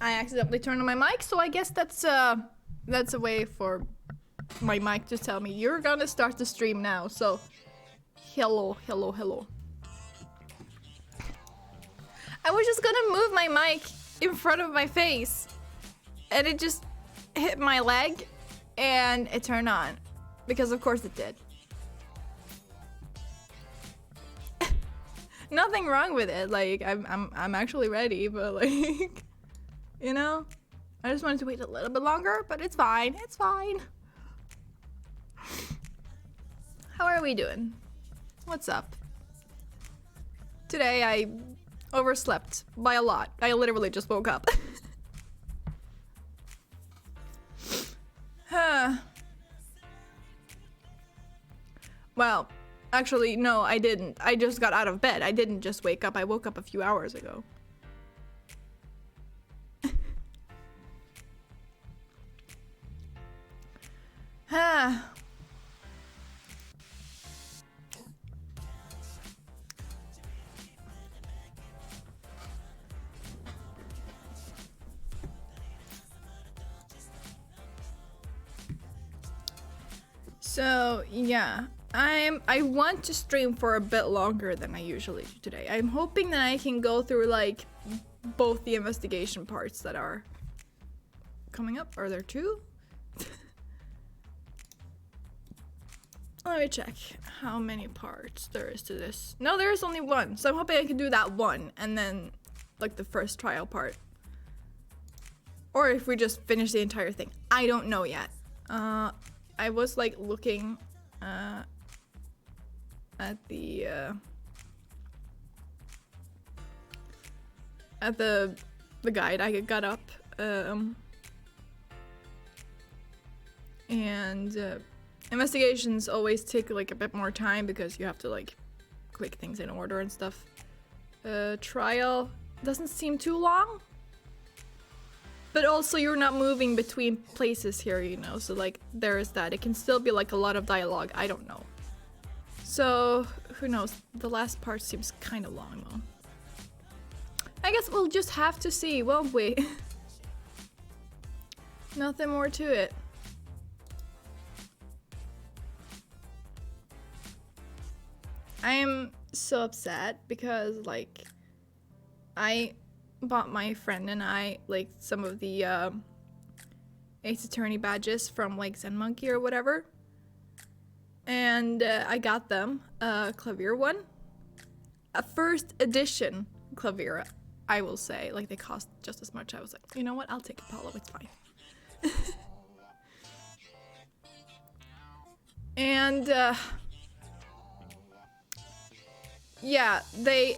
I accidentally turned on my mic, so I guess that's a way for my mic to tell me you're gonna start the stream now. So, hello. I was just gonna move my mic in front of my face, and it just hit my leg, and it turned on, because of course it did. Nothing wrong with it. Like I'm actually ready, but like, you know, I just wanted to wait a little bit longer, but it's fine. It's fine. How are we doing? What's up? Today I overslept by a lot. I literally just woke up. Well, actually, no, I didn't. I just got out of bed. I didn't just wake up. I woke up a few hours ago. So, yeah. I want to stream for a bit longer than I usually do today. I'm hoping that I can go through like both the investigation parts that are coming up. Are there two? Let me check how many parts there is to this. No, there is only one. So I'm hoping I can do that one and then like the first trial part. Or if we just finish the entire thing. I don't know yet. I was like looking at the guide I got up, and investigations always take like a bit more time because you have to like click things in order and stuff. Trial doesn't seem too long, but also you're not moving between places here, you know, so like there is that. It can still be like a lot of dialogue. I don't know. So, who knows? The last part seems kind of long, though. I guess we'll just have to see, won't we? Nothing more to it. I am so upset because, like, I bought my friend and I, like, some of the Ace Attorney badges from, like, Zen Monkey or whatever. And I got them a clavier one, a first edition clavier, I will say. Like, they cost just as much. I was like, you know what, I'll take Apollo, it's fine. And yeah, they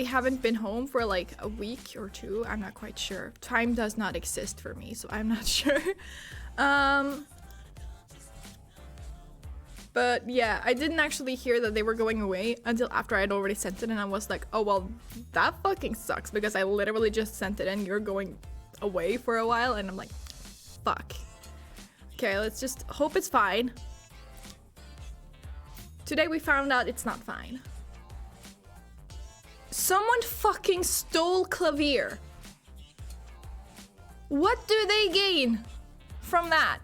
haven't been home for like a week or two. I'm not quite sure. Time does not exist for me, so I'm not sure. But yeah, I didn't actually hear that they were going away until after I'd already sent it, and I was like, oh well, that fucking sucks because I literally just sent it and you're going away for a while, and I'm like, fuck. Okay, let's just hope it's fine. Today we found out it's not fine. Someone fucking stole clavier. What do they gain from that?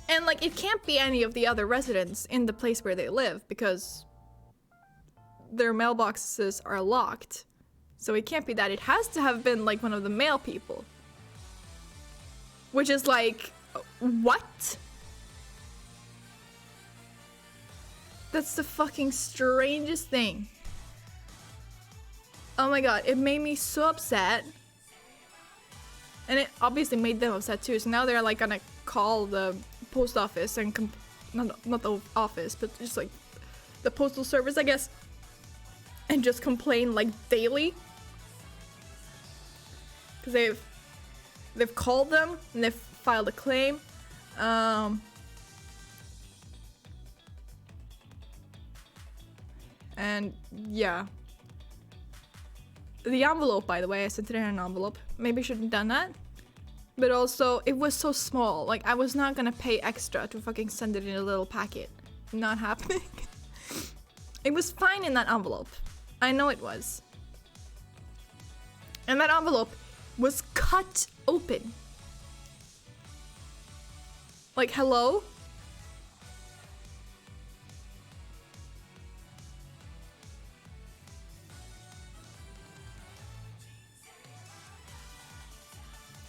And like, it can't be any of the other residents in the place where they live because their mailboxes are locked. So it can't be that. It has to have been like one of the mail people. Which is like, what? That's the fucking strangest thing. Oh my god, it made me so upset. And it obviously made them upset too. So now they're like gonna call the post office and not the office, but just like the postal service, I guess, and just complain like daily. Because they've called them and they've filed a claim. And yeah. The envelope, by the way, I sent it in an envelope. Maybe I shouldn't have done that. But also, it was so small. Like, I was not gonna pay extra to fucking send it in a little packet. Not happening. It was fine in that envelope. I know it was. And that envelope was cut open. Like, hello?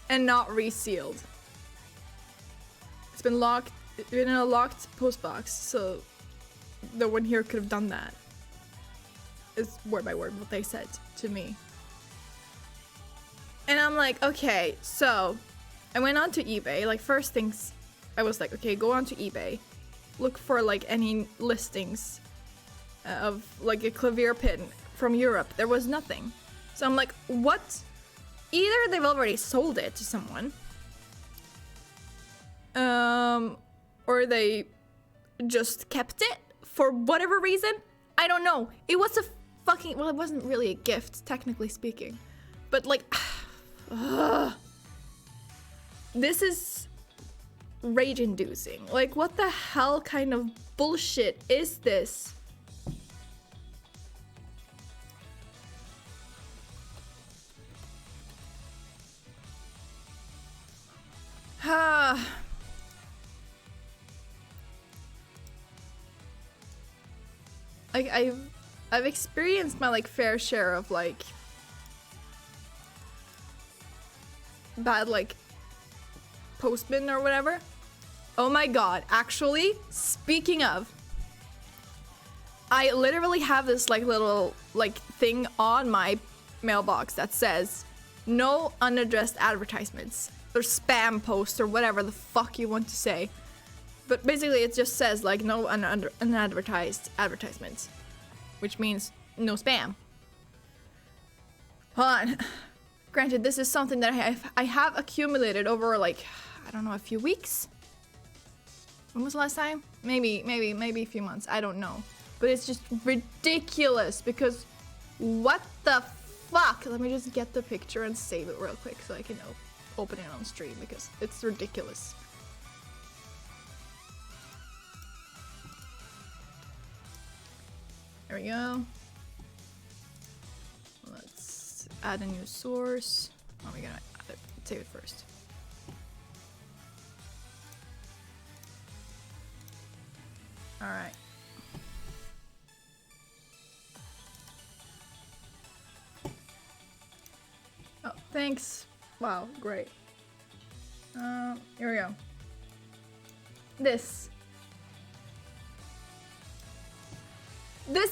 And not resealed. It's been locked, in a locked post box, so no one here could have done that. It's word by word what they said to me. And I'm like, okay, so I went onto eBay. Like, first things, I was like, okay, go onto eBay, look for like any listings of like a clavier pin from Europe. There was nothing. So I'm like, what? Either they've already sold it to someone, or they just kept it for whatever reason. I don't know. It was a fucking, well, it wasn't really a gift, technically speaking, but like, this is rage-inducing. Like, what the hell kind of bullshit is this? Like, I've experienced my like fair share of like bad like postman or whatever. Oh my god, actually, speaking of, I literally have this like little like thing on my mailbox that says no unaddressed advertisements or spam posts or whatever the fuck you want to say. But basically it just says like no unadvertised advertisements, which means no spam. Hold on. Granted, this is something that I have accumulated over like, I don't know, a few weeks. When was the last time? Maybe a few months. I don't know. But it's just ridiculous because what the fuck? Let me just get the picture and save it real quick so I can open it on stream because it's ridiculous. There we go. Let's add a new source. Oh, we're gonna save it first. All right. Oh, thanks. Wow, great. Here we go. This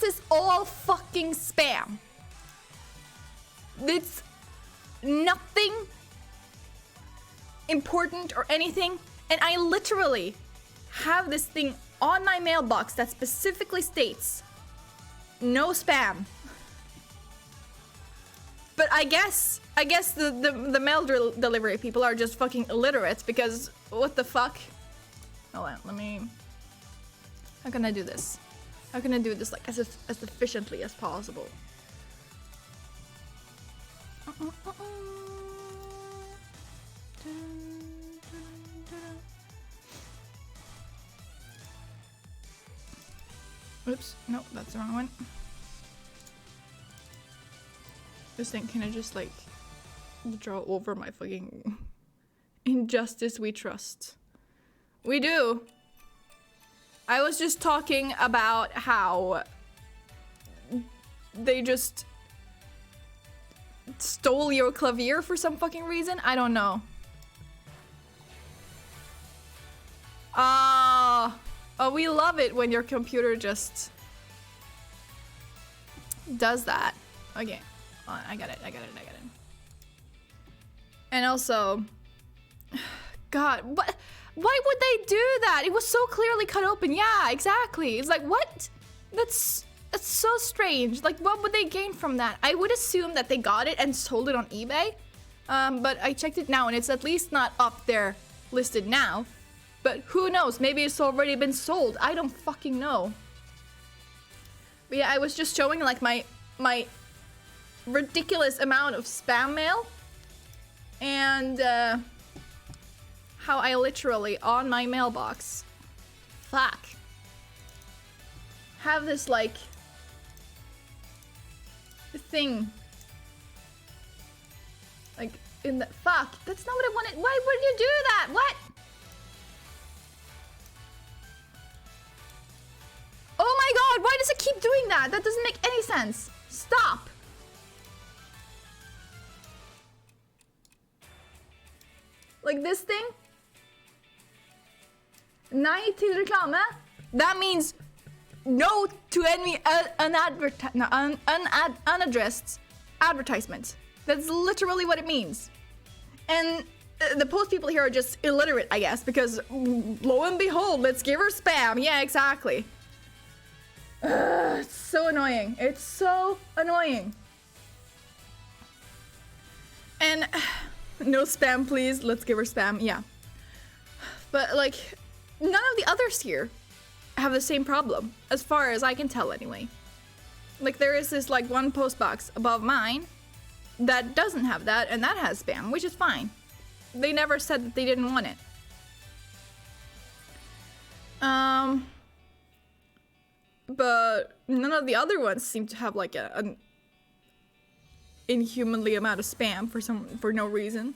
is all fucking spam. It's nothing important or anything. And I literally have this thing on my mailbox that specifically states no spam. But I guess the mail delivery people are just fucking illiterate because what the fuck? Hold on, let me... How can I do this? How can I do this like as efficiently as possible? Oops, no, that's the wrong one. This thing, can I just like draw over my fucking injustice we trust? We do. I was just talking about how they just stole your clavier for some fucking reason. I don't know. Oh, we love it when your computer just does that. Okay, I got it. And also, God, what? Why would they do that? It was so clearly cut open. Yeah, exactly. It's like, what? That's so strange. Like, what would they gain from that? I would assume that they got it and sold it on eBay. But I checked it now and it's at least not up there listed now. But who knows? Maybe it's already been sold. I don't fucking know. But yeah, I was just showing like my ridiculous amount of spam mail. And how I literally, on my mailbox, have this like thing in the fuck? That's not what I wanted. Why would you do that? What? Oh my god, why does it keep doing that? That doesn't make any sense. Stop. Like this thing? Nej till reklame. That means no to any unaddressed advertisement. That's literally what it means. And the post people here are just illiterate, I guess, because lo and behold, let's give her spam. Yeah, exactly. It's so annoying. It's so annoying. And no spam, please. Let's give her spam. Yeah. But like, none of the others here have the same problem, as far as I can tell anyway. Like there is this like one post box above mine that doesn't have that, and that has spam, which is fine. They never said that they didn't want it. But none of the other ones seem to have like an inhumanly amount of spam for no reason.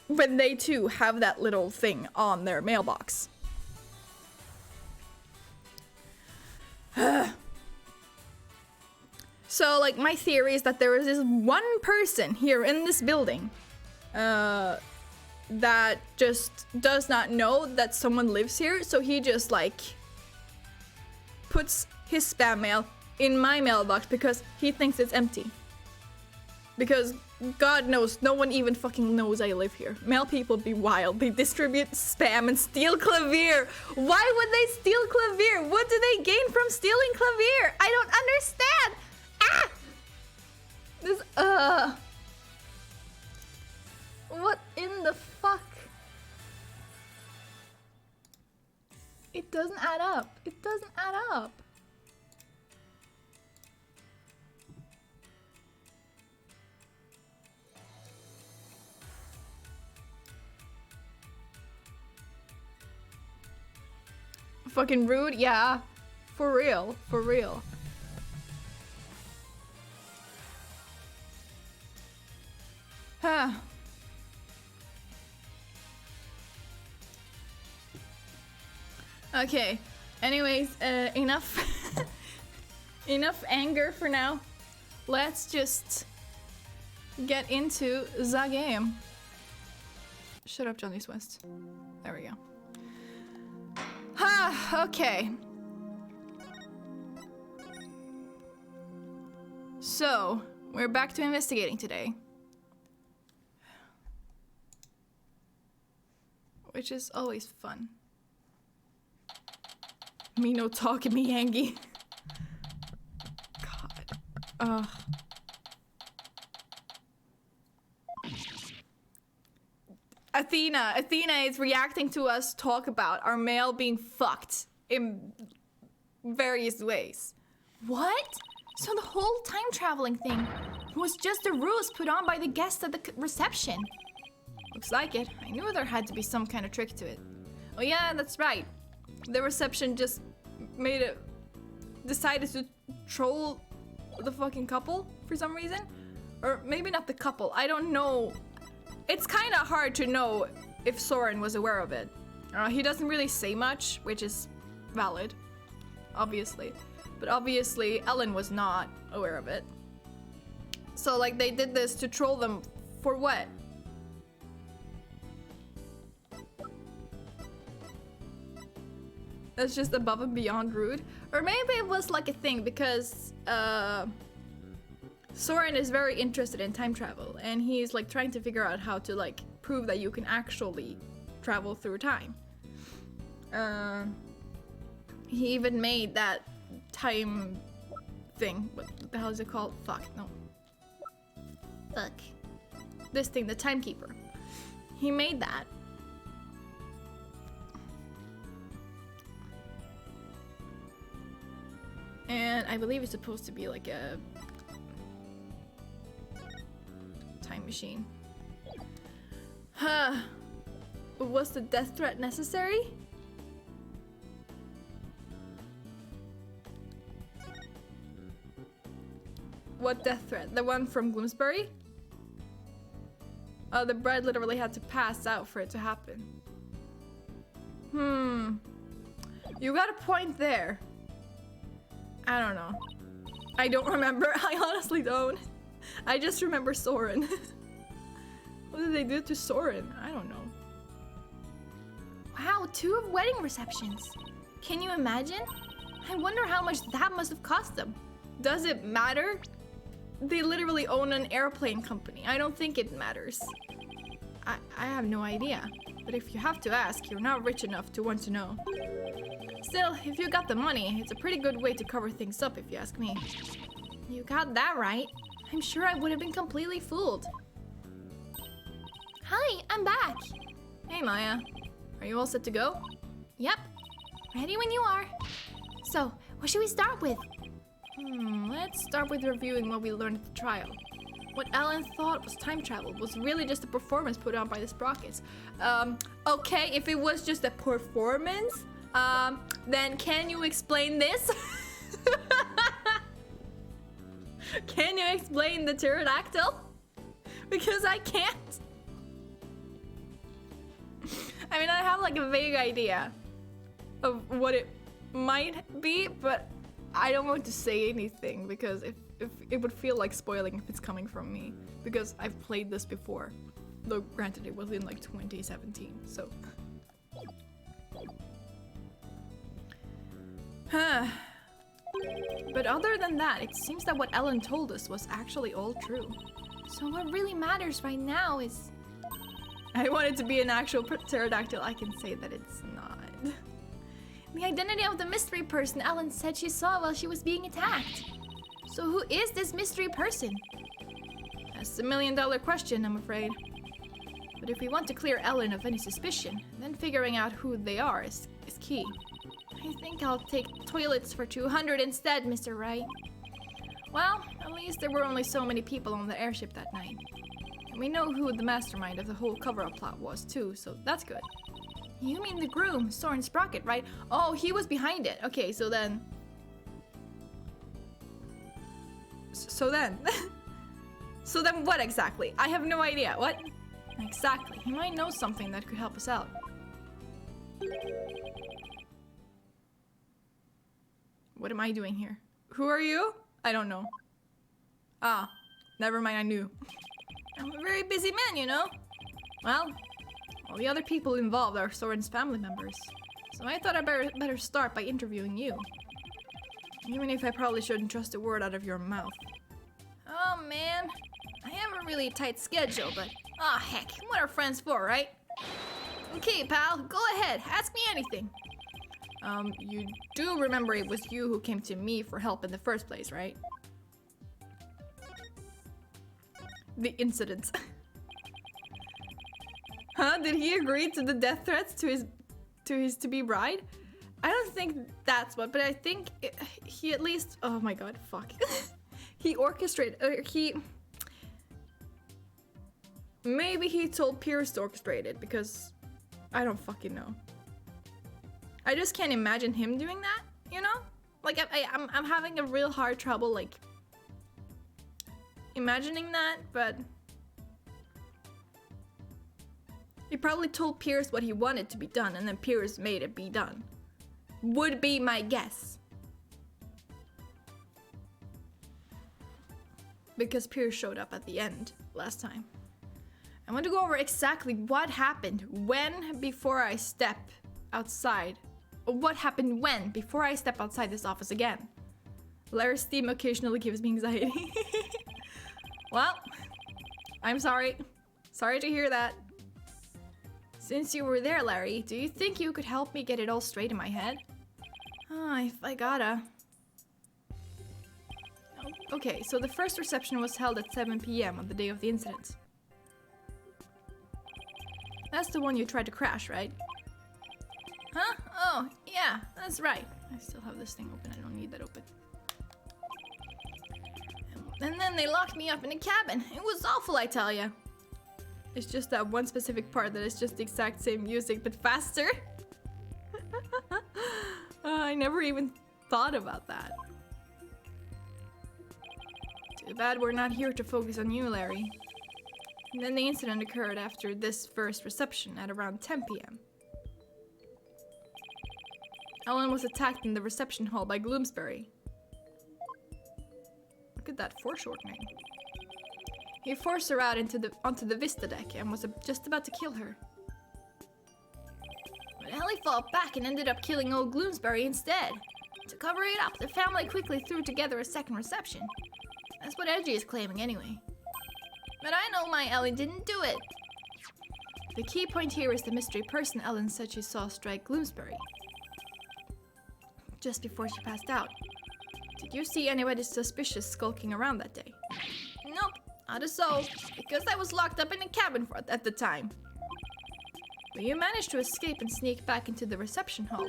When they too have that little thing on their mailbox. So like my theory is that there is this one person here in this building that just does not know that someone lives here, so he just like puts his spam mail in my mailbox because he thinks it's empty. Because God knows, no one even fucking knows I live here. Mail people be wild. They distribute spam and steal clavier. Why would they steal clavier? What do they gain from stealing clavier? I don't understand. Ah! This, what in the fuck? It doesn't add up. It doesn't add up. Fucking rude, yeah. For real, for real. Huh. Okay. Anyways, enough. Enough anger for now. Let's just get into the game. Shut up, Johnny West. There we go. Okay. So, we're back to investigating today. Which is always fun. Me no talking, me hangy. God. Ugh. Athena is reacting to us talk about our mail being fucked in various ways. What? So the whole time traveling thing was just a ruse put on by the guests at the reception. Looks like it. I knew there had to be some kind of trick to it. Oh yeah, that's right. The reception just decided to troll the fucking couple for some reason. Or maybe not the couple, I don't know. It's kind of hard to know if Soren was aware of it. He doesn't really say much, which is valid, obviously. But obviously, Ellen was not aware of it. So, like, they did this to troll them for what? That's just above and beyond rude. Or maybe it was like a thing because, Soren is very interested in time travel, and he's like trying to figure out how to like prove that you can actually travel through time. He even made that time thing. What the hell is it called? Fuck, no. Fuck. This thing, the timekeeper. He made that. And I believe it's supposed to be like a time machine. Huh. Was the death threat necessary? What death threat? The one from Bloomsbury? The bread literally had to pass out for it to happen. You got a point there. I don't know. I don't remember. I honestly don't. I just remember Soren. What did they do to Soren? I don't know. Wow, 2 wedding receptions. Can you imagine? I wonder how much that must have cost them. Does it matter? They literally own an airplane company. I don't think it matters. I have no idea. But if you have to ask, you're not rich enough to want to know. Still, if you got the money, it's a pretty good way to cover things up if you ask me. You got that right. I'm sure I would have been completely fooled. Hi, I'm back. Hey Maya, are you all set to go? Yep, ready when you are. So, what should we start with? Let's start with reviewing what we learned at the trial. What Ellen thought was time travel was really just a performance put on by the Sprockets. Okay, if it was just a performance, then can you explain this? Can you explain the pterodactyl? Because I can't. I mean, I have like a vague idea of what it might be, but I don't want to say anything because if it would feel like spoiling if it's coming from me, because I've played this before, though granted it was in like 2017, so. But other than that, it seems that what Ellen told us was actually all true. So what really matters right now is... I want it to be an actual pterodactyl. I can say that it's not. The identity of the mystery person Ellen said she saw while she was being attacked. So who is this mystery person? That's the million-dollar question, I'm afraid. But if we want to clear Ellen of any suspicion, then figuring out who they are is key. I think I'll take toilets for 200 instead, Mr. Wright. Well, at least there were only so many people on the airship that night. And we know who the mastermind of the whole cover-up plot was too, so that's good. You mean the groom, Soren Sprocket, right? Oh, he was behind it. Okay, so then... So then what exactly? I have no idea. What? Exactly. He might know something that could help us out. What am I doing here? Who are you? I don't know. Ah, never mind, I knew. I'm a very busy man, you know? Well, all the other people involved are Soren's family members. So I thought I better start by interviewing you. Even if I probably shouldn't trust a word out of your mouth. Oh man, I have a really tight schedule, but heck, what are friends for, right? Okay, pal, go ahead, ask me anything. You do remember it was you who came to me for help in the first place, right? The incident. Huh? Did he agree to the death threats to his to-be bride? I don't think that's what, but I think he at least... Oh my god, fuck. He orchestrated... Maybe he told Pierce to orchestrate it, because I don't fucking know. I just can't imagine him doing that, you know? Like, I'm having a real hard trouble, like, imagining that, but... He probably told Pierce what he wanted to be done, and then Pierce made it be done. Would be my guess. Because Pierce showed up at the end last time. I want to go over exactly what happened when before I step outside. Or what happened when before I step outside this office again. Larry's theme occasionally gives me anxiety. Well, I'm sorry. Sorry to hear that. Since you were there, Larry, do you think you could help me get it all straight in my head? If I gotta. Okay, so the first reception was held at 7 p.m. on the day of the incident. That's the one you tried to crash, right? Huh? Oh, yeah, that's right. I still have this thing open. I don't need that open. And then they locked me up in a cabin. It was awful, I tell ya. It's just that one specific part that is just the exact same music, but faster. I never even thought about that. Too bad we're not here to focus on you, Larry. And then the incident occurred after this first reception at around 10 p.m. Ellen was attacked in the reception hall by Gloomsbury. Look at that foreshortening. He forced her out onto the Vista deck and was just about to kill her. But Ellie fought back and ended up killing old Gloomsbury instead. To cover it up, the family quickly threw together a second reception. That's what Edgy is claiming anyway. But I know my Ellie didn't do it. The key point here is the mystery person Ellen said she saw strike Gloomsbury just before she passed out. Did you see anybody suspicious skulking around that day? Nope, not a soul, because I was locked up in a cabin at the time. But you managed to escape and sneak back into the reception hall.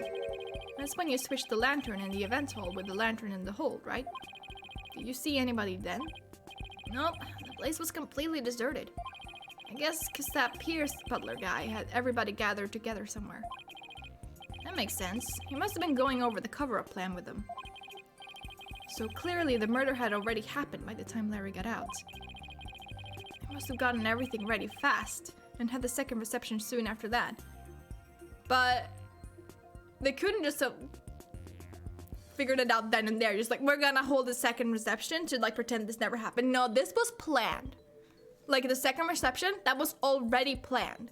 That's when you switched the lantern in the event hall with the lantern in the hold, right? Did you see anybody then? Nope, the place was completely deserted. I guess because that Pierce butler guy had everybody gathered together somewhere. That makes sense. He must have been going over the cover-up plan with them. So clearly the murder had already happened by the time Larry got out. They must have gotten everything ready fast and had the second reception soon after that. But they couldn't just have figured it out then and there. Just like, we're gonna hold the second reception to like pretend this never happened. No, this was planned. Like the second reception, that was already planned.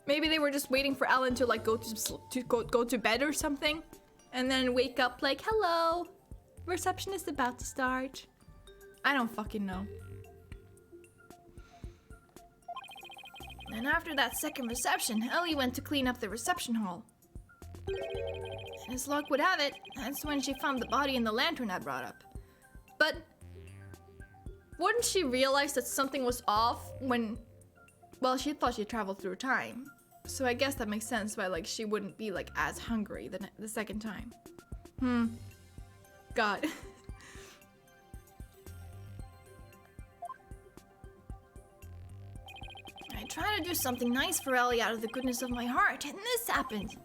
Maybe they were just waiting for Ellen to like go to bed or something, and then wake up like, hello, reception is about to start. I don't fucking know. And after that second reception, Ellie went to clean up the reception hall. And as luck would have it, that's when she found the body in the lantern I brought up. But wouldn't she realize that something was off when, well, she thought she traveled through time. So I guess that makes sense why like she wouldn't be like as hungry the second time. God. I tried to do something nice for Ellie out of the goodness of my heart, and this happened.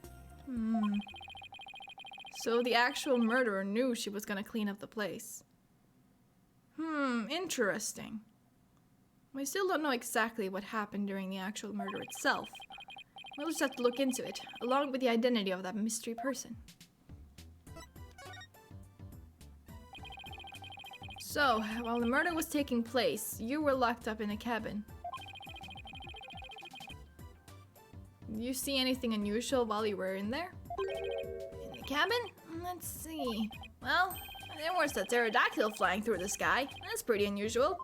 So the actual murderer knew she was gonna clean up the place. Interesting. We still don't know exactly what happened during the actual murder itself. We'll just have to look into it, along with the identity of that mystery person. So, while the murder was taking place, you were locked up in a cabin. Did you see anything unusual while you were in there? In the cabin? Let's see. Well, there was a pterodactyl flying through the sky. That's pretty unusual.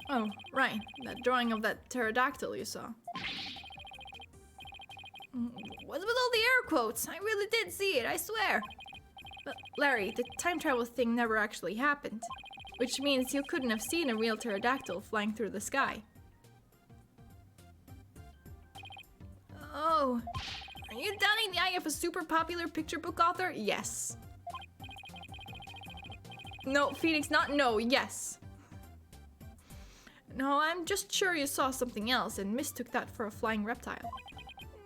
Oh, right. That drawing of that pterodactyl you saw. What's with all the air quotes? I really did see it, I swear. But Larry, the time travel thing never actually happened. Which means you couldn't have seen a real pterodactyl flying through the sky. Oh, are you downing the eye of a super popular picture book author? Yes. No, Phoenix, not no, yes. No, I'm just sure you saw something else and mistook that for a flying reptile.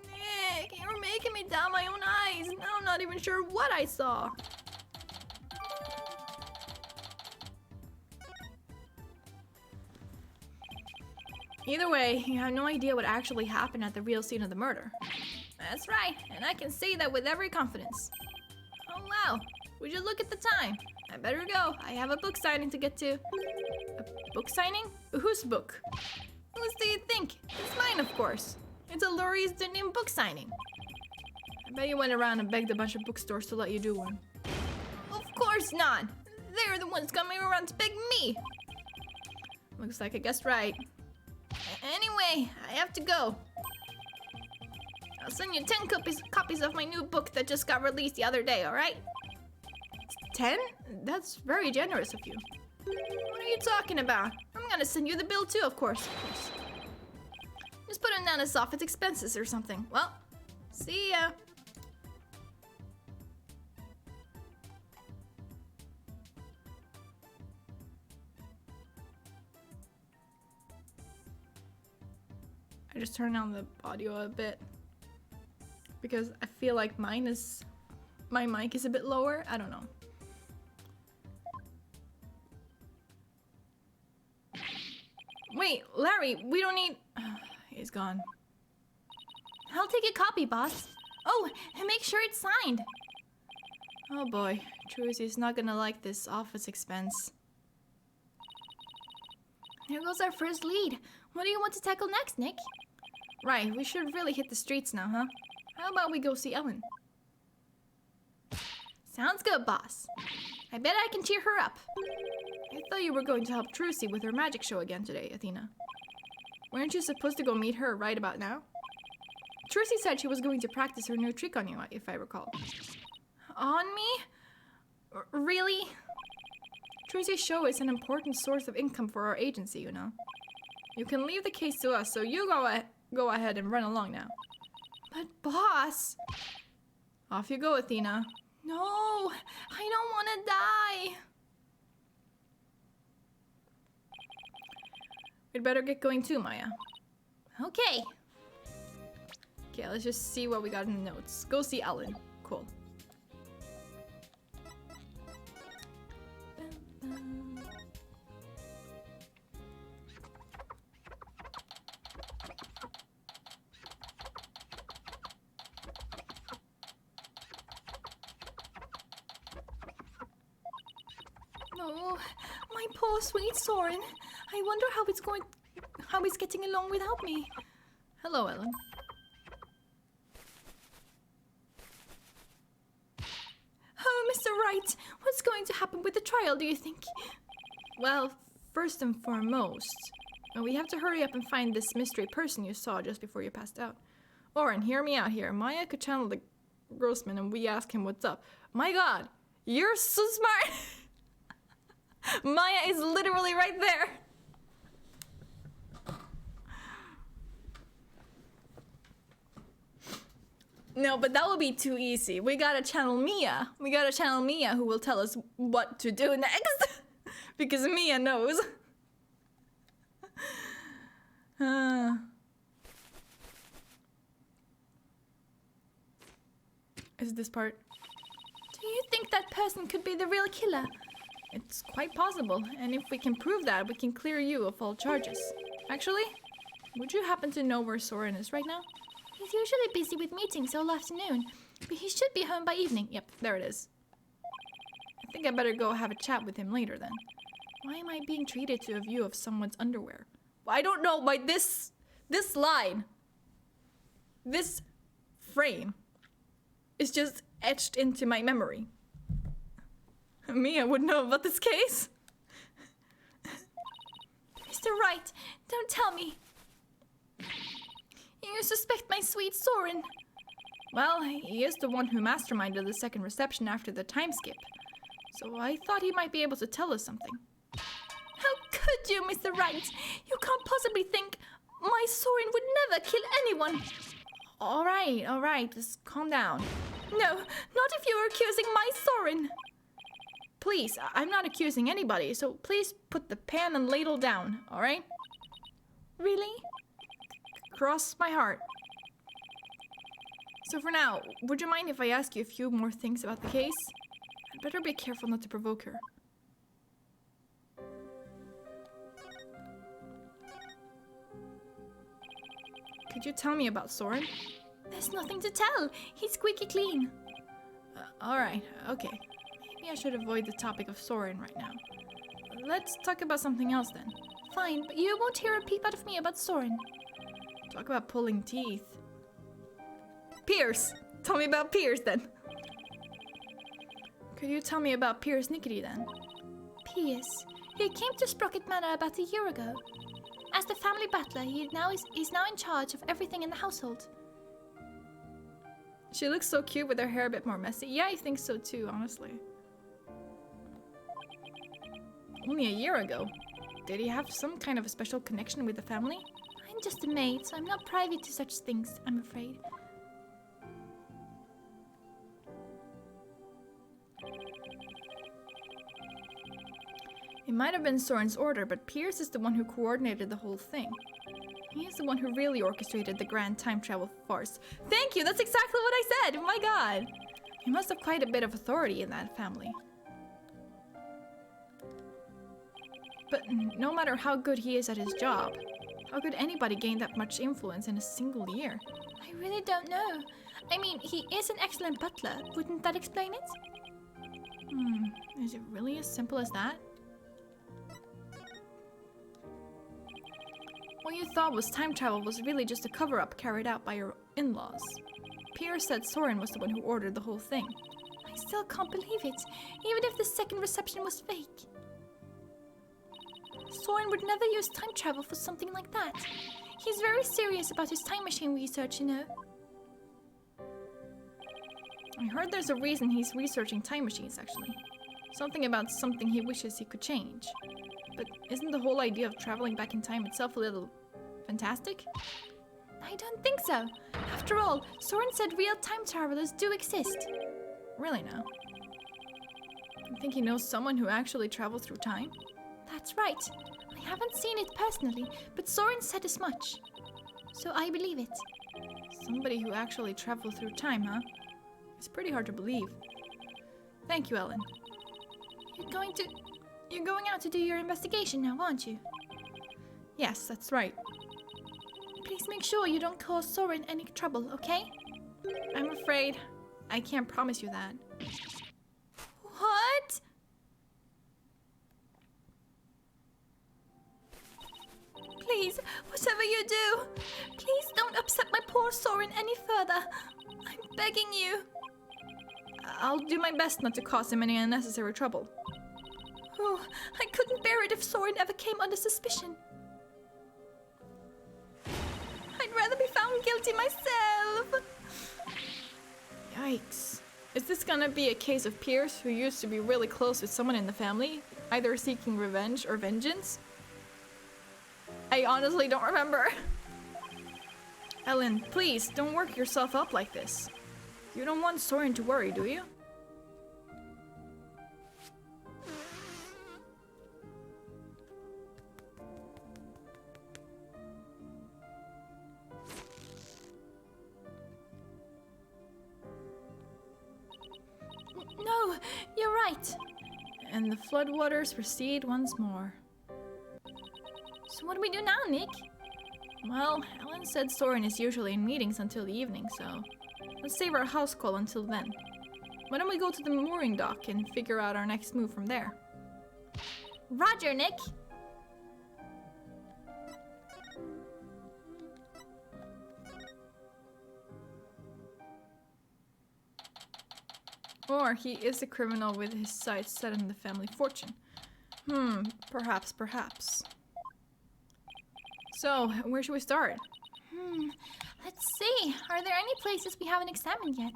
Nick, you're making me doubt my own eyes. Now I'm not even sure what I saw. Either way, you have no idea what actually happened at the real scene of the murder. That's right, and I can say that with every confidence. Oh wow, would you look at the time? I better go, I have a book signing to get to. A book signing? Whose book? Whose do you think? It's mine, of course. It's a Laurie's Denim book signing. I bet you went around and begged a bunch of bookstores to let you do one. Of course not! They're the ones coming around to beg me! Looks like I guessed right. Anyway, I have to go. I'll send you 10 copies of my new book that just got released the other day, alright? 10? That's very generous of you. What are you talking about? I'm gonna send you the bill too, of course. Just put it down as office expenses or something. Well, see ya. I just turned down the audio a bit because I feel like mine is my mic is a bit lower. I don't know. Wait, Larry, we don't need... He's gone. I'll take a copy, boss. Oh, and make sure it's signed. Oh boy, Trucy's not gonna like this office expense. There goes our first lead. What do you want to tackle next, Nick? Right, we should really hit the streets now, huh? How about we go see Ellen? Sounds good, boss. I bet I can cheer her up. I thought you were going to help Trucy with her magic show again today, Athena. Weren't you supposed to go meet her right about now? Trucy said she was going to practice her new trick on you, if I recall. On me? Really? Trucy's show is an important source of income for our agency, you know. You can leave the case to us, so you go ahead and run along now. But boss... Off you go, Athena. No, I don't want to die. We'd better get going too, Maya. Okay. Okay, let's just see what we got in the notes. Go see Ellen. Cool. Oh, my poor sweet Soren. I wonder how he's getting along without me. Hello, Ellen. Oh, Mr. Wright, what's going to happen with the trial, do you think? Well, first and foremost, we have to hurry up and find this mystery person you saw just before you passed out. Oren, hear me out here. Maya could channel the Grossman and we ask him what's up. My god, you're so smart! Maya is literally right there. No, but that would be too easy. We gotta channel Mia. We gotta channel Mia, who will tell us what to do next. Because Mia knows. Is this part? Do you think that person could be the real killer? It's quite possible, and if we can prove that, we can clear you of all charges. Actually, would you happen to know where Soren is right now? He's usually busy with meetings all afternoon, but he should be home by evening. Yep, there it is. I think I better go have a chat with him later then. Why am I being treated to a view of someone's underwear? I don't know why this line, this frame, is just etched into my memory. Mia would know about this case. Mr. Wright, don't tell me. You suspect my sweet Soren? Well, he is the one who masterminded the second reception after the time skip. So I thought he might be able to tell us something. How could you, Mr. Wright? You can't possibly think my Soren would never kill anyone. All right, just calm down. No, not if you're accusing my Soren. Please, I'm not accusing anybody, so please put the pan and ladle down, all right? Really? Cross my heart. So for now, would you mind if I ask you a few more things about the case? I'd better be careful not to provoke her. Could you tell me about Soren? There's nothing to tell. He's squeaky clean. Alright, okay. Maybe I should avoid the topic of Soren right now. Let's talk about something else then. Fine, but you won't hear a peep out of me about Soren. Talk about pulling teeth. Pierce! Tell me about Pierce then. Could you tell me about Pierce Nickety then? Pierce? He came to Sprocket Manor about a year ago. As the family butler, he's now in charge of everything in the household. She looks so cute with her hair a bit more messy. Yeah, I think so too, honestly. Only a year ago. Did he have some kind of a special connection with the family? I'm just a maid, so I'm not privy to such things, I'm afraid. It might have been Soren's order, but Pierce is the one who coordinated the whole thing. He is the one who really orchestrated the grand time travel farce. Thank you! That's exactly what I said! Oh my god! He must have quite a bit of authority in that family. But no matter how good he is at his job, how could anybody gain that much influence in a single year? I really don't know. I mean, he is an excellent butler. Wouldn't that explain it? Is it really as simple as that? What you thought was time travel was really just a cover-up carried out by your in-laws. Pierre said Soren was the one who ordered the whole thing. I still can't believe it, even if the second reception was fake. Soren would never use time travel for something like that. He's very serious about his time machine research, you know. I heard there's a reason he's researching time machines, actually. Something about something he wishes he could change. But isn't the whole idea of traveling back in time itself a little fantastic? I don't think so. After all, Soren said real time travelers do exist. Really now? You think he knows someone who actually travels through time? That's right. I haven't seen it personally, but Soren said as much. So I believe it. Somebody who actually traveled through time, huh? It's pretty hard to believe. Thank you, Ellen. You're going out to do your investigation now, aren't you? Yes, that's right. Please make sure you don't cause Soren any trouble, okay? I'm afraid I can't promise you that. What? Please, whatever you do, please don't upset my poor Soren any further. I'm begging you. I'll do my best not to cause him any unnecessary trouble. Oh, I couldn't bear it if Soren ever came under suspicion. I'd rather be found guilty myself. Yikes. Is this gonna be a case of Pierce who used to be really close with someone in the family, either seeking revenge or vengeance? I honestly don't remember. Ellen, please, don't work yourself up like this. You don't want Soren to worry, do you? No, you're right. And the floodwaters recede once more. So what do we do now, Nick? Well, Ellen said Soren is usually in meetings until the evening, so let's save our house call until then. Why don't we go to the mooring dock and figure out our next move from there? Roger, Nick. Or he is a criminal with his sights set on the family fortune. Perhaps. So, where should we start? Let's see. Are there any places we haven't examined yet?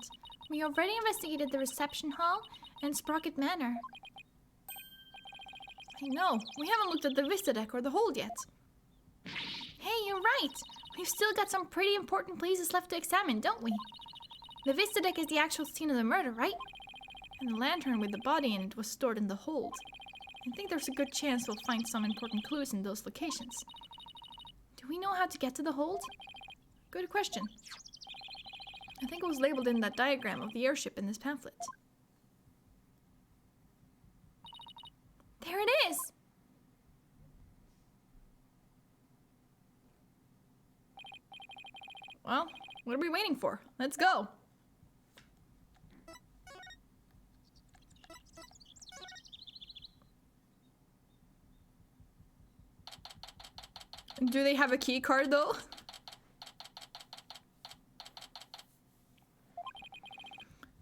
We already investigated the reception hall and Sprocket Manor. I know. We haven't looked at the Vista deck or the hold yet. Hey, you're right. We've still got some pretty important places left to examine, don't we? The Vista deck is the actual scene of the murder, right? And the lantern with the body in it was stored in the hold. I think there's a good chance we'll find some important clues in those locations. Do we know how to get to the hold? Good question. I think it was labeled in that diagram of the airship in this pamphlet. There it is! Well, what are we waiting for? Let's go! Do they have a key card though?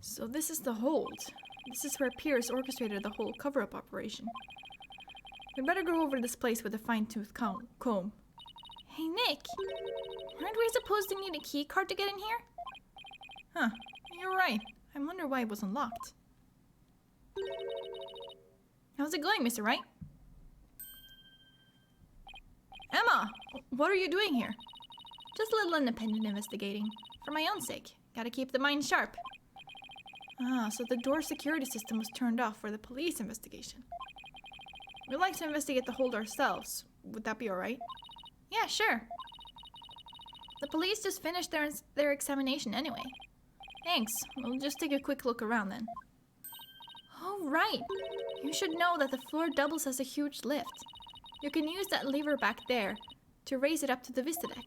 So this is the hold. This is where Pierce orchestrated the whole cover-up operation. We better go over this place with a fine-tooth comb. Hey Nick, aren't we supposed to need a key card to get in here? Huh, you're right. I wonder why it was unlocked. How's it going, Mr. Wright? Emma, what are you doing here? Just a little independent investigating. For my own sake. Gotta keep the mind sharp. Ah, so the door security system was turned off for the police investigation. We'd like to investigate the hold ourselves. Would that be alright? Yeah, sure. The police just finished their examination anyway. Thanks. We'll just take a quick look around then. Oh, right. You should know that the floor doubles as a huge lift. You can use that lever back there to raise it up to the vista deck.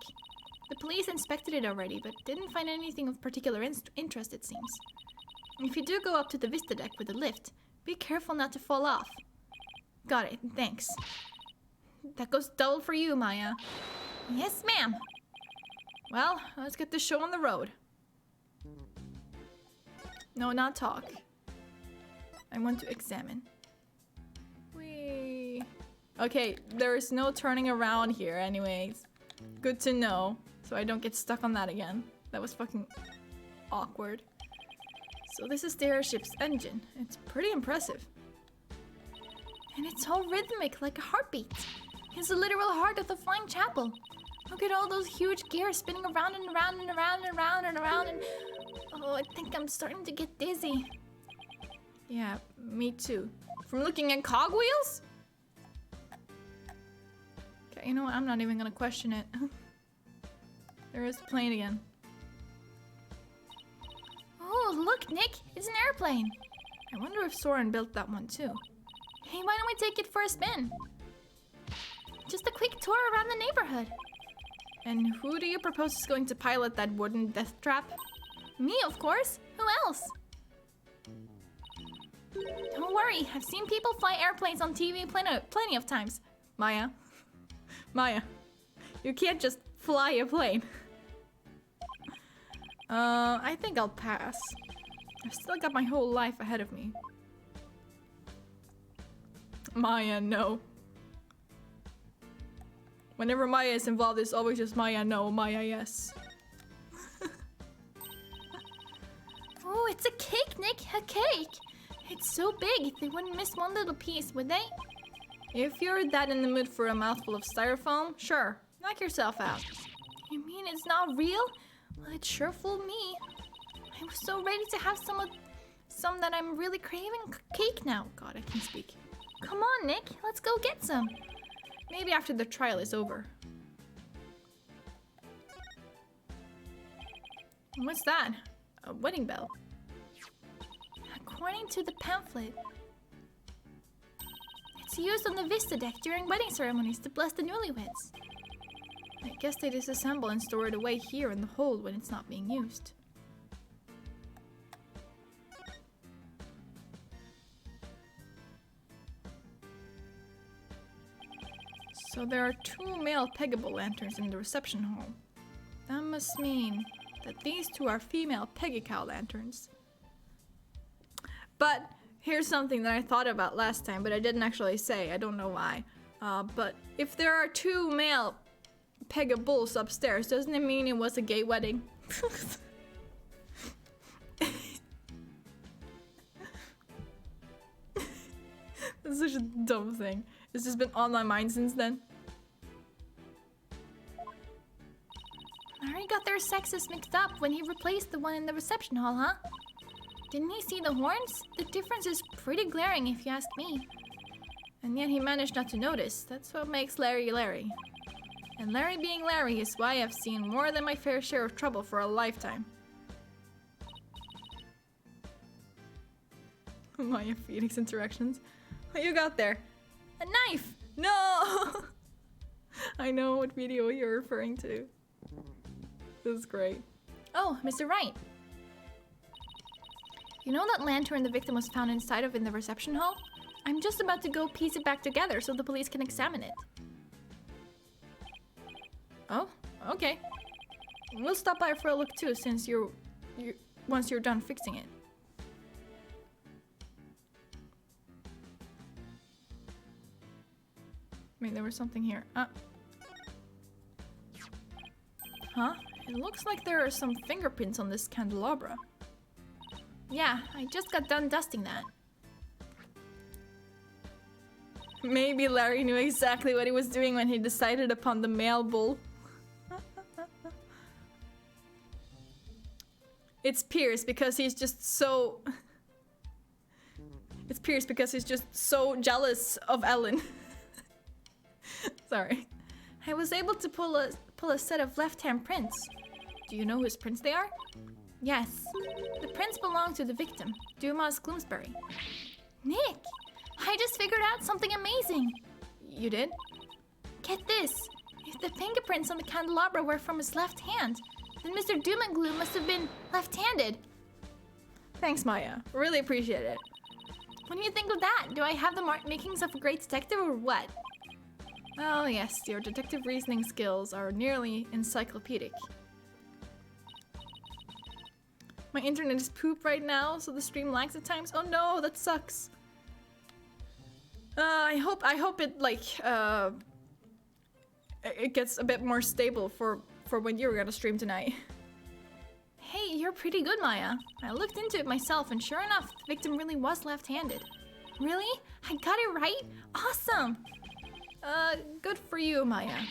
The police inspected it already, but didn't find anything of particular interest, it seems. If you do go up to the vista deck with the lift, be careful not to fall off. Got it, thanks. That goes double for you, Maya. Yes, ma'am. Well, let's get this show on the road. No, not talk. I want to examine. Whee. Okay, there's no turning around here anyways. Good to know, so I don't get stuck on that again. That was fucking awkward. So this is the airship's engine. It's pretty impressive. And it's all rhythmic, like a heartbeat. It's the literal heart of the flying chapel. Look at all those huge gears spinning around and around and around and around and around and... Oh, I think I'm starting to get dizzy. Yeah, me too. From looking at cogwheels? Okay, you know what? I'm not even gonna question it. There is the plane again. Oh, look, Nick! It's an airplane! I wonder if Soren built that one too. Hey, why don't we take it for a spin? Just a quick tour around the neighborhood. And who do you propose is going to pilot that wooden death trap? Me, of course! Who else? Don't worry, I've seen people fly airplanes on TV plenty of times. Maya. Maya. You can't just fly a plane. I think I'll pass. I've still got my whole life ahead of me. Maya, no. Whenever Maya is involved, it's always just Maya, no, Maya, yes. Oh, it's a cake, Nick, a cake! It's so big, they wouldn't miss one little piece, would they? If you're that in the mood for a mouthful of styrofoam, sure, knock yourself out. You mean it's not real? Well, it sure fooled me. I was so ready to have some that I'm really craving cake now. God, I can't speak. Come on, Nick, let's go get some. Maybe after the trial is over. What's that? A wedding bell. According to the pamphlet, it's used on the vista deck during wedding ceremonies to bless the newlyweds. I guess they disassemble and store it away here in the hold when it's not being used. So there are 2 male peggable lanterns in the reception hall. That must mean that these 2 are female peggy-cow lanterns. But here's something that I thought about last time, but I didn't actually say. I don't know why. But if there are 2 male peggables upstairs, doesn't it mean it was a gay wedding? That's such a dumb thing. It's just been on my mind since then. Larry got their sexes mixed up when he replaced the one in the reception hall, huh? Didn't he see the horns? The difference is pretty glaring if you ask me. And yet he managed not to notice. That's what makes Larry Larry. And Larry being Larry is why I've seen more than my fair share of trouble for a lifetime. Maya Phoenix interactions. What you got there? A knife! No! I know what video you're referring to. This is great. Oh, Mr. Wright. You know that lantern the victim was found inside of in the reception hall? I'm just about to go piece it back together so the police can examine it. Oh, okay. We'll stop by for a look too, since once you're done fixing it. Wait, there was something here. Huh? It looks like there are some fingerprints on this candelabra. Yeah, I just got done dusting that. Maybe Larry knew exactly what he was doing when he decided upon the male bull. It's Pierce because he's just so... It's Pierce because he's just so jealous of Ellen. Sorry. I was able to pull a set of left-hand prints. Do you know whose prints they are? Yes. The prints belong to the victim, Dumas Gloomsbury. Nick! I just figured out something amazing! You did? Get this! If the fingerprints on the candelabra were from his left hand, then Mr. Doomandgloom must have been left-handed. Thanks, Maya. Really appreciate it. What do you think of that? Do I have the makings of a great detective or what? Well, yes, your detective reasoning skills are nearly encyclopedic. My internet is poop right now, so the stream lags at times. Oh no, that sucks. I hope it it gets a bit more stable for when you're gonna stream tonight. Hey, you're pretty good, Maya. I looked into it myself, and sure enough, the victim really was left-handed. Really? I got it right? Awesome! Good for you, Maya.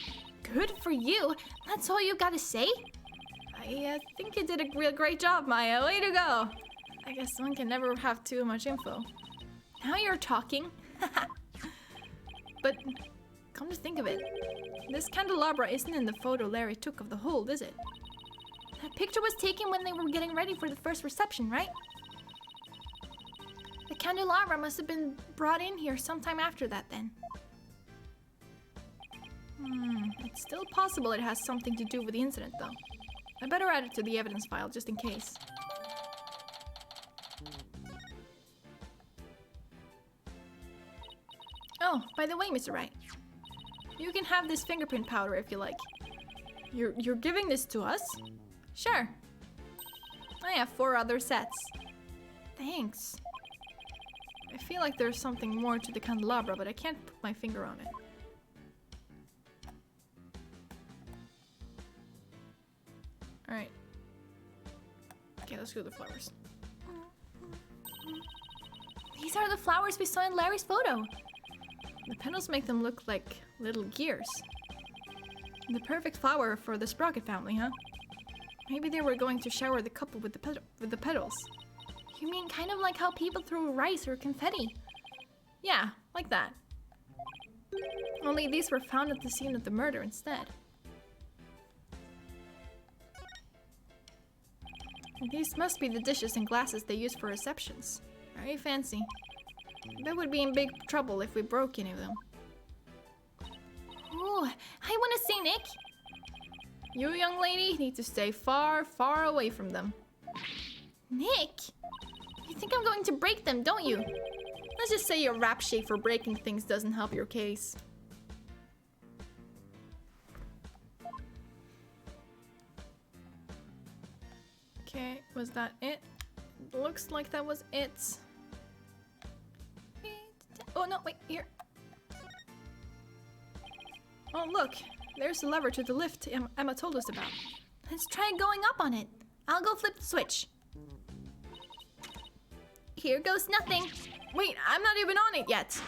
Good for you? That's all you gotta say? I think you did a real great job, Maya. Way to go! I guess one can never have too much info. Now you're talking. But come to think of it, this candelabra isn't in the photo Larry took of the hold, is it? That picture was taken when they were getting ready for the first reception, right? The candelabra must have been brought in here sometime after that then. It's still possible it has something to do with the incident, though. I better add it to the evidence file, just in case. Oh, by the way, Mr. Wright. You can have this fingerprint powder if you like. You're giving this to us? Sure. I have 4 other sets. Thanks. I feel like there's something more to the candelabra, but I can't put my finger on it. Alright. Okay, let's go to the flowers. These are the flowers we saw in Larry's photo. The petals make them look like little gears. The perfect flower for the Sprocket family, huh? Maybe they were going to shower the couple with the petals. You mean kind of like how people throw rice or confetti? Yeah, like that. Only these were found at the scene of the murder instead. And these must be the dishes and glasses they use for receptions. Very fancy. They would be in big trouble if we broke any of them. Ooh, I want to see Nick. You, young lady, need to stay far, far away from them. Nick! You think I'm going to break them, don't you? Let's just say your rap sheet for breaking things doesn't help your case. Okay, was that it? Looks like that was it. Oh no, wait, here. Oh look, there's the lever to the lift Emma told us about. Let's try going up on it. I'll go flip the switch. Here goes nothing. Wait, I'm not even on it yet.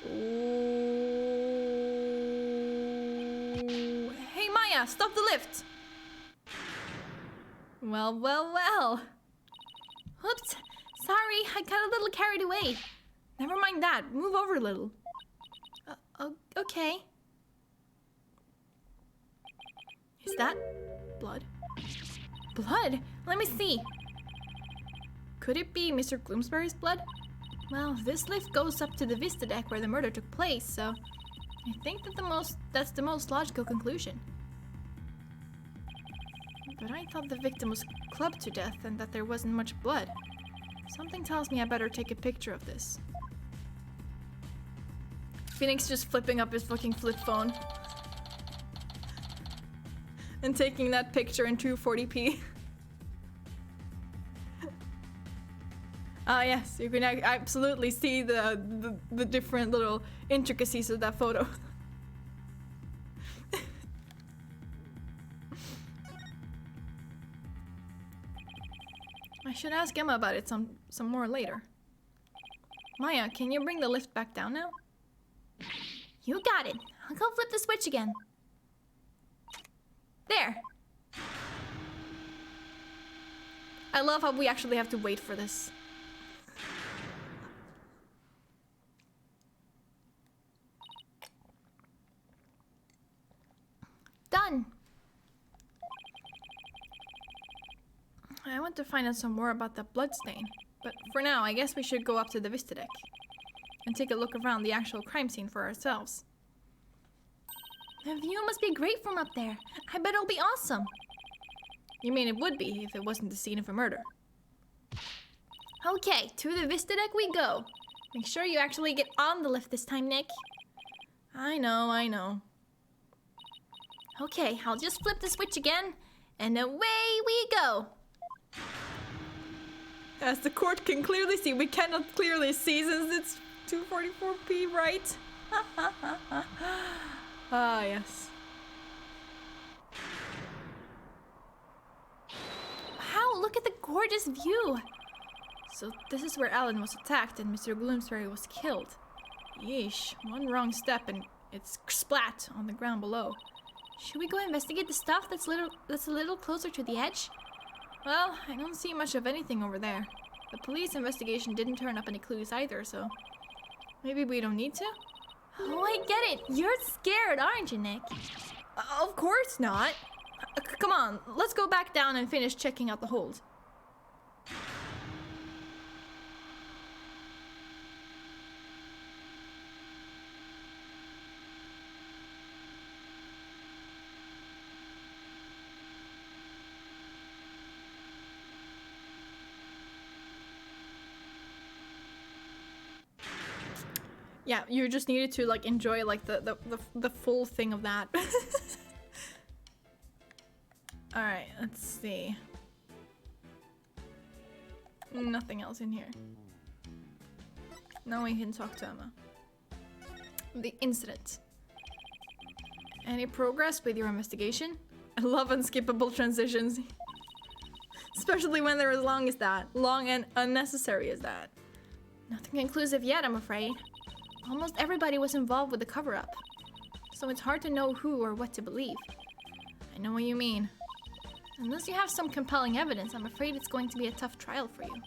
Ooh. Hey Maya, stop the lift. Well, well, well. Oops, sorry, I got a little carried away. Never mind that, move over a little. Okay. Is that blood? Blood? Let me see. Could it be Mr. Gloomsbury's blood? Well, this lift goes up to the Vista deck where the murder took place, so I think that that's the most logical conclusion. But I thought the victim was clubbed to death and that there wasn't much blood. Something tells me I better take a picture of this. Phoenix just flipping up his fucking flip phone. And taking that picture in 240p. Ah yes, you can absolutely see the different little intricacies of that photo. I should ask Emma about it some more later. Maya, can you bring the lift back down now? You got it. I'll go flip the switch again. There. I love how we actually have to wait for this. Done. I want to find out some more about that blood stain. But for now, I guess we should go up to the Vista deck and take a look around the actual crime scene for ourselves. The view must be great from up there. I bet it'll be awesome. You mean it would be if it wasn't the scene of a murder? Okay, to the Vista deck we go. Make sure you actually get on the lift this time, Nick. I know. Okay, I'll just flip the switch again, and away we go. As the court can clearly see, we cannot clearly see since it's 2:44 p, right? Ah, yes. Wow, look at the gorgeous view. So this is where Alan was attacked and Mr. Bloomsbury was killed. Yeesh, one wrong step and it's splat on the ground below. Should we go investigate the stuff that's a little closer to the edge? Well, I don't see much of anything over there. The police investigation didn't turn up any clues either, so maybe we don't need to? Oh, I get it. You're scared, aren't you, Nick? Of course not. Come on, let's go back down and finish checking out the hold. Yeah, you just needed to like enjoy like the full thing of that. All right, let's see. Nothing else in here. Now we can talk to Emma. The incident. Any progress with your investigation? I love unskippable transitions. Especially when they're as long as that. Long and unnecessary as that. Nothing conclusive yet, I'm afraid. Almost everybody was involved with the cover-up, so it's hard to know who or what to believe. I know what you mean. Unless you have some compelling evidence, I'm afraid it's going to be a tough trial for you.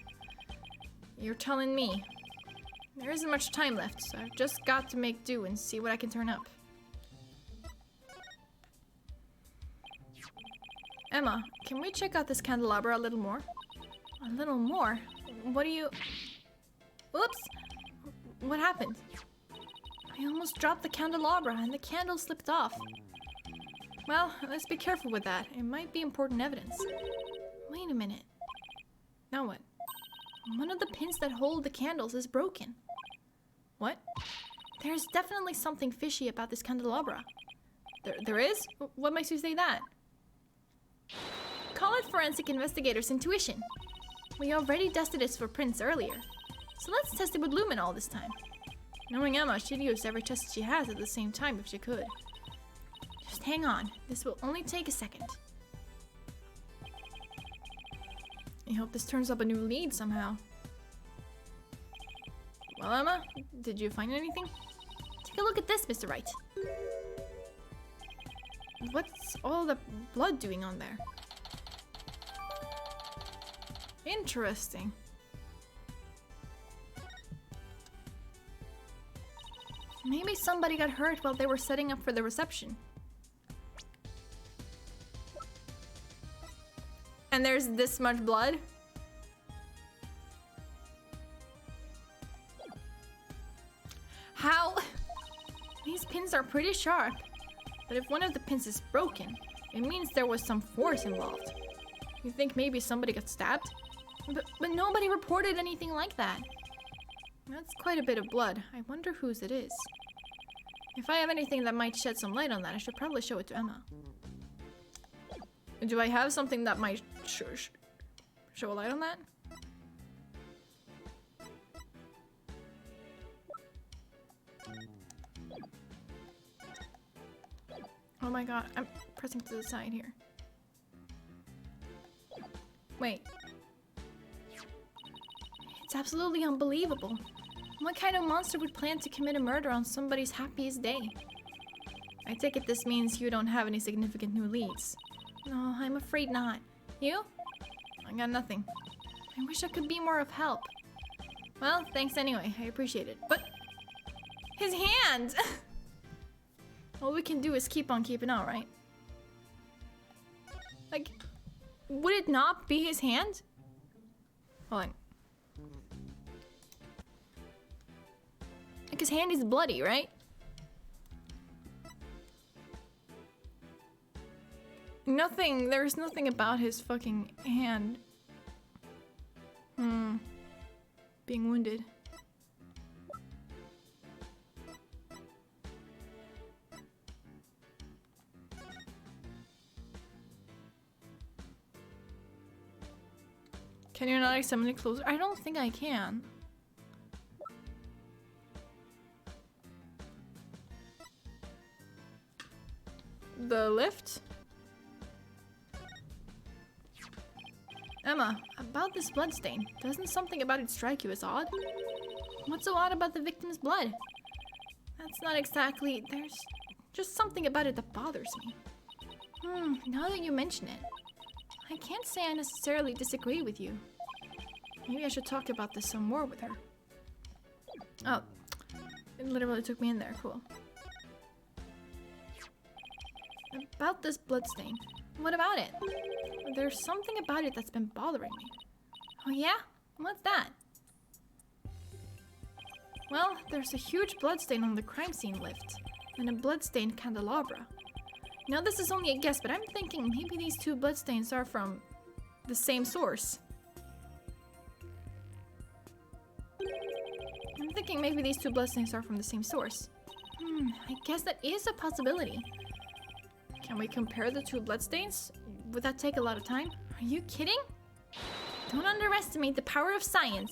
You're telling me. There isn't much time left, so I've just got to make do and see what I can turn up. Emma, can we check out this candelabra a little more? A little more? What do you... Oops! What happened? I almost dropped the candelabra and the candle slipped off. Well, let's be careful with that. It might be important evidence. Wait a minute. Now what? One of the pins that hold the candles is broken. What? There's definitely something fishy about this candelabra. There is? What makes you say that? Call it forensic investigator's intuition. We already tested it for prints earlier. So let's test it with luminol this time. Knowing Emma, she'd use every test she has at the same time if she could. Just hang on. This will only take a second. I hope this turns up a new lead somehow. Well, Emma, did you find anything? Take a look at this, Mr. Wright. What's all the blood doing on there? Interesting. Maybe somebody got hurt while they were setting up for the reception. And there's this much blood? How? These pins are pretty sharp. But if one of the pins is broken, it means there was some force involved. You think maybe somebody got stabbed? But nobody reported anything like that. That's quite a bit of blood. I wonder whose it is. If I have anything that might shed some light on that, I should probably show it to Emma. Do I have something that might show a light on that? Oh my god, I'm pressing to the side here. Wait. It's absolutely unbelievable. What kind of monster would plan to commit a murder on somebody's happiest day? I take it this means you don't have any significant new leads. No, I'm afraid not. You? I got nothing. I wish I could be more of help. Well, thanks anyway. I appreciate it. But his hand! All we can do is keep on keeping on, right? would it not be his hand? Hold on. Like his hand is bloody, right? Nothing, there's nothing about his fucking hand. Being wounded. Can you not examine it closer? I don't think I can. The lift? Emma, about this bloodstain. Doesn't something about it strike you as odd? What's so odd about the victim's blood? That's not exactly... There's just something about it that bothers me. Now that you mention it, I can't say I necessarily disagree with you. Maybe I should talk about this some more with her. Oh, it literally took me in there. Cool. About this bloodstain. What about it? There's something about it that's been bothering me. Oh yeah? What's that? Well, there's a huge bloodstain on the crime scene lift, and a bloodstained candelabra. Now this is only a guess, but I'm thinking maybe these two bloodstains are from the same source. I'm thinking maybe these two bloodstains are from the same source. I guess that is a possibility. Can we compare the two bloodstains? Would that take a lot of time? Are you kidding? Don't underestimate the power of science.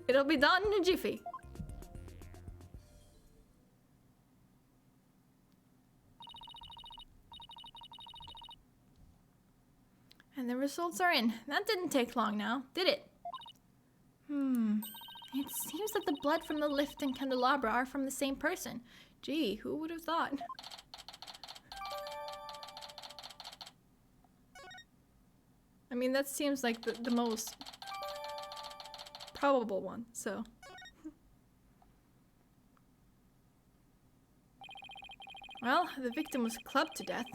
It'll be done in a jiffy. And the results are in. That didn't take long now, did it? It seems that the blood from the lift and candelabra are from the same person. Gee, who would have thought? I mean, that seems like the most probable one, so. Well, the victim was clubbed to death.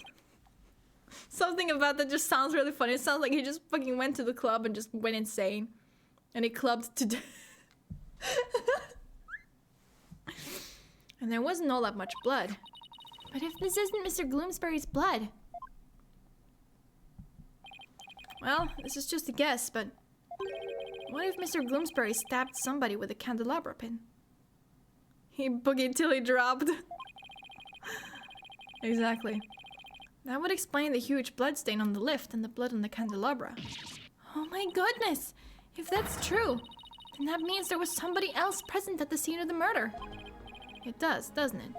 Something about that just sounds really funny. It sounds like he just fucking went to the club and just went insane. And he clubbed to death. And there wasn't all that much blood. But if this isn't Mr. Gloomsbury's blood... Well, this is just a guess, but... What if Mr. Gloomsbury stabbed somebody with a candelabra pin? He boogied till he dropped. Exactly. That would explain the huge bloodstain on the lift and the blood on the candelabra. Oh my goodness! If that's true, then that means there was somebody else present at the scene of the murder. It does, doesn't it?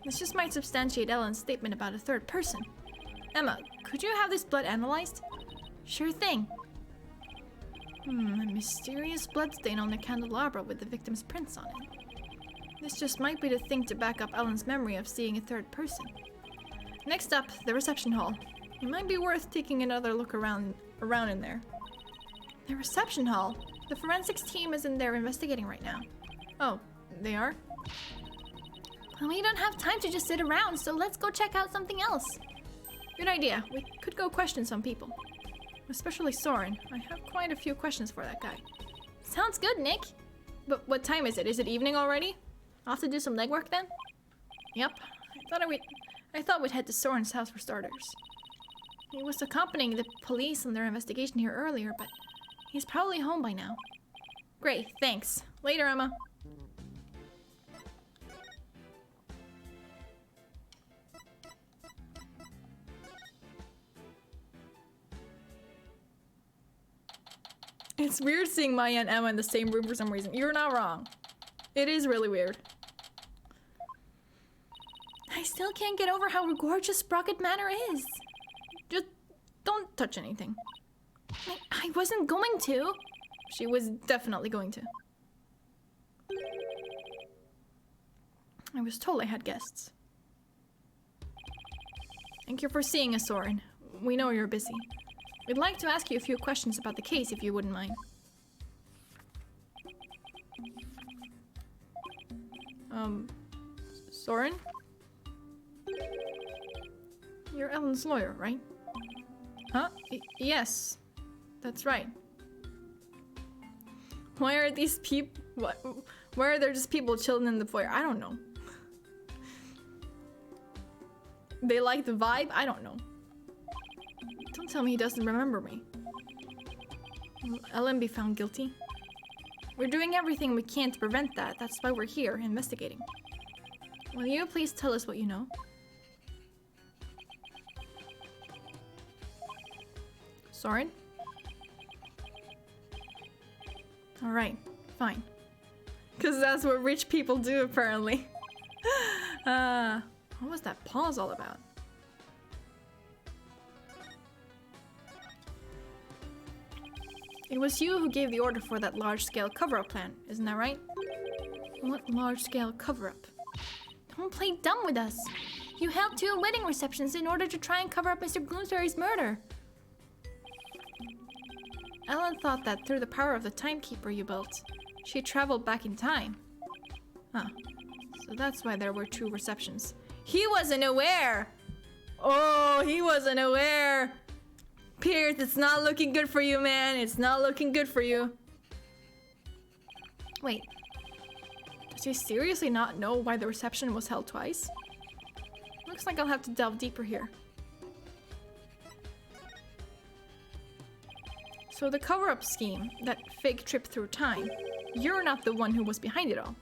This just might substantiate Ellen's statement about a third person. Emma, could you have this blood analyzed? Sure thing. A mysterious bloodstain on the candelabra with the victim's prints on it. This just might be the thing to back up Ellen's memory of seeing a third person. Next up, the reception hall. It might be worth taking another look around in there. The reception hall? The forensics team is in there investigating right now. Oh, they are? Well, we don't have time to just sit around, so let's go check out something else. Good idea. We could go question some people. Especially Soren. I have quite a few questions for that guy. Sounds good, Nick. But what time is it? Is it evening already? I'll have to do some legwork then? Yep. I thought we'd head to Soren's house for starters. He was accompanying the police on their investigation here earlier, but he's probably home by now. Great, thanks. Later, Emma. It's weird seeing Maya and Emma in the same room for some reason. You're not wrong. It is really weird. I still can't get over how gorgeous Sprocket Manor is. Just don't touch anything. I wasn't going to. She was definitely going to. I was told I had guests. Thank you for seeing us, Soren. We know you're busy. We'd like to ask you a few questions about the case, if you wouldn't mind. Soren? You're Ellen's lawyer, right? Huh? Yes. That's right. Why are these people... What? Why are there just people chilling in the foyer? I don't know. They like the vibe? I don't know. Don't tell me he doesn't remember me. Will Ellen be found guilty? We're doing everything we can to prevent that. That's why we're here, investigating. Will you please tell us what you know? Soren? Alright, fine. Because that's what rich people do, apparently. What was that pause all about? It was you who gave the order for that large-scale cover-up plan, isn't that right? What large-scale cover-up? Don't play dumb with us. You held 2 wedding receptions in order to try and cover up Mr. Gloomsbury's murder. Ellen thought that through the power of the timekeeper you built, she traveled back in time. Huh. So that's why there were 2 receptions. He wasn't aware! Oh, he wasn't aware! Pierce, it's not looking good for you, man. It's not looking good for you. Wait. Does he seriously not know why the reception was held twice? Looks like I'll have to delve deeper here. So the cover-up scheme, that fake trip through time, you're not the one who was behind it all.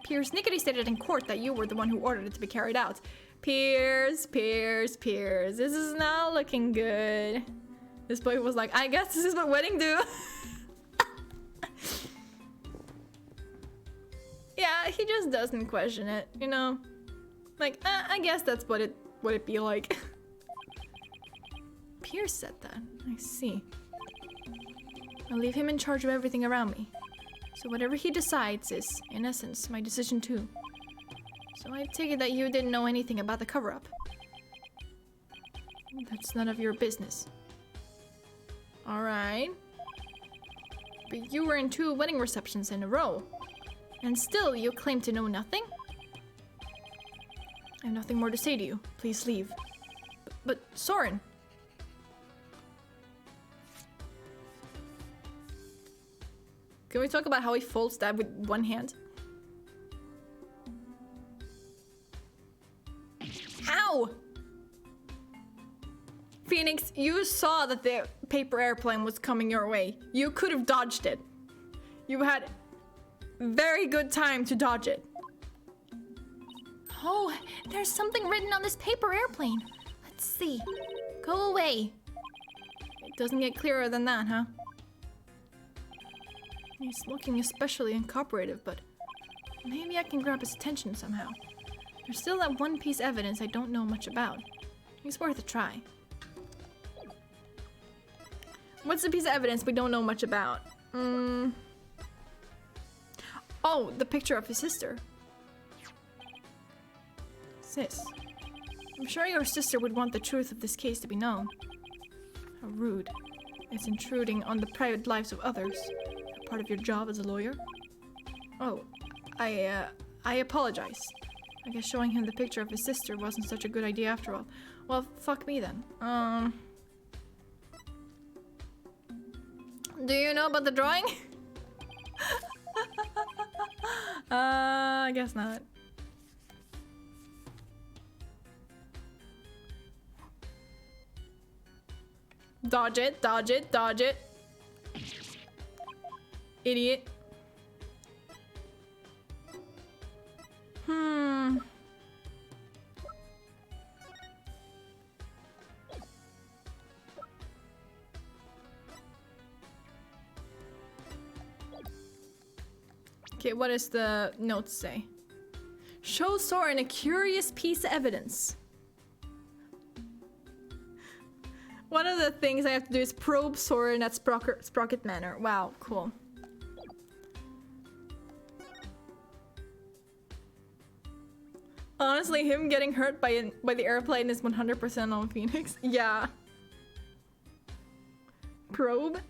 Pierce Nickety stated in court that you were the one who ordered it to be carried out. Pierce, this is not looking good. This boy was like, I guess this is what wedding do. Yeah, he just doesn't question it, you know? Like, I guess that's what it be like. Pierce said that, I see. I'll leave him in charge of everything around me. So whatever he decides is, in essence, my decision too. So I take it that you didn't know anything about the cover-up. That's none of your business. Alright. But you were in 2 wedding receptions in a row. And still you claim to know nothing? I have nothing more to say to you. Please leave. But Soren... Can we talk about how he folds that with one hand? Ow! Phoenix, you saw that the paper airplane was coming your way. You could have dodged it. You had very good time to dodge it. Oh, there's something written on this paper airplane. Let's see. Go away. It doesn't get clearer than that, huh? He's looking especially uncooperative, but maybe I can grab his attention somehow. There's still that one piece of evidence I don't know much about. It's worth a try. What's the piece of evidence we don't know much about? Oh, the picture of his sister. Sis, I'm sure your sister would want the truth of this case to be known. How rude. It's intruding on the private lives of others. Part of your job as a lawyer? Oh, I apologize. I guess showing him the picture of his sister wasn't such a good idea after all. Well, fuck me then. Do you know about the drawing? I guess not. Dodge it, dodge it, dodge it. Idiot. Okay, what does the note say? Show Soren a curious piece of evidence. One of the things I have to do is probe Soren at Sprocket Manor. Wow, cool. Honestly, him getting hurt by the airplane is 100% on Phoenix. Yeah. Probe.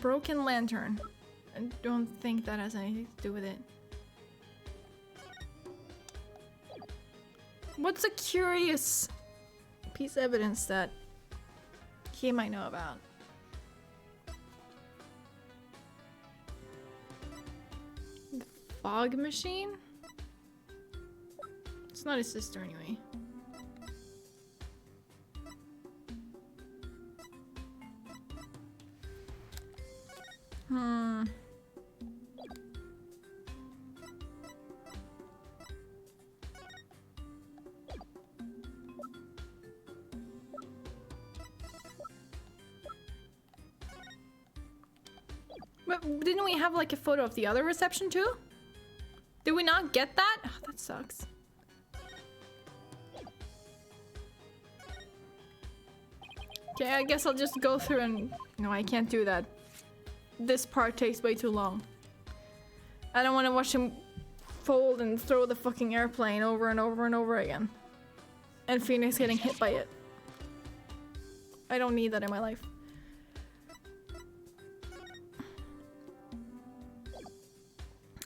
Broken lantern. I don't think that has anything to do with it. What's a curious piece of evidence that he might know about? The fog machine? It's not his sister anyway. But didn't we have like a photo of the other reception too? Did we not get that? Oh, that sucks. Okay, I guess I'll just go through and... No, I can't do that. This part takes way too long. I don't want to watch him fold and throw the fucking airplane over and over and over again. And Phoenix getting hit by it. I don't need that in my life.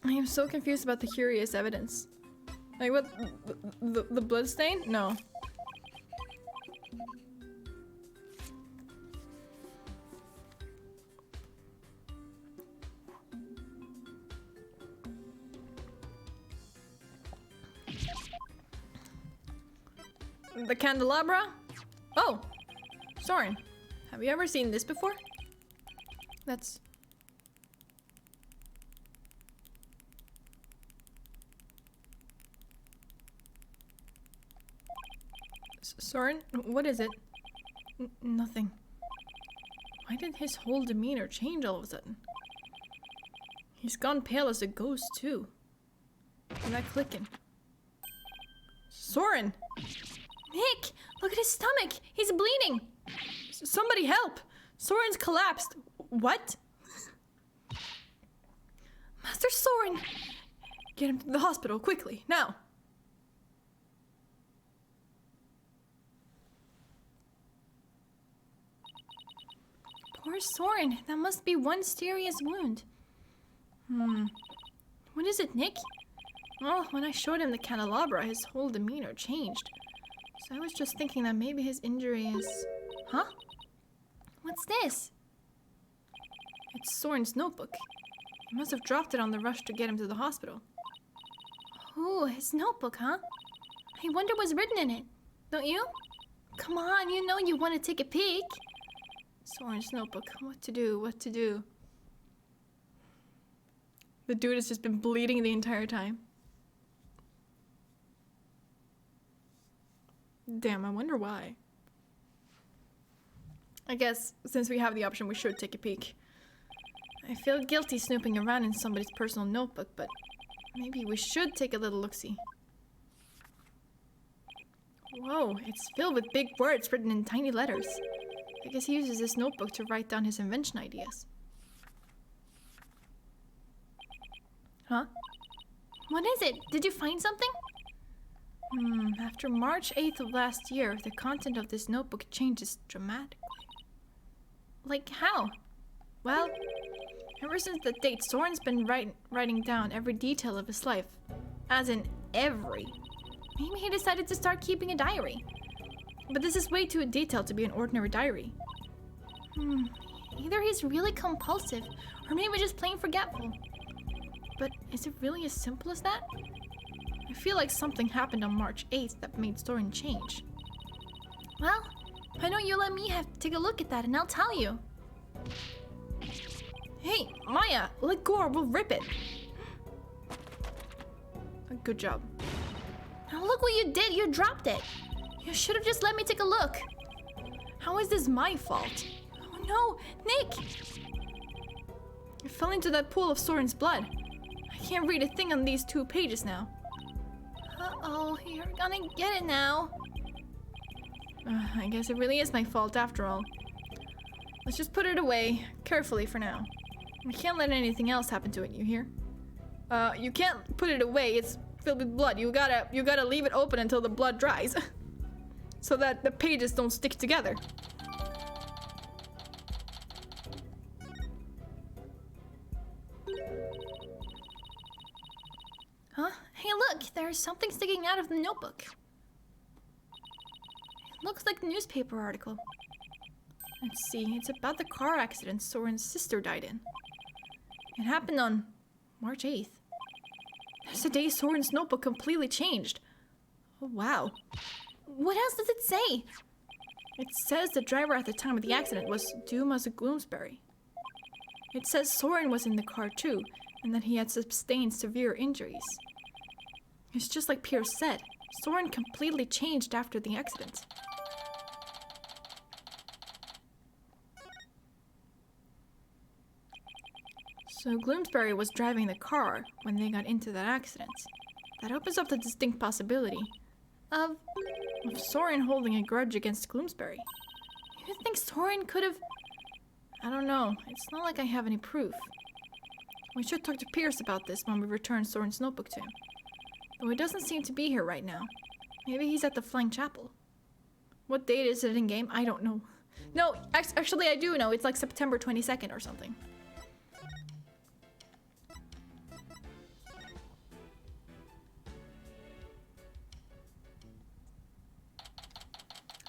I am so confused about the curious evidence. Like what? The blood stain? No. The candelabra? Oh! Soren, have you ever seen this before? That's... Soren, what is it? Nothing. Why did his whole demeanor change all of a sudden? He's gone pale as a ghost too. I'm not clicking. Soren! Nick, look at his stomach. He's bleeding. Somebody help! Soren's collapsed. What? Master Soren! Get him to the hospital, quickly, now! Poor Soren, that must be one serious wound. What is it, Nick? Well, when I showed him the candelabra, his whole demeanor changed. So I was just thinking that maybe his injury is... Huh? What's this? It's Soren's notebook. He must have dropped it on the rush to get him to the hospital. Ooh, his notebook, huh? I wonder what's written in it. Don't you? Come on, you know you want to take a peek. Soren's notebook. What to do? What to do? The dude has just been bleeding the entire time. Damn, I wonder why. I guess since we have the option, we should take a peek. I feel guilty snooping around in somebody's personal notebook, but maybe we should take a little look-see. Whoa, it's filled with big words written in tiny letters. I guess he uses this notebook to write down his invention ideas. Huh? What is it? Did you find something? After March 8th of last year, the content of this notebook changes dramatically. Like how? Well, ever since that date, Soren's been writing down every detail of his life. As in every. Maybe he decided to start keeping a diary. But this is way too detailed to be an ordinary diary. Either he's really compulsive, or maybe just plain forgetful. But is it really as simple as that? I feel like something happened on March 8th that made Soren change. Well, why don't you let me take a look at that and I'll tell you. Hey, Maya, let go or we'll rip it. Good job. Now look what you did, you dropped it. You should have just let me take a look. How is this my fault? Oh no, Nick! I fell into that pool of Soren's blood. I can't read a thing on these 2 pages now. Uh-oh, you're gonna get it now. I guess it really is my fault after all. Let's just put it away, carefully for now. I can't let anything else happen to it, you hear? You can't put it away, it's filled with blood. You gotta leave it open until the blood dries. So that the pages don't stick together. there's something sticking out of the notebook. It looks like a newspaper article. Let's see, it's about the car accident Soren's sister died in. It happened on March 8th. That's the day Soren's notebook completely changed. Oh, wow. What else does it say? It says the driver at the time of the accident was Dumas Gloomsbury. It says Soren was in the car too, and that he had sustained severe injuries. It's just like Pierce said. Soren completely changed after the accident. So Gloomsbury was driving the car when they got into that accident. That opens up the distinct possibility of Soren holding a grudge against Gloomsbury. You think Soren could have... I don't know. It's not like I have any proof. We should talk to Pierce about this when we return Soren's notebook to him. Though he doesn't seem to be here right now. Maybe he's at the Flying Chapel. What date is it in game? I don't know. No, actually I do know. It's like September 22nd or something.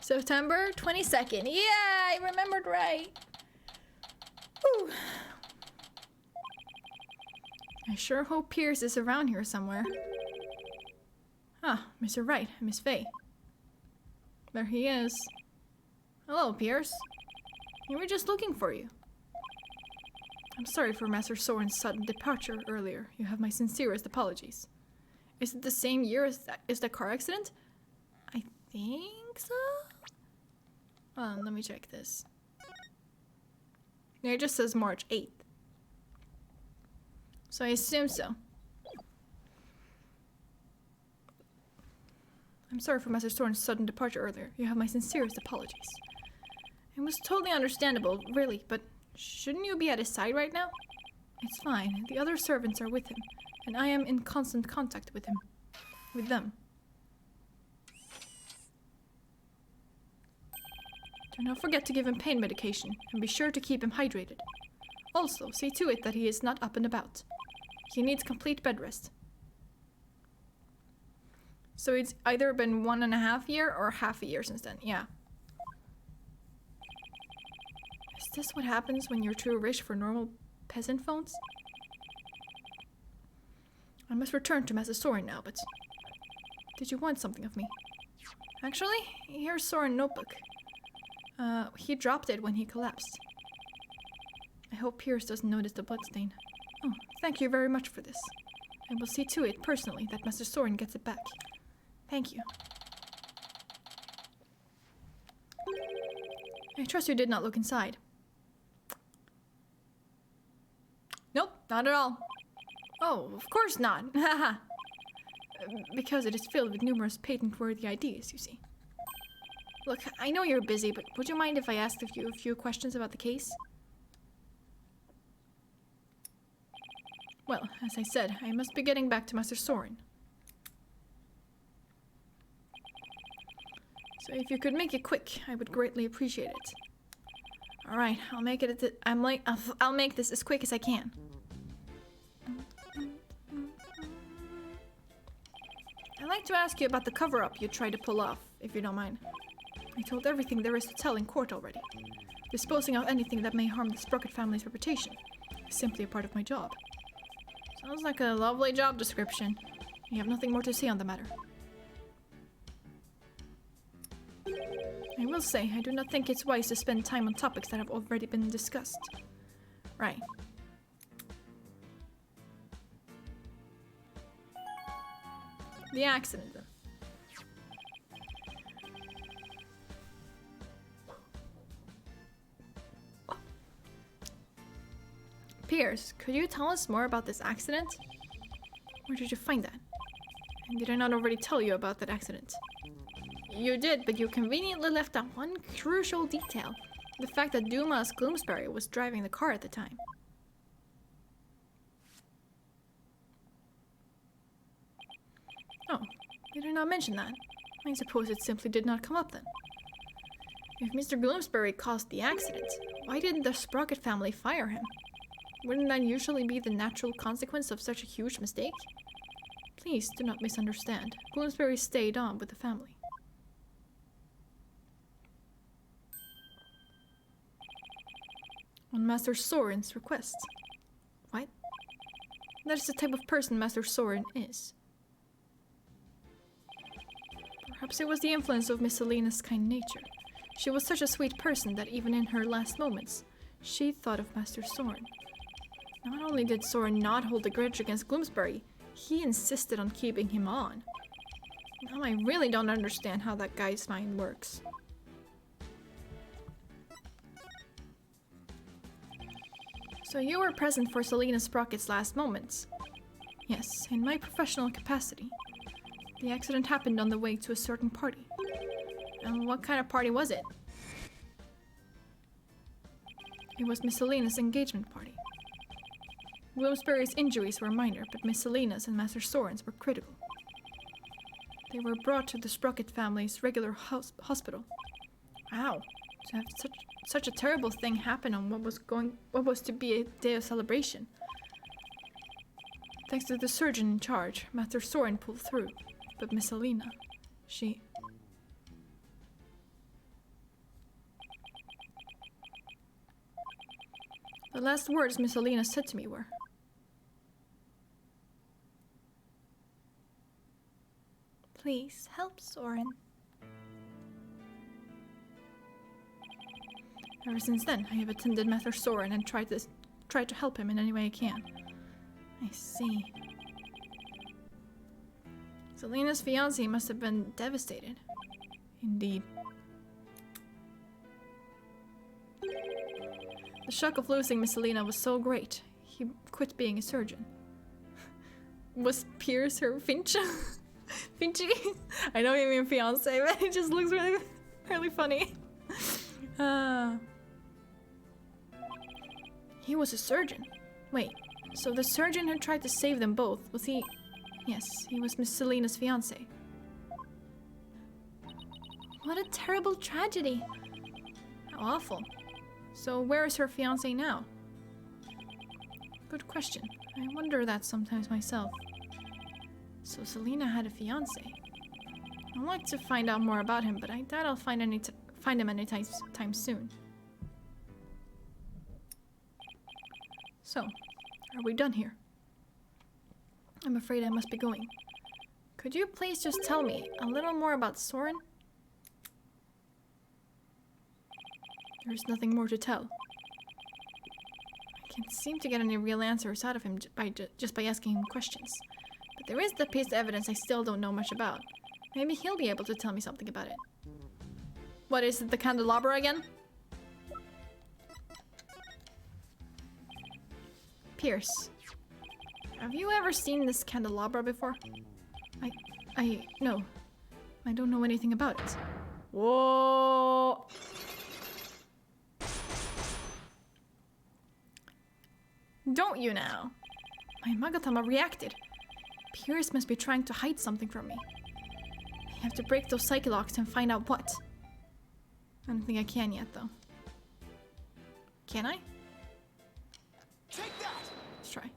September 22nd. Yeah, I remembered right. Whew. I sure hope Pierce is around here somewhere. Ah, Mr. Wright and Miss Fay. There he is. Hello, Pierce. We were just looking for you. I'm sorry for Master Soren's sudden departure earlier. You have my sincerest apologies. Is it the same year as the car accident? I think so? Let me check this. Yeah, it just says March 8th. So I assume so. I'm sorry for Master Soren's sudden departure earlier. You have my sincerest apologies. It was totally understandable, really, but shouldn't you be at his side right now? It's fine. The other servants are with him, and I am in constant contact with him. With them. Do not forget to give him pain medication, and be sure to keep him hydrated. Also, see to it that he is not up and about. He needs complete bed rest. So it's either been 1.5 years or half a year since then, yeah. Is this what happens when you're too rich for normal peasant phones? I must return to Master Soren now, but... Did you want something of me? Actually, here's Soren's notebook. He dropped it when he collapsed. I hope Pierce doesn't notice the bloodstain. Oh, thank you very much for this. I will see to it personally that Master Soren gets it back. Thank you. I trust you did not look inside. Nope, not at all. Oh, of course not. Haha. Because it is filled with numerous patent-worthy ideas, you see. Look, I know you're busy, but would you mind if I asked you a few questions about the case? Well, as I said, I must be getting back to Master Soren. So if you could make it quick, I would greatly appreciate it. All right, I'll make it. I'll make this as quick as I can. I'd like to ask you about the cover-up you tried to pull off, if you don't mind. I told everything there is to tell in court already. Disposing of anything that may harm the Sprocket family's reputation is simply a part of my job. Sounds like a lovely job description. You have nothing more to say on the matter. I will say, I do not think it's wise to spend time on topics that have already been discussed. Right. The accident, then. Pierce, could you tell us more about this accident? Where did you find that? And did I not already tell you about that accident? You did, but you conveniently left out one crucial detail. The fact that Dumas Gloomsbury was driving the car at the time. Oh, you did not mention that. I suppose it simply did not come up then. If Mr. Gloomsbury caused the accident, why didn't the Sprocket family fire him? Wouldn't that usually be the natural consequence of such a huge mistake? Please do not misunderstand. Bloomsbury stayed on with the family. On Master Soren's request. What? That is the type of person Master Soren is. Perhaps it was the influence of Miss Selena's kind nature. She was such a sweet person that even in her last moments, she thought of Master Soren. Not only did Soren not hold a grudge against Bloomsbury, he insisted on keeping him on. Now I really don't understand how that guy's mind works. So you were present for Selena Sprocket's last moments? Yes, in my professional capacity. The accident happened on the way to a certain party. And what kind of party was it? It was Miss Selena's engagement party. Bloomsbury's injuries were minor, but Miss Selena's and Master Soren's were critical. They were brought to the Sprocket family's regular hospital. Wow, to have such a terrible thing happen on what was to be a day of celebration. Thanks to the surgeon in charge, Master Soren pulled through, but Miss Selena, she... The last words Miss Selena said to me were, "Please help Soren." Ever since then, I have attended Master Soren and tried to help him in any way I can. I see. Selena's fiancé must have been devastated. Indeed. The shock of losing Miss Selena was so great, he quit being a surgeon. Was Pierce her Finch? Finchy? I know you mean fiancé, but it just looks really, really funny. He was a surgeon. Wait, so the surgeon who tried to save them both, was he... Yes, he was Miss Selena's fiancé. What a terrible tragedy. How awful. So where is her fiancé now? Good question. I wonder that sometimes myself. So Selena had a fiancé. I'd like to find out more about him, but I doubt I'll find him anytime soon. So, are we done here? I'm afraid I must be going. Could you please just tell me a little more about Soren? There's nothing more to tell. I can't seem to get any real answers out of him just by asking him questions. But there is the piece of evidence I still don't know much about. Maybe he'll be able to tell me something about it. What is it, the candelabra again? Pierce, have you ever seen this candelabra before? No. I don't know anything about it. Whoa! Don't you now? My Magatama reacted. Pierce must be trying to hide something from me. I have to break those psyche locks and find out what. I don't think I can yet, though. Can I? Take that! Let's try.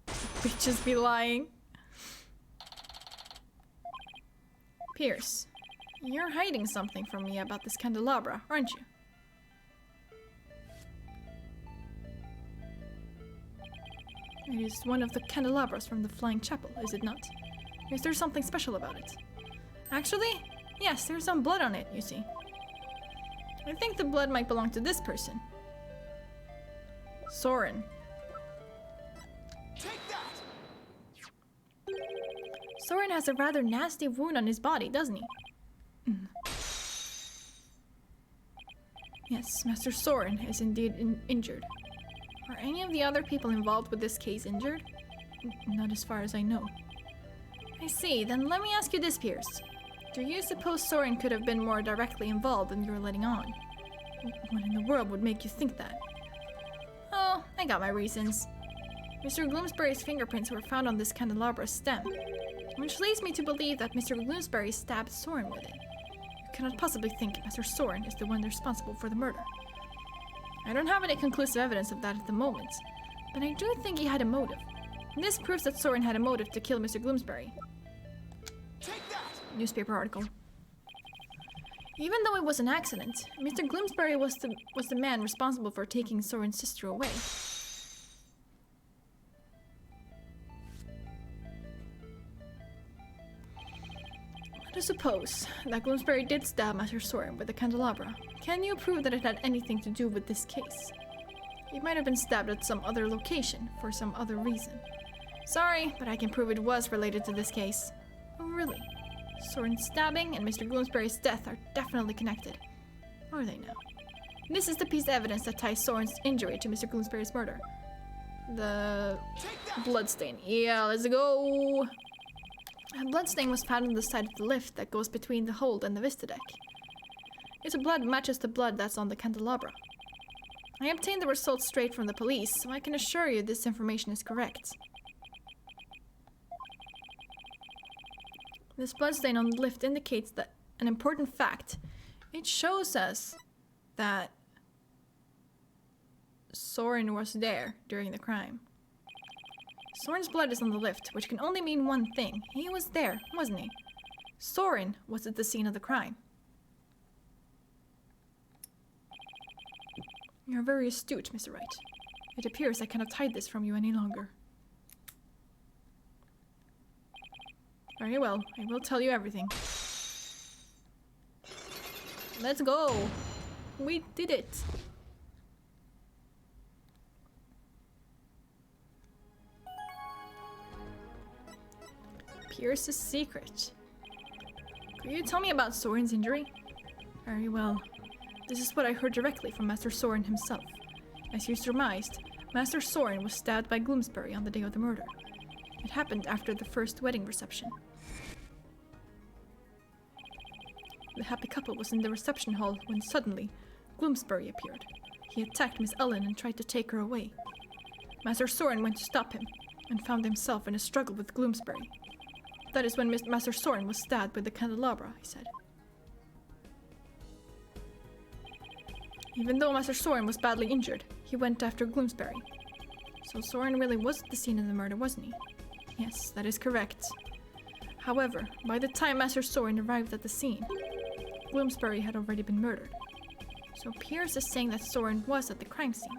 Bitches be lying. Pierce, you're hiding something from me about this candelabra, aren't you? It is one of the candelabras from the Flying Chapel, is it not? Is there something special about it? Actually, yes, there's some blood on it, you see. I think the blood might belong to this person. Soren. Take that! Soren has a rather nasty wound on his body, doesn't he? Yes, Master Soren is indeed injured. Are any of the other people involved with this case injured? Not as far as I know. I see, then let me ask you this, Pierce. Do you suppose Soren could have been more directly involved than you're letting on? What in the world would make you think that? Oh, I got my reasons. Mr. Gloomsbury's fingerprints were found on this candelabra stem, which leads me to believe that Mr. Gloomsbury stabbed Soren with it. You cannot possibly think Master Soren is the one responsible for the murder. I don't have any conclusive evidence of that at the moment, but I do think he had a motive. This proves that Soren had a motive to kill Mr. Gloomsbury. Take that! Newspaper article. Even though it was an accident, Mr. Gloomsbury was the man responsible for taking Soren's sister away. Let us suppose that Gloomsbury did stab Master Soren with the candelabra. Can you prove that it had anything to do with this case? He might have been stabbed at some other location for some other reason. Sorry, but I can prove it was related to this case. Oh, really? Soren's stabbing and Mr. Gloomsbury's death are definitely connected. Are they now? This is the piece of evidence that ties Soren's injury to Mr. Gloomsbury's murder. The bloodstain. Yeah, let's go! A bloodstain was found on the side of the lift that goes between the hold and the Vista deck. Its blood matches the blood that's on the candelabra. I obtained the results straight from the police, so I can assure you this information is correct. This bloodstain on the lift indicates that an important fact. It shows us that Soren was there during the crime. Soren's blood is on the lift, which can only mean one thing. He was there, wasn't he? Soren was at the scene of the crime. You're very astute, Mr. Wright. It appears I cannot hide this from you any longer. Very well, I will tell you everything. Let's go! We did it! Pierce's secret. Could you tell me about Soren's injury? Very well. This is what I heard directly from Master Soren himself. As you surmised, Master Soren was stabbed by Gloomsbury on the day of the murder. It happened after the first wedding reception. The happy couple was in the reception hall when suddenly Gloomsbury appeared. He attacked Miss Ellen and tried to take her away. Master Soren went to stop him and found himself in a struggle with Gloomsbury. That is when Master Soren was stabbed with the candelabra, he said. Even though Master Soren was badly injured, he went after Gloomsbury. So Soren really was at the scene of the murder, wasn't he? Yes, that is correct. However, by the time Master Soren arrived at the scene, Gloomsbury had already been murdered. So Pierce is saying that Soren was at the crime scene,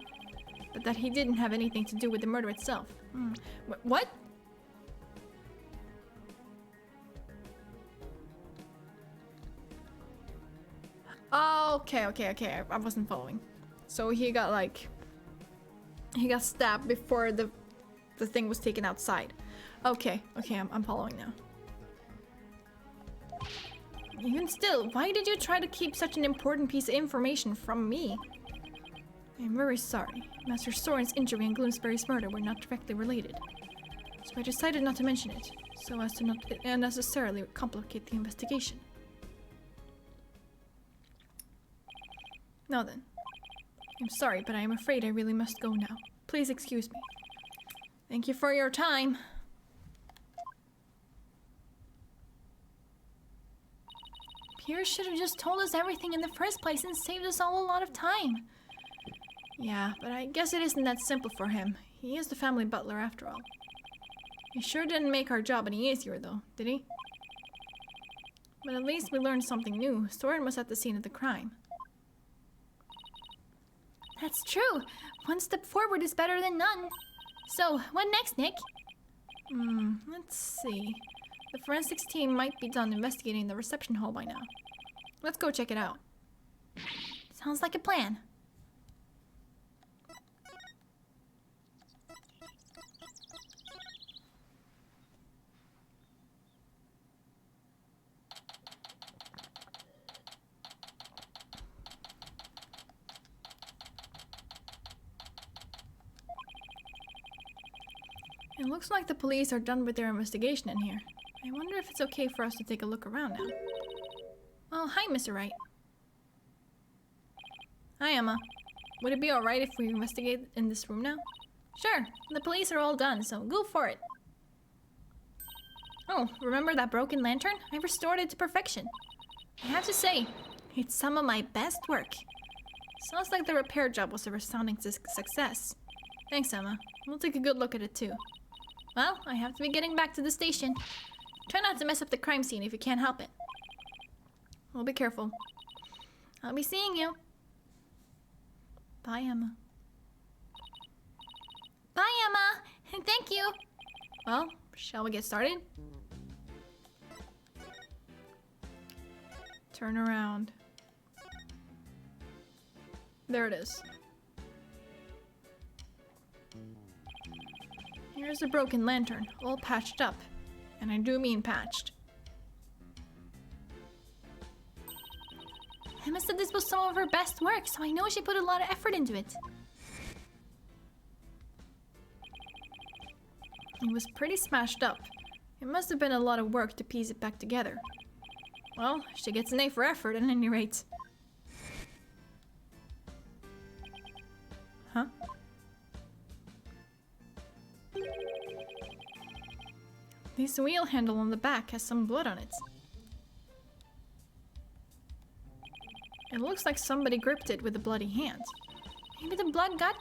but that he didn't have anything to do with the murder itself. What? Oh, okay. I wasn't following. So he got stabbed before the thing was taken outside. Okay, I'm following now. Even still, why did you try to keep such an important piece of information from me? I'm very sorry. Master Soren's injury and Gloomsbury's murder were not directly related. So I decided not to mention it, so as to not unnecessarily complicate the investigation. Now then. I'm sorry, but I am afraid I really must go now. Please excuse me. Thank you for your time. Pierce should have just told us everything in the first place and saved us all a lot of time. Yeah, but I guess it isn't that simple for him. He is the family butler after all. He sure didn't make our job any easier though, did he? But at least we learned something new. Soren was at the scene of the crime. That's true. One step forward is better than none. So, what next, Nick? Let's see. The forensics team might be done investigating the reception hall by now. Let's go check it out. Sounds like a plan. It looks like the police are done with their investigation in here. I wonder if it's okay for us to take a look around now. Oh, hi, Mr. Wright. Hi, Emma. Would it be alright if we investigate in this room now? Sure. The police are all done, so go for it. Oh, remember that broken lantern? I restored it to perfection. I have to say, it's some of my best work. Sounds like the repair job was a resounding success. Thanks, Emma. We'll take a good look at it too. Well, I have to be getting back to the station. Try not to mess up the crime scene if you can't help it. Well, be careful. I'll be seeing you. Bye, Emma. Bye, Emma. And thank you. Well, shall we get started? Turn around. There it is. Here's a broken lantern, all patched up. And I do mean patched. Emma said this was some of her best work, so I know she put a lot of effort into it. It was pretty smashed up. It must have been a lot of work to piece it back together. Well, she gets an A for effort at any rate. Huh? This wheel handle on the back has some blood on it. It looks like somebody gripped it with a bloody hand. Maybe the blood got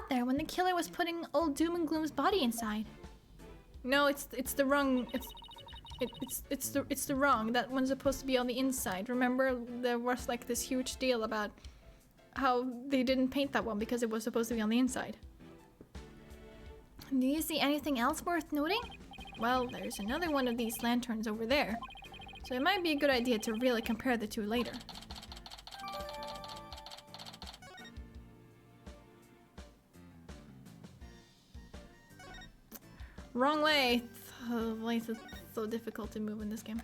there when the killer was putting old Doom and Gloom's body inside. No, it's the wrong. It's the wrong. That one's supposed to be on the inside. Remember, there was like this huge deal about how they didn't paint that one because it was supposed to be on the inside. Do you see anything else worth noting? Well, there's another one of these lanterns over there. So it might be a good idea to really compare the two later. Wrong way. Oh, why is it so difficult to move in this game?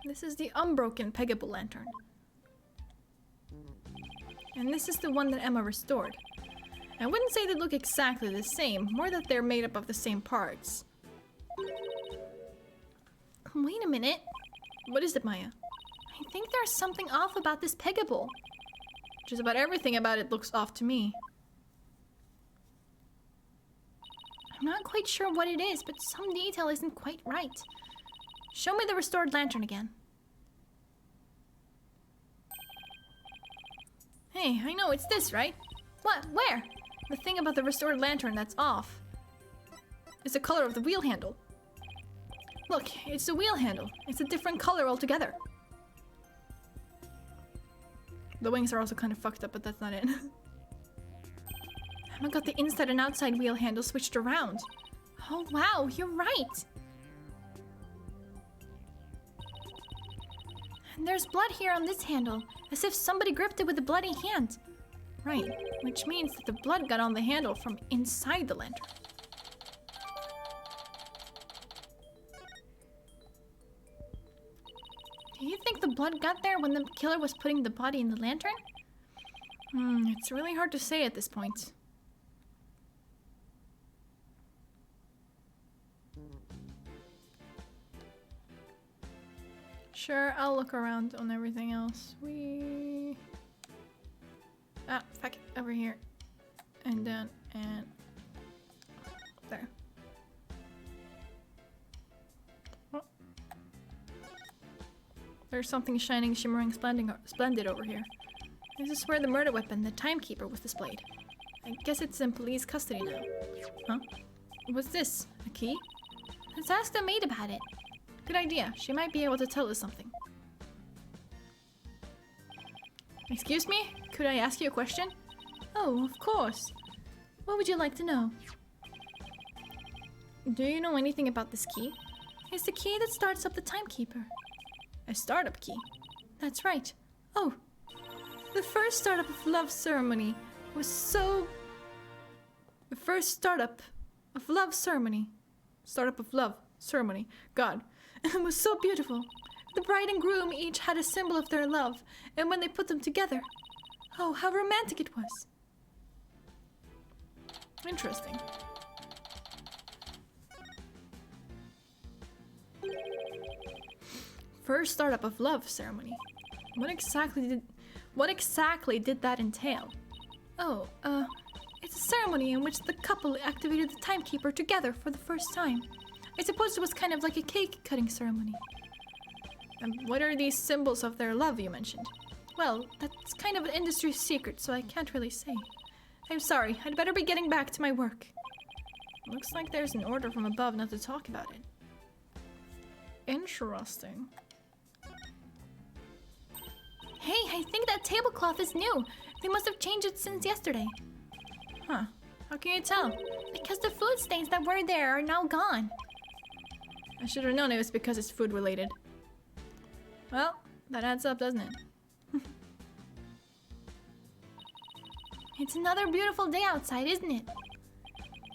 This is the unbroken peggable lantern. And this is the one that Emma restored. I wouldn't say they look exactly the same, more that they're made up of the same parts. Wait a minute. What is it, Maya? I think there's something off about this peggable. Just about everything about it looks off to me. I'm not quite sure what it is, but some detail isn't quite right. Show me the restored lantern again. Hey, I know, it's this, right? What? Where? The thing about the restored lantern that's off. It's the color of the wheel handle. Look, it's the wheel handle. It's a different color altogether. The wings are also kind of fucked up, but that's not it. Emma got the inside and outside wheel handle switched around. Oh wow, you're right! And there's blood here on this handle, as if somebody gripped it with a bloody hand. Right, which means that the blood got on the handle from inside the lantern. Do you think the blood got there when the killer was putting the body in the lantern? It's really hard to say at this point. Sure, I'll look around on everything else. Fuck it, over here. And down, and there. Oh. There's something shining, shimmering, splendid over here. This is where the murder weapon, the timekeeper, was displayed. I guess it's in police custody now. Huh? What's this? A key? Let's ask the maid about it. Good idea. She might be able to tell us something. Excuse me? Could I ask you a question? Oh, of course. What would you like to know? Do you know anything about this key? It's the key that starts up the timekeeper. A startup key? That's right. Oh, the first startup of love ceremony was so... The first startup of love ceremony. Startup of love ceremony. God. It was so beautiful. The bride and groom each had a symbol of their love, and when they put them together, oh, how romantic it was. Interesting. First startup of love ceremony. What exactly did that entail? Oh, it's a ceremony in which the couple activated the timekeeper together for the first time. I suppose it was kind of like a cake cutting ceremony. And what are these symbols of their love you mentioned? Well, that's kind of an industry secret, so I can't really say. I'm sorry, I'd better be getting back to my work. Looks like there's an order from above not to talk about it. Interesting. Hey, I think that tablecloth is new. They must have changed it since yesterday. Huh. How can you tell? Because the food stains that were there are now gone. I should have known it was because it's food related. Well, that adds up, doesn't it? It's another beautiful day outside, isn't it?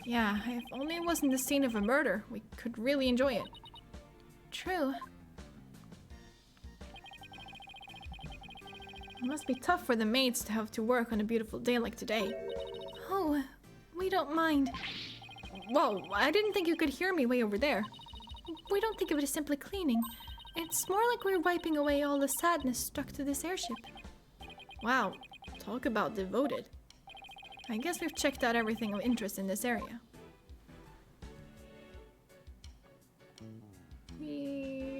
Yeah, if only it wasn't the scene of a murder, we could really enjoy it. True. It must be tough for the maids to have to work on a beautiful day like today. Oh, we don't mind. Whoa, I didn't think you could hear me way over there. We don't think of it as simply cleaning. It's more like we're wiping away all the sadness stuck to this airship. Wow, talk about devoted. I guess we've checked out everything of interest in this area.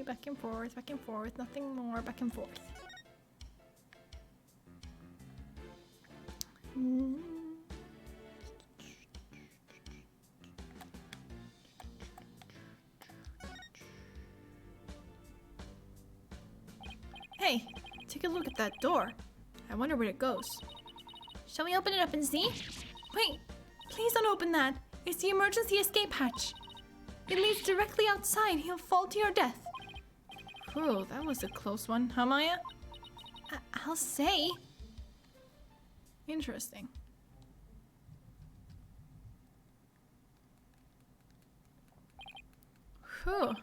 Back and forth, nothing more, back and forth. Hey, take a look at that door. I wonder where it goes. Shall we open it up and see? Wait, please don't open that. It's the emergency escape hatch. It leads directly outside. He'll fall to your death. Whew, that was a close one, huh, Maya? I'll say. Interesting. Whew.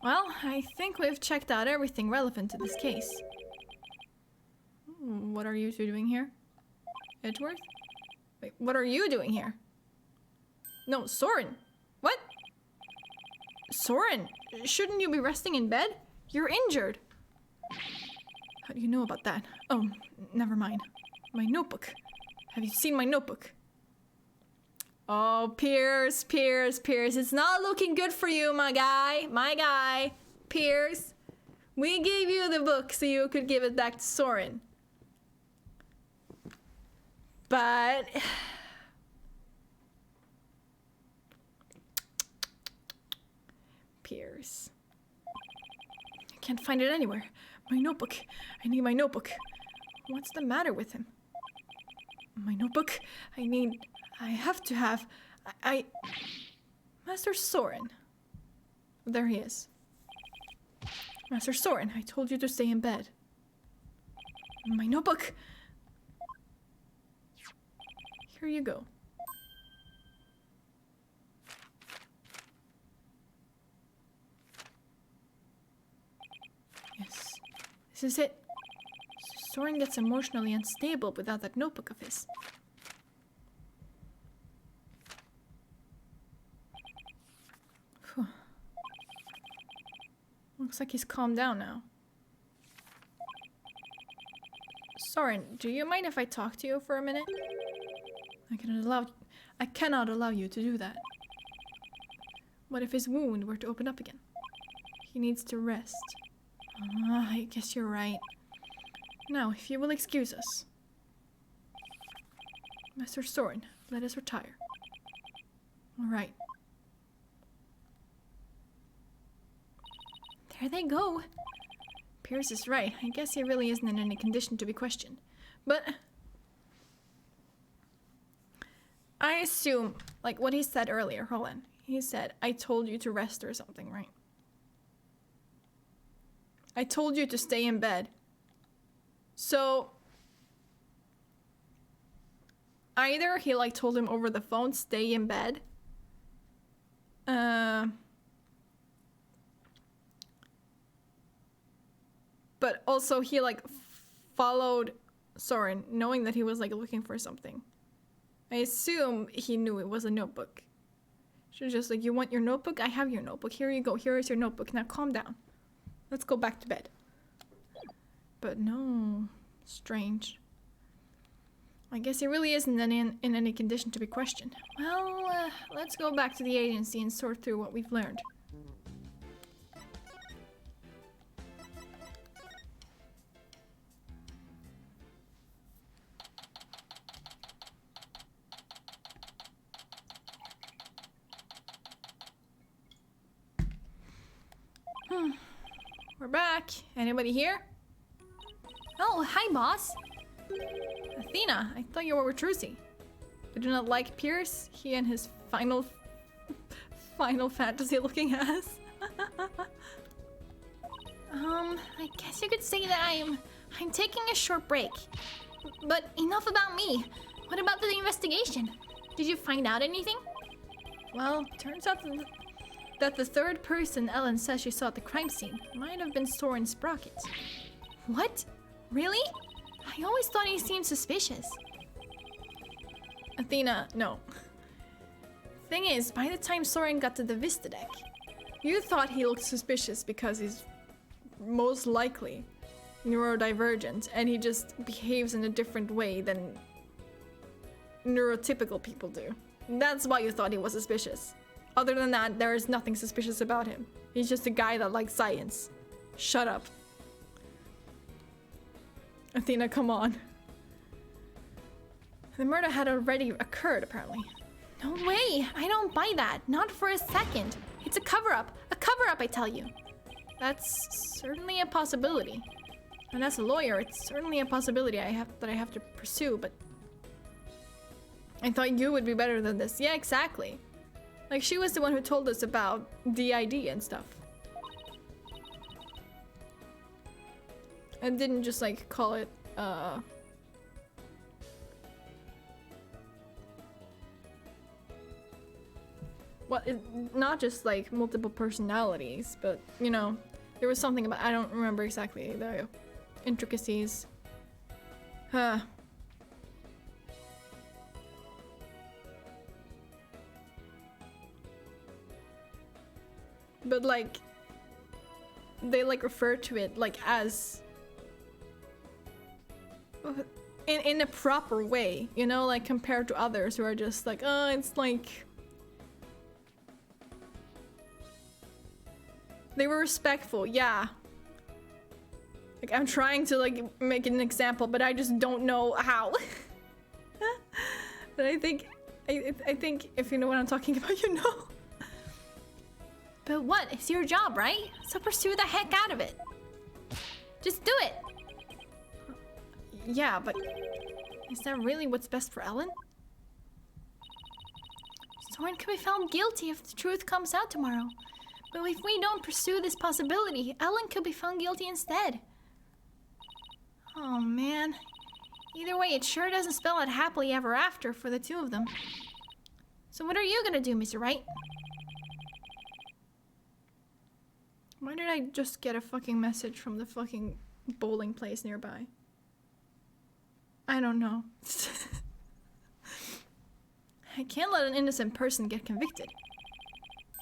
Well, I think we've checked out everything relevant to this case. What are you two doing here? Edgeworth? Wait, what are you doing here? No, Soren! What? Soren! Shouldn't you be resting in bed? You're injured! How do you know about that? Oh, never mind. My notebook. Have you seen my notebook? Oh, Pierce, it's not looking good for you, my guy. Pierce, we gave you the book so you could give it back to Soren. But... Pierce. I can't find it anywhere. My notebook. I need my notebook. What's the matter with him? My notebook. I have to have... Master Soren. There he is. Master Soren, I told you to stay in bed. My notebook. Here you go. Yes, this is it. Soren gets emotionally unstable without that notebook of his. Whew. Looks like he's calmed down now. Soren, do you mind if I talk to you for a minute? I cannot allow you to do that. What if his wound were to open up again? He needs to rest. I guess you're right. Now, if you will excuse us. Master Soren, let us retire. All right. There they go. Pierce is right. I guess he really isn't in any condition to be questioned. But... I assume, like what he said earlier, hold on. He said, I told you to rest or something, right? I told you to stay in bed. So, either he like told him over the phone, stay in bed. But also he like followed Soren, knowing that he was like looking for something. I assume he knew it was a notebook. She was just like, you want your notebook? I have your notebook. Here you go. Here is your notebook. Now calm down. Let's go back to bed. But no. Strange. I guess he really isn't in any condition to be questioned. Well, let's go back to the agency and sort through what we've learned. we're back. Anybody here? Oh, hi, boss. Athena, I thought you were with Trucy. You do not like Pierce? He and his final fantasy looking ass. I guess you could say that I'm taking a short break. But enough about me. What about the investigation? Did you find out anything? Well, turns out that the third person Ellen says she saw at the crime scene might have been Soren Sprocket. What? Really? I always thought he seemed suspicious. Athena, no. Thing is, by the time Soren got to the Vista deck, you thought he looked suspicious because he's most likely neurodivergent and he just behaves in a different way than neurotypical people do. That's why you thought he was suspicious. Other than that, there is nothing suspicious about him. He's just a guy that likes science. Shut up. Athena, come on. The murder had already occurred, apparently. No way! I don't buy that. Not for a second. It's a cover-up. A cover-up, I tell you. That's certainly a possibility. And as a lawyer, it's certainly a possibility that I have to pursue, but I thought you would be better than this. Yeah, exactly. Like, she was the one who told us about DID and stuff. And didn't just, like, call it, well, not just, like, multiple personalities, but, you know, there was something about, I don't remember exactly the intricacies. Huh. But, like, they, like, refer to it, like, as in a proper way, you know, like, compared to others who are just like, oh, it's like they were respectful. Yeah, like, I'm trying to, like, make an example, but I just don't know how. But I think if you know what I'm talking about, you know. But what? It's your job, right? So pursue the heck out of it. Just do it. Yeah, but is that really what's best for Ellen? Soren could be found guilty if the truth comes out tomorrow. But if we don't pursue this possibility, Ellen could be found guilty instead. Oh, man. Either way, it sure doesn't spell out happily ever after for the two of them. So what are you gonna do, Mr. Wright? Why did I just get a fucking message from the fucking bowling place nearby? I don't know. I can't let an innocent person get convicted.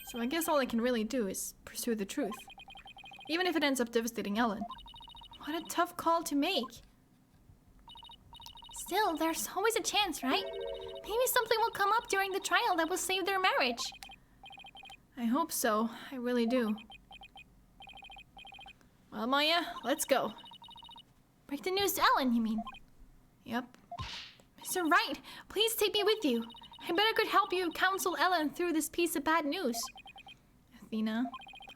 So I guess all I can really do is pursue the truth. Even if it ends up devastating Ellen. What a tough call to make. Still, there's always a chance, right? Maybe something will come up during the trial that will save their marriage. I hope so. I really do. Well, Maya, let's go. Break the news to Ellen, you mean? Yep. Mr. Wright, please take me with you. I better could help you counsel Ellen through this piece of bad news. Athena,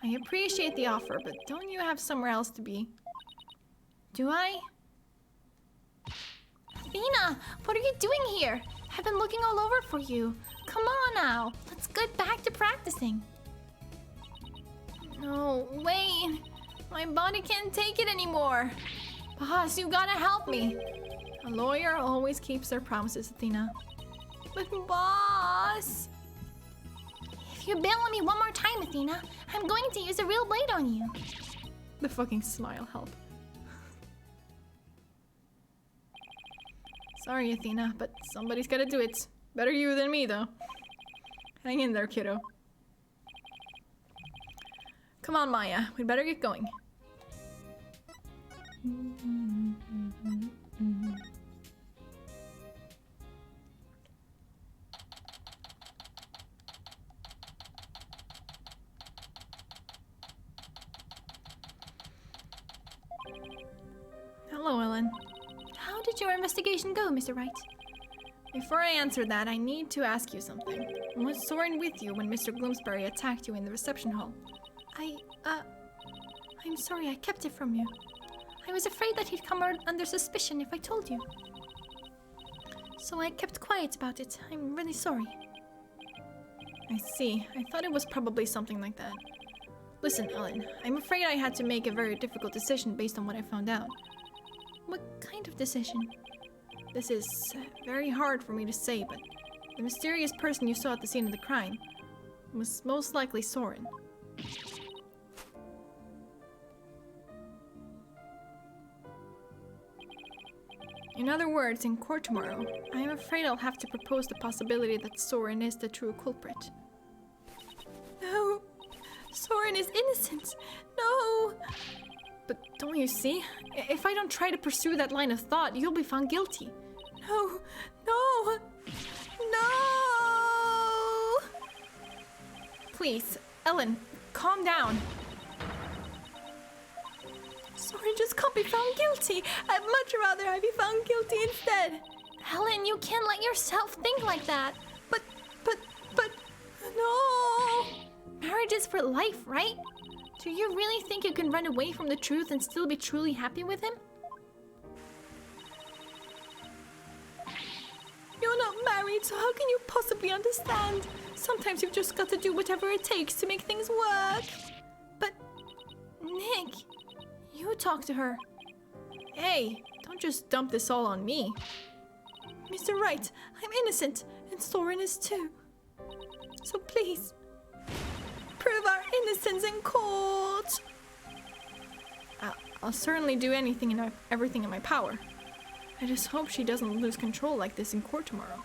I appreciate the offer, but don't you have somewhere else to be? Do I? Athena, what are you doing here? I've been looking all over for you. Come on now, let's get back to practicing. No, wait. My body can't take it anymore. Boss, you gotta help me. A lawyer always keeps their promises, Athena. But boss... If you bail on me one more time, Athena, I'm going to use a real blade on you. The fucking smile help. Sorry, Athena, but somebody's gotta do it. Better you than me, though. Hang in there, kiddo. Come on, Maya. We'd better get going. Hello, Ellen. How did your investigation go, Mr. Wright? Before I answer that, I need to ask you something. Was Soren with you when Mr. Bloomsbury attacked you in the reception hall? I'm sorry I kept it from you. I was afraid that he'd come under suspicion if I told you. So I kept quiet about it. I'm really sorry. I see. I thought it was probably something like that. Listen, Ellen, I'm afraid I had to make a very difficult decision based on what I found out. What kind of decision? This is very hard for me to say, but the mysterious person you saw at the scene of the crime was most likely Soren. In other words, in court tomorrow, I am afraid I'll have to propose the possibility that Soren is the true culprit. No! Soren is innocent! No! But don't you see? If I don't try to pursue that line of thought, you'll be found guilty. No! No! No! Please, Ellen, calm down. Soren just can't be found guilty. I'd much rather I be found guilty instead. Helen, you can't let yourself think like that. But, no. Marriage is for life, right? Do you really think you can run away from the truth and still be truly happy with him? You're not married, so how can you possibly understand? Sometimes you've just got to do whatever it takes to make things work. But, Nick, you talk to her. Hey, don't just dump this all on me. Mr. Wright, I'm innocent, and Soren is too. So please, prove our innocence in court. I'll certainly do everything in my power. I just hope she doesn't lose control like this in court tomorrow.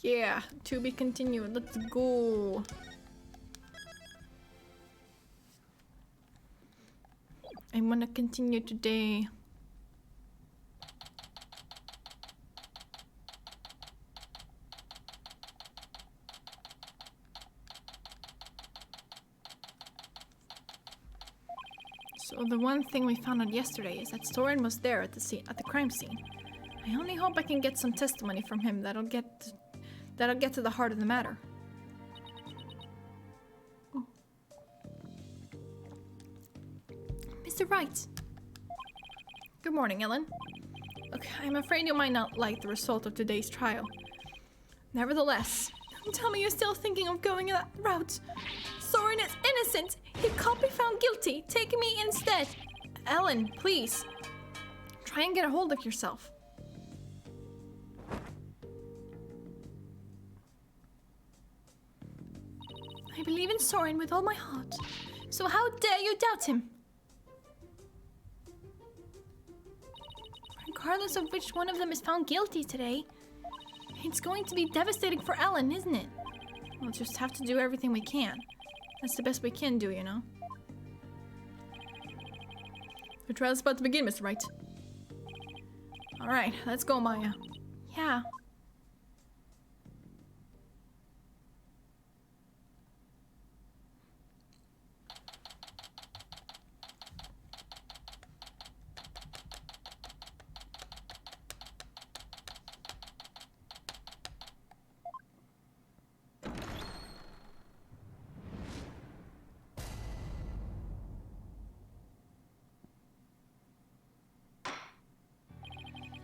Yeah, to be continued. Let's go. I want to continue today. So the one thing we found out yesterday is that Soren was there at the crime scene. I only hope I can get some testimony from him that'll get to the heart of the matter. Oh. Mr. Wright. Good morning, Ellen. Look, I'm afraid you might not like the result of today's trial. Nevertheless, don't tell me you're still thinking of going that route. Soren is innocent. He can't be found guilty. Take me instead. Ellen, please. Try and get a hold of yourself. I believe in Soren with all my heart. So how dare you doubt him? Regardless of which one of them is found guilty today, it's going to be devastating for Ellen, isn't it? We'll just have to do everything we can. That's the best we can do, you know? The trial's about to begin, Mr. Wright. Alright, let's go, Maya. Yeah.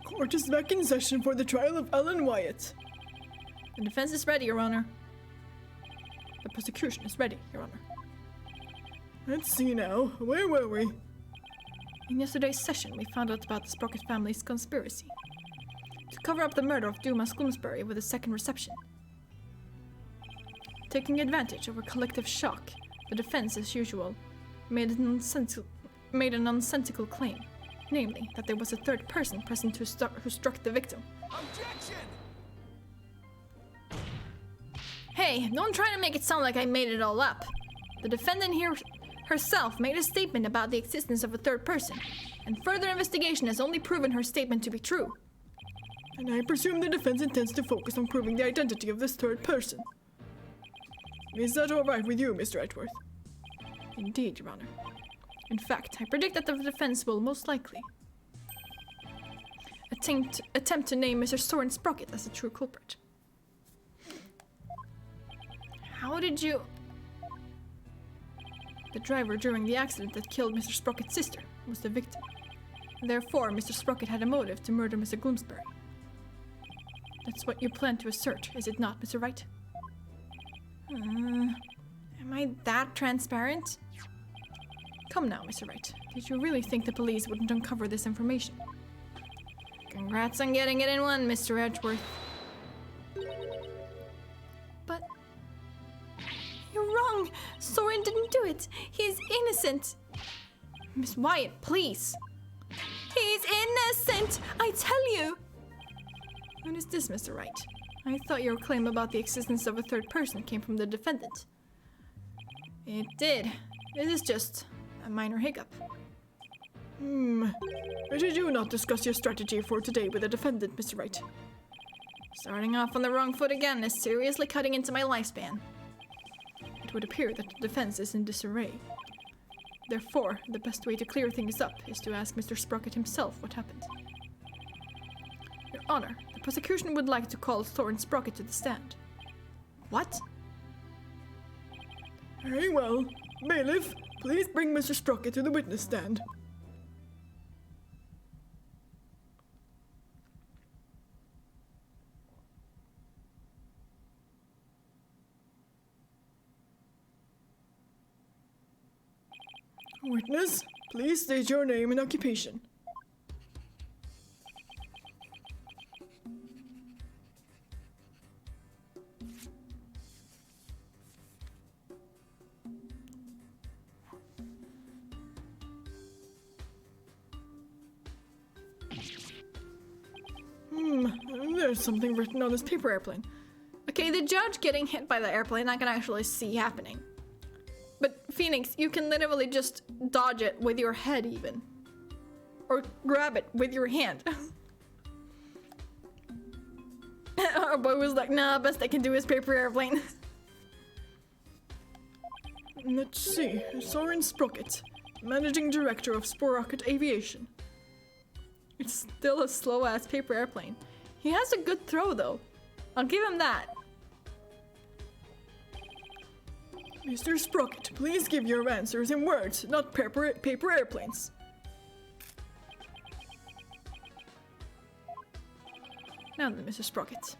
Court is back in session for the trial of Ellen Wyatt. The defense is ready, Your Honor. The prosecution is ready, Your Honor. Let's see now. Where were we? In yesterday's session, we found out about the Sprocket family's conspiracy to cover up the murder of Dumas Bloomsbury with a second reception. Taking advantage of a collective shock, the defense, as usual, made an nonsensical claim. Namely, that there was a third person present who struck the victim. Objection! Hey, don't try to make it sound like I made it all up. The defendant here herself made a statement about the existence of a third person, and further investigation has only proven her statement to be true. And I presume the defense intends to focus on proving the identity of this third person. Is that all right with you, Mr. Edgeworth? Indeed, Your Honor. In fact, I predict that the defense will most likely attempt to name Mr. Soren Sprocket as the true culprit. How did you... The driver during the accident that killed Mr. Sprocket's sister was the victim. Therefore, Mr. Sprocket had a motive to murder Mr. Gloomsbury. That's what you plan to assert, is it not, Mr. Wright? Am I that transparent? Come now, Mr. Wright. Did you really think the police wouldn't uncover this information? Congrats on getting it in one, Mr. Edgeworth. But you're wrong. Soren didn't do it. He's innocent. Miss Wyatt, please. He's innocent, I tell you. What is this, Mr. Wright? I thought your claim about the existence of a third person came from the defendant. It did. This is just a minor hiccup. Did you not discuss your strategy for today with the defendant, Mr. Wright? Starting off on the wrong foot again is seriously cutting into my lifespan. It would appear that the defense is in disarray. Therefore, the best way to clear things up is to ask Mr. Sprocket himself what happened. Your Honor, the prosecution would like to call Soren Sprocket to the stand. What? Very well. Bailiff, please bring Mr. Sprocket to the witness stand. Witness, please state your name and occupation. There's something written on this paper airplane. Okay, the judge getting hit by the airplane I can actually see happening. But Phoenix, you can literally just dodge it with your head even. Or grab it with your hand. Our boy was like, nah, best I can do is paper airplane. Let's see. Soren Sprocket, Managing Director of Sprocket Aviation. It's still a slow-ass paper airplane. He has a good throw though. I'll give him that. Mr. Sprocket, please give your answers in words, not paper airplanes. Now then, Mr. Sprocket.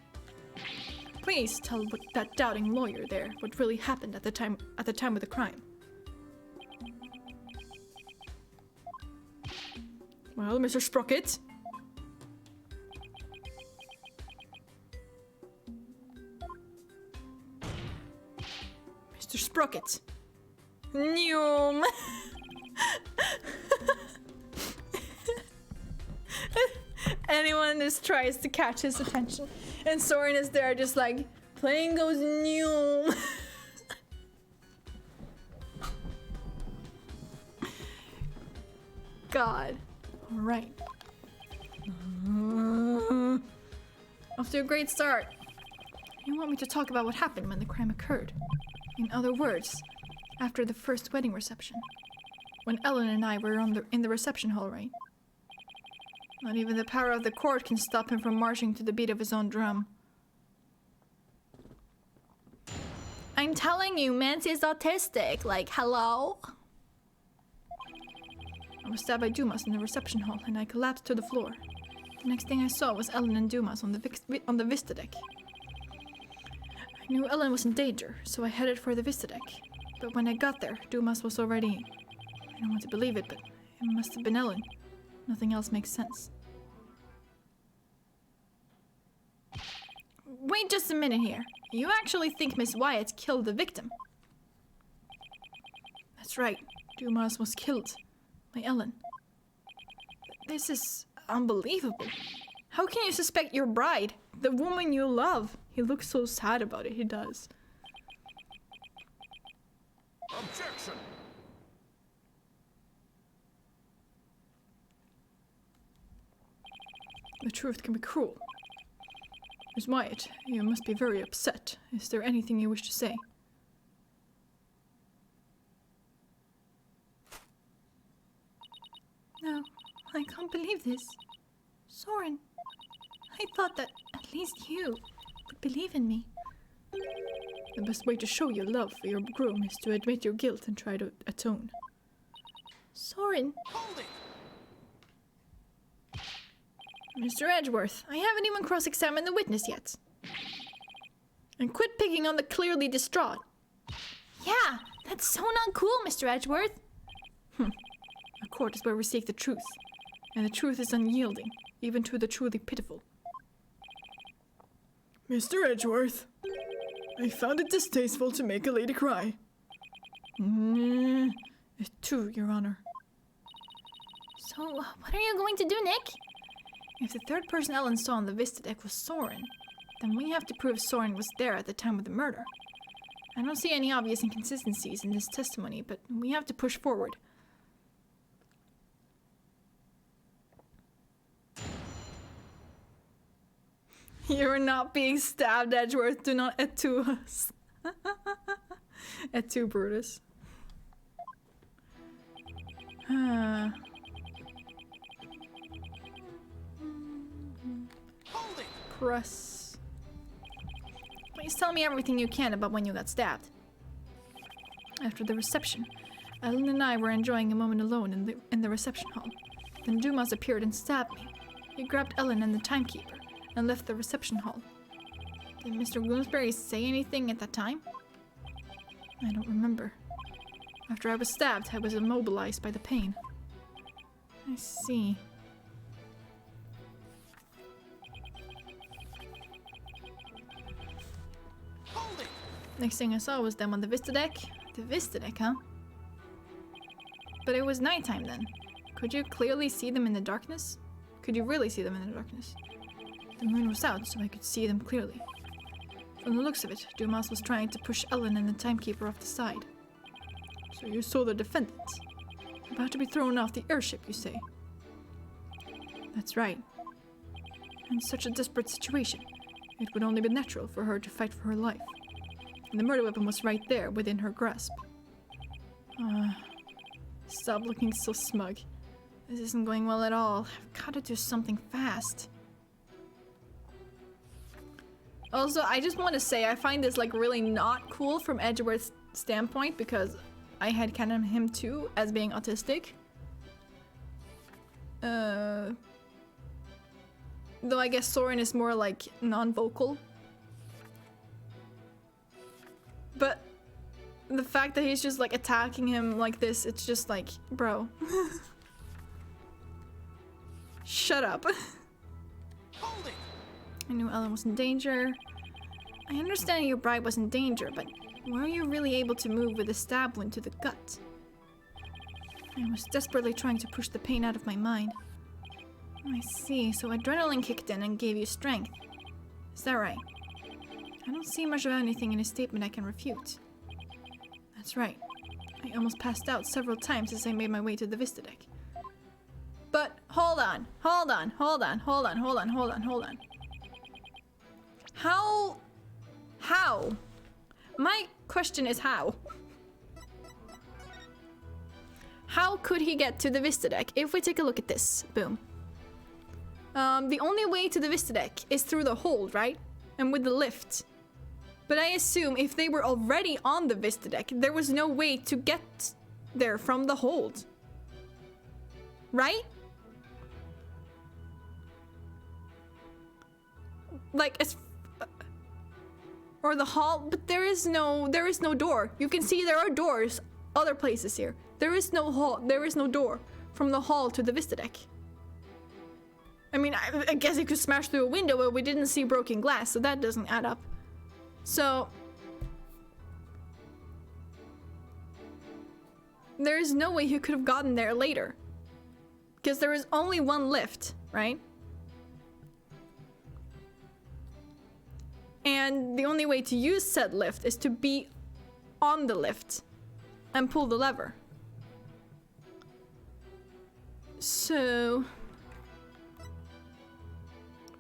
Please tell that doubting lawyer there what really happened at the time of the crime. Well, Mr. Sprocket. Mr. Sprocket. NYOOM. Anyone just tries to catch his attention, and Soren is there just like, plane goes NYOOM. God. Alright. Off to a great start. You want me to talk about what happened when the crime occurred? In other words, after the first wedding reception. When Ellen and I were in the reception hall, right? Not even the power of the court can stop him from marching to the beat of his own drum. I'm telling you, Mancy's autistic. Like, hello? I was stabbed by Dumas in the reception hall and I collapsed to the floor. The next thing I saw was Ellen and Dumas on the Vista deck. I knew Ellen was in danger, so I headed for the Vista deck. But when I got there, Dumas was already in. I don't want to believe it, but it must have been Ellen. Nothing else makes sense. Wait just a minute here. You actually think Miss Wyatt killed the victim? That's right. Dumas was killed by Ellen. This is unbelievable. How can you suspect your bride, the woman you love? He looks so sad about it, he does. Objection! The truth can be cruel. Miss Wyatt, you must be very upset. Is there anything you wish to say? No, I can't believe this. Soren, I thought that at least you would believe in me. The best way to show your love for your groom is to admit your guilt and try to atone. Soren. Hold it! Mr. Edgeworth, I haven't even cross-examined the witness yet. And quit picking on the clearly distraught. Yeah, that's so not cool, Mr. Edgeworth. A court is where we seek the truth. And the truth is unyielding, even to the truly pitiful. Mr. Edgeworth, I found it distasteful to make a lady cry. It too, Your Honor. So, what are you going to do, Nick? If the third person Ellen saw on the Vista deck was Soren, then we have to prove Soren was there at the time of the murder. I don't see any obvious inconsistencies in this testimony, but we have to push forward. You're not being stabbed, Edgeworth. Do not et tu us. Et tu, Brutus. Hold it! Press. Please tell me everything you can about when you got stabbed. After the reception, Ellen and I were enjoying a moment alone in the reception hall. Then Dumas appeared and stabbed me. He grabbed Ellen and the timekeeper and left the reception hall. Did Mr. Bloomsbury say anything at that time? I don't remember. After I was stabbed, I was immobilized by the pain. I see. Hold it! Next thing I saw was them on the Vista deck. The Vista deck, huh? But it was nighttime then. Could you clearly see them in the darkness? Could you really see them in the darkness? The moon was out, so I could see them clearly. From the looks of it, Dumas was trying to push Ellen and the timekeeper off the side. So you saw the defendant? About to be thrown off the airship, you say? That's right. In such a desperate situation, it would only be natural for her to fight for her life. And the murder weapon was right there, within her grasp. Stop looking so smug. This isn't going well at all. I've gotta do something fast. Also, I just want to say, I find this like really not cool from Edgeworth's standpoint because I had kind of him too as being autistic. Though I guess Soren is more like non-vocal. But the fact that he's just like attacking him like this, it's just like, bro. Shut up. Hold it! I knew Ellen was in danger. I understand your bride was in danger, but were you really able to move with a stab wound to the gut? I was desperately trying to push the pain out of my mind. I see, so adrenaline kicked in and gave you strength. Is that right? I don't see much of anything in his statement I can refute. That's right. I almost passed out several times as I made my way to the Vista deck. But hold on. How? My question is how? How could he get to the Vista deck? If we take a look at this, boom. The only way to the Vista deck is through the hold, right? And with the lift. But I assume if they were already on the Vista deck, there was no way to get there from the hold. Right? Like, or the hall, but there is no door. You can see there are doors other places here. There is no hall, there is no door from the hall to the Vista deck. I mean, I guess it could smash through a window, but we didn't see broken glass, so that doesn't add up. So there is no way he could have gotten there later. Because there is only one lift, right? And the only way to use said lift is to be on the lift and pull the lever. So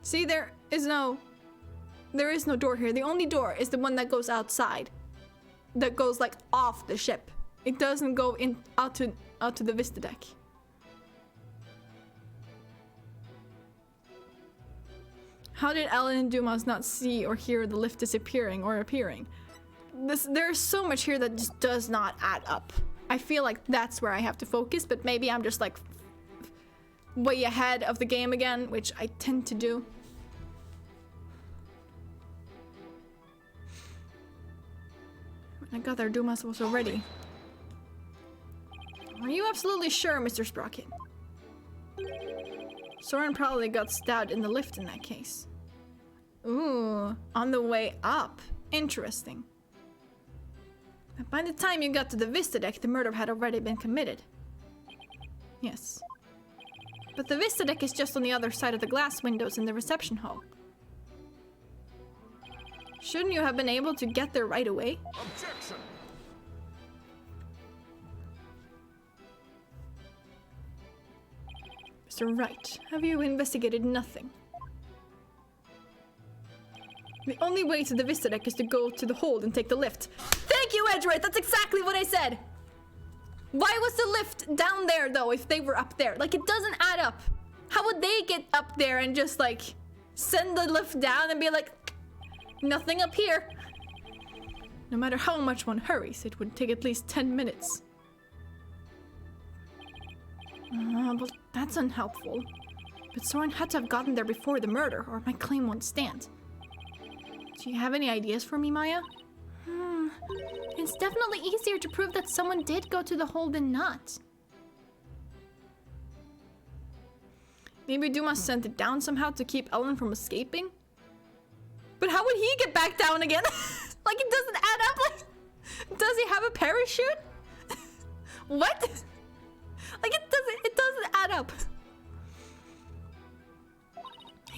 see, there is no door here. The only door is the one that goes outside. That goes like off the ship. It doesn't go in out to the Vista deck. How did Ellen and Dumas not see or hear the lift disappearing or appearing? There's so much here that just does not add up. I feel like that's where I have to focus, but maybe I'm just like way ahead of the game again, which I tend to do. When I got there, Dumas was already. Are you absolutely sure, Mr. Sprocket? Soren probably got stabbed in the lift in that case. Ooh, on the way up. Interesting. But by the time you got to the Vista deck, the murder had already been committed. Yes. But the Vista deck is just on the other side of the glass windows in the reception hall. Shouldn't you have been able to get there right away? Objection! Mr. Wright, have you investigated nothing? The only way to the Vista deck is to go to the hold and take the lift. Thank you, Edgeworth! That's exactly what I said! Why was the lift down there, though, if they were up there? Like, it doesn't add up. How would they get up there and just, like, send the lift down and be like, nothing up here? No matter how much one hurries, it would take at least 10 minutes. Well, that's unhelpful. But Soren had to have gotten there before the murder, or my claim won't stand. Do you have any ideas for me, Maya? It's definitely easier to prove that someone did go to the hole than not. Maybe Dumas sent it down somehow to keep Ellen from escaping? But how would he get back down again? Like, it doesn't add up. Like, does he have a parachute? What? Like, it doesn't add up.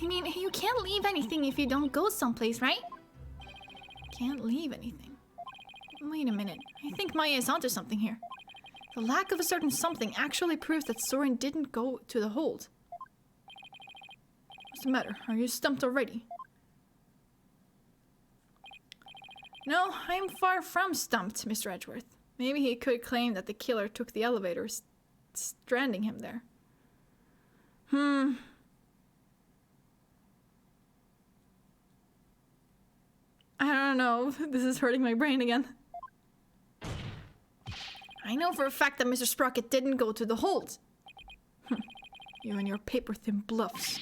I mean, you can't leave anything if you don't go someplace, right? Can't leave anything. Wait a minute. I think Maya is onto something here. The lack of a certain something actually proves that Soren didn't go to the hold. What's the matter? Are you stumped already? No, I'm far from stumped, Mr. Edgeworth. Maybe he could claim that the killer took the elevator, stranding him there. I don't know. This is hurting my brain again. I know for a fact that Mr. Sprocket didn't go to the hold. You and your paper-thin bluffs.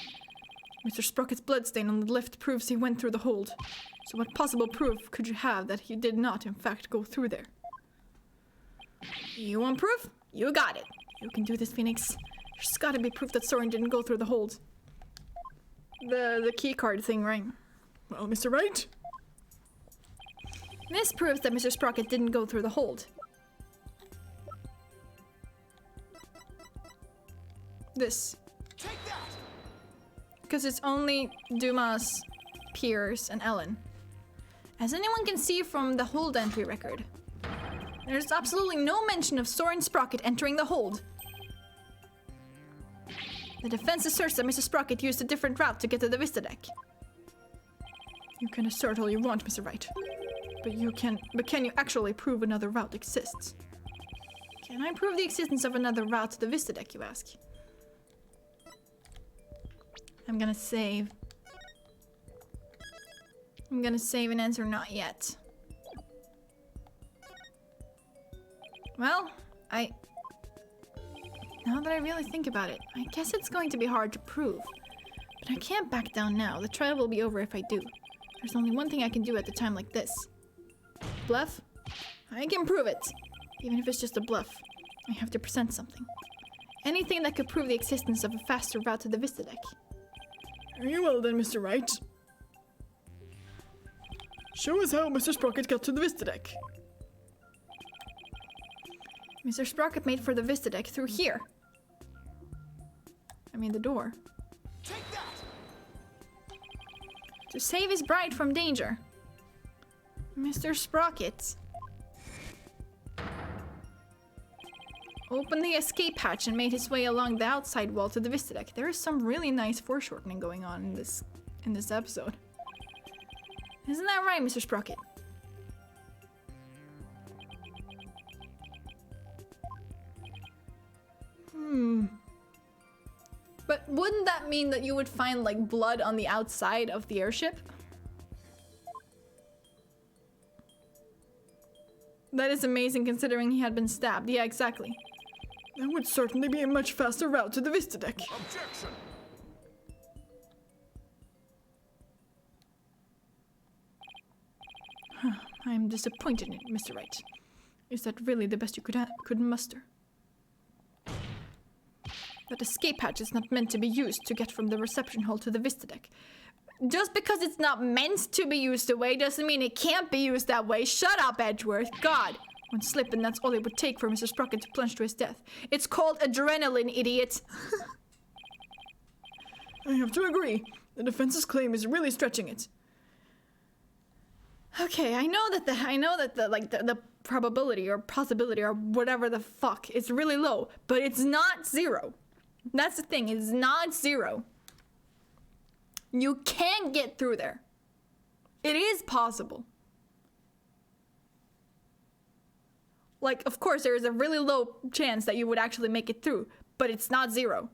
Mr. Sprocket's bloodstain on the lift proves he went through the hold. So what possible proof could you have that he did not, in fact, go through there? You want proof? You got it. You can do this, Phoenix. There's gotta be proof that Soren didn't go through the hold. The key card thing, right? Well, Mr. Wright? This proves that Mr. Sprocket didn't go through the hold. This. Take that! Because it's only Dumas, Pierce, and Ellen. As anyone can see from the hold entry record, there's absolutely no mention of Soren Sprocket entering the hold. The defense asserts that Mr. Sprocket used a different route to get to the Vista deck. You can assert all you want, Mr. Wright. But can you actually prove another route exists? Can I prove the existence of another route to the Vista deck, you ask? I'm gonna save. I'm gonna save and answer not yet. Well, now that I really think about it, I guess it's going to be hard to prove. But I can't back down now. The trial will be over if I do. There's only one thing I can do at a time like this. Bluff? I can prove it. Even if it's just a bluff. I have to present something. Anything that could prove the existence of a faster route to the Vista deck. Very well then, Mr. Wright. Show us how Mr. Sprocket got to the Vista deck. Mr. Sprocket made for the Vista deck through here. I mean the door. Take that! To save his bride from danger. Mr. Sprocket opened the escape hatch and made his way along the outside wall to the Vista deck. There is some really nice foreshortening going on in this episode. Isn't that right, Mr. Sprocket? But wouldn't that mean that you would find like blood on the outside of the airship? That is amazing considering he had been stabbed. Yeah, exactly. That would certainly be a much faster route to the Vista deck. Objection! I am disappointed in it, Mr. Wright. Is that really the best you could muster? That escape hatch is not meant to be used to get from the reception hall to the Vista deck. Just because it's not meant to be used that way doesn't mean it can't be used that way. Shut up, Edgeworth. God. One slip and that's all it would take for Mr. Sprocket to plunge to his death. It's called adrenaline, idiot. I have to agree. The defense's claim is really stretching it. Okay, I know that the probability or possibility or whatever the fuck is really low, but it's not zero. That's the thing, it's not zero. You can get through there. It is possible. Like, of course, there is a really low chance that you would actually make it through, but it's not zero.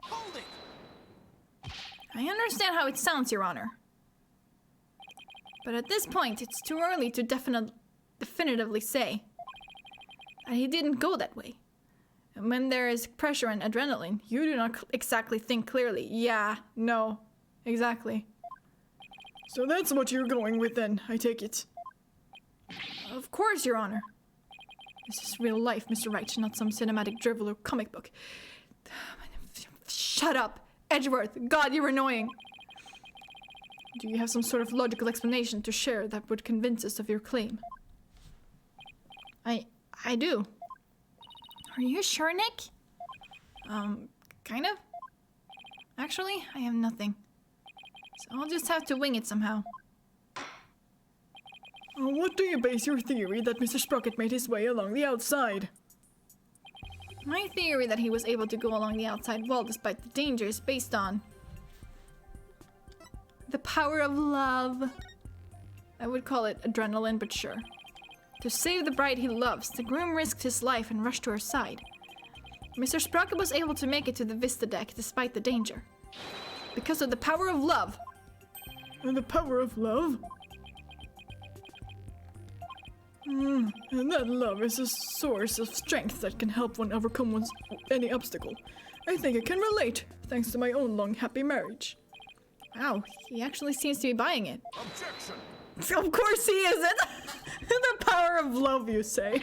Hold it! I understand how it sounds, Your Honor. But at this point, it's too early to definitively say that he didn't go that way. And when there is pressure and adrenaline, you do not exactly think clearly. Yeah, no, exactly. So that's what you're going with then, I take it. Of course, Your Honor. This is real life, Mr. Wright, not some cinematic drivel or comic book. Shut up, Edgeworth. God, you're annoying. Do you have some sort of logical explanation to share that would convince us of your claim? I do. Are you sure, Nick? Kind of. Actually, I have nothing. So I'll just have to wing it somehow. On what do you base your theory that Mr. Sprocket made his way along the outside? My theory that he was able to go along the outside wall despite the danger is based on the power of love. I would call it adrenaline, but sure. To save the bride he loves, the groom risked his life and rushed to her side. Mr. Sprocket was able to make it to the Vista deck despite the danger. Because of the power of love. And the power of love? And that love is a source of strength that can help one overcome any obstacle. I think I can relate, thanks to my own long, happy marriage. Wow, he actually seems to be buying it. Objection! Of course he isn't! The power of love, you say?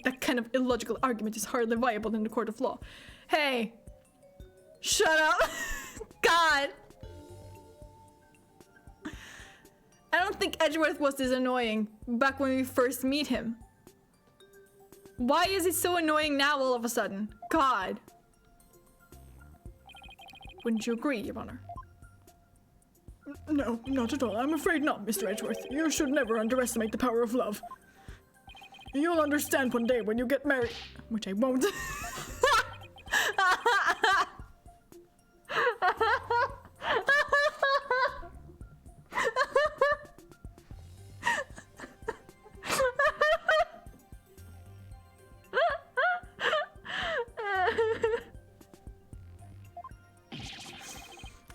That kind of illogical argument is hardly viable in the court of law. Hey! Shut up! God! I don't think Edgeworth was this annoying back when we first meet him. Why is he so annoying now all of a sudden? God. Wouldn't you agree, Your Honor? No, not at all. I'm afraid not, Mr. Edgeworth. You should never underestimate the power of love. You'll understand one day when you get married. Which I won't.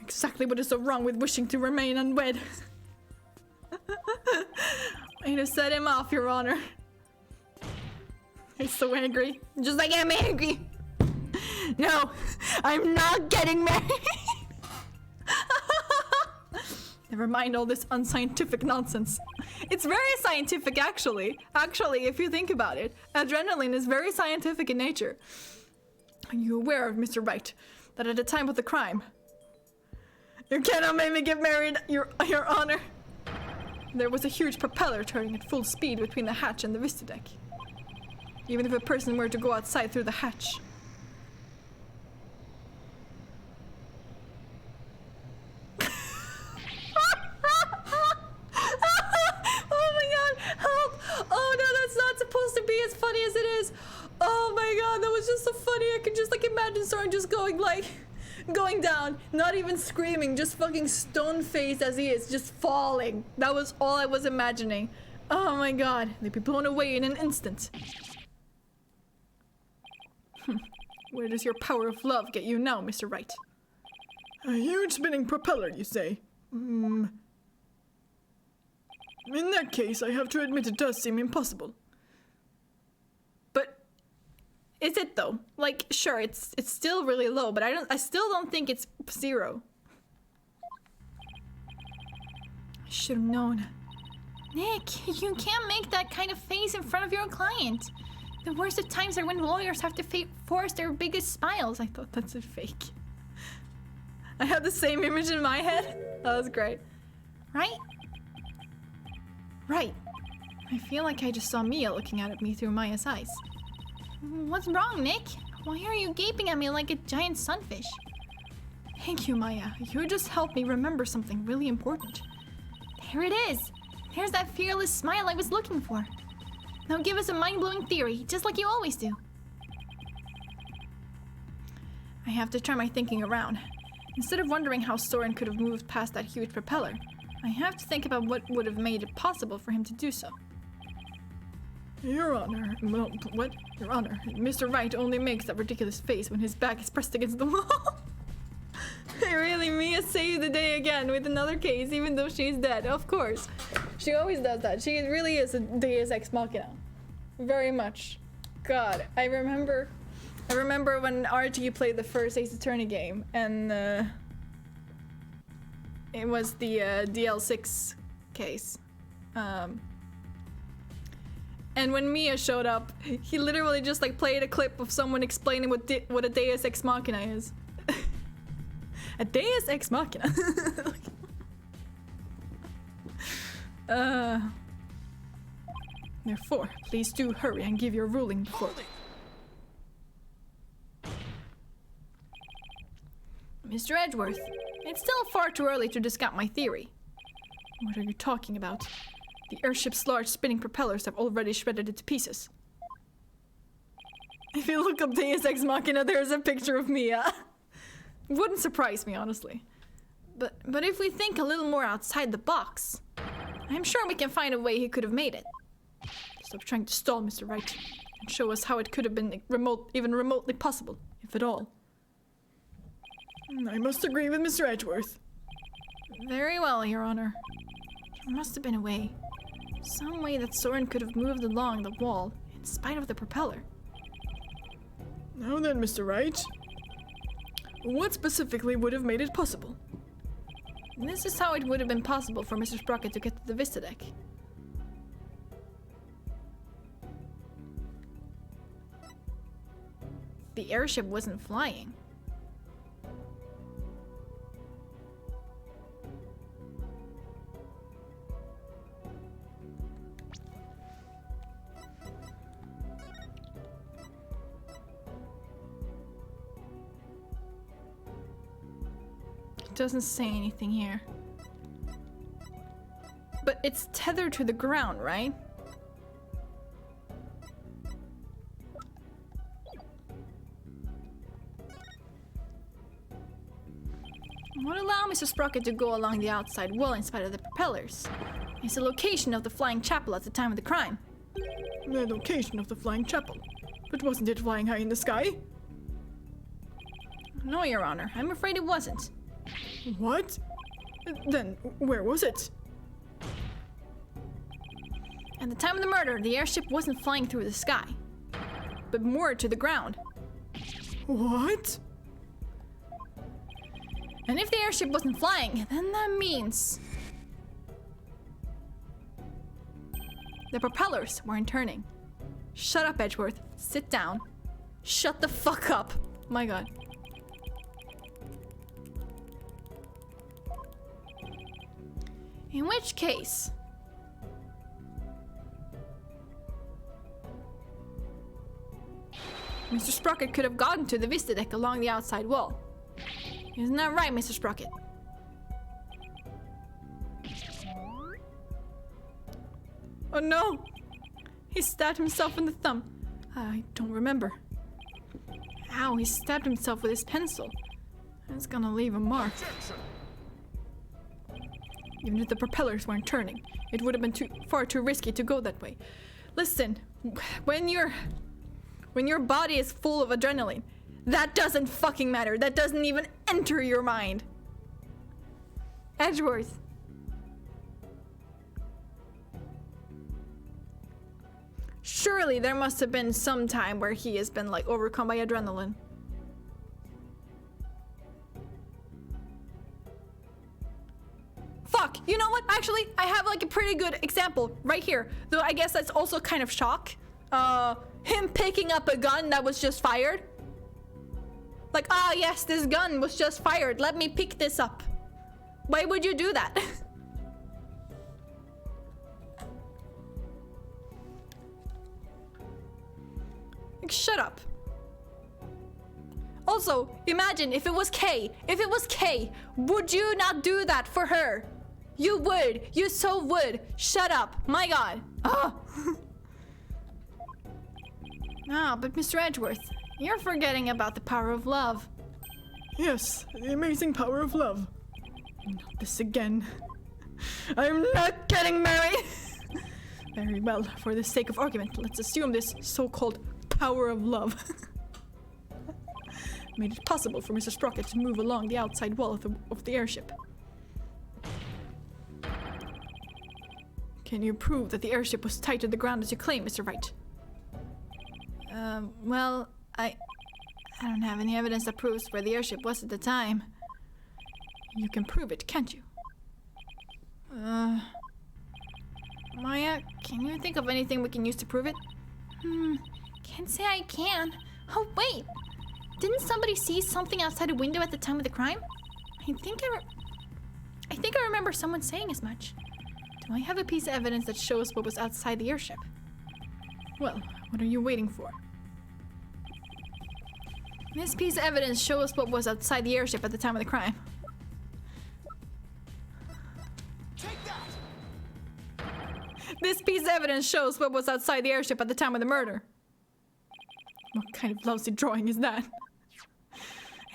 Exactly what is so wrong with wishing to remain unwed. Way to set him off, Your Honor. He's so angry. Just like I'm angry. No, I'm not getting married. Never mind all this unscientific nonsense. It's very scientific, actually. Actually, if you think about it, adrenaline is very scientific in nature. Are you aware, Mr. Wright, that at the time of the crime, you cannot make me get married, Your Honor? There was a huge propeller turning at full speed between the hatch and the Vista deck. Even if a person were to go outside through the hatch. Oh my god, help! Oh no, that's not supposed to be as funny as it is. Oh my god, that was just so funny. I could just like imagine Soren just going down, not even screaming, just fucking stone-faced as he is, just falling. That was all I was imagining. Oh my god, they'd be blown away in an instant. Where does your power of love get you now, Mr. Wright? A huge spinning propeller, you say? In that case, I have to admit it does seem impossible. But is it though? Like, sure, it's still really low, but I still don't think it's 0. I should have known. Nick, you can't make that kind of face in front of your client. The worst of times are when lawyers have to force their biggest smiles. I thought that's a fake. I had the same image in my head. That was great. Right? Right. I feel like I just saw Mia looking at me through Maya's eyes. What's wrong, Nick? Why are you gaping at me like a giant sunfish? Thank you, Maya. You just helped me remember something really important. There it is. There's that fearless smile I was looking for. Now give us a mind-blowing theory, just like you always do. I have to turn my thinking around. Instead of wondering how Soren could have moved past that huge propeller, I have to think about what would have made it possible for him to do so. Your Honor, well, what? Your Honor, Mr. Wright only makes that ridiculous face when his back is pressed against the wall. Really, Mia saved the day again with another case, even though she's dead. Of course. She always does that. She really is a Deus Ex Machina. Very much. God, I remember when RT played the first Ace Attorney game, and it was the DL6 case. And when Mia showed up, he literally just like played a clip of someone explaining what a Deus Ex Machina is. A Deus Ex Machina. Therefore, please do hurry and give your ruling before. Mr. Edgeworth, it's still far too early to discount my theory. What are you talking about? The airship's large spinning propellers have already shredded it to pieces. If you look up Deus Ex Machina, there's a picture of Mia. Wouldn't surprise me, honestly. But if we think a little more outside the box, I'm sure we can find a way he could have made it. Stop trying to stall, Mr. Wright, and show us how it could have been even remotely possible, if at all. I must agree with Mr. Edgeworth. Very well, Your Honor. There must have been a way. Some way that Soren could have moved along the wall in spite of the propeller. Now then, Mr. Wright. What specifically would have made it possible? This is how it would have been possible for Mr. Sprocket to get to the Vista deck. The airship wasn't flying. It doesn't say anything here. But it's tethered to the ground, right? What allowed Mr. Sprocket to go along the outside wall in spite of the propellers? It's the location of the flying chapel at the time of the crime. The location of the flying chapel. But wasn't it flying high in the sky? No, Your Honor. I'm afraid it wasn't. What? Then, where was it? At the time of the murder, the airship wasn't flying through the sky, but moored to the ground. What? And if the airship wasn't flying, then that means the propellers weren't turning. Shut up, Edgeworth. Sit down. Shut the fuck up. My God. In which case, Mr. Sprocket could have gotten to the Vista deck along the outside wall. Isn't that right, Mr. Sprocket? Oh no! He stabbed himself in the thumb. I don't remember. Ow, he stabbed himself with his pencil. That's gonna leave a mark. Even if the propellers weren't turning, it would have been far too risky to go that way. Listen, when you're When your body is full of adrenaline, that doesn't fucking matter. That doesn't even enter your mind. Edgeworth. Surely there must have been some time where he has been like overcome by adrenaline. Fuck, you know what? Actually, I have like a pretty good example right here. Though I guess that's also kind of shock. Him picking up a gun that was just fired. Like, yes, this gun was just fired. Let me pick this up. Why would you do that? Like, shut up. Also, imagine if it was Kay. If it was Kay, would you not do that for her? You would. You so would. Shut up. My god. Oh. Ah, but Mr. Edgeworth, you're forgetting about the power of love. Yes, the amazing power of love. Not this again. I'm not getting married! Very well, for the sake of argument, let's assume this so-called power of love made it possible for Mr. Sprocket to move along the outside wall of the airship. Can you prove that the airship was tied to the ground as you claim, Mr. Wright? Well, I don't have any evidence that proves where the airship was at the time. You can prove it, can't you? Maya, can you think of anything we can use to prove it? Can't say I can. Oh, wait. Didn't somebody see something outside a window at the time of the crime? I think I remember someone saying as much. Do I have a piece of evidence that shows what was outside the airship? Well, what are you waiting for? This piece of evidence shows what was outside the airship at the time of the crime. Take that! This piece of evidence shows what was outside the airship at the time of the murder. What kind of lousy drawing is that?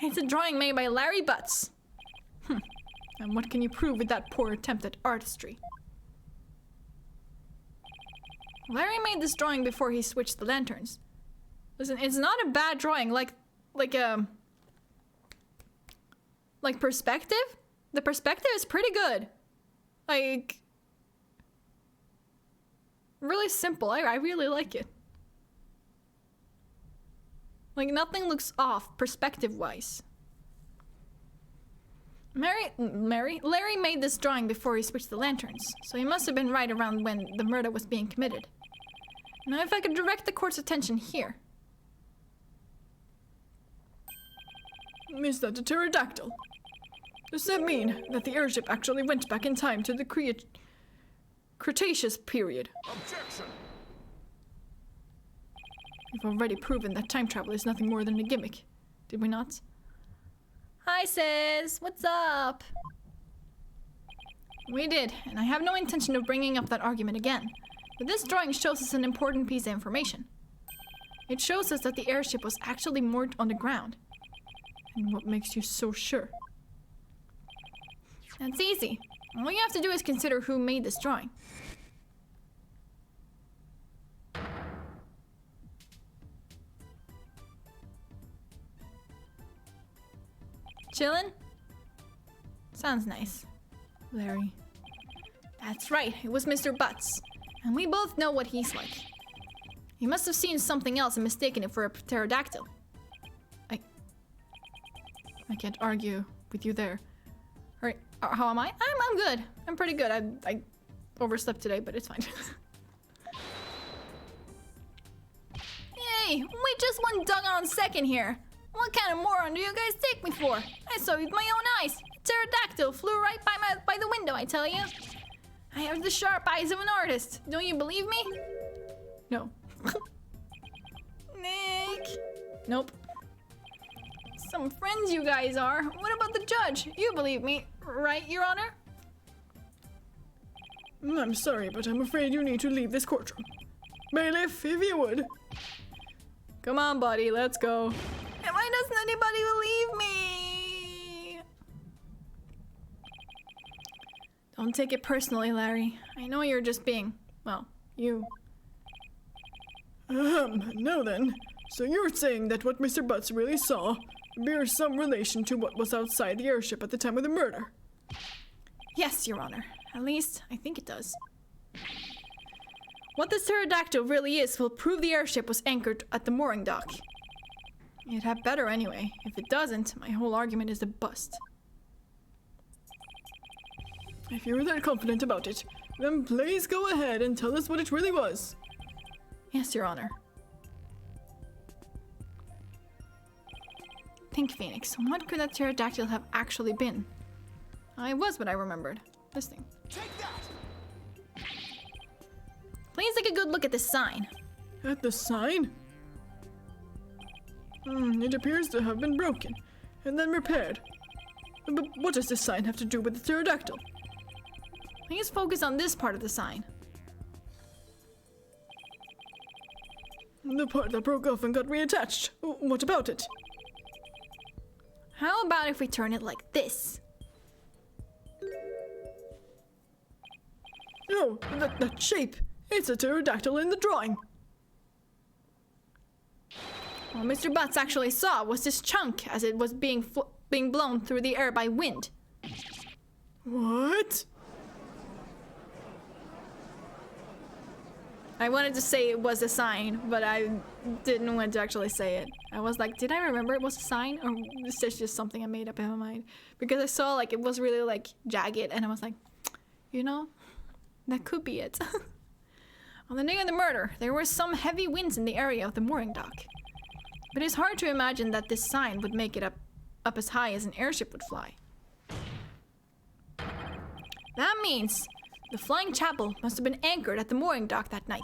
It's a drawing made by Larry Butts. And what can you prove with that poor attempt at artistry? Larry made this drawing before he switched the lanterns. Listen, it's not a bad drawing, like perspective? The perspective is pretty good. Like, really simple. I really like it. Like, nothing looks off perspective-wise. Larry made this drawing before he switched the lanterns, so he must have been right around when the murder was being committed. Now, if I could direct the court's attention here. Is that a pterodactyl? Does that mean that the airship actually went back in time to the Cretaceous period? Objection! We've already proven that time travel is nothing more than a gimmick, did we not? Hi, sis. What's up? We did, and I have no intention of bringing up that argument again. But this drawing shows us an important piece of information. It shows us that the airship was actually moored on the ground. And what makes you so sure? That's easy. All you have to do is consider who made this drawing. Chillin'? Sounds nice. Larry. That's right, it was Mr. Butts. And we both know what he's like. He must have seen something else and mistaken it for a pterodactyl. I can't argue with you there. Alright, how am I? I'm good. I'm pretty good. I overslept today, but it's fine. Hey, wait just one doggone second here. What kind of moron do you guys take me for? I saw it with my own eyes. A pterodactyl flew right by the window, I tell you. I have the sharp eyes of an artist. Don't you believe me? No. Nick. Nope. Some friends you guys are. What about the judge? You believe me, right, Your Honor? I'm sorry, but I'm afraid you need to leave this courtroom. Bailiff, if you would. Come on, buddy, let's go. And why doesn't anybody believe me? Don't take it personally, Larry. I know you're just being, well, you. Now then, So you're saying that what Mr. Butts really saw bears some relation to what was outside the airship at the time of the murder? Yes, Your Honor. At least, I think it does. What this pterodactyl really is will prove the airship was anchored at the mooring dock. It had better anyway. If it doesn't, my whole argument is a bust. If you're that confident about it, then please go ahead and tell us what it really was. Yes, Your Honor. Think, Phoenix. What could that pterodactyl have actually been? It was what I remembered. This thing. Take that! Please take a good look at this sign. At the sign? It appears to have been broken and then repaired. But what does this sign have to do with the pterodactyl? Please focus on this part of the sign. The part that broke off and got reattached. What about it? How about if we turn it like this? No, that shape. It's a pterodactyl in the drawing. What Mr. Butts actually saw was this chunk as it was being blown through the air by wind. What? I wanted to say it was a sign, but I didn't want to actually say it. I was like, did I remember it was a sign? Or is this just something I made up in my mind? Because I saw like it was really like jagged and I was like, you know, that could be it. On the day of the murder, there were some heavy winds in the area of the mooring dock. But it's hard to imagine that this sign would make it up as high as an airship would fly. That means the Flying Chapel must have been anchored at the mooring dock that night.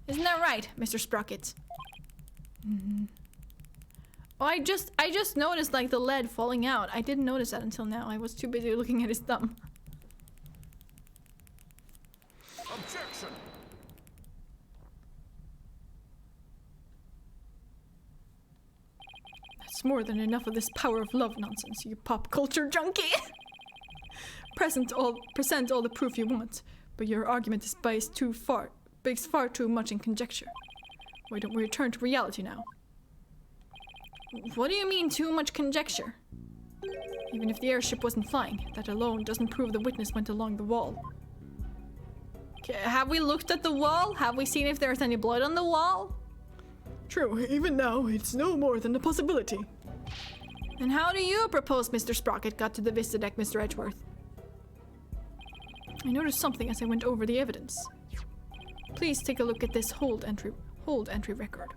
Isn't that right, Mr. Sprocket? Oh, I just noticed like the lead falling out. I didn't notice that until now. I was too busy looking at his thumb. Objection! That's more than enough of this power of love nonsense, you pop culture junkie. Present all the proof you want, but your argument is based far too much in conjecture. Why don't we return to reality now? What do you mean too much conjecture? Even if the airship wasn't flying, that alone doesn't prove the witness went along the wall. Have we looked at the wall? Have we seen if there's any blood on the wall? True, even now, it's no more than a possibility. And how do you propose Mr. Sprocket got to the Vista deck, Mr. Edgeworth? I noticed something as I went over the evidence. Please take a look at this hold entry record.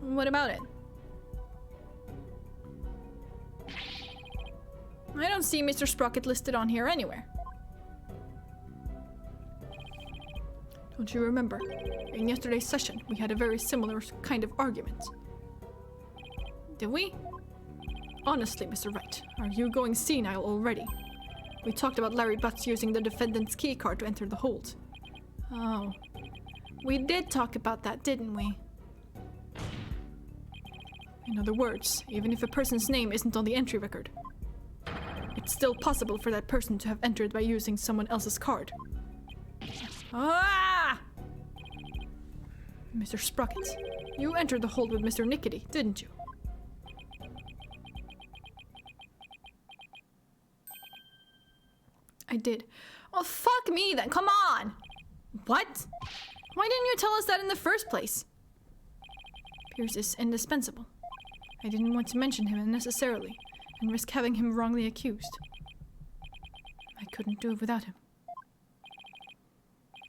What about it? I don't see Mr. Sprocket listed on here anywhere. Don't you remember? In yesterday's session, we had a very similar kind of argument. Did we? Honestly, Mr. Wright, are you going senile already? We talked about Larry Butts using the defendant's keycard to enter the hold. Oh. We did talk about that, didn't we? In other words, even if a person's name isn't on the entry record, it's still possible for that person to have entered by using someone else's card. Ah! Mr. Sprocket, you entered the hold with Mr. Nickety, didn't you? I did. Well, fuck me then, come on! What? Why didn't you tell us that in the first place? Pierce is indispensable. I didn't want to mention him unnecessarily and risk having him wrongly accused. I couldn't do it without him.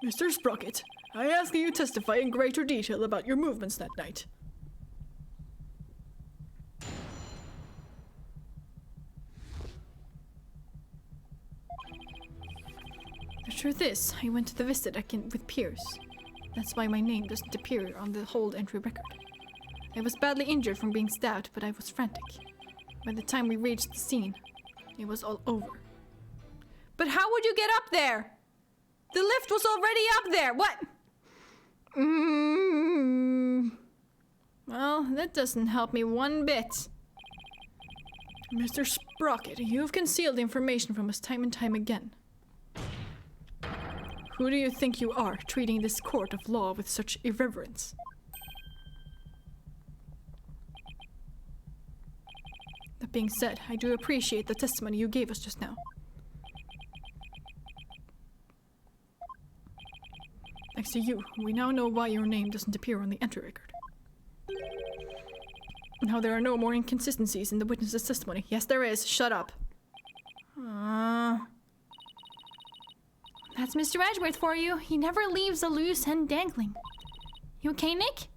Mr. Sprocket, I ask that you testify in greater detail about your movements that night. The truth is, I went to the Vista deck with Pierce. That's why my name doesn't appear on the hold entry record. I was badly injured from being stabbed, but I was frantic. By the time we reached the scene, it was all over. But how would you get up there? The lift was already up there. What? Well, that doesn't help me one bit. Mr. Sprocket, you've concealed information from us time and time again. Who do you think you are, treating this court of law with such irreverence? That being said, I do appreciate the testimony you gave us just now. Thanks to you, we now know why your name doesn't appear on the entry record. Now there are no more inconsistencies in the witness's testimony. Yes, there is. Shut up. That's Mr. Edgeworth for you. He never leaves a loose end dangling. You okay, Nick?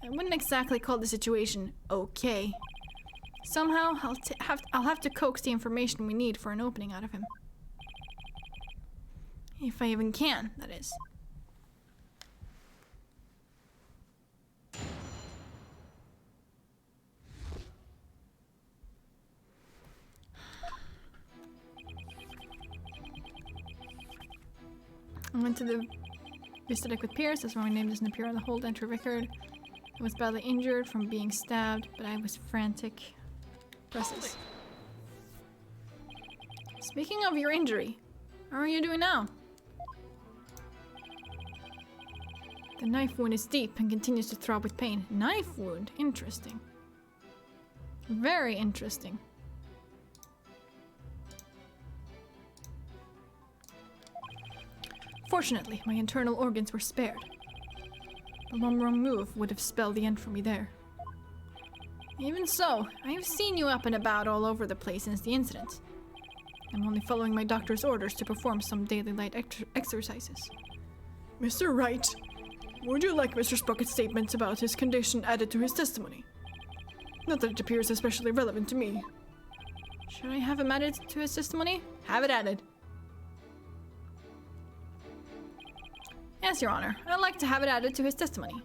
I wouldn't exactly call the situation okay. Somehow, I'll have to coax the information we need for an opening out of him. If I even can, that is. I went to the Vistadeck with Pierce. That's why my name doesn't appear on the whole entry record. I was badly injured from being stabbed, but I was frantic. Presses. Speaking of your injury, how are you doing now? The knife wound is deep and continues to throb with pain. Knife wound? Interesting. Very interesting. Fortunately, my internal organs were spared. The one wrong move would have spelled the end for me there. Even so, I have seen you up and about all over the place since the incident. I'm only following my doctor's orders to perform some daily light exercises. Mr. Wright, would you like Mr. Sprocket's statements about his condition added to his testimony? Not that it appears especially relevant to me. Should I have him added to his testimony? Have it added. Yes, Your Honor. I'd like to have it added to his testimony.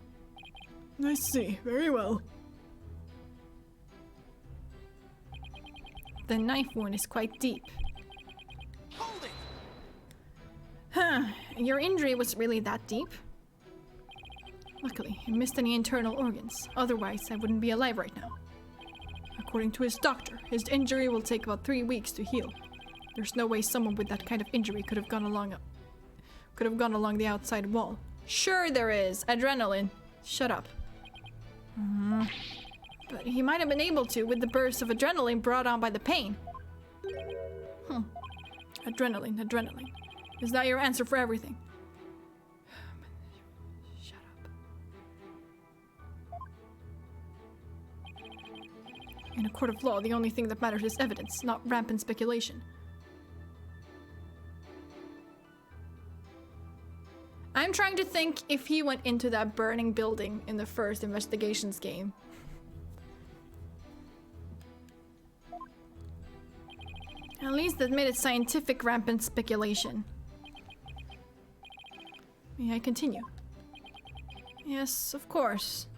I see. Very well. The knife wound is quite deep. Hold it! Huh. Your injury was really that deep? Luckily, you missed any internal organs. Otherwise, I wouldn't be alive right now. According to his doctor, his injury will take about 3 weeks to heal. There's no way someone with that kind of injury could have gone along the outside wall. Sure there is. Adrenaline. Shut up. But he might have been able to with the burst of adrenaline brought on by the pain. Adrenaline. Is that your answer for everything? Shut up. In a court of law, the only thing that matters is evidence, not rampant speculation. I'm trying to think if he went into that burning building in the first investigations game. At least that made it scientific rampant speculation. May I continue? Yes, of course.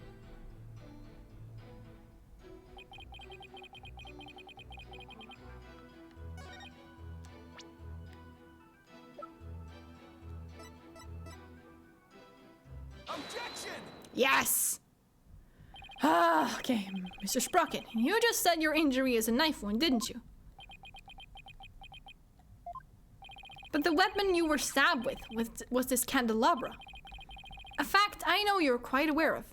Objection! Yes! Okay, Mr. Sprocket, you just said your injury is a knife wound, didn't you? But the weapon you were stabbed with was this candelabra. A fact I know you're quite aware of.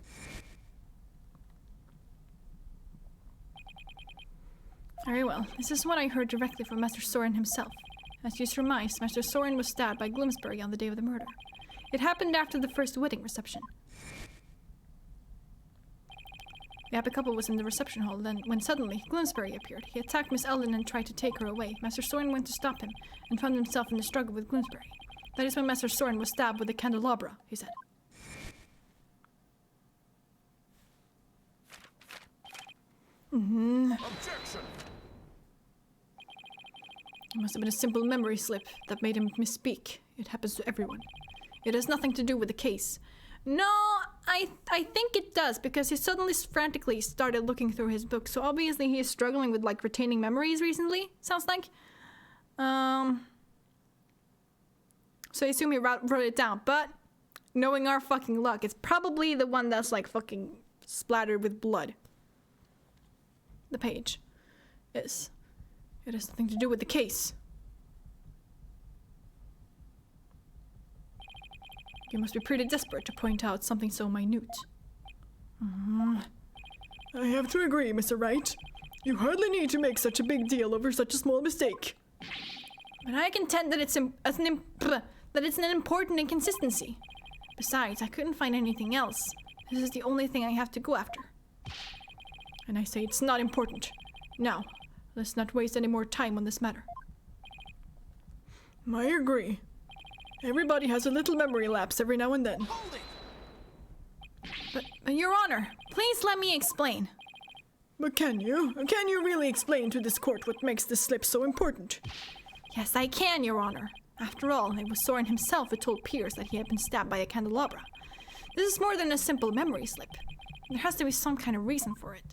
Very well, this is what I heard directly from Master Soren himself. As you surmised, Master Soren was stabbed by Gloomsbury on the day of the murder. It happened after the first wedding reception. The happy couple was in the reception hall then when suddenly Gloomsbury appeared. He attacked Miss Ellen and tried to take her away. Master Soren went to stop him and found himself in a struggle with Gloomsbury. That is when Master Soren was stabbed with a candelabra, he said. Objection! It must have been a simple memory slip that made him misspeak. It happens to everyone. It has nothing to do with the case. No, I think it does, because he suddenly frantically started looking through his book, so obviously he is struggling with, like, retaining memories recently, sounds like. So I assume he wrote it down, but knowing our fucking luck, it's probably the one that's, like, fucking splattered with blood. The page is. It has nothing to do with the case. You must be pretty desperate to point out something so minute. I have to agree, Mr. Wright. You hardly need to make such a big deal over such a small mistake. But I contend that it's an important inconsistency. Besides, I couldn't find anything else. This is the only thing I have to go after. And I say it's not important. Now, let's not waste any more time on this matter. I agree. Everybody has a little memory lapse every now and then. Hold it! But Your Honor, please let me explain. But can you? Can you really explain to this court what makes this slip so important? Yes, I can, Your Honor. After all, it was Soren himself who told Pierce that he had been stabbed by a candelabra. This is more than a simple memory slip. There has to be some kind of reason for it.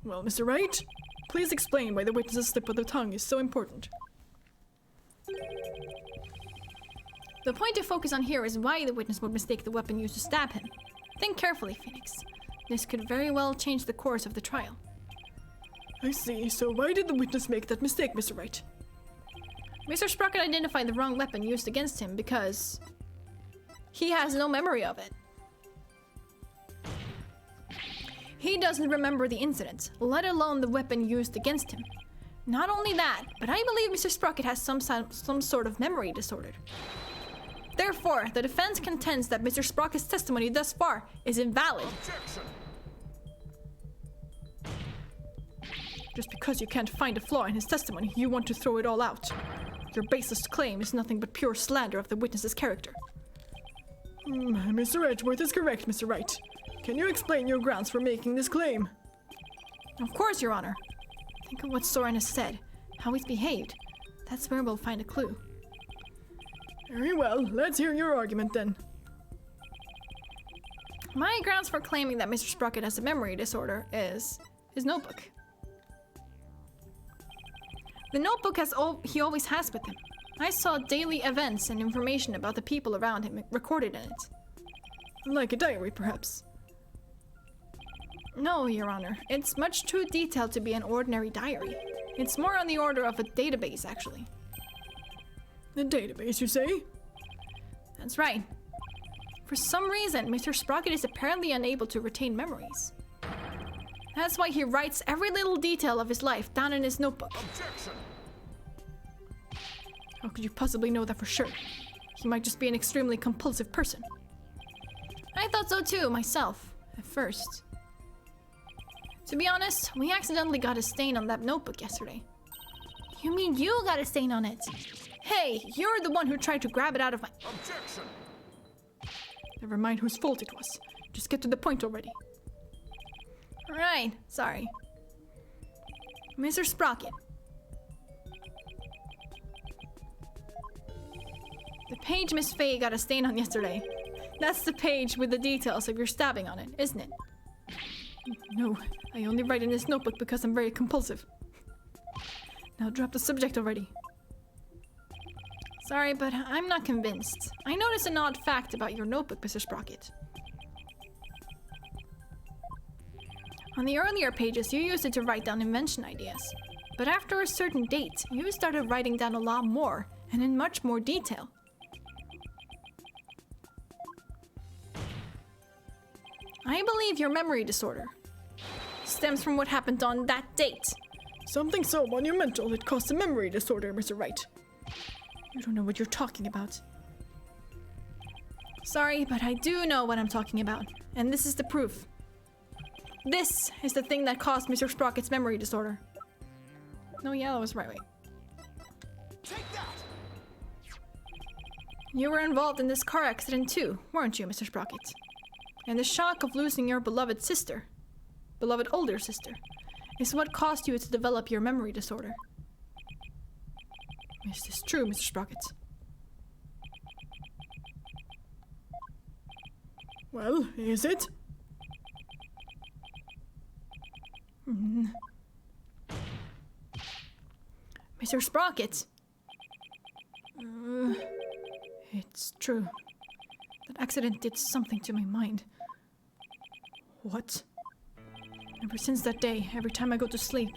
Well, Mr. Wright, please explain why the witness's slip of the tongue is so important. The point to focus on here is why the witness would mistake the weapon used to stab him. Think carefully, Phoenix. This could very well change the course of the trial. I see. So why did the witness make that mistake, Mr. Wright? Mr. Sprocket identified the wrong weapon used against him because he has no memory of it. He doesn't remember the incident, let alone the weapon used against him. Not only that, but I believe Mr. Sprocket has some sort of memory disorder. Therefore, the defense contends that Mr. Sprocket's testimony thus far is invalid. Objection! Just because you can't find a flaw in his testimony, you want to throw it all out. Your baseless claim is nothing but pure slander of the witness's character. Mr. Edgeworth is correct, Mr. Wright. Can you explain your grounds for making this claim? Of course, Your Honor. Think of what Soren has said, how he's behaved. That's where we'll find a clue. Very well, let's hear your argument then. My grounds for claiming that Mr. Sprocket has a memory disorder is his notebook. The notebook he always has with him. I saw daily events and information about the people around him recorded in it. Like a diary, perhaps? No, Your Honor. It's much too detailed to be an ordinary diary. It's more on the order of a database, actually. A database, you say? That's right. For some reason, Mr. Sprocket is apparently unable to retain memories. That's why he writes every little detail of his life down in his notebook. Objection! How could you possibly know that for sure? He might just be an extremely compulsive person. I thought so too, myself, at first. To be honest, we accidentally got a stain on that notebook yesterday. You mean you got a stain on it? Hey, you're the one who tried to grab it out of my— Objection! Never mind whose fault it was. Just get to the point already. Right, sorry. Mr. Sprocket. The page Miss Faye got a stain on yesterday. That's the page with the details of your stabbing on it, isn't it? No, I only write in this notebook because I'm very compulsive. Now drop the subject already. Sorry, but I'm not convinced. I noticed an odd fact about your notebook, Mr. Sprocket. On the earlier pages, you used it to write down invention ideas. But after a certain date, you started writing down a lot more, and in much more detail. I believe your memory disorder stems from what happened on that date. Something so monumental it caused a memory disorder, Mr. Wright. You don't know what you're talking about. Sorry, but I do know what I'm talking about, and this is the proof. This is the thing that caused Mr. Sprocket's memory disorder. No, yeah, that was right. Take that! You were involved in this car accident too, weren't you, Mr. Sprocket? And the shock of losing your beloved older sister, is what caused you to develop your memory disorder. Is this true, Mr. Sprocket? Well, is it? Mr. Sprocket! It's true. That accident did something to my mind. What? Ever since that day, every time I go to sleep,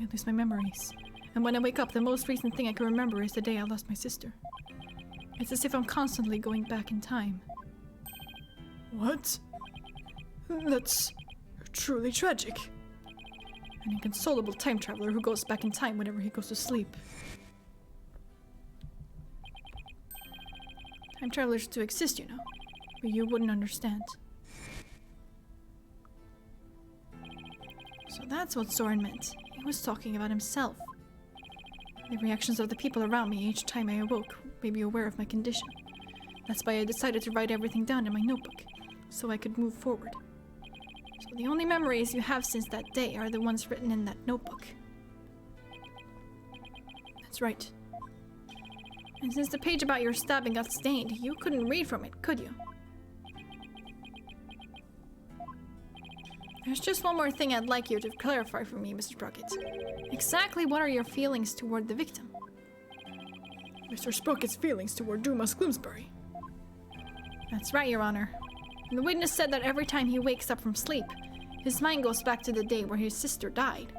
I lose my memories. And when I wake up, the most recent thing I can remember is the day I lost my sister. It's as if I'm constantly going back in time. What? That's truly tragic. An inconsolable time traveler who goes back in time whenever he goes to sleep. Time travelers do exist, you know, but you wouldn't understand. So that's what Soren meant. He was talking about himself. The reactions of the people around me each time I awoke made me aware of my condition. That's why I decided to write everything down in my notebook, so I could move forward. So the only memories you have since that day are the ones written in that notebook. That's right. And since the page about your stabbing got stained, you couldn't read from it, could you? There's just one more thing I'd like you to clarify for me, Mr. Sprocket. Exactly what are your feelings toward the victim? Mr. Sprocket's feelings toward Dumas Gloomsbury. That's right, Your Honor. The witness said that every time he wakes up from sleep, his mind goes back to the day where his sister died.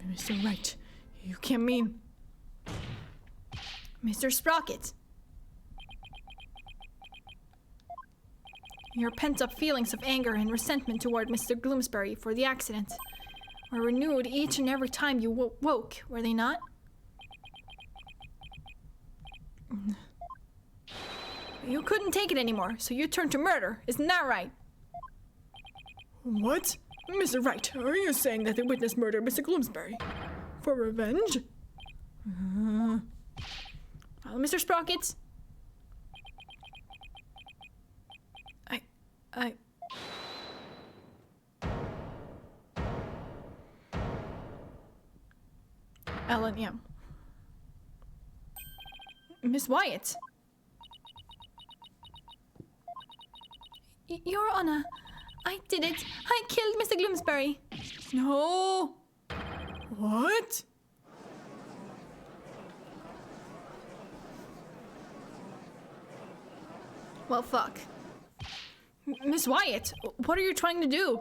Mr. Wright, you can't mean... Mr. Sprocket! Your pent-up feelings of anger and resentment toward Mr. Gloomsbury for the accident were renewed each and every time you woke, were they not? You couldn't take it anymore, so you turned to murder, isn't that right? What? Mr. Wright, are you saying that the witness murdered Mr. Gloomsbury? For revenge? Well, Mr. Sprocket? Ellen, yeah. Miss Wyatt? Your Honor, I did it. I killed Mr. Gloomsbury. No! What? Well, fuck. Miss Wyatt, what are you trying to do?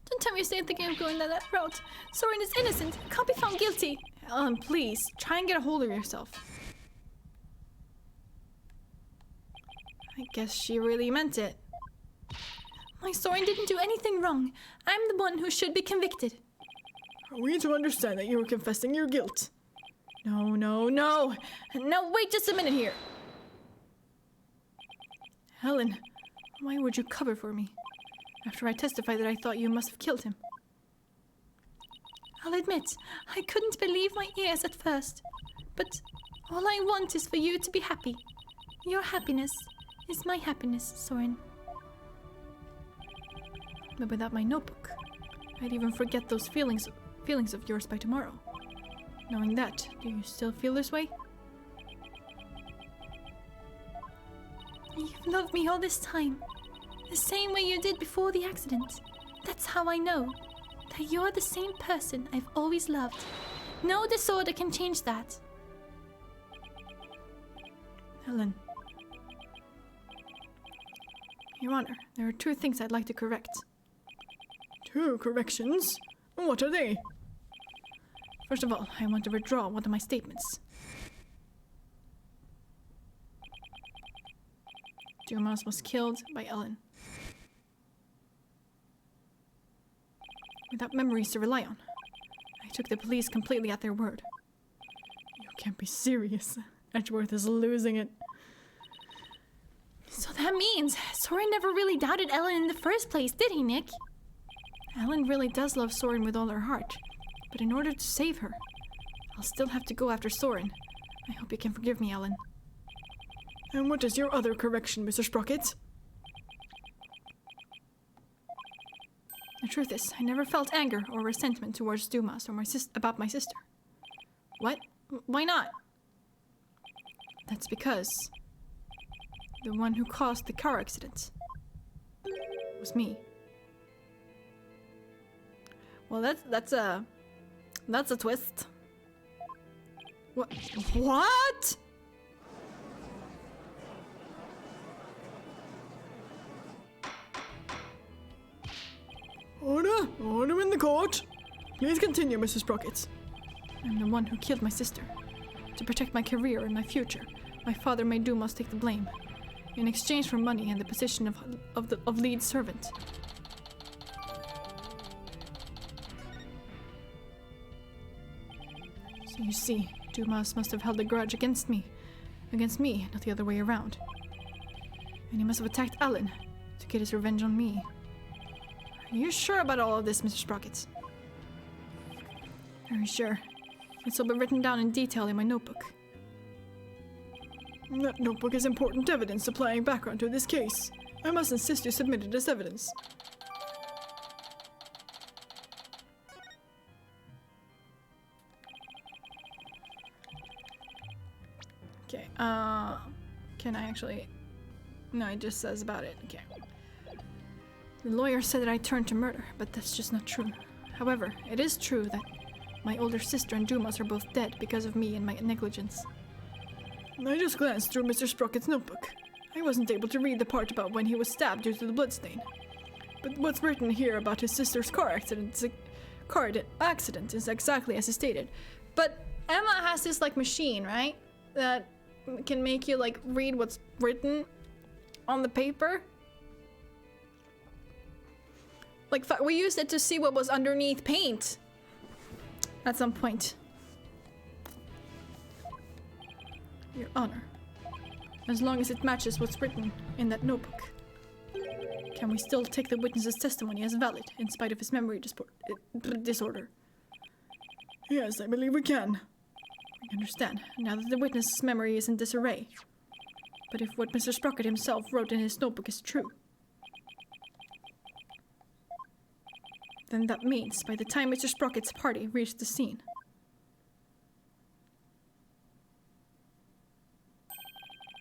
Don't tell me you're still thinking of going down that route. Soren is innocent. Can't be found guilty. Ellen, please, try and get a hold of yourself. I guess she really meant it. My Soren didn't do anything wrong. I'm the one who should be convicted. Are we to understand that you were confessing your guilt? No, no, no. Now wait just a minute here. Helen, why would you cover for me? After I testified that I thought you must have killed him. I'll admit, I couldn't believe my ears at first. But all I want is for you to be happy. Your happiness is my happiness, Soren. But without my notebook, I'd even forget those feelings of yours by tomorrow. Knowing that, do you still feel this way? You've loved me all this time, the same way you did before the accident. That's how I know that you're the same person I've always loved. No disorder can change that. Helen. Your Honor, there are 2 things I'd like to correct. 2 corrections? What are they? First of all, I want to withdraw one of my statements. Dumas was killed by Ellen. Without memories to rely on, I took the police completely at their word. You can't be serious. Edgeworth is losing it. So that means Soren never really doubted Ellen in the first place, did he, Nick? Ellen really does love Soren with all her heart, but in order to save her, I'll still have to go after Soren. I hope you can forgive me, Ellen. And what is your other correction, Mr. Sprocket? The truth is, I never felt anger or resentment towards Dumas or about my sister. What? Why not? That's because the one who caused the car accident was me. Well, that's a twist. What? What? Order in the court. Please continue, Mrs. Sprocket. I'm the one who killed my sister. To protect my career and my future, my father made Dumas take the blame. in exchange for money and the position of lead servant. So you see, Dumas must have held a grudge against me, not the other way around. And he must have attacked Alan to get his revenge on me. Are you sure about all of this, Mr. Sprocket? Very sure. It's all been written down in detail in my notebook. That notebook is important evidence supplying background to this case. I must insist you submit it as evidence. Okay, can I actually... No, it just says about it. Okay. The lawyer said that I turned to murder, but that's just not true. However, it is true that my older sister and Dumas are both dead because of me and my negligence. I just glanced through Mr. Sprocket's notebook. I wasn't able to read the part about when he was stabbed due to the bloodstain. But what's written here about his sister's car accident is exactly as he stated. But Emma has this like machine, right? That can make you like read what's written on the paper. Like we used it to see what was underneath paint at some point. Your Honor, as long as it matches what's written in that notebook, can we still take the witness's testimony as valid in spite of his memory disorder? Yes, I believe we can. I understand, now that the witness's memory is in disarray. But if what Mr. Sprocket himself wrote in his notebook is true, then that means by the time Mr. Sprocket's party reached the scene,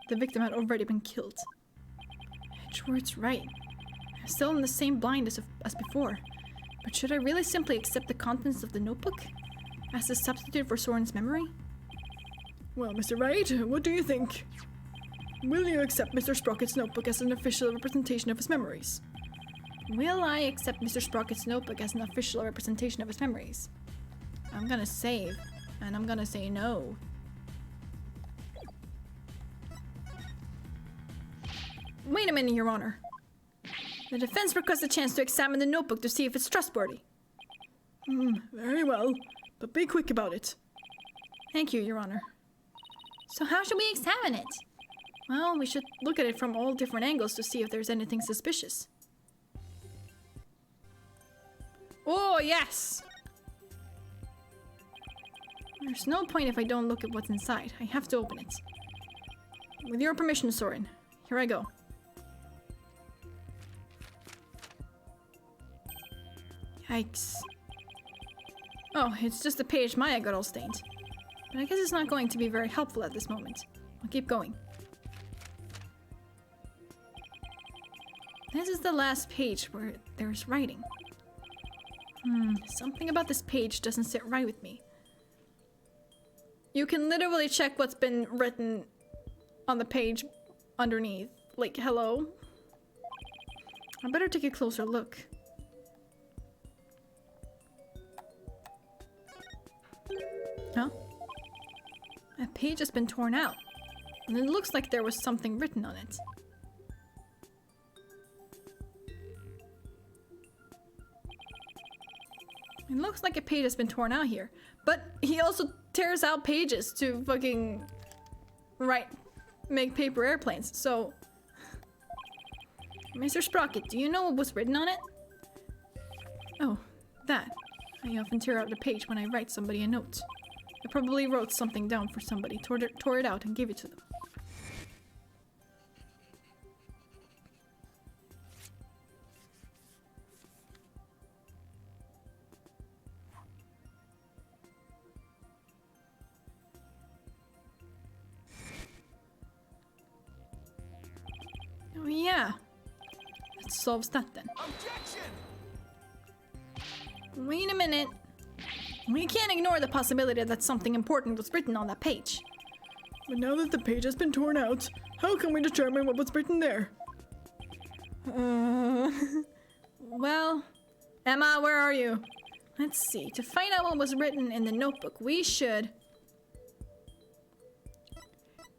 the victim had already been killed. Edgeworth's right. I'm still in the same blind as before. But should I really simply accept the contents of the notebook as a substitute for Soren's memory? Well, Mr. Wright, what do you think? Will you accept Mr. Sprocket's notebook as an official representation of his memories? Will I accept Mr. Sprocket's notebook as an official representation of his memories? I'm gonna save, and I'm gonna say no. Wait a minute, Your Honor. The defense requests a chance to examine the notebook to see if it's trustworthy. Very well, but be quick about it. Thank you, Your Honor. So how should we examine it? Well, we should look at it from all different angles to see if there's anything suspicious. Oh, yes! There's no point if I don't look at what's inside. I have to open it. With your permission, Soren, here I go. Yikes. Oh, it's just a page Maya got all stained. But I guess it's not going to be very helpful at this moment. I'll keep going. This is the last page where there's writing. Something about this page doesn't sit right with me. You can literally check what's been written on the page underneath. Like, hello? I better take a closer look. Huh? A page has been torn out, and it looks like there was something written on it. It looks like a page has been torn out here, but he also tears out pages to fucking make paper airplanes, so... Mr. Sprocket, do you know what was written on it? Oh, that. I often tear out a page when I write somebody a note. I probably wrote something down for somebody, tore it out and gave it to them. Oh yeah. That solves that then. Objection! Wait a minute. We can't ignore the possibility that something important was written on that page. But now that the page has been torn out, how can we determine what was written there? Well, Emma, where are you? Let's see. To find out what was written in the notebook, we should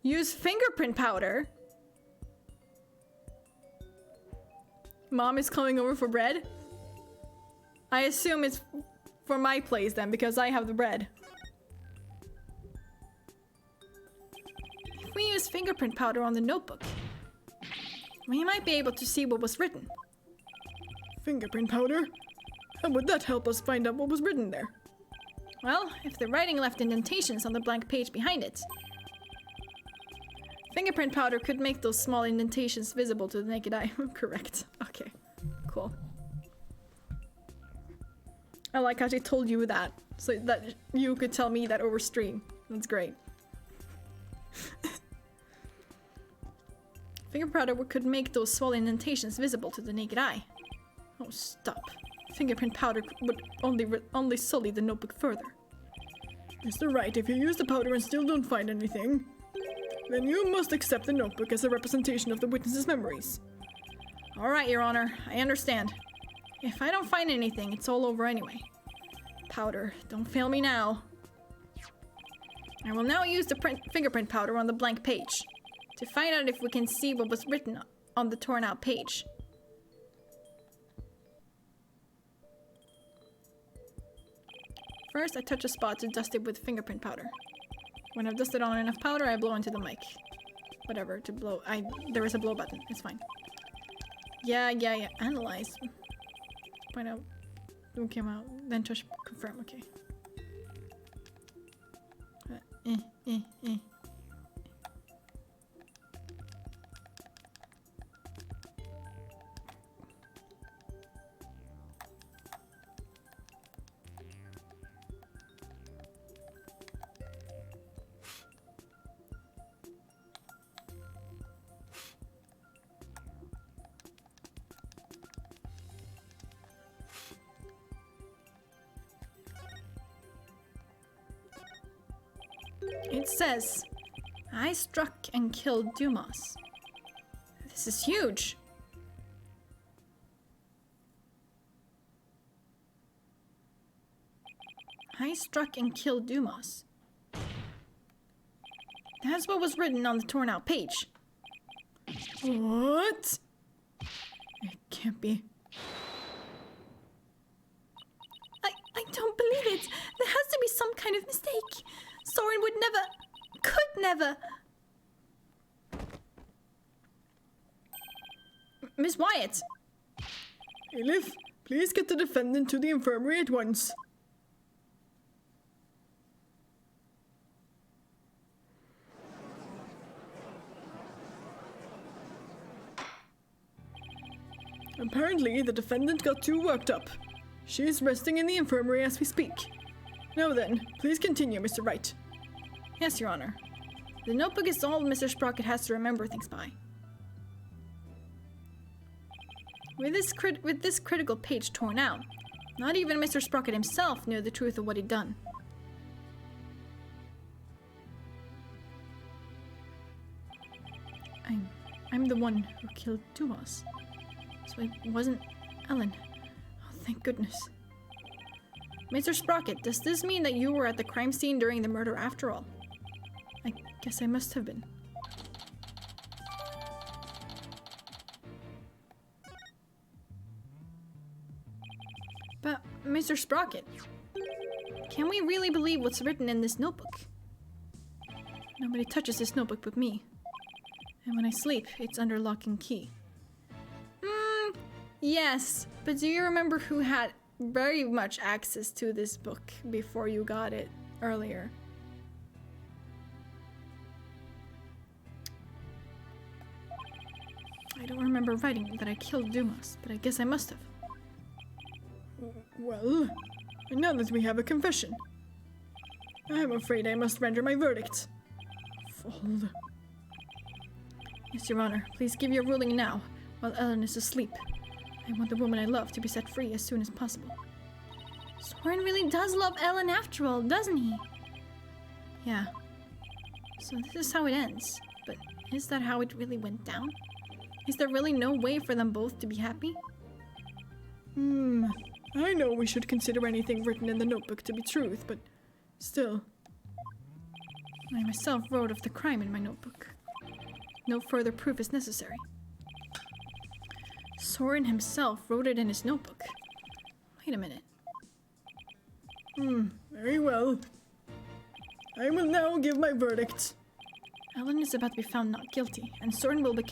use fingerprint powder Mom is coming over for bread? I assume it's for my place then, because I have the bread. If we use fingerprint powder on the notebook, we might be able to see what was written. Fingerprint powder? How would that help us find out what was written there? Well, if the writing left indentations on the blank page behind it, fingerprint powder could make those small indentations visible to the naked eye. Correct. Okay, cool. I like how she told you that, so that you could tell me that over stream. That's great. Fingerprint powder could make those small indentations visible to the naked eye. Oh, stop. Fingerprint powder would only sully the notebook further. Mr. Wright, if you use the powder and still don't find anything, then you must accept the notebook as a representation of the witness's memories. Alright, Your Honor, I understand. If I don't find anything, it's all over anyway. Powder, don't fail me now. I will now use the fingerprint powder on the blank page to find out if we can see what was written on the torn out page. First, I touch a spot to dust it with fingerprint powder. When I've dusted on enough powder, I blow into the mic. Whatever, to blow. There is a blow button. It's fine. Yeah. Analyze. Point out who came out. Then touch confirm. Okay. It says, I struck and killed Dumas. This is huge. I struck and killed Dumas. That's what was written on the torn out page. What? It can't be. I don't believe it. There has to be some kind of mistake. Soren would never, could never. Miss Wyatt. Elif, please get the defendant to the infirmary at once. Apparently, the defendant got too worked up. She is resting in the infirmary as we speak. Now then, please continue, Mr. Wright. Yes, Your Honor. The notebook is all Mr. Sprocket has to remember things by. With this critical page torn out, not even Mr. Sprocket himself knew the truth of what he'd done. I'm the one who killed Dumas. So it wasn't Ellen. Oh, thank goodness. Mr. Sprocket, does this mean that you were at the crime scene during the murder after all? I guess I must have been. But, Mr. Sprocket, can we really believe what's written in this notebook? Nobody touches this notebook but me. And when I sleep, it's under lock and key. Yes, but do you remember who had very much access to this book before you got it earlier? I don't remember writing that I killed Dumas, but I guess I must have. Well, now that we have a confession, I'm afraid I must render my verdict. Fold. Yes, Your Honor, please give your ruling now, while Ellen is asleep. I want the woman I love to be set free as soon as possible. Soren really does love Ellen after all, doesn't he? Yeah. So this is how it ends. But is that how it really went down? Is there really no way for them both to be happy? I know we should consider anything written in the notebook to be truth, but still. I myself wrote of the crime in my notebook. No further proof is necessary. Soren himself wrote it in his notebook. Wait a minute. Very well. I will now give my verdict. Ellen is about to be found not guilty, and Soren will be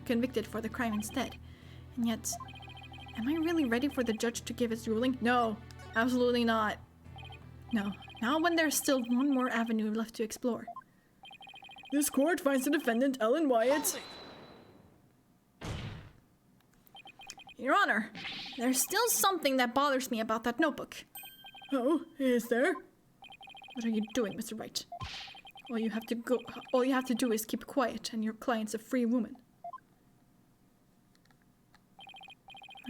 convicted for the crime instead. And yet, am I really ready for the judge to give his ruling? No, absolutely not. No, not when there's still one more avenue left to explore. This court finds the defendant, Ellen Wyatt. Your Honor, there's still something that bothers me about that notebook. Oh, is there? What are you doing, Mr. Wright? All you have to do is keep quiet, and your client's a free woman.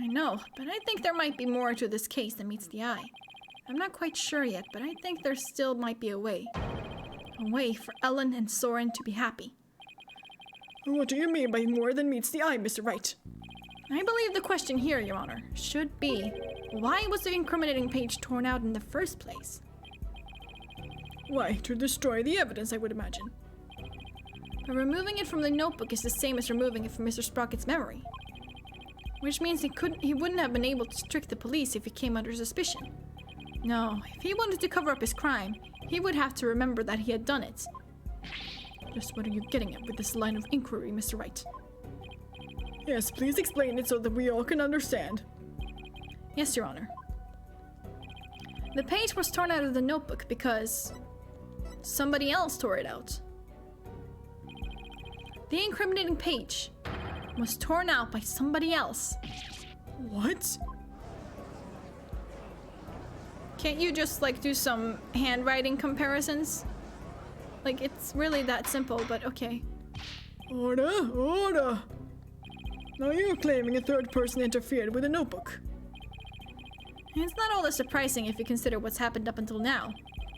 I know, but I think there might be more to this case than meets the eye. I'm not quite sure yet, but I think there still might be a way. A way for Ellen and Soren to be happy. What do you mean by more than meets the eye, Mr. Wright? I believe the question here, Your Honor, should be, why was the incriminating page torn out in the first place? Why, to destroy the evidence, I would imagine. But removing it from the notebook is the same as removing it from Mr. Sprocket's memory. Which means he wouldn't have been able to trick the police if he came under suspicion. No, if he wanted to cover up his crime, he would have to remember that he had done it. Just what are you getting at with this line of inquiry, Mr. Wright? Yes, please explain it so that we all can understand. Yes, Your Honor. The page was torn out of the notebook because somebody else tore it out. The incriminating page was torn out by somebody else. What? Can't you just, like, do some handwriting comparisons? Like, it's really that simple, but okay. Order! Now you're claiming a third person interfered with a notebook. It's not all that surprising if you consider what's happened up until now.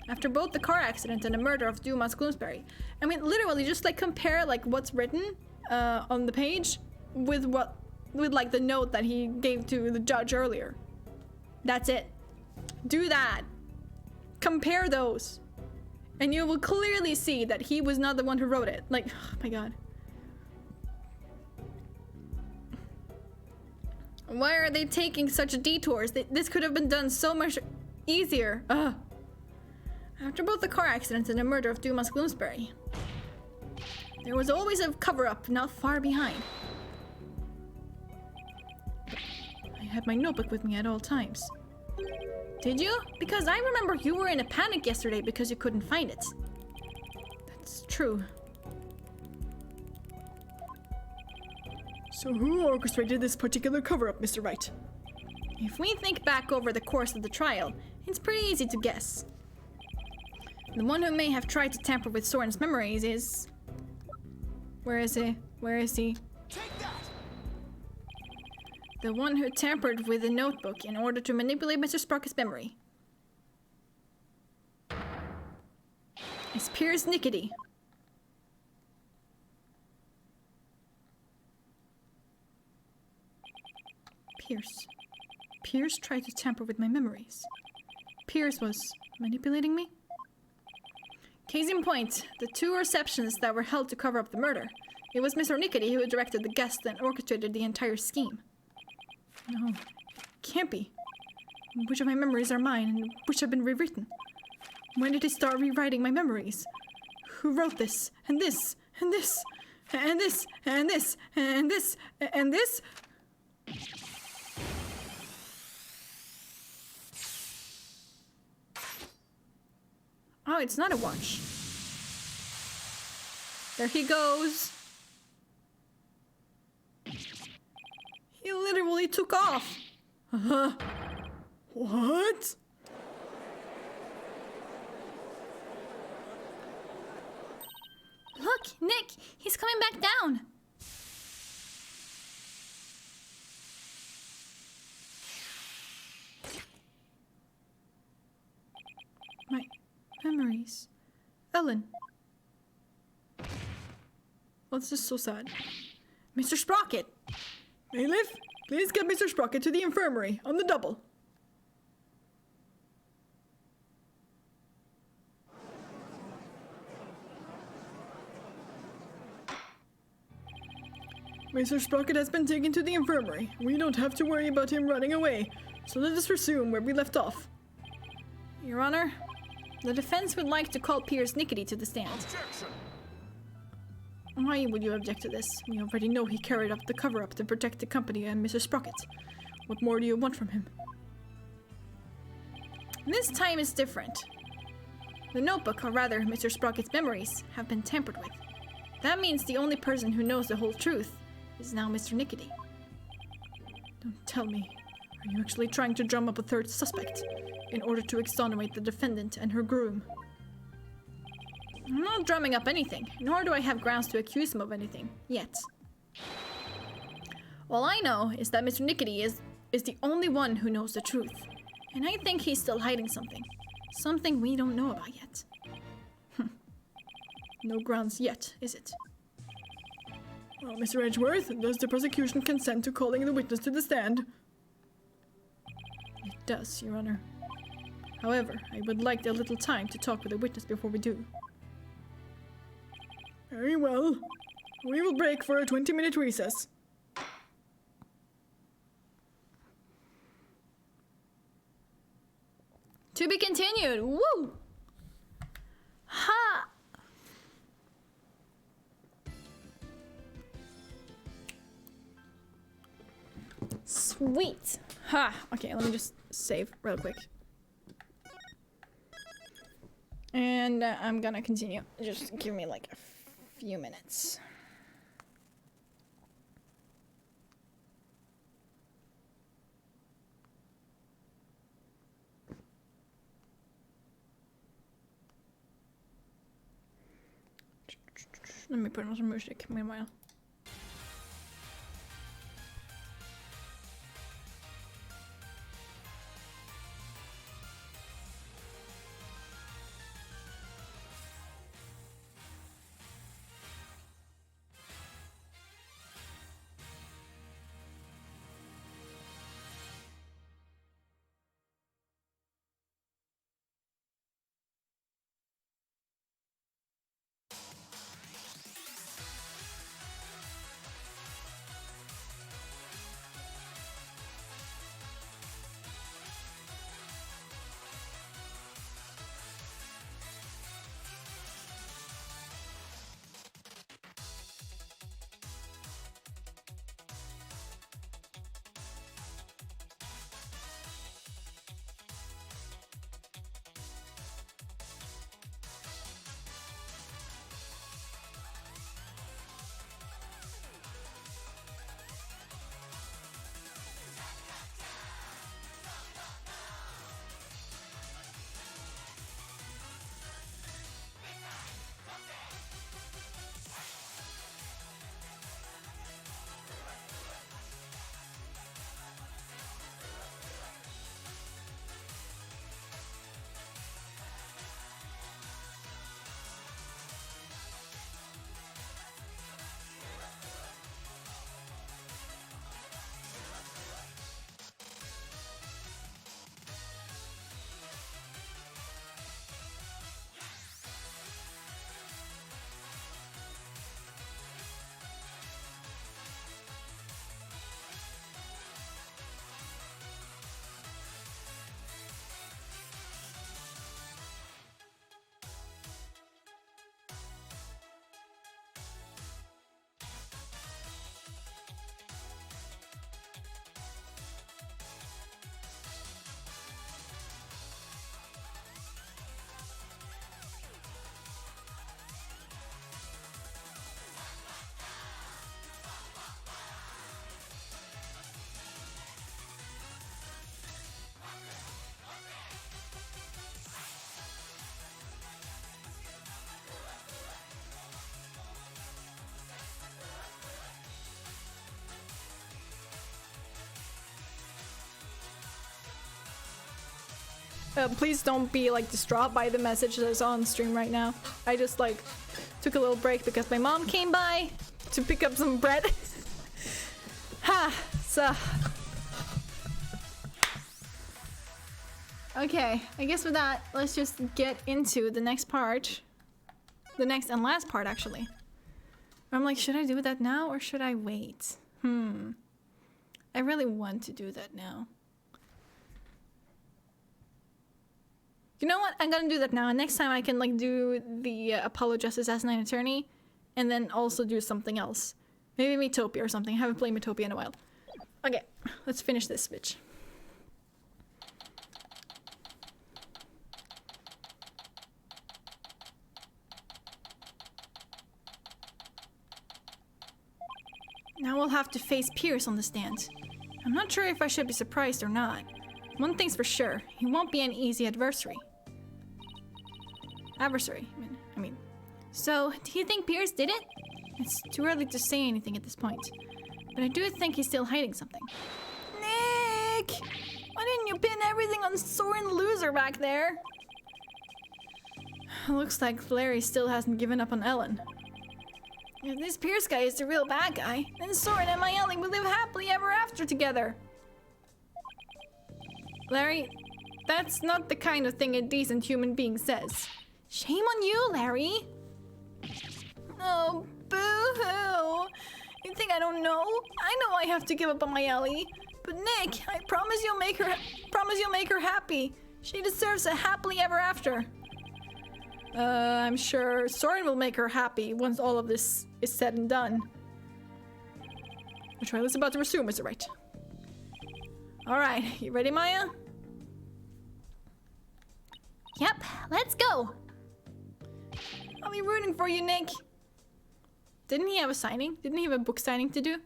After both the car accident and the murder of Dumas Gloomsbury. I mean, literally, just, like, compare, like, what's written on the page with like, the note that he gave to the judge earlier. That's it. Do that. Compare those. And you will clearly see that he was not the one who wrote it. Like, oh my god. Why are they taking such detours? This could have been done so much easier. Ugh. After both the car accident and the murder of Dumas Gloomsbury, there was always a cover-up not far behind. I had my notebook with me at all times. Did you? Because I remember you were in a panic yesterday because you couldn't find it. That's true. So who orchestrated this particular cover-up, Mr. Wright? If we think back over the course of the trial, it's pretty easy to guess. The one who may have tried to tamper with Soren's memories is... Where is he? Where is he? Take that! The one who tampered with the notebook in order to manipulate Mr. Sprocket's memory. It's Piers Nickety. Piers tried to tamper with my memories. Piers was manipulating me? Case in point, the two receptions that were held to cover up the murder. It was Mr. Nickety who directed the guests and orchestrated the entire scheme. No, it can't be. Which of my memories are mine and which have been rewritten? When did he start rewriting my memories? Who wrote this? And this? And this? And this? And this? And this? And this? Oh, it's not a watch. There he goes. He literally took off. What? Look, Nick, he's coming back down. My memories. Ellen. Oh, this is so sad. Mr. Sprocket! Bailiff, please get Mr. Sprocket to the infirmary on the double. Mr. Sprocket has been taken to the infirmary. We don't have to worry about him running away. So let us resume where we left off. Your Honor, the defense would like to call Piers Nickety to the stand. Objection! Why would you object to this? We already know he carried out the cover-up to protect the company and Mr. Sprocket. What more do you want from him? This time is different. The notebook, or rather Mr. Sprocket's memories, have been tampered with. That means the only person who knows the whole truth is now Mr. Nickety. Don't tell me. Are you actually trying to drum up a third suspect in order to exonerate the defendant and her groom? I'm not drumming up anything, nor do I have grounds to accuse him of anything, yet. All I know is that Mr. Nickety is the only one who knows the truth, and I think he's still hiding something. Something we don't know about yet. No grounds yet, is it? Well, Mr. Edgeworth, does the prosecution consent to calling the witness to the stand? It does, Your Honor. However, I would like a little time to talk with the witness before we do. Very well. We will break for a 20-minute recess. To be continued! Woo! Ha! Sweet! Ha! Okay, let me just save real quick. And I'm gonna continue. Just give me like a few minutes. Let me put on some music meanwhile. Please don't be like distraught by the message that's on stream right now. I just like took a little break because my mom came by to pick up some bread. Ha! So okay, I guess with that, let's just get into the next part. The next and last part, actually. I'm like, should I do that now or should I wait? I really want to do that now. You know what? I'm gonna do that now. And next time I can like do the Apollo Justice Asinine Attorney and then also do something else. Maybe Metopia or something. I haven't played Metopia in a while. Okay, let's finish this bitch. Now we'll have to face Pierce on the stand. I'm not sure if I should be surprised or not. One thing's for sure, he won't be an easy adversary. I mean. So, do you think Pierce did it? It's too early to say anything at this point. But I do think he's still hiding something. Nick! Why didn't you pin everything on Soren Loser back there? Looks like Larry still hasn't given up on Ellen. If this Pierce guy is the real bad guy, then Soren and my Ellie will live happily ever after together. Larry, that's not the kind of thing a decent human being says. Shame on you, Larry. Oh, boo-hoo. You think I don't know? I know I have to give up on my Ellie. But Nick, I promise you'll make her happy. She deserves a happily ever after. I'm sure Soren will make her happy once all of this is said and done. The trial is about to resume, is it right? Alright, you ready, Maya? Yep, let's go. I'll be rooting for you, Nick. Didn't he have a signing? Didn't he have a book signing to do?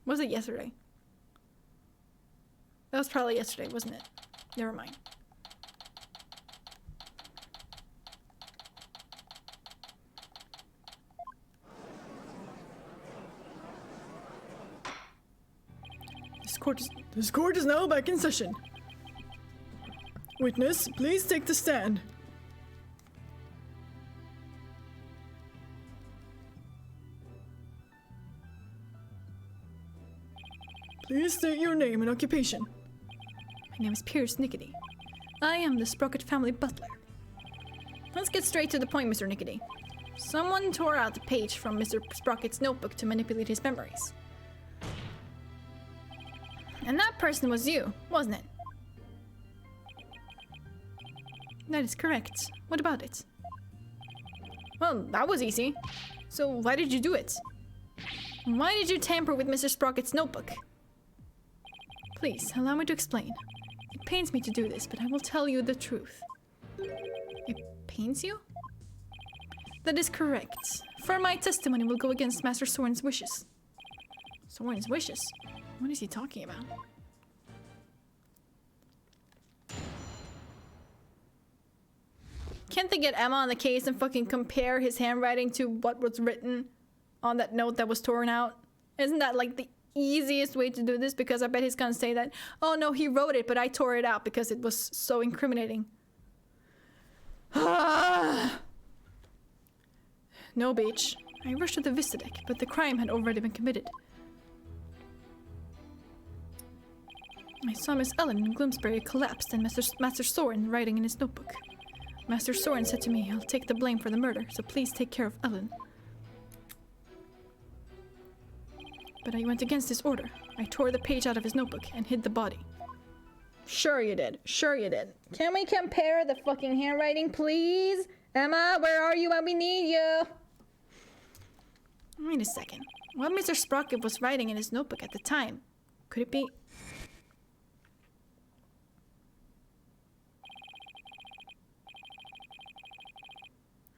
Was it yesterday? That was probably yesterday, wasn't it? Never mind. This court is now back in session. Witness, please take the stand. Please state your name and occupation. My name is Pierce Nickety. I am the Sprocket family butler. Let's get straight to the point, Mr. Nickety. Someone tore out the page from Mr. Sprocket's notebook to manipulate his memories. And that person was you, wasn't it? That is correct. What about it? Well, that was easy. So why did you do it? Why did you tamper with Mr. Sprocket's notebook? Please, allow me to explain. It pains me to do this, but I will tell you the truth. It pains you? That is correct. For my testimony will go against Master Soren's wishes. Soren's wishes? What is he talking about? Can't they get Emma on the case and fucking compare his handwriting to what was written on that note that was torn out? Isn't that like the easiest way to do this? Because I bet he's gonna say that, oh no, he wrote it, but I tore it out because it was so incriminating. No, bitch. I rushed to the Vista deck, but the crime had already been committed. I saw Miss Ellen in Gloomsbury collapsed and Master Soren writing in his notebook. Master Soren said to me, I'll take the blame for the murder, so please take care of Ellen. But I went against his order. I tore the page out of his notebook and hid the body. Sure you did. Sure you did. Can we compare the fucking handwriting, please? Emma, where are you when we need you? Wait a second. What Mr. Sprocket was writing in his notebook at the time? Could it be...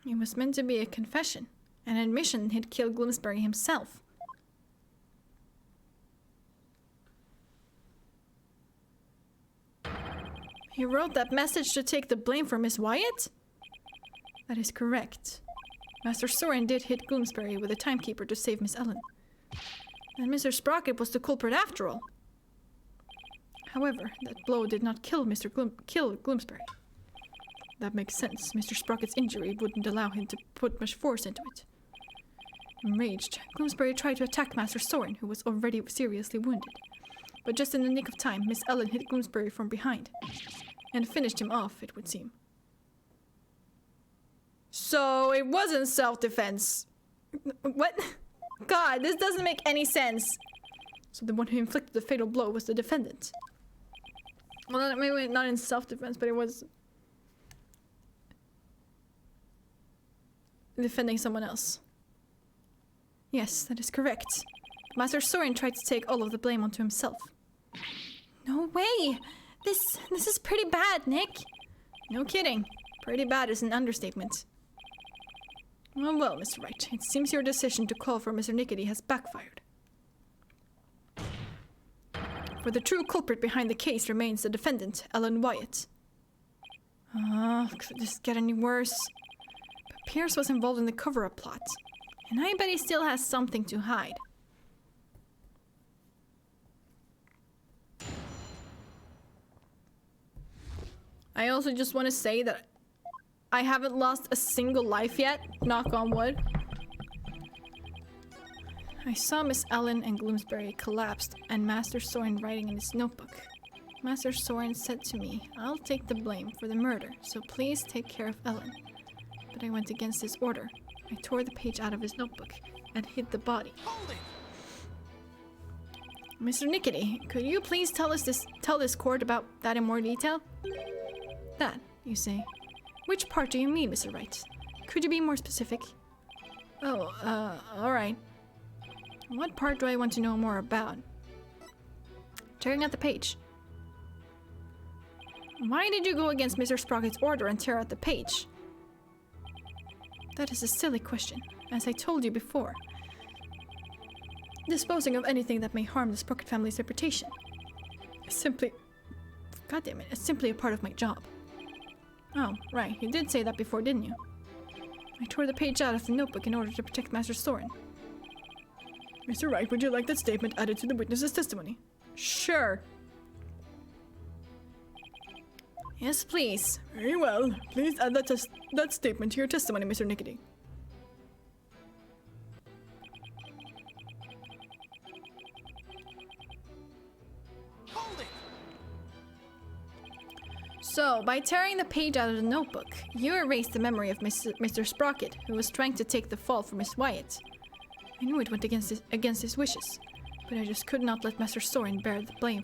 It was meant to be a confession, an admission he'd killed Gloomsbury himself. He wrote that message to take the blame for Miss Wyatt? That is correct. Master Soren did hit Gloomsbury with a timekeeper to save Miss Ellen. And Mr. Sprocket was the culprit after all. However, that blow did not kill Gloomsbury. That makes sense. Mr. Sprocket's injury wouldn't allow him to put much force into it. Enraged, Gloomsbury tried to attack Master Soren, who was already seriously wounded. But just in the nick of time, Miss Ellen hit Gloomsbury from behind. And finished him off, it would seem. So it wasn't self-defense. What? God, this doesn't make any sense. So the one who inflicted the fatal blow was the defendant. Well, maybe not in self-defense, but it was defending someone else. Yes, that is correct. Master Soren tried to take all of the blame onto himself. No way! This is pretty bad, Nick. No kidding. Pretty bad is an understatement. Well, Mr. Wright, it seems your decision to call for Mr. Nickety has backfired. For the true culprit behind the case remains the defendant, Ellen Wyatt. Could this get any worse? But Pierce was involved in the cover-up plot, and I bet he still has something to hide. I also just want to say that I haven't lost a single life yet, knock on wood. I saw Miss Ellen and Bloomsbury collapsed and Master Soren writing in his notebook. Master Soren said to me, I'll take the blame for the murder, so please take care of Ellen. But I went against his order. I tore the page out of his notebook and hid the body. Hold it! Mr. Nickety, could you please tell this court about that in more detail? That, you say. Which part do you mean, Mr. Wright? Could you be more specific? Oh, alright. What part do I want to know more about? Tearing out the page. Why did you go against Mr. Sprocket's order and tear out the page? That is a silly question, as I told you before. Disposing of anything that may harm the Sprocket family's reputation is simply... God damn it, it's simply a part of my job. Oh, right, you did say that before, didn't you? I tore the page out of the notebook in order to protect Master Soren. Mr. Wright, would you like that statement added to the witness's testimony? Sure. Yes, please. Very well. Please add that statement to your testimony, Mr. Nickety. Hold it! So, by tearing the page out of the notebook, you erased the memory of Mr. Sprocket, who was trying to take the fall for Miss Wyatt. I knew it went against his wishes, but I just could not let Master Soren bear the blame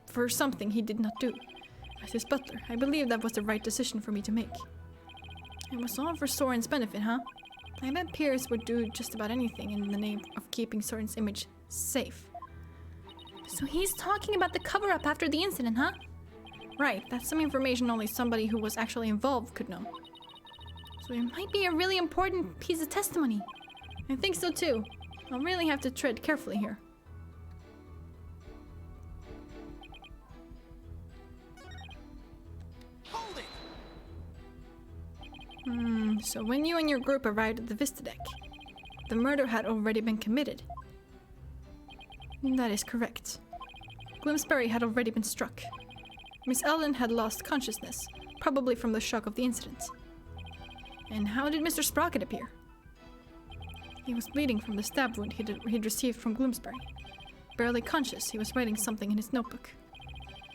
for something he did not do. As his butler, I believe that was the right decision for me to make. It was all for Soren's benefit, huh? I bet Pierce would do just about anything in the name of keeping Soren's image safe. So he's talking about the cover-up after the incident, huh? Right, that's some information only somebody who was actually involved could know. So it might be a really important piece of testimony. I think so too. I'll really have to tread carefully here. Hold it! So when you and your group arrived at the Vista deck, the murder had already been committed. That is correct. Bloomsbury had already been struck. Miss Ellen had lost consciousness, probably from the shock of the incident. And how did Mr. Sprocket appear? He was bleeding from the stab wound he'd received from Bloomsbury. Barely conscious, he was writing something in his notebook.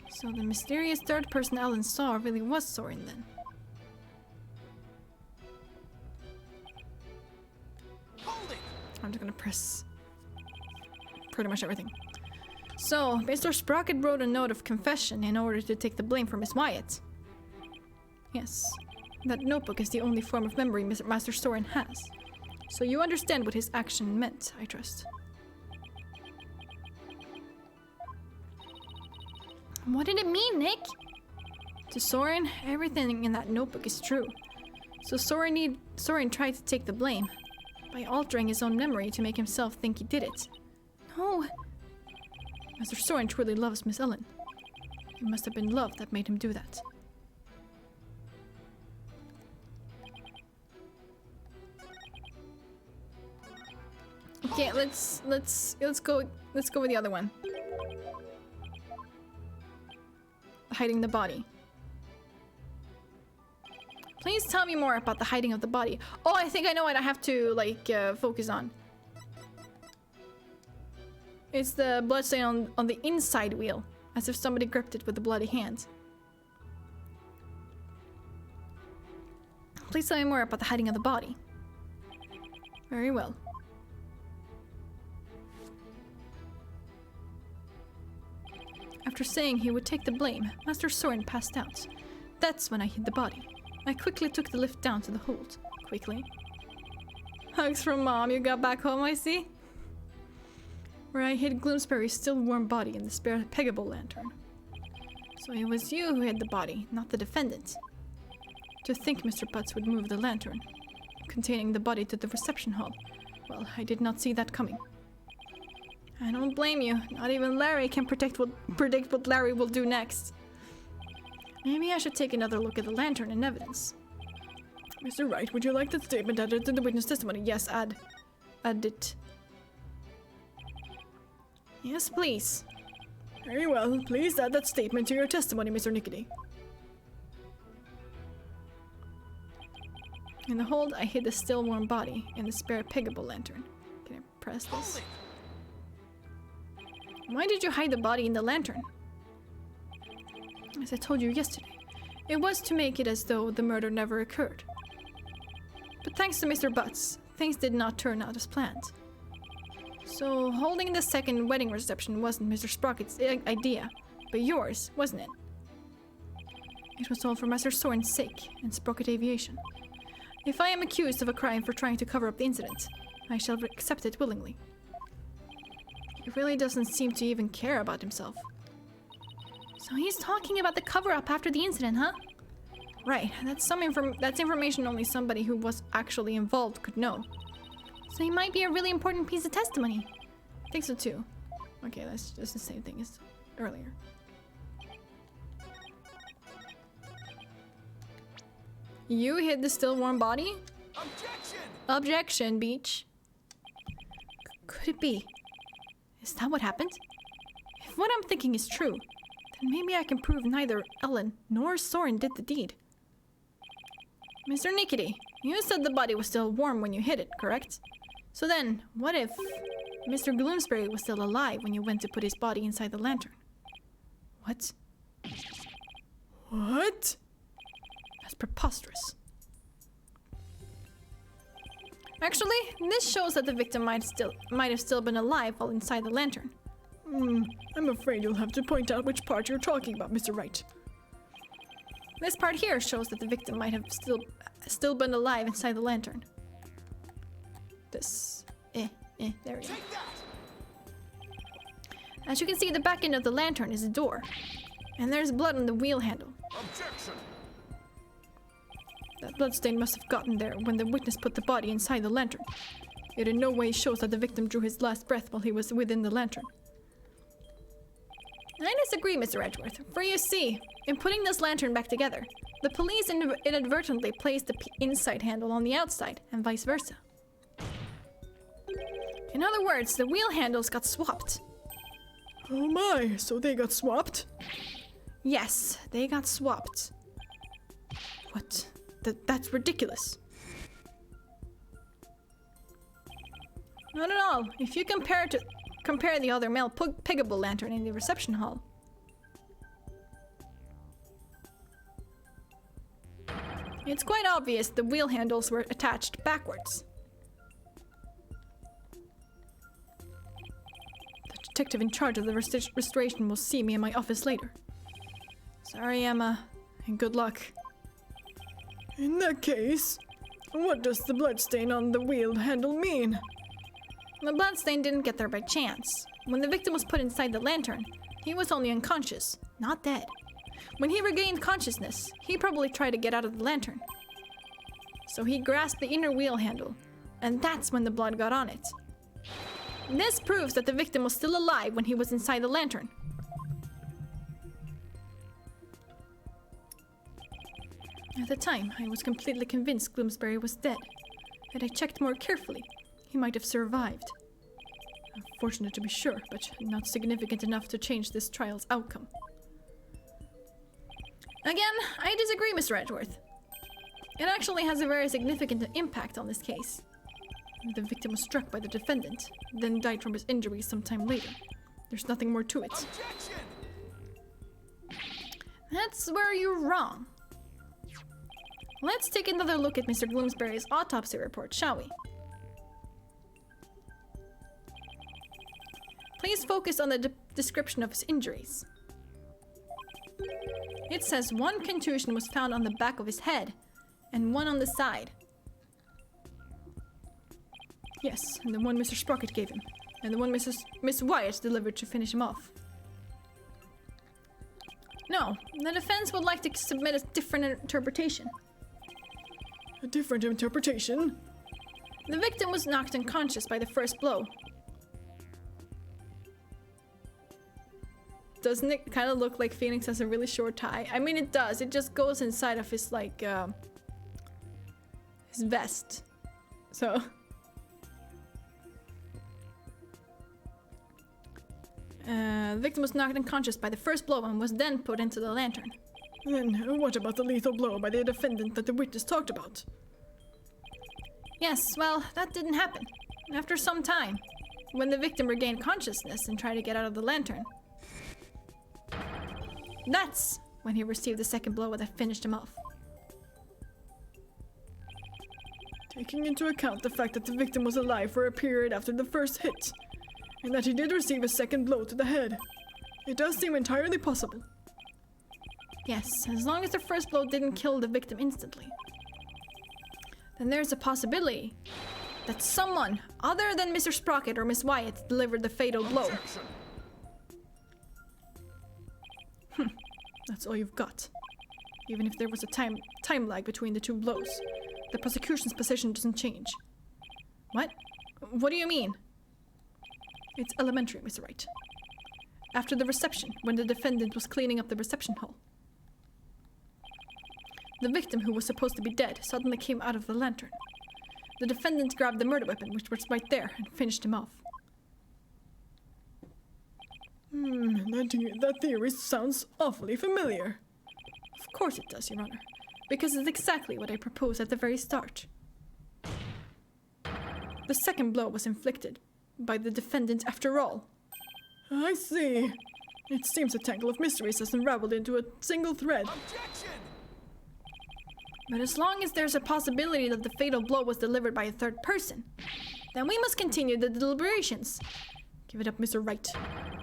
So the mysterious third person Ellen saw really was Soren then. Hold it! I'm just gonna press pretty much everything. So, Mr. Sprocket wrote a note of confession in order to take the blame for Miss Wyatt. Yes, that notebook is the only form of memory Master Soren has. So you understand what his action meant, I trust. What did it mean, Nick? To Soren, everything in that notebook is true. So Soren tried to take the blame by altering his own memory to make himself think he did it. No. Master Soren truly loves Miss Ellen. It must have been love that made him do that. Okay, let's go with the other one. Hiding the body. Please tell me more about the hiding of the body. Oh, I think I know what I have to focus on. It's the bloodstain on the inside wheel, as if somebody gripped it with a bloody hand. Please tell me more about the hiding of the body. Very well. After saying he would take the blame, Master Soren passed out. That's when I hid the body. I quickly took the lift down to the hold. Quickly. Hugs from Mom, you got back home, I see? Where I hid Gloomsbury's still warm body in the spare peggable lantern. So it was you who hid the body, not the defendant. To think Mr. Butts would move the lantern, containing the body to the reception hall. Well, I did not see that coming. I don't blame you. Not even Larry can predict what Larry will do next. Maybe I should take another look at the lantern and evidence. Mr. Wright, would you like that statement added to the witness testimony? Yes, add it. Yes, please. Very well. Please add that statement to your testimony, Mr. Nickety. In the hold, I hid the still warm body in the spare peggable lantern. Can I press this? Why did you hide the body in the lantern? As I told you yesterday, it was to make it as though the murder never occurred. But thanks to Mr. Butts, things did not turn out as planned. So holding the second wedding reception wasn't Mr. Sprocket's idea, but yours, wasn't it? It was all for Master Soren's sake and Sprocket Aviation. If I am accused of a crime for trying to cover up the incident, I shall accept it willingly. He really doesn't seem to even care about himself. So he's talking about the cover-up after the incident, huh? Right, that's information only somebody who was actually involved could know. So he might be a really important piece of testimony. I think so too. Okay, that's just the same thing as earlier. You hid the still warm body? Objection! Objection, Beach. Could it be? Is that what happened? If what I'm thinking is true, then maybe I can prove neither Ellen nor Soren did the deed. Mr. Nickety, you said the body was still warm when you hid it, correct? So then, what if Mr. Gloomsbury was still alive when you went to put his body inside the lantern? What? What? That's preposterous. Actually, this shows that the victim might have still been alive while inside the lantern. I'm afraid you'll have to point out which part you're talking about, Mr. Wright. This part here shows that the victim might have still been alive inside the lantern. This. There we go. As you can see, the back end of the lantern is a door. And there's blood on the wheel handle. Objection! That bloodstain must have gotten there when the witness put the body inside the lantern. It in no way shows that the victim drew his last breath while he was within the lantern. I disagree, Mr. Edgeworth, for you see, in putting this lantern back together, the police inadvertently placed the inside handle on the outside, and vice versa. In other words, the wheel handles got swapped. Oh my, so they got swapped? Yes, they got swapped. What? That's ridiculous. Not at all. If you compare the other male peggable lantern in the reception hall. It's quite obvious the wheel handles were attached backwards. The detective in charge of the restoration will see me in my office later. Sorry, Emma, and good luck. In that case, what does the bloodstain on the wheel handle mean? The bloodstain didn't get there by chance. When the victim was put inside the lantern, he was only unconscious, not dead. When he regained consciousness, he probably tried to get out of the lantern. So he grasped the inner wheel handle, and that's when the blood got on it. This proves that the victim was still alive when he was inside the lantern. At the time, I was completely convinced Gloomsbury was dead. Had I checked more carefully, he might have survived. Unfortunate to be sure, but not significant enough to change this trial's outcome. Again, I disagree, Mr. Edgeworth. It actually has a very significant impact on this case. The victim was struck by the defendant, then died from his injuries sometime later. There's nothing more to it. Objection! That's where you're wrong. Let's take another look at Mr. Gloomsbury's autopsy report, shall we? Please focus on the description of his injuries. It says one contusion was found on the back of his head and one on the side. Yes, and the one Mr. Sprocket gave him, and the one Miss Wyatt delivered to finish him off. No, the defense would like to submit a different interpretation. A different interpretation? The victim was knocked unconscious by the first blow. Doesn't it kind of look like Phoenix has a really short tie? I mean, it does. It just goes inside of his, like, his vest. So... the victim was knocked unconscious by the first blow and was then put into the lantern. Then what about the lethal blow by the defendant that the witness talked about? Yes, well, that didn't happen. After some time, when the victim regained consciousness and tried to get out of the lantern, that's when he received the second blow that finished him off. Taking into account the fact that the victim was alive for a period after the first hit, and that he did receive a second blow to the head, it does seem entirely possible. Yes, as long as the first blow didn't kill the victim instantly. Then there's a possibility that someone other than Mr. Sprocket or Miss Wyatt delivered the fatal blow. That's all you've got. Even if there was a time lag between the two blows, the prosecution's position doesn't change. What? What do you mean? It's elementary, Mr. Wright. After the reception, when the defendant was cleaning up the reception hall, the victim, who was supposed to be dead, suddenly came out of the lantern. The defendant grabbed the murder weapon, which was right there, and finished him off. That theory sounds awfully familiar. Of course it does, Your Honor, because it's exactly what I proposed at the very start. The second blow was inflicted by the defendant after all. I see. It seems a tangle of mysteries has unraveled into a single thread. Objection! But as long as there's a possibility that the fatal blow was delivered by a third person, then we must continue the deliberations. Give it up, Mr. Wright.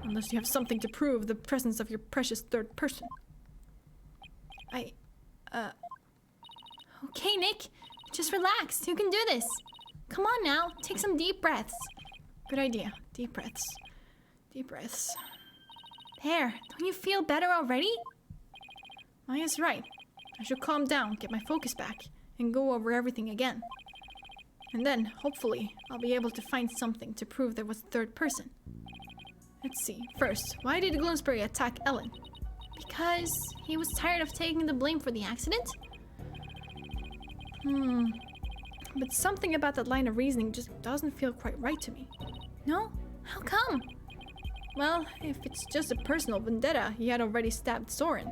Unless you have something to prove the presence of your precious third person. Okay, Nick. Just relax. You can do this. Come on now. Take some deep breaths. Good idea. Deep breaths. Deep breaths. There. Don't you feel better already? Maya's right. I should calm down, get my focus back, and go over everything again. And then, hopefully, I'll be able to find something to prove there was a third person. Let's see. First, why did Gloomsbury attack Ellen? Because he was tired of taking the blame for the accident? But something about that line of reasoning just doesn't feel quite right to me. No? How come? Well, if it's just a personal vendetta, he had already stabbed Soren.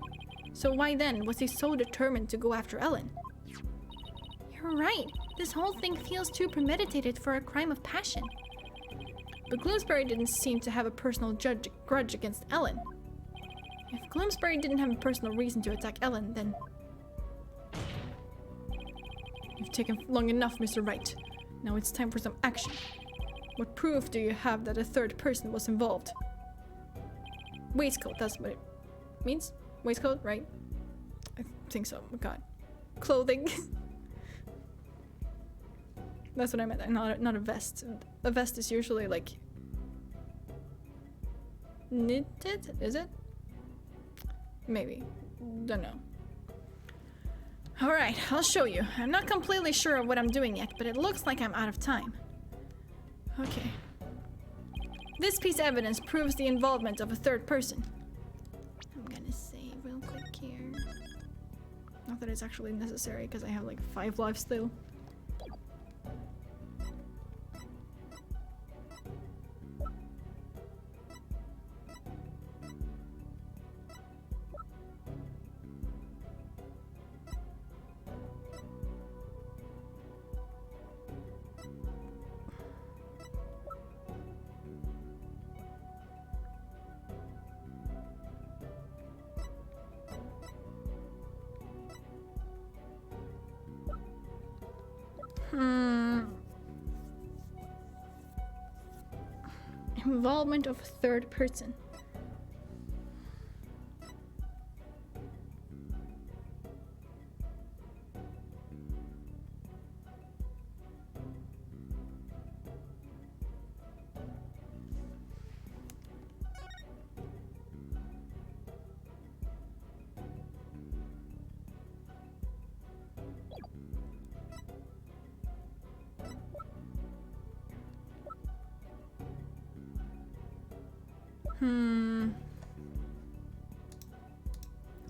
So why then was he so determined to go after Ellen? You're right. This whole thing feels too premeditated for a crime of passion. But Gloomsbury didn't seem to have a personal grudge against Ellen. If Gloomsbury didn't have a personal reason to attack Ellen, then... You've taken long enough, Mr. Wright. Now it's time for some action. What proof do you have that a third person was involved? Waistcoat, that's what it means? Waistcoat, right? I think so. Oh god. Clothing. That's what I meant. Not a vest. A vest is usually like knitted, is it? Maybe. Don't know. Alright, I'll show you. I'm not completely sure of what I'm doing yet, but it looks like I'm out of time. Okay. This piece of evidence proves the involvement of a third person. I'm gonna save real quick here. Not that it's actually necessary, because I have like 5 lives still. Involvement of a third person.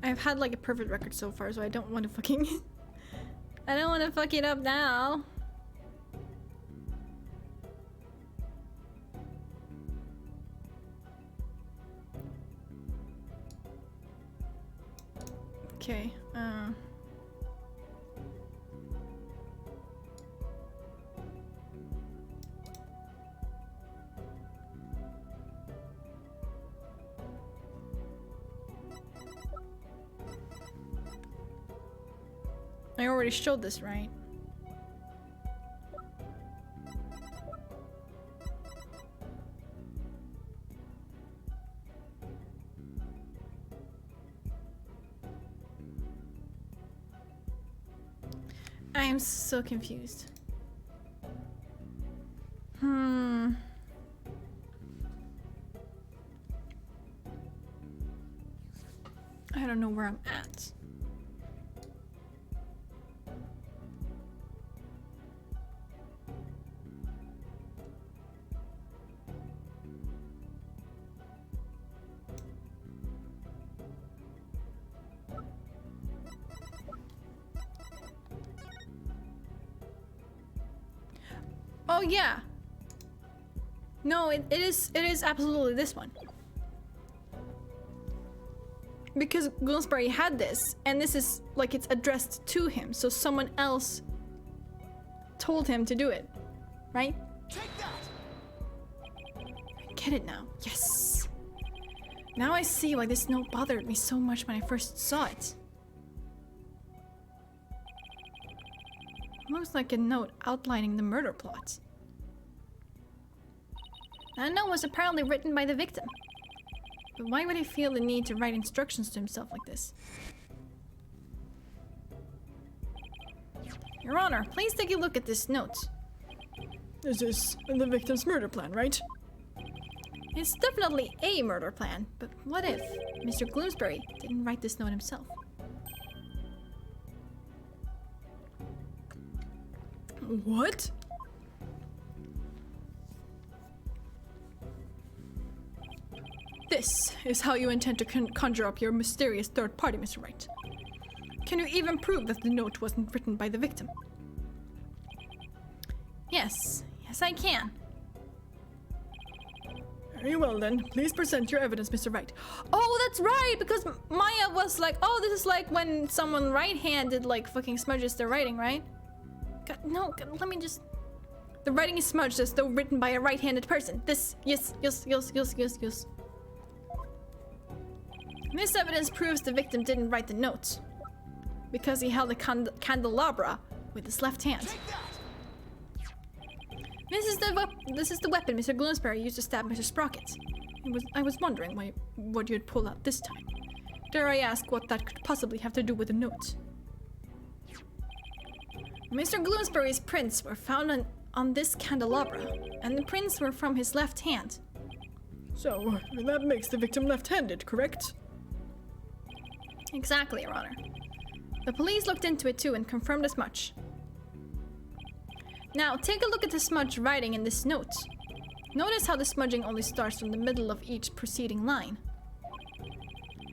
I've had like a perfect record so far, so I don't want to fucking... I don't want to fuck it up now. Okay, I already showed this, right? I am so confused. I don't know where I'm at. Oh yeah. No, it is absolutely this one. Because Gloomsbury had this, and this is like it's addressed to him, so someone else told him to do it, right? Take that! I get it now. Yes. Now I see why this note bothered me so much when I first saw it. Looks like a note outlining the murder plot. That note was apparently written by the victim. But why would he feel the need to write instructions to himself like this? Your Honor, please take a look at this note. Is this the victim's murder plan, right? It's definitely a murder plan, but what if Mr. Gloomsbury didn't write this note himself? What? This is how you intend to conjure up your mysterious third party, Mr. Wright. Can you even prove that the note wasn't written by the victim? Yes, I can. Very well then, please present your evidence, Mr. Wright. Oh, that's right, because Maya was like, oh, this is like when someone right-handed like fucking smudges their writing, right? God, no, God, let me just... The writing is smudged as though written by a right-handed person. This, yes. This evidence proves the victim didn't write the note, because he held a candelabra with his left hand. This is the weapon Mr. Gloomsbury used to stab Mr. Sprocket. I was wondering what you'd pull out this time. Dare I ask what that could possibly have to do with the note? Mr. Gloomsbury's prints were found on this candelabra, and the prints were from his left hand. So, that makes the victim left-handed, correct? Exactly, Your Honor. The police looked into it too and confirmed as much. Now, take a look at the smudged writing in this note. Notice how the smudging only starts from the middle of each preceding line.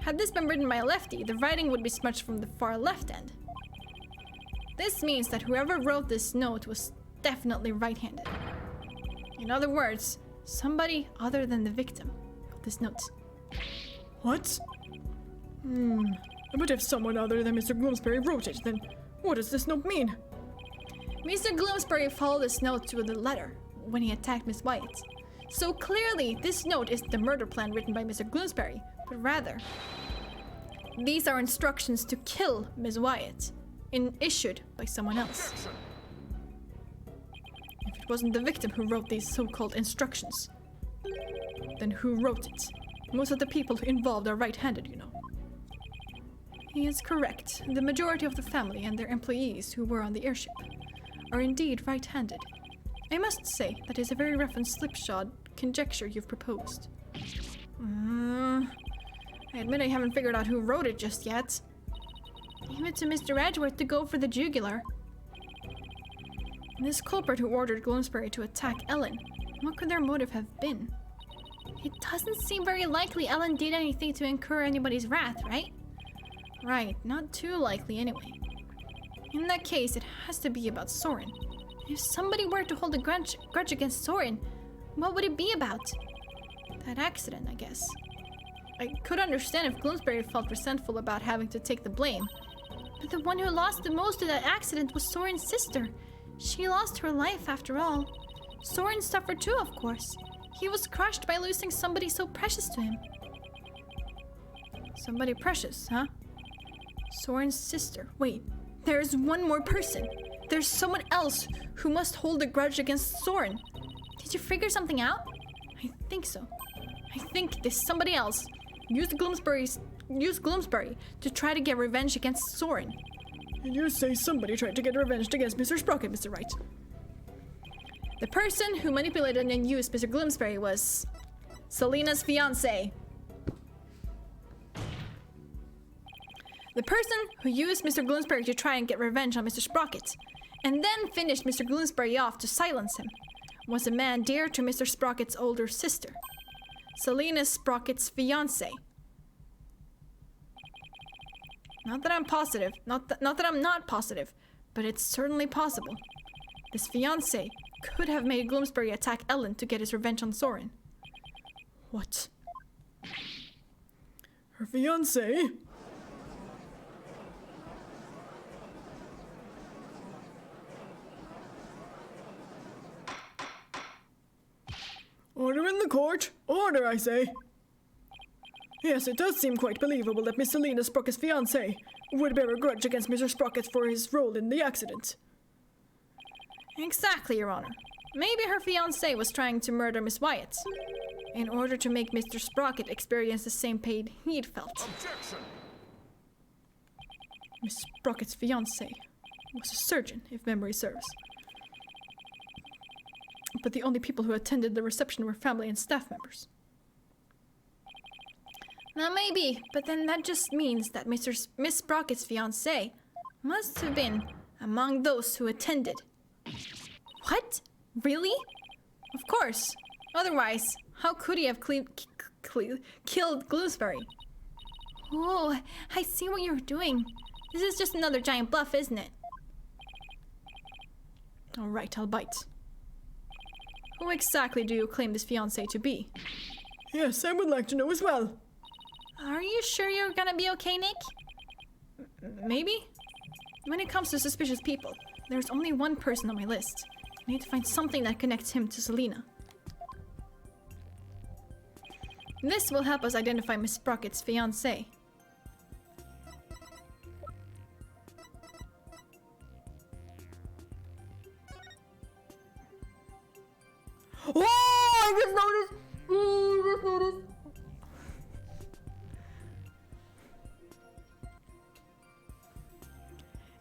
Had this been written by a lefty, the writing would be smudged from the far left end. This means that whoever wrote this note was definitely right-handed. In other words, somebody other than the victim wrote this note. What? But if someone other than Mr. Bloomsbury wrote it, then what does this note mean? Mr. Gloomsbury followed this note to the letter when he attacked Miss Wyatt. So clearly, this note isn't the murder plan written by Mr. Gloomsbury, but rather, these are instructions to kill Miss Wyatt, issued by someone else. If it wasn't the victim who wrote these so-called instructions, then who wrote it? Most of the people involved are right-handed, you know. He is correct. The majority of the family and their employees who were on the airship are indeed right-handed. I must say that is a very rough and slipshod conjecture you've proposed. I admit I haven't figured out who wrote it just yet. Leave it to Mr. Edgeworth to go for the jugular. This culprit who ordered Gloomsbury to attack Ellen, what could their motive have been? It doesn't seem very likely Ellen did anything to incur anybody's wrath, right? Right, not too likely anyway. In that case, it has to be about Soren. If somebody were to hold a grudge against Soren, what would it be about? That accident, I guess. I could understand if Bloomsbury felt resentful about having to take the blame. But the one who lost the most to that accident was Soren's sister. She lost her life after all. Soren suffered too, of course. He was crushed by losing somebody so precious to him. Somebody precious, huh? Soren's sister. Wait, there's one more person. There's someone else who must hold a grudge against Soren. Did you figure something out? I think so. I think this somebody else used Gloomsbury to try to get revenge against Soren. You say somebody tried to get revenge against Mr. Sprocket, Mr. Wright. The person who manipulated and used Mr. Gloomsbury was Selena's fiancé. The person who used Mr. Gloomsbury to try and get revenge on Mr. Sprocket, and then finished Mr. Gloomsbury off to silence him, was a man dear to Mr. Sprocket's older sister, Selena Sprocket's fiancé. Not that I'm positive, not that I'm not positive, but it's certainly possible. This fiancé could have made Gloomsbury attack Ellen to get his revenge on Soren. What? Her fiancé? Order in the court! Order, I say! Yes, it does seem quite believable that Miss Selena Sprocket's fiancé would bear a grudge against Mr. Sprocket for his role in the accident. Exactly, Your Honor. Maybe her fiancé was trying to murder Miss Wyatt in order to make Mr. Sprocket experience the same pain he'd felt. Objection! Miss Sprocket's fiancé was a surgeon, if memory serves. But the only people who attended the reception were family and staff members. Now maybe, but then that just means that Miss Sprocket's fiancé must have been among those who attended. What? Really? Of course. Otherwise, how could he have killed Gloomsbury? Oh, I see what you're doing. This is just another giant bluff, isn't it? All right, I'll bite. Who exactly do you claim this fiancé to be? Yes, I would like to know as well. Are you sure you're gonna be okay, Nick? Maybe? When it comes to suspicious people, there's only one person on my list. I need to find something that connects him to Selena. This will help us identify Miss Sprocket's fiancé. Oh, I just noticed!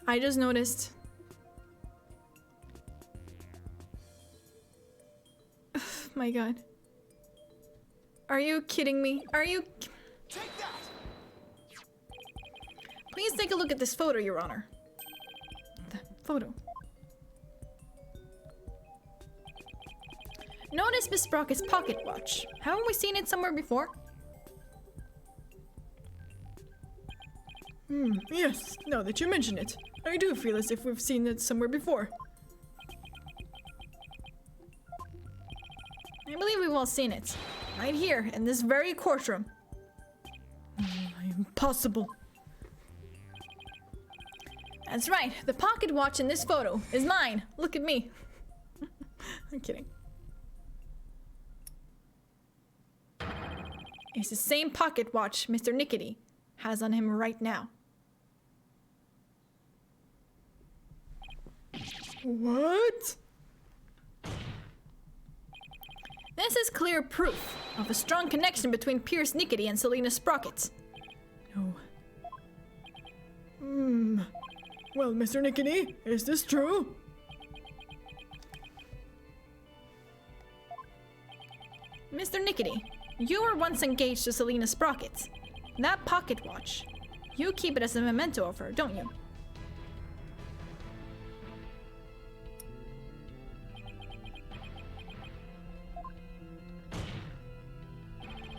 I just noticed. My god. Are you kidding me? Are you... Take that! Please take a look at this photo, Your Honor. The photo. Notice Miss Sprocket's pocket watch. Haven't we seen it somewhere before? Yes, now that you mention it, I do feel as if we've seen it somewhere before. I believe we've all seen it. Right here, in this very courtroom. Impossible. That's right, the pocket watch in this photo is mine. Look at me. I'm kidding. It's the same pocket watch Mr. Nickety has on him right now. What? This is clear proof of a strong connection between Pierce Nickety and Selena Sprocket. No. Well, Mr. Nickety, is this true? Mr. Nickety, you were once engaged to Selena Sprocket. That pocket watch, you keep it as a memento of her, don't you?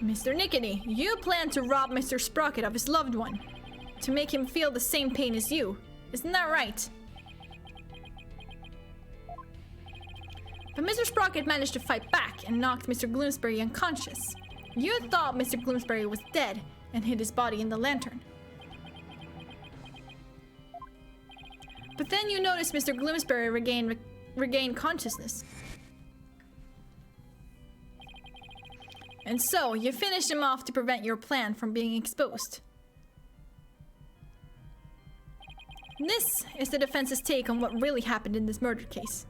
Mr. Nickety, you plan to rob Mr. Sprocket of his loved one, to make him feel the same pain as you. Isn't that right? But Mr. Sprocket managed to fight back and knocked Mr. Gloomsbury unconscious. You thought Mr. Gloomsbury was dead and hid his body in the lantern. But then you noticed Mr. Gloomsbury regain consciousness. And so, you finished him off to prevent your plan from being exposed. This is the defense's take on what really happened in this murder case.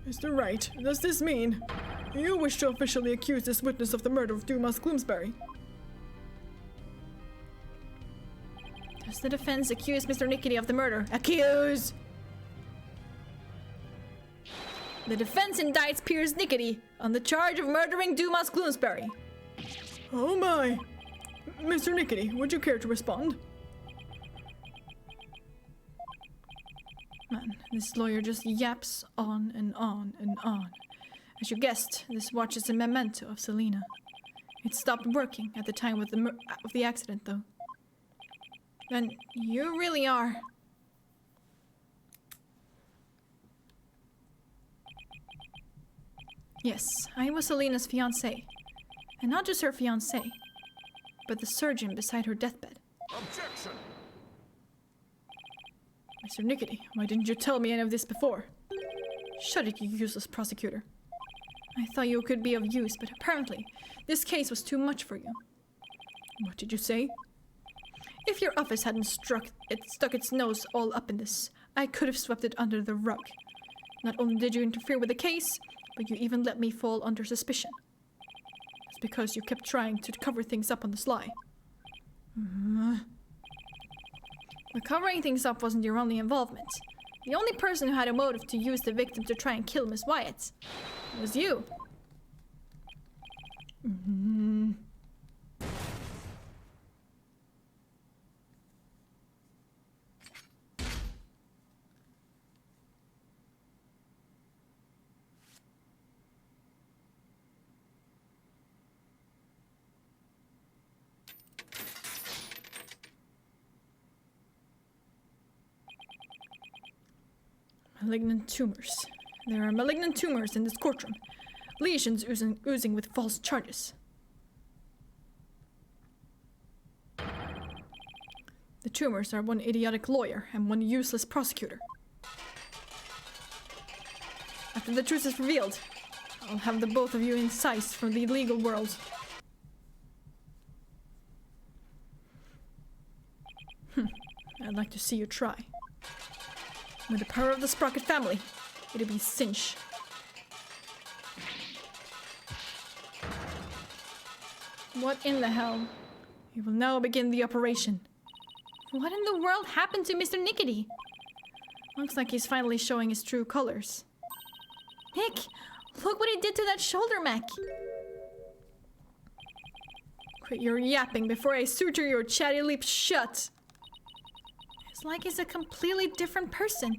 Mr. Wright, does this mean you wish to officially accuse this witness of the murder of Dumas Gloomsbury? Does the defense accuse Mr. Nickety of the murder? Accuse! The defense indicts Piers Nickety on the charge of murdering Dumas Gloomsbury. Oh my! Mr. Nickety, would you care to respond? Man, this lawyer just yaps on and on and on. As you guessed, this watch is a memento of Selena. It stopped working at the time of the accident, though. Then you really are. Yes, I was Selena's fiancé. And not just her fiancé, but the surgeon beside her deathbed. Objection! Mr. Nickety, why didn't you tell me any of this before? Shut it, you useless prosecutor. I thought you could be of use, but apparently, this case was too much for you. What did you say? If your office hadn't stuck its nose all up in this, I could have swept it under the rug. Not only did you interfere with the case, but you even let me fall under suspicion. It's because you kept trying to cover things up on the sly. But covering things up wasn't your only involvement. The only person who had a motive to use the victim to try and kill Miss Wyatt was you. Malignant tumors. There are malignant tumors in this courtroom. Lesions oozing with false charges. The tumors are one idiotic lawyer and one useless prosecutor. After the truth is revealed, I'll have the both of you incised from the legal world. I'd like to see you try. With the power of the Sprocket family, it'll be cinch. What in the hell? We will now begin the operation. What in the world happened to Mr. Nickety? Looks like he's finally showing his true colors. Nick, look what he did to that shoulder mech. Quit your yapping before I suture your chatty lips shut. It's like he's a completely different person.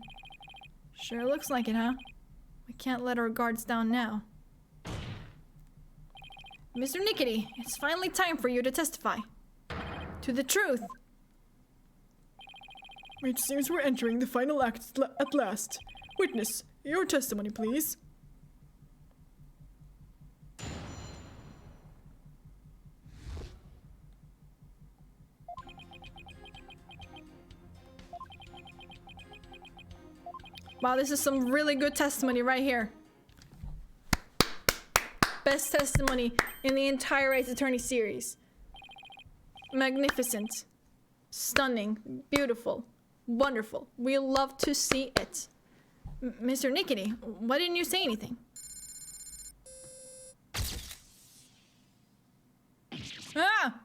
Sure looks like it, huh? We can't let our guards down now. Mr. Nickety, it's finally time for you to testify. To the truth. It seems we're entering the final act at last. Witness, your testimony, please. Wow, this is some really good testimony right here. Best testimony in the entire Ace Attorney series. Magnificent. Stunning. Beautiful. Wonderful. We love to see it. Mr. Nickety, why didn't you say anything? Ah!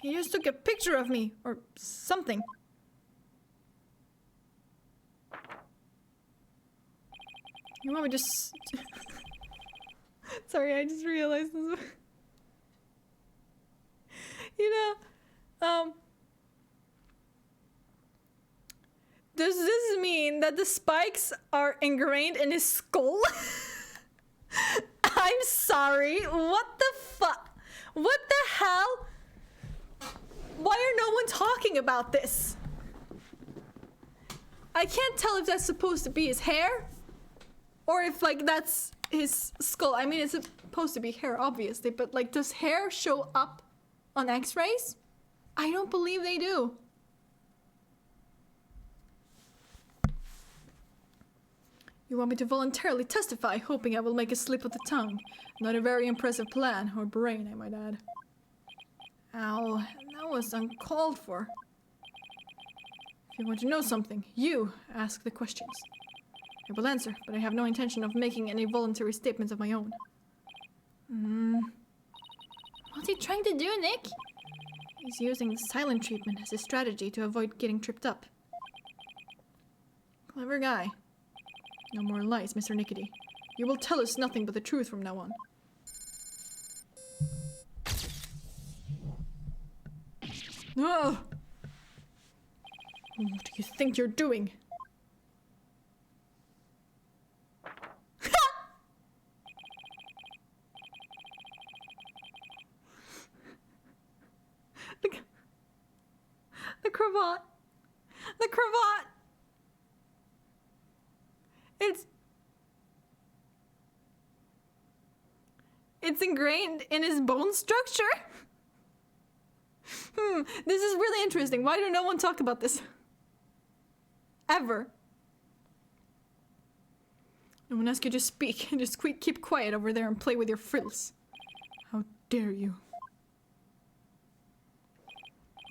He just took a picture of me, or something. You want me to just... Sorry, I just realized this. You know, does this mean that the spikes are ingrained in his skull? I'm sorry, what the fuck? What the hell? Why are no one talking about this? I can't tell if that's supposed to be his hair or if like that's his skull. I mean, it's supposed to be hair, obviously, but like, does hair show up on x-rays? I don't believe they do. You want me to voluntarily testify, hoping I will make a slip of the tongue. Not a very impressive plan, or brain, I might add. Ow, that was uncalled for. If you want to know something, you ask the questions. I will answer, but I have no intention of making any voluntary statements of my own. What's he trying to do, Nick? He's using the silent treatment as a strategy to avoid getting tripped up. Clever guy. No more lies, Mr. Nickety. You will tell us nothing but the truth from now on. Oh! What do you think you're doing? The cravat. The cravat. It's ingrained in his bone structure. This is really interesting. Why do no one talk about this? Ever. No one asked you to speak. Just keep quiet over there and play with your frills. How dare you?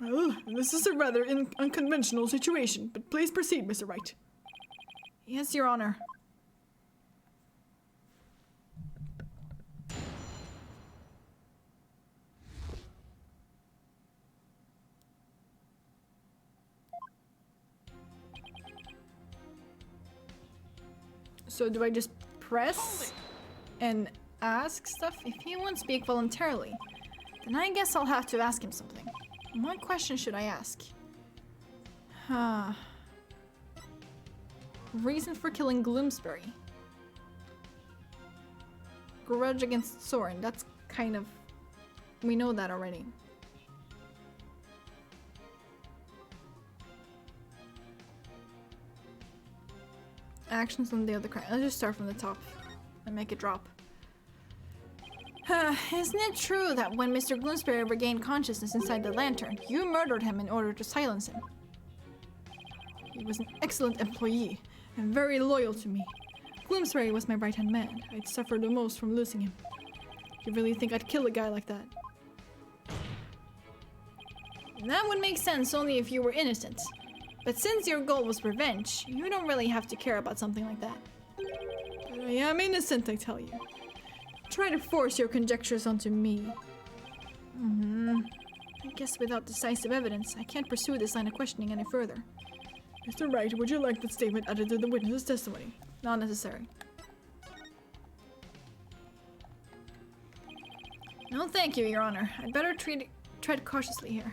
Well, this is a rather unconventional situation, but please proceed, Mr. Wright. Yes, Your Honor. So do I just press and ask stuff? If he won't speak voluntarily, then I guess I'll have to ask him something. What question should I ask? Reason for killing Gloomsbury. Grudge against Soren. That's kind of... we know that already. Actions on the other crime. Let's just start from the top and make it drop. Isn't it true that when Mr. Gloomsbury regained consciousness inside the lantern, you murdered him in order to silence him? He was an excellent employee and very loyal to me. Gloomsbury was my right-hand man. I'd suffered the most from losing him. You really think I'd kill a guy like that? That would make sense only if you were innocent. But since your goal was revenge, you don't really have to care about something like that. But I am innocent, I tell you. Try to force your conjectures onto me. I guess without decisive evidence, I can't pursue this line of questioning any further. Mr. Wright, would you like that statement added to the witness's testimony? Not necessary. No, thank you, Your Honor. I'd better tread cautiously here.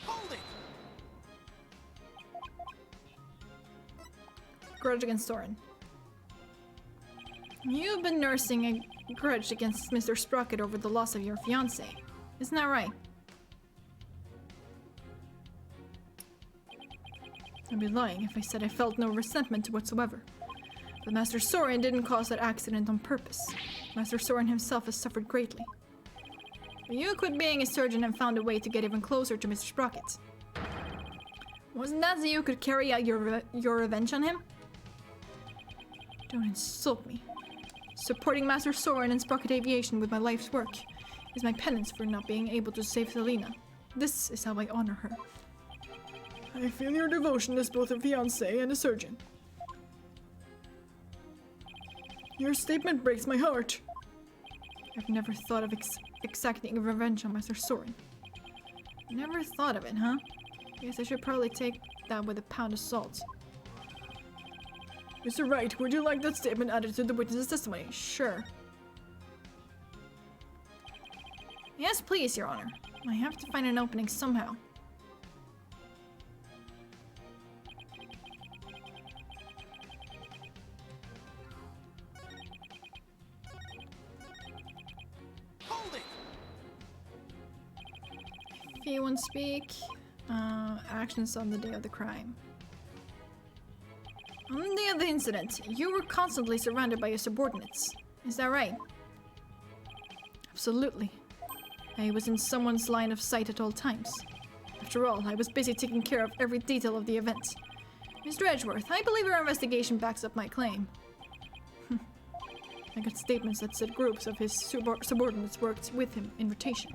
Hold it! Grudge against Soren. You've been nursing a grudge against Mr. Sprocket over the loss of your fiancé. Isn't that right? I'd be lying if I said I felt no resentment whatsoever. But Master Soren didn't cause that accident on purpose. Master Soren himself has suffered greatly. But you quit being a surgeon and found a way to get even closer to Mr. Sprocket. Wasn't that so you could carry out your revenge on him? Don't insult me. Supporting Master Soren and Sprocket Aviation with my life's work is my penance for not being able to save Selena. This is how I honor her. I feel your devotion as both a fiancé and a surgeon. Your statement breaks my heart. I've never thought of exacting revenge on Master Soren. Never thought of it, huh? Guess I should probably take that with a pound of salt. Mr. Wright, would you like that statement added to the witness's testimony? Sure. Yes, please, Your Honor. I have to find an opening somehow. P1 speak. Actions on the day of the crime. On the day of the incident, you were constantly surrounded by your subordinates. Is that right? Absolutely. I was in someone's line of sight at all times. After all, I was busy taking care of every detail of the event. Mr. Edgeworth, I believe your investigation backs up my claim. I got statements that said groups of his subordinates worked with him in rotation.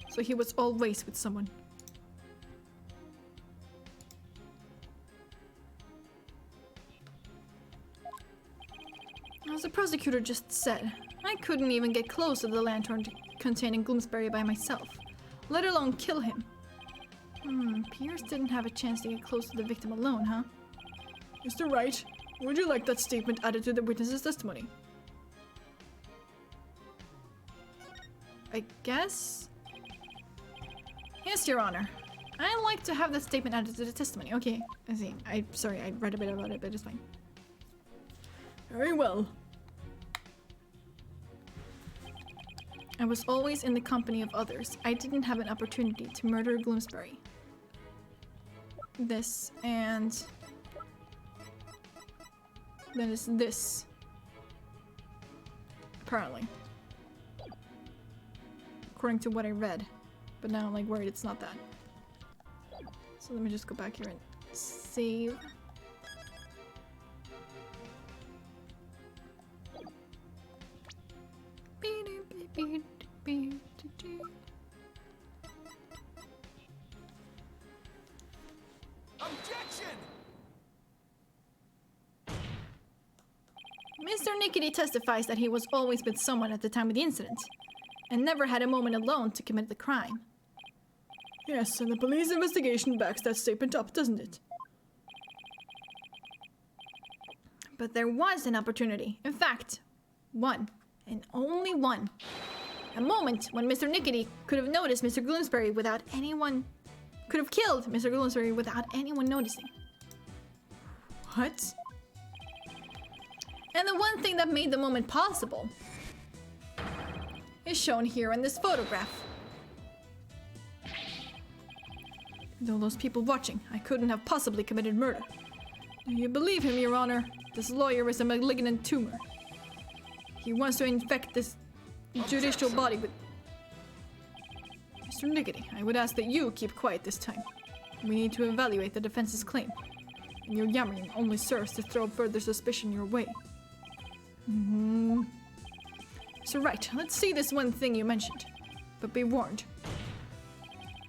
So he was always with someone. As the prosecutor just said, I couldn't even get close to the lantern containing Gloomsbury by myself, let alone kill him. Pierce didn't have a chance to get close to the victim alone, huh? Mr. Wright, would you like that statement added to the witness's testimony? I guess? Yes, Your Honor. I'd like to have that statement added to the testimony. Okay, I see. Sorry, I read a bit about it, but it's fine. Very well. I was always in the company of others. I didn't have an opportunity to murder Gloomsbury. This and then is this. Apparently. According to what I read. But now I'm like worried it's not that. So let me just go back here and save. Objection! Mr. Nickety testifies that he was always with someone at the time of the incident, and never had a moment alone to commit the crime. Yes, and the police investigation backs that statement up, doesn't it? But there was an opportunity. In fact, one, and only one. A moment when Mr. Nickety could have noticed Mr. Gloomsbury without anyone... could have killed Mr. Gloomsbury without anyone noticing. What? And the one thing that made the moment possible is shown here in this photograph. With all those people watching, I couldn't have possibly committed murder. Do you believe him, Your Honor? This lawyer is a malignant tumor. He wants to infect this judicial body with... Mr. Nickety, I would ask that you keep quiet this time. We need to evaluate the defense's claim. And your yammering only serves to throw further suspicion your way. So right, let's see this one thing you mentioned. But be warned.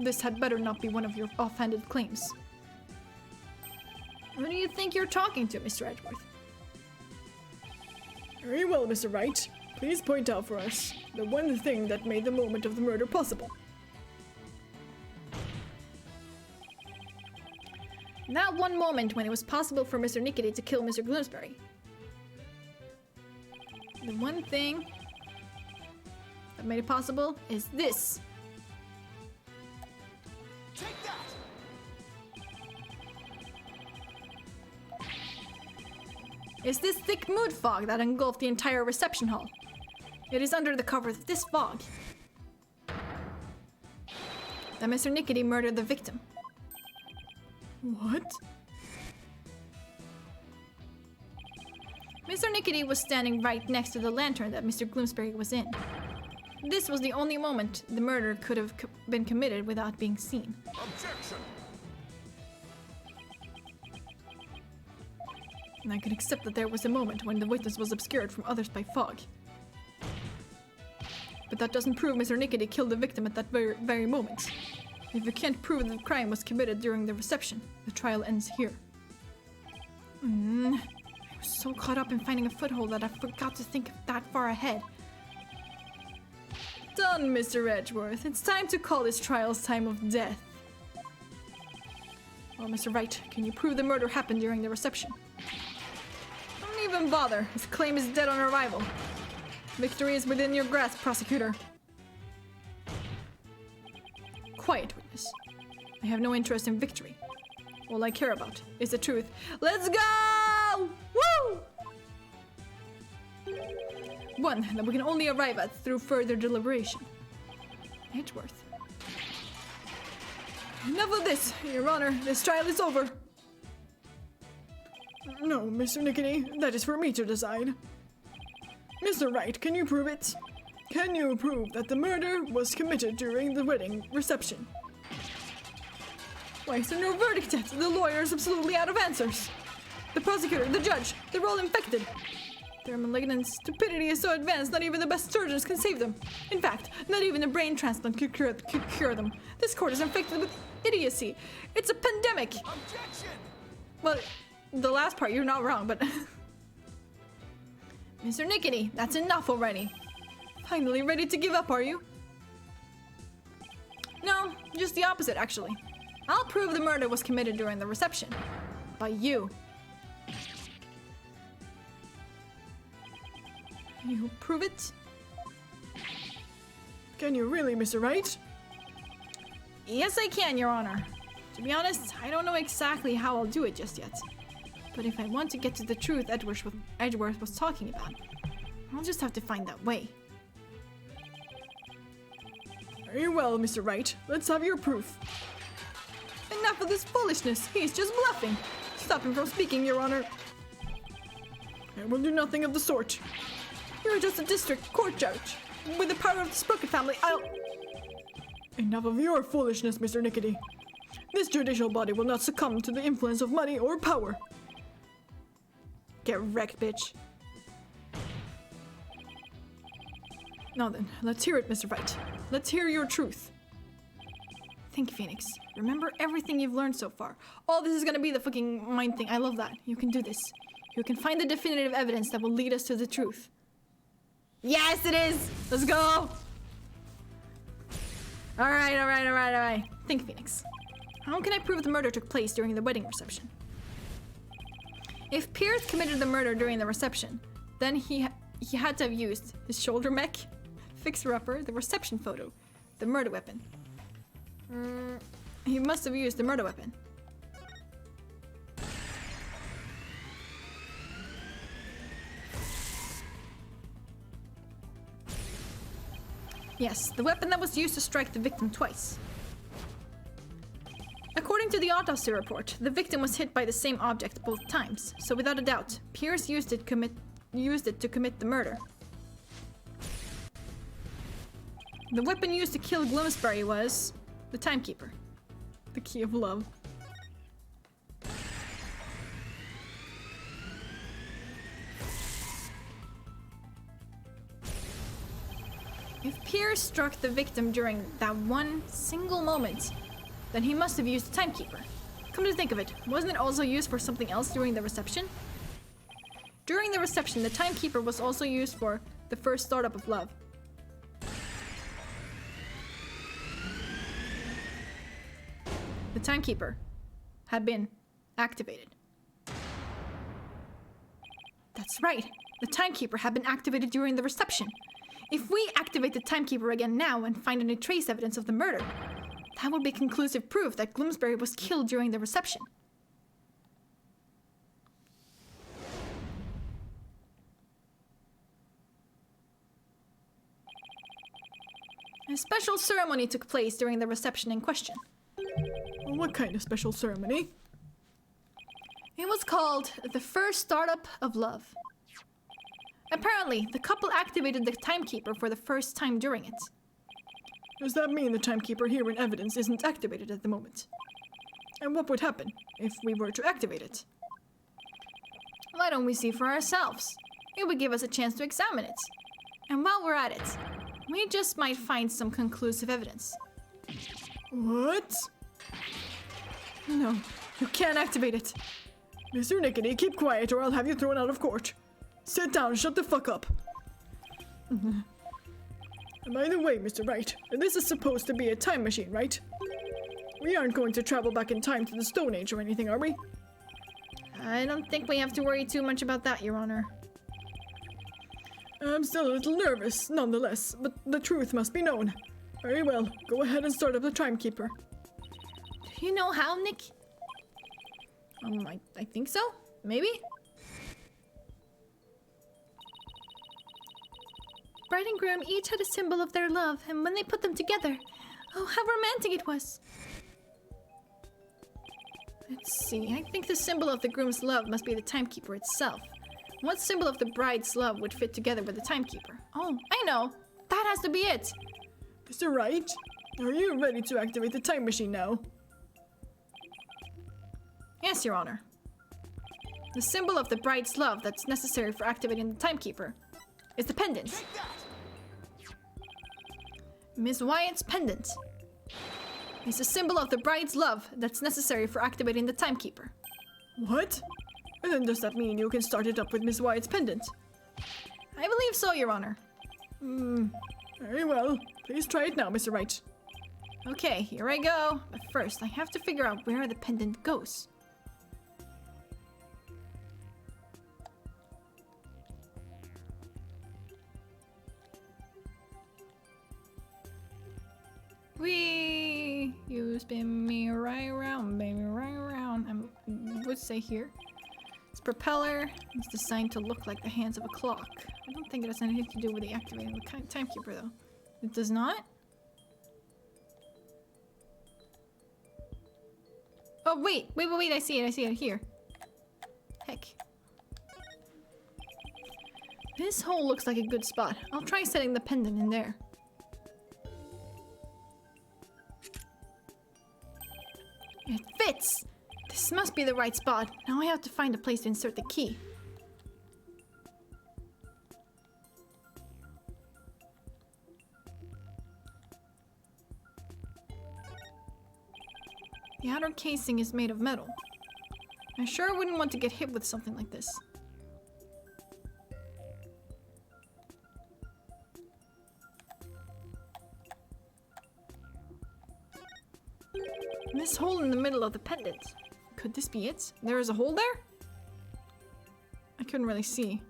This had better not be one of your offhanded claims. Who do you think you're talking to, Mr. Edgeworth? Very well, Mr. Wright. Please point out for us the one thing that made the moment of the murder possible. That one moment when it was possible for Mr. Nickety to kill Mr. Gloomsbury. The one thing that made it possible is this. Take that! Is this thick mood fog that engulfed the entire reception hall. It is under the cover of this fog that Mr. Nickety murdered the victim. What? Mr. Nickety was standing right next to the lantern that Mr. Gloomsbury was in. This was the only moment the murder could have been committed without being seen. Objection! And I can accept that there was a moment when the witness was obscured from others by fog. But that doesn't prove Mr. Nickety killed the victim at that very moment. If you can't prove that the crime was committed during the reception, the trial ends here. I was so caught up in finding a foothold that I forgot to think that far ahead. Done, Mr. Edgeworth. It's time to call this trial's time of death. Well, Mr. Wright, can you prove the murder happened during the reception? Don't even bother. His claim is dead on arrival. Victory is within your grasp, prosecutor. Quiet, witness. I have no interest in victory. All I care about is the truth. Let's go! Woo! One that we can only arrive at through further deliberation. Edgeworth. Enough of this, Your Honor. This trial is over. No, Mr. Nickety, that is for me to decide. Mr. Wright, can you prove it? Can you prove that the murder was committed during the wedding reception? Why is there no verdict yet? The lawyer is absolutely out of answers. The prosecutor, the judge, they're all infected. Their malignant stupidity is so advanced, not even the best surgeons can save them. In fact, not even a brain transplant could cure them. This court is infected with idiocy. It's a pandemic. Objection! Well, the last part, you're not wrong, but... Mr. Nickety, that's enough already. Finally ready to give up, are you? No, just the opposite, actually. I'll prove the murder was committed during the reception. By you. You prove it? Can you really, Mr. Wright? Yes, I can, Your Honor. To be honest, I don't know exactly how I'll do it just yet. But if I want to get to the truth Edgeworth was talking about, I'll just have to find that way. Very well, Mr. Wright. Let's have your proof. Enough of this foolishness. He's just bluffing. Stop him from speaking, Your Honor. I will do nothing of the sort. You're just a district court judge. With the power of the Sprocket family, I'll... Enough of your foolishness, Mr. Nickety. This judicial body will not succumb to the influence of money or power. Get wrecked, bitch. Now then, let's hear it, Mr. Wright. Let's hear your truth. Think, Phoenix. Remember everything you've learned so far. All this is gonna be the fucking mind thing. I love that. You can do this. You can find the definitive evidence that will lead us to the truth. Yes, it is! Let's go! Alright. Think, Phoenix. How can I prove the murder took place during the wedding reception? If Pierce committed the murder during the reception, then he had to have used his shoulder mech, fixer-upper, the reception photo, the murder weapon. He must have used the murder weapon. Yes, the weapon that was used to strike the victim twice. According to the autopsy report, the victim was hit by the same object both times, so without a doubt, Pierce used it to commit the murder. The weapon used to kill Gloomsbury was the timekeeper. The key of love. If Pierce struck the victim during that one single moment, then he must have used the timekeeper. Come to think of it, wasn't it also used for something else during the reception? During the reception, the timekeeper was also used for the first startup of love. The timekeeper had been activated. That's right, the timekeeper had been activated during the reception. If we activate the timekeeper again now and find any trace evidence of the murder, that would be conclusive proof that Gloomsbury was killed during the reception. A special ceremony took place during the reception in question. What kind of special ceremony? It was called the first startup of love. Apparently, the couple activated the timekeeper for the first time during it. Does that mean the timekeeper here in evidence isn't activated at the moment? And what would happen if we were to activate it? Why don't we see for ourselves? It would give us a chance to examine it. And while we're at it, we just might find some conclusive evidence. What? No, you can't activate it. Mr. Nickety, keep quiet or I'll have you thrown out of court. Sit down, shut the fuck up. And by the way, Mr. Wright, this is supposed to be a time machine, right? We aren't going to travel back in time to the Stone Age or anything, are we? I don't think we have to worry too much about that, Your Honor. I'm still a little nervous, nonetheless, but the truth must be known. Very well, go ahead and start up the timekeeper. Do you know how, Nick? I think so. Maybe? Bride and groom each had a symbol of their love, and when they put them together, oh, how romantic it was. Let's see. I think the symbol of the groom's love must be the timekeeper itself. What symbol of the bride's love would fit together with the timekeeper? Oh, I know. That has to be it. Mr. Wright, are you ready to activate the time machine now? Yes, Your Honor. The symbol of the bride's love that's necessary for activating the timekeeper is the pendant. Take that! Miss Wyatt's pendant is the symbol of the bride's love that's necessary for activating the timekeeper. What? And then does that mean you can start it up with Miss Wyatt's pendant? I believe so, Your Honor. Very well. Please try it now, Mr. Wright. Okay, here I go. But first, I have to figure out where the pendant goes. Wee! You spin me right around, baby, right around. I would say here. Its propeller is designed to look like the hands of a clock. I don't think it has anything to do with the activating the timekeeper, though. It does not? Oh, wait, I see it here. Heck. This hole looks like a good spot. I'll try setting the pendant in there. It fits! This must be the right spot. Now I have to find a place to insert the key. The outer casing is made of metal. I sure wouldn't want to get hit with something like this. This hole in the middle of the pendant. Could this be it? There is a hole there? I couldn't really see.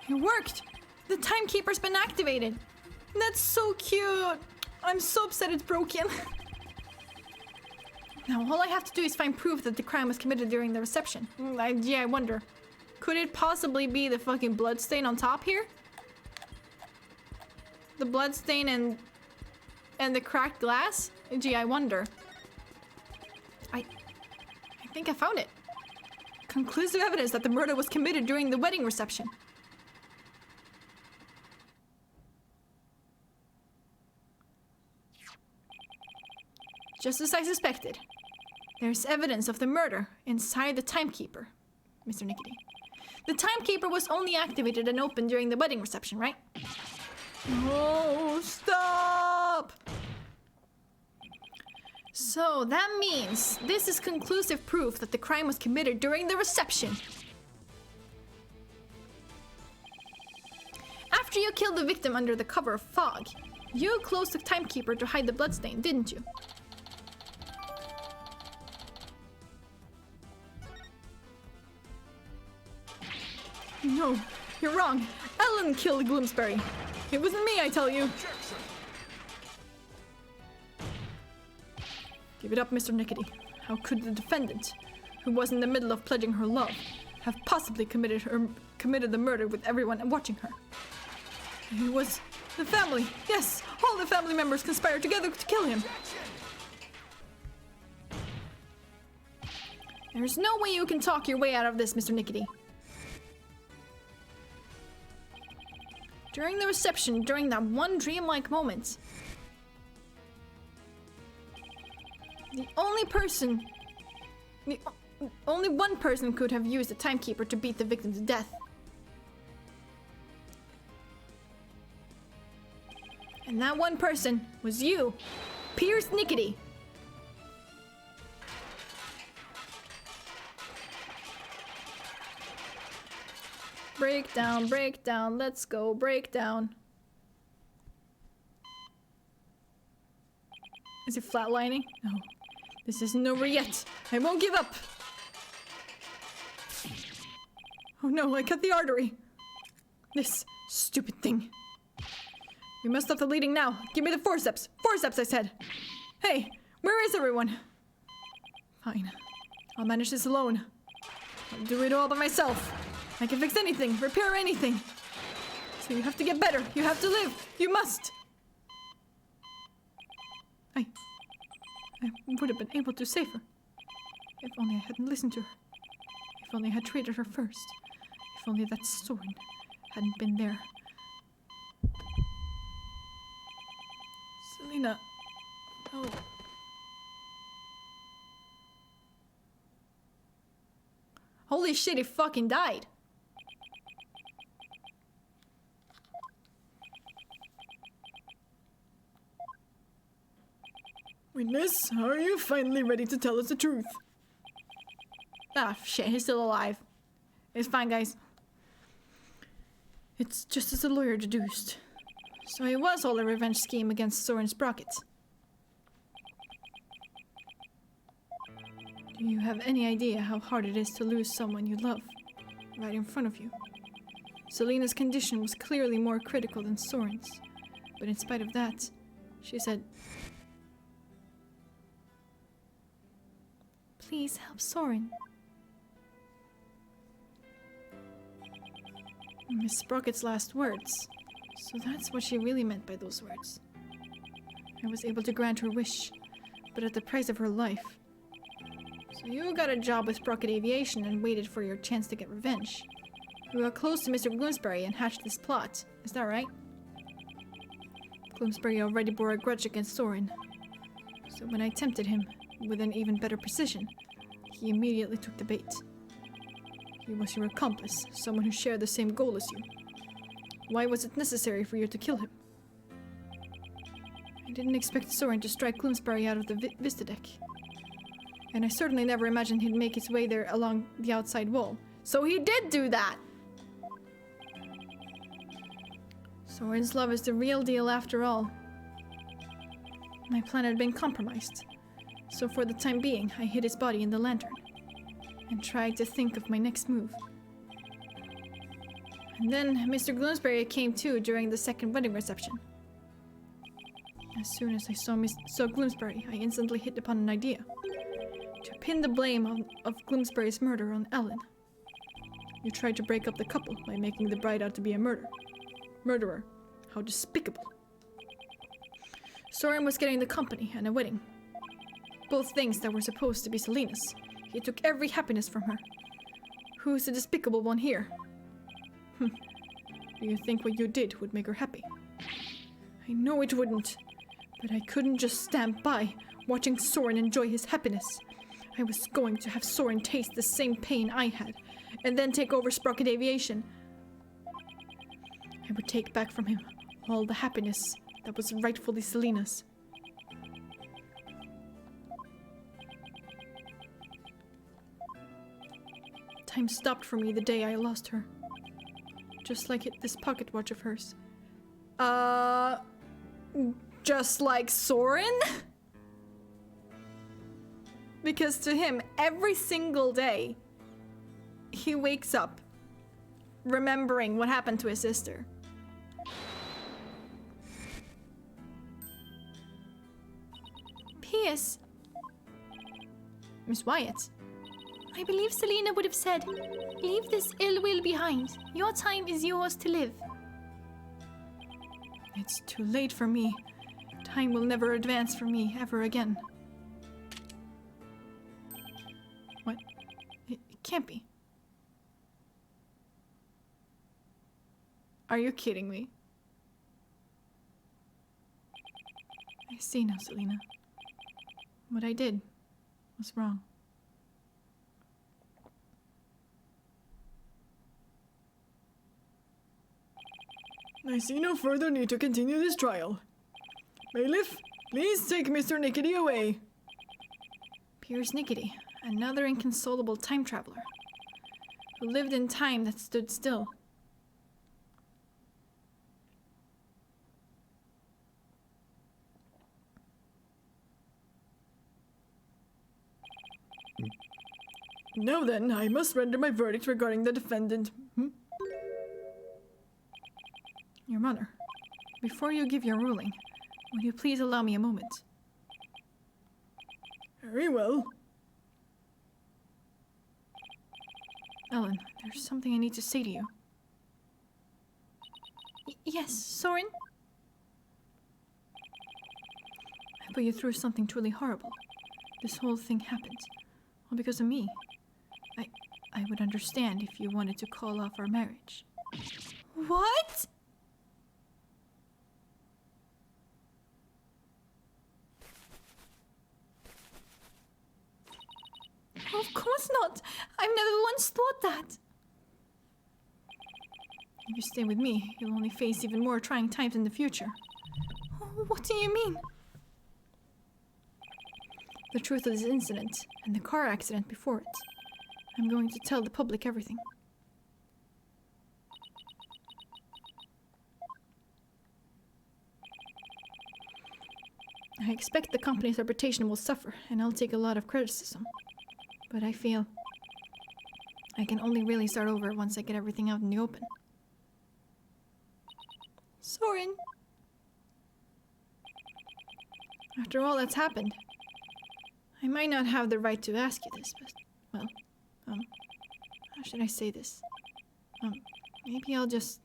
It worked! The timekeeper's been activated! That's so cute! I'm so upset it's broken. Now all I have to do is find proof that the crime was committed during the reception. I wonder. Could it possibly be the fucking bloodstain on top here? The bloodstain and the cracked glass? Gee, I wonder. I think I found it. Conclusive evidence that the murder was committed during the wedding reception. Just as I suspected. There's evidence of the murder inside the timekeeper, Mr. Nickety. The timekeeper was only activated and opened during the wedding reception, right? Oh, stop! So that means this is conclusive proof that the crime was committed during the reception. After you killed the victim under the cover of fog, you closed the timekeeper to hide the bloodstain, didn't you? No, you're wrong. Ellen killed Gloomsbury. It wasn't me, I tell you. Objection! Give it up, Mr. Nickety. How could the defendant, who was in the middle of pledging her love, have possibly committed the murder with everyone watching her? It was the family. Yes, all the family members conspired together to kill him. There's no way you can talk your way out of this, Mr. Nickety. During the reception, during that one dreamlike moment, only one person could have used the timekeeper to beat the victim to death. And that one person was you, Pierce Nickety. Breakdown, breakdown, let's go, breakdown. Is it flatlining? No. This isn't over yet. I won't give up. Oh no, I cut the artery. This stupid thing. We must stop the bleeding now. Give me the forceps. Forceps, I said. Hey, where is everyone? Fine. I'll manage this alone. I'll do it all by myself. I can fix anything, repair anything. So you have to get better. You have to live. You must. I would have been able to save her. If only I hadn't listened to her. If only I had treated her first. If only that Soren hadn't been there. Selena. Oh. Holy shit, he fucking died. Witness, are you finally ready to tell us the truth? Ah, shit, he's still alive. It's fine, guys. It's just as the lawyer deduced. So it was all a revenge scheme against Soren Sprocket. Do you have any idea how hard it is to lose someone you love right in front of you? Selena's condition was clearly more critical than Soren's, but in spite of that, she said, "Please help Soren." Miss Sprocket's last words. So that's what she really meant by those words. I was able to grant her wish, but at the price of her life. So you got a job with Sprocket Aviation and waited for your chance to get revenge. You got close to Mr. Bloomsbury and hatched this plot. Is that right? Bloomsbury already bore a grudge against Soren. So when I tempted him, with an even better precision, he immediately took the bait. He was your accomplice, someone who shared the same goal as you. Why was it necessary for you to kill him? I didn't expect Soren to strike Bloomsbury out of the Vista deck. And I certainly never imagined he'd make his way there along the outside wall. So he did do that! Soren's love is the real deal after all. My plan had been compromised. So for the time being, I hid his body in the lantern. And tried to think of my next move. And then Mr. Bloomsbury came too during the second wedding reception. As soon as I saw Bloomsbury, I instantly hit upon an idea. To pin the blame of Bloomsbury's murder on Ellen. You tried to break up the couple by making the bride out to be a murderer. How despicable. Soren was getting the company and a wedding. Both things that were supposed to be Selena's. He took every happiness from her. Who's the despicable one here? Do you think what you did would make her happy? I know it wouldn't, but I couldn't just stand by watching Soren enjoy his happiness. I was going to have Soren taste the same pain I had, and then take over Sprocket Aviation. I would take back from him all the happiness that was rightfully Selena's. Time stopped for me the day I lost her. Just like this pocket watch of hers. Just like Soren? Because to him, every single day, he wakes up remembering what happened to his sister. P.S. Miss Wyatt. I believe Selena would have said, "Leave this ill will behind. Your time is yours to live." It's too late for me. Time will never advance for me ever again. What? It can't be. Are you kidding me? I see now, Selena. What I did was wrong. I see no further need to continue this trial. Bailiff, please take Mr. Nickety away. Piers Nickety, another inconsolable time traveler, who lived in time that stood still. Now then, I must render my verdict regarding the defendant. Your mother. Before you give your ruling, would you please allow me a moment? Very well. Ellen, there's something I need to say to you. Yes, Soren? I put you through something truly horrible. This whole thing happened. All because of me. I would understand if you wanted to call off our marriage. What? Of course not! I've never once thought that! If you stay with me, you'll only face even more trying times in the future. What do you mean? The truth of this incident, and the car accident before it. I'm going to tell the public everything. I expect the company's reputation will suffer, and I'll take a lot of criticism. But I feel I can only really start over once I get everything out in the open. Soren! After all that's happened, I might not have the right to ask you this, but, well, how should I say this? Maybe I'll just...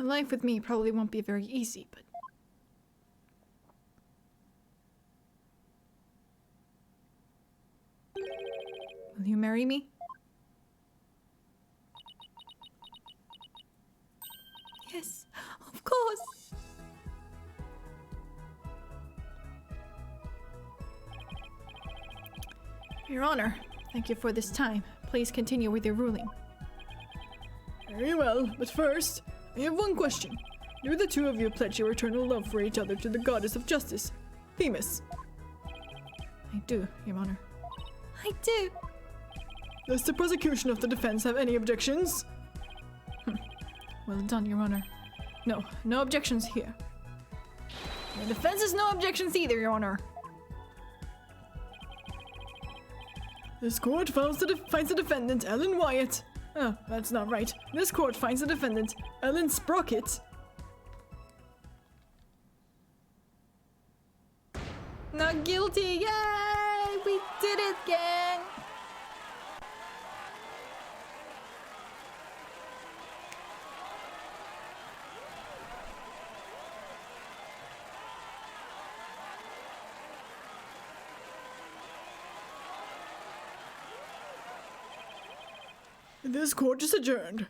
Life with me probably won't be very easy, but... Will you marry me? Yes, of course! Your Honor, thank you for this time. Please continue with your ruling. Very well, but first, I have one question. Do the two of you pledge your eternal love for each other to the goddess of justice, Themis? I do, Your Honor. I do. Does the prosecution of the defense have any objections? Well done, Your Honor. No objections here. The defense has no objections either, Your Honor. This court finds the defendant, Ellen Wyatt. Oh, that's not right. This court finds the defendant, Ellen Sprocket. Not guilty! Yay! We did it, gang! This court is adjourned.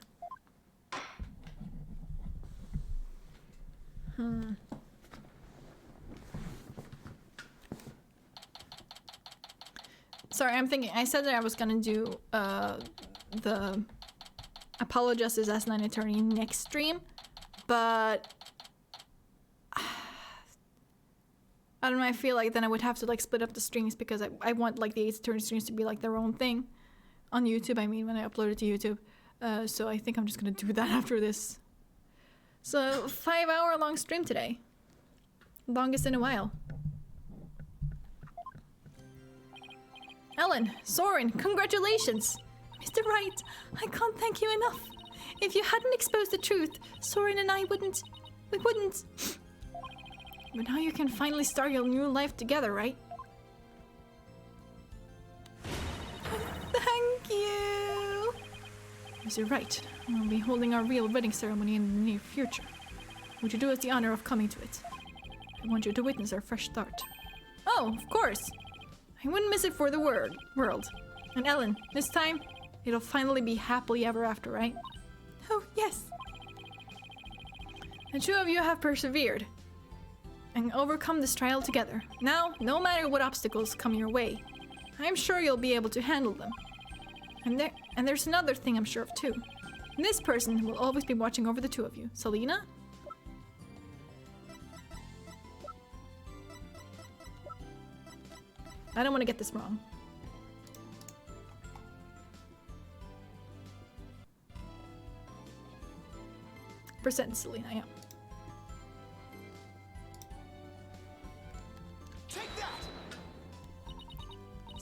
Sorry, I'm thinking, I said that I was gonna do the Apollo Justice Asinine Attorney next stream, but I don't know, I feel like then I would have to like split up the streams because I want like the Ace Attorney streams to be like their own thing on YouTube, I mean, when I upload it to YouTube. So I think I'm just gonna do that after this. So 5-hour long stream today. Longest in a while. Ellen, Soren, congratulations! Mr. Wright, I can't thank you enough. If you hadn't exposed the truth, Soren and I wouldn't... We wouldn't... But now you can finally start your new life together, right? Thank you! Yes, you're right. We'll be holding our real wedding ceremony in the near future. Would you do us the honor of coming to it? I want you to witness our fresh start. Oh, of course! I wouldn't miss it for the world. And Ellen, this time, it'll finally be happily ever after, right? Oh, yes. The two of you have persevered and overcome this trial together. Now, no matter what obstacles come your way, I'm sure you'll be able to handle them. And there's another thing I'm sure of too. This person will always be watching over the two of you. Selena? I don't want to get this wrong. Percent Selena, yeah.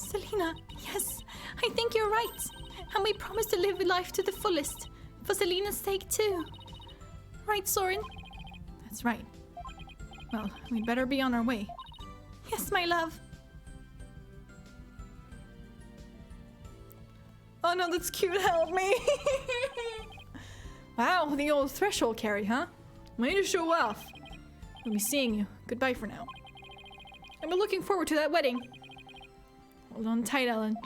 Selena, yes, I think you're right. And we promise to live life to the fullest. For Selena's sake, too. Right, Soren? That's right. Well, we'd better be on our way. Yes, my love. Oh no, that's cute, help me! Wow, the old threshold carry, huh? Way to show off. We'll be seeing you. Goodbye for now. I've been looking forward to that wedding. Hold on tight, Ellen.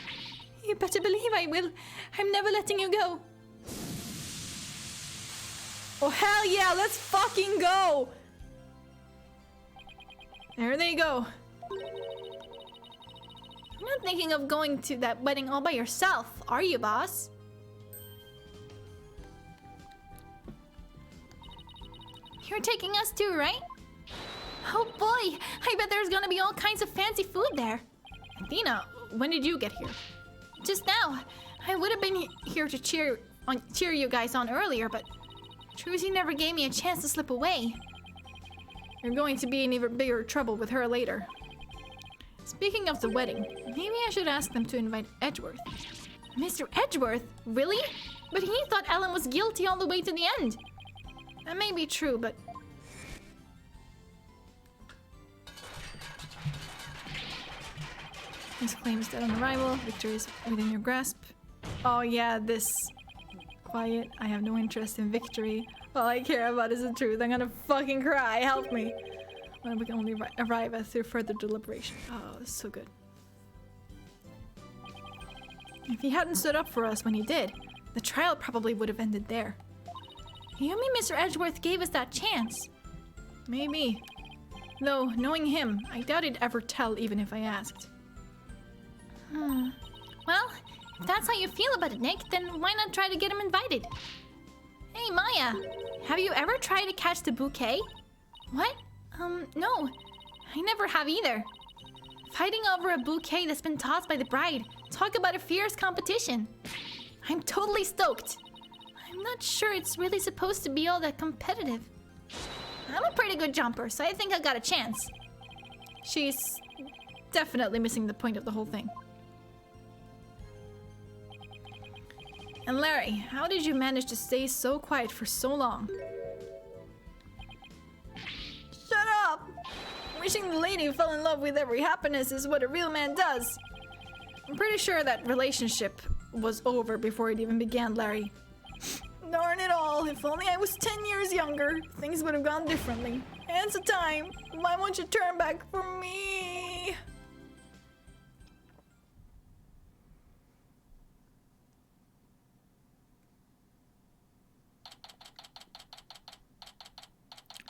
You better believe I will. I'm never letting you go. Oh hell yeah, let's fucking go! There they go. You're not thinking of going to that wedding all by yourself, are you, boss? You're taking us too, right? Oh boy, I bet there's gonna be all kinds of fancy food there. Athena, when did you get here? Just now. I would have been here to cheer you guys on earlier, but Truzy never gave me a chance to slip away. You're going to be in even bigger trouble with her later. Speaking of the wedding, maybe I should ask them to invite Edgeworth. Mr. Edgeworth? Really? But he thought Ellen was guilty all the way to the end. That may be true, but... This claim is dead on arrival. Victory is within your grasp. Oh yeah, this... Quiet. I have no interest in victory. All I care about is the truth. I'm gonna fucking cry. Help me. When we can only arrive at through further deliberation. Oh, this is so good. If he hadn't stood up for us when he did, the trial probably would have ended there. You mean Mr. Edgeworth gave us that chance? Maybe. Though, knowing him, I doubt he'd ever tell even if I asked. Well, if that's how you feel about it, Nick, then why not try to get him invited? Hey, Maya, have you ever tried to catch the bouquet? What? No. I never have either. Fighting over a bouquet that's been tossed by the bride. Talk about a fierce competition. I'm totally stoked. I'm not sure it's really supposed to be all that competitive. I'm a pretty good jumper, so I think I got a chance. She's definitely missing the point of the whole thing. And Larry, how did you manage to stay so quiet for so long? Shut up! Wishing the lady fell in love with every happiness is what a real man does. I'm pretty sure that relationship was over before it even began, Larry. Darn it all, if only I was 10 years younger, things would have gone differently. Hands of time, why won't you turn back for me?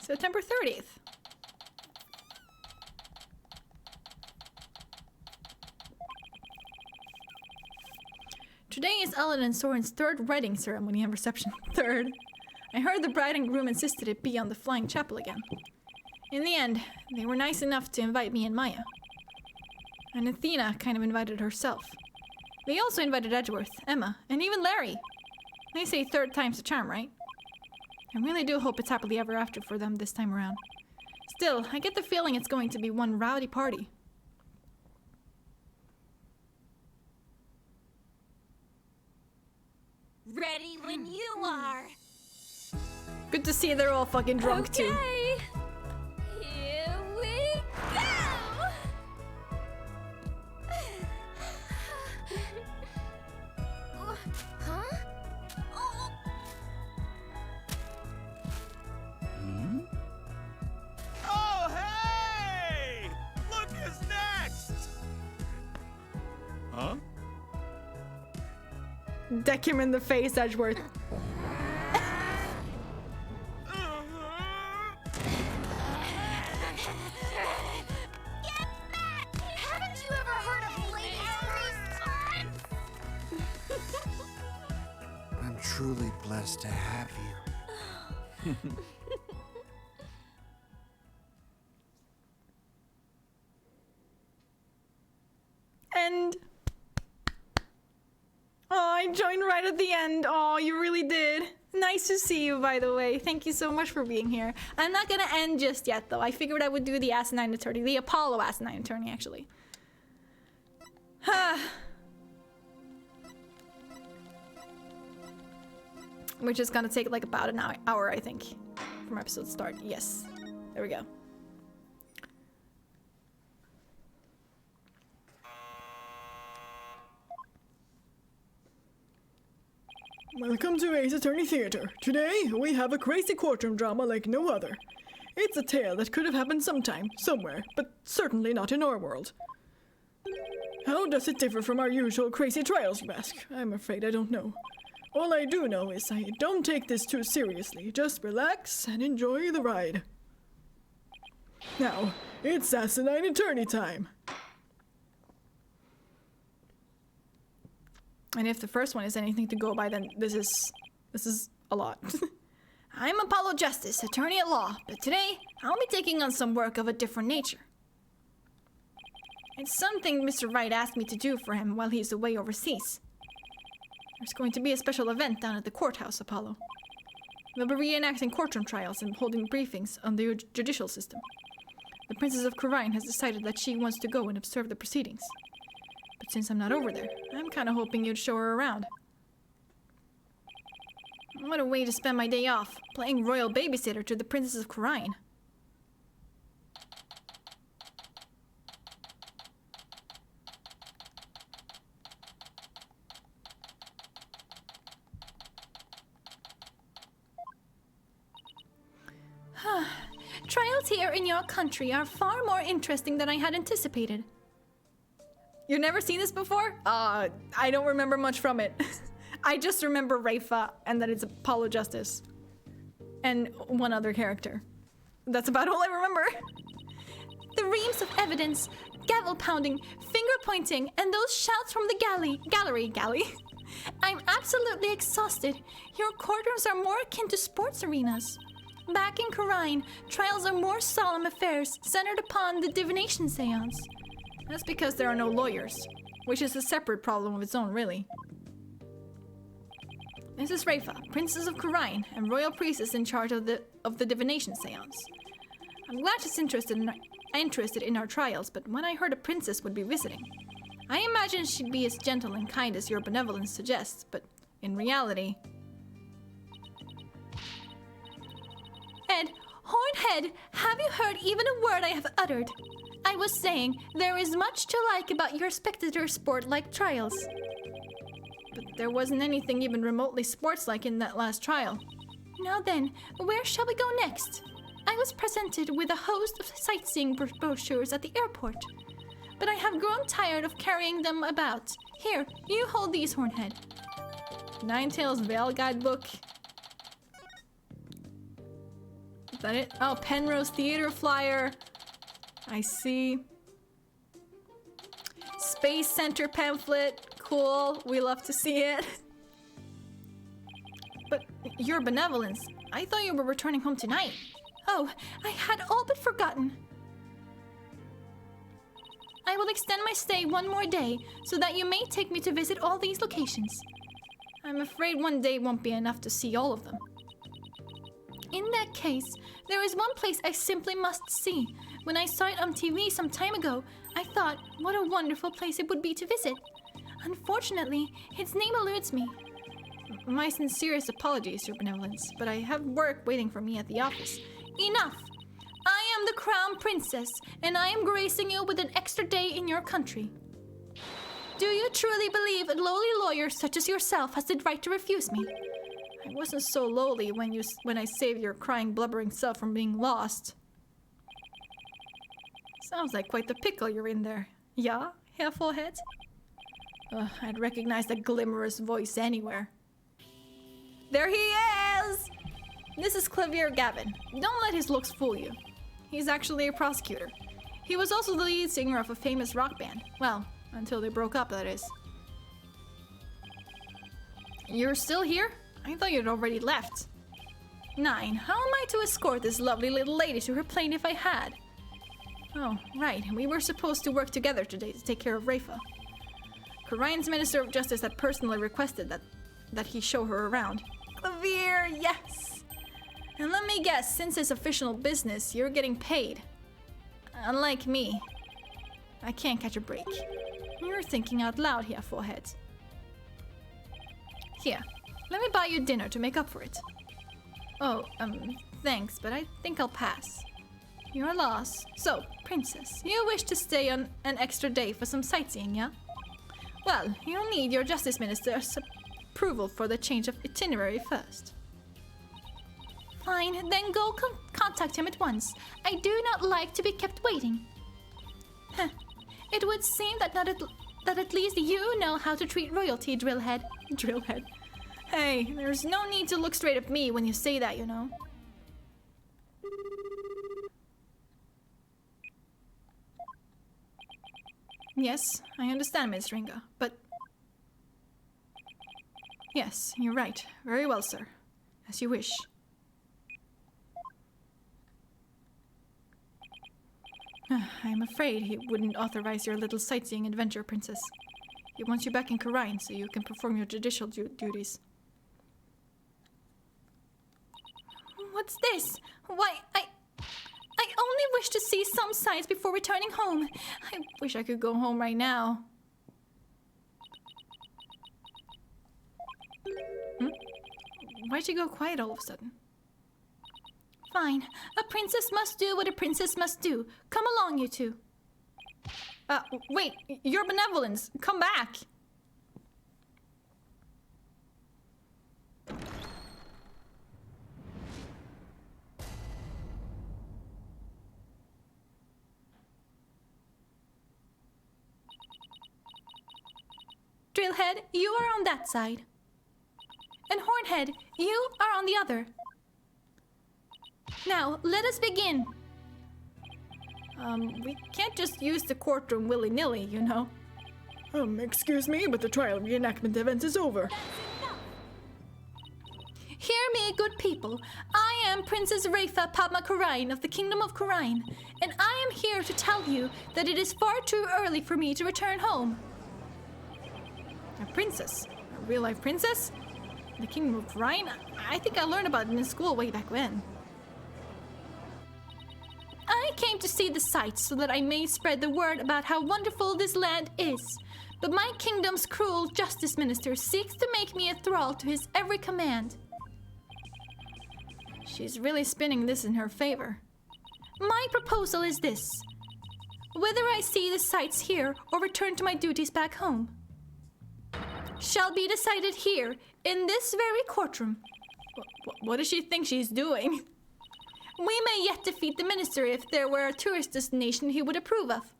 September 30th. Today is Ellen and Soren's third wedding ceremony and reception. Third. I heard the bride and groom insisted it be on the Flying Chapel again. In the end, they were nice enough to invite me and Maya. And Athena kind of invited herself. They also invited Edgeworth, Emma, and even Larry. They say third time's the charm, right? I really do hope it's happily ever after for them this time around. Still, I get the feeling it's going to be one rowdy party. Ready when you are. Good to see they're all fucking drunk too. Okay. Here we go. Huh? Oh. Oh, hey! Look who's next! Huh? Deck him in the face, Edgeworth. Haven't you ever heard of ladies' priest? I'm truly blessed to have you. And oh, I joined right at the end. Oh, you really did. Nice to see you, by the way. Thank you so much for being here. I'm not gonna end just yet, though. I figured I would do the Asinine Attorney, the Apollo Asinine Attorney, actually. Which is gonna take like about an hour, I think, from episode start. Yes. There we go. Welcome to Ace Attorney Theater. Today, we have a crazy courtroom drama like no other. It's a tale that could have happened sometime, somewhere, but certainly not in our world. How does it differ from our usual crazy trials, you ask? I'm afraid I don't know. All I do know is I don't take this too seriously. Just relax and enjoy the ride. Now, it's Asinine Attorney time. And if the first one is anything to go by, then this is a lot. I'm Apollo Justice, attorney at law, but today I'll be taking on some work of a different nature. It's something Mr. Wright asked me to do for him while he's away overseas. There's going to be a special event down at the courthouse, Apollo. We'll be reenacting courtroom trials and holding briefings on the judicial system. The Princess of Khura'in has decided that she wants to go and observe the proceedings. But since I'm not over there, I'm kind of hoping you'd show her around. What a way to spend my day off, playing royal babysitter to the Princess of Khura'in. Trials here in your country are far more interesting than I had anticipated. You've never seen this before? I don't remember much from it. I just remember Raifa and that it's Apollo Justice. And one other character. That's about all I remember. The reams of evidence, gavel pounding, finger pointing, and those shouts from the gallery. I'm absolutely exhausted. Your courtrooms are more akin to sports arenas. Back in Khura'in, trials are more solemn affairs centered upon the divination seance. That's because there are no lawyers, which is a separate problem of its own, really. This is Raifa, Princess of Khura'in, and Royal Priestess in charge of the divination seance. I'm glad she's interested in our trials, but when I heard a princess would be visiting, I imagined she'd be as gentle and kind as your benevolence suggests, but in reality... Ed, Hornhead, have you heard even a word I have uttered? I was saying, there is much to like about your spectator sport-like trials. But there wasn't anything even remotely sports-like in that last trial. Now then, where shall we go next? I was presented with a host of sightseeing brochures at the airport, but I have grown tired of carrying them about. Here, you hold these, Hornhead. Ninetales Vale Guidebook. Is that it? Oh, Penrose Theater Flyer. I see. Space Center pamphlet. Cool. We love to see it. But your benevolence, I thought you were returning home tonight. Oh, I had all but forgotten. I will extend my stay one more day so that you may take me to visit all these locations. I'm afraid one day won't be enough to see all of them. In that case, there is one place I simply must see. When I saw it on TV some time ago, I thought, what a wonderful place it would be to visit. Unfortunately, its name eludes me. My sincerest apologies, Your Benevolence, but I have work waiting for me at the office. Enough! I am the Crown Princess, and I am gracing you with an extra day in your country. Do you truly believe a lowly lawyer such as yourself has the right to refuse me? I wasn't so lowly when I saved your crying, blubbering self from being lost. Sounds like quite the pickle you're in there. Yeah, Herr Forehead? I'd recognize the glimmerous voice anywhere. There he is! This is Clavier Gavin. Don't let his looks fool you. He's actually a prosecutor. He was also the lead singer of a famous rock band. Well, until they broke up, that is. You're still here? I thought you'd already left. 9. How am I to escort this lovely little lady to her plane if I had? Oh, right. We were supposed to work together today to take care of Raifa. Khura'in's Minister of Justice had personally requested that he show her around. Clavier, yes! And let me guess, since it's official business, you're getting paid. Unlike me, I can't catch a break. You're thinking out loud here, forehead. Here, let me buy you dinner to make up for it. Oh, thanks, but I think I'll pass. Your loss. So, princess, you wish to stay on an extra day for some sightseeing, yeah? Well, you'll need your justice minister's approval for the change of itinerary first. Fine, then go contact him at once. I do not like to be kept waiting. Huh. It would seem that at least you know how to treat royalty, Drillhead. Drillhead. Hey, there's no need to look straight at me when you say that, you know. Yes, I understand, Miss Ringa, but... Yes, you're right. Very well, sir. As you wish. I'm afraid he wouldn't authorize your little sightseeing adventure, Princess. He wants you back in Khura'in so you can perform your judicial duties. What's this? Why, I only wish to see some sights before returning home. I wish I could go home right now. Why'd you go quiet all of a sudden? Fine. A princess must do what a princess must do. Come along, you two. Wait, your benevolence, come back! Drillhead, you are on that side. And Hornhead, you are on the other. Now, let us begin. We can't just use the courtroom willy-nilly, you know. Excuse me, but the trial reenactment event is over. Hear me, good people. I am Princess Rayfa Padma Khura'in of the Kingdom of Khura'in, and I am here to tell you that it is far too early for me to return home. A princess? A real-life princess? The Kingdom of Khura'in? I think I learned about it in school way back when. I came to see the sights so that I may spread the word about how wonderful this land is. But my kingdom's cruel justice minister seeks to make me a thrall to his every command. She's really spinning this in her favor. My proposal is this. Whether I see the sights here or return to my duties back home shall be decided here in this very courtroom. What does she think she's doing? We may yet defeat the minister if there were a tourist destination he would approve of.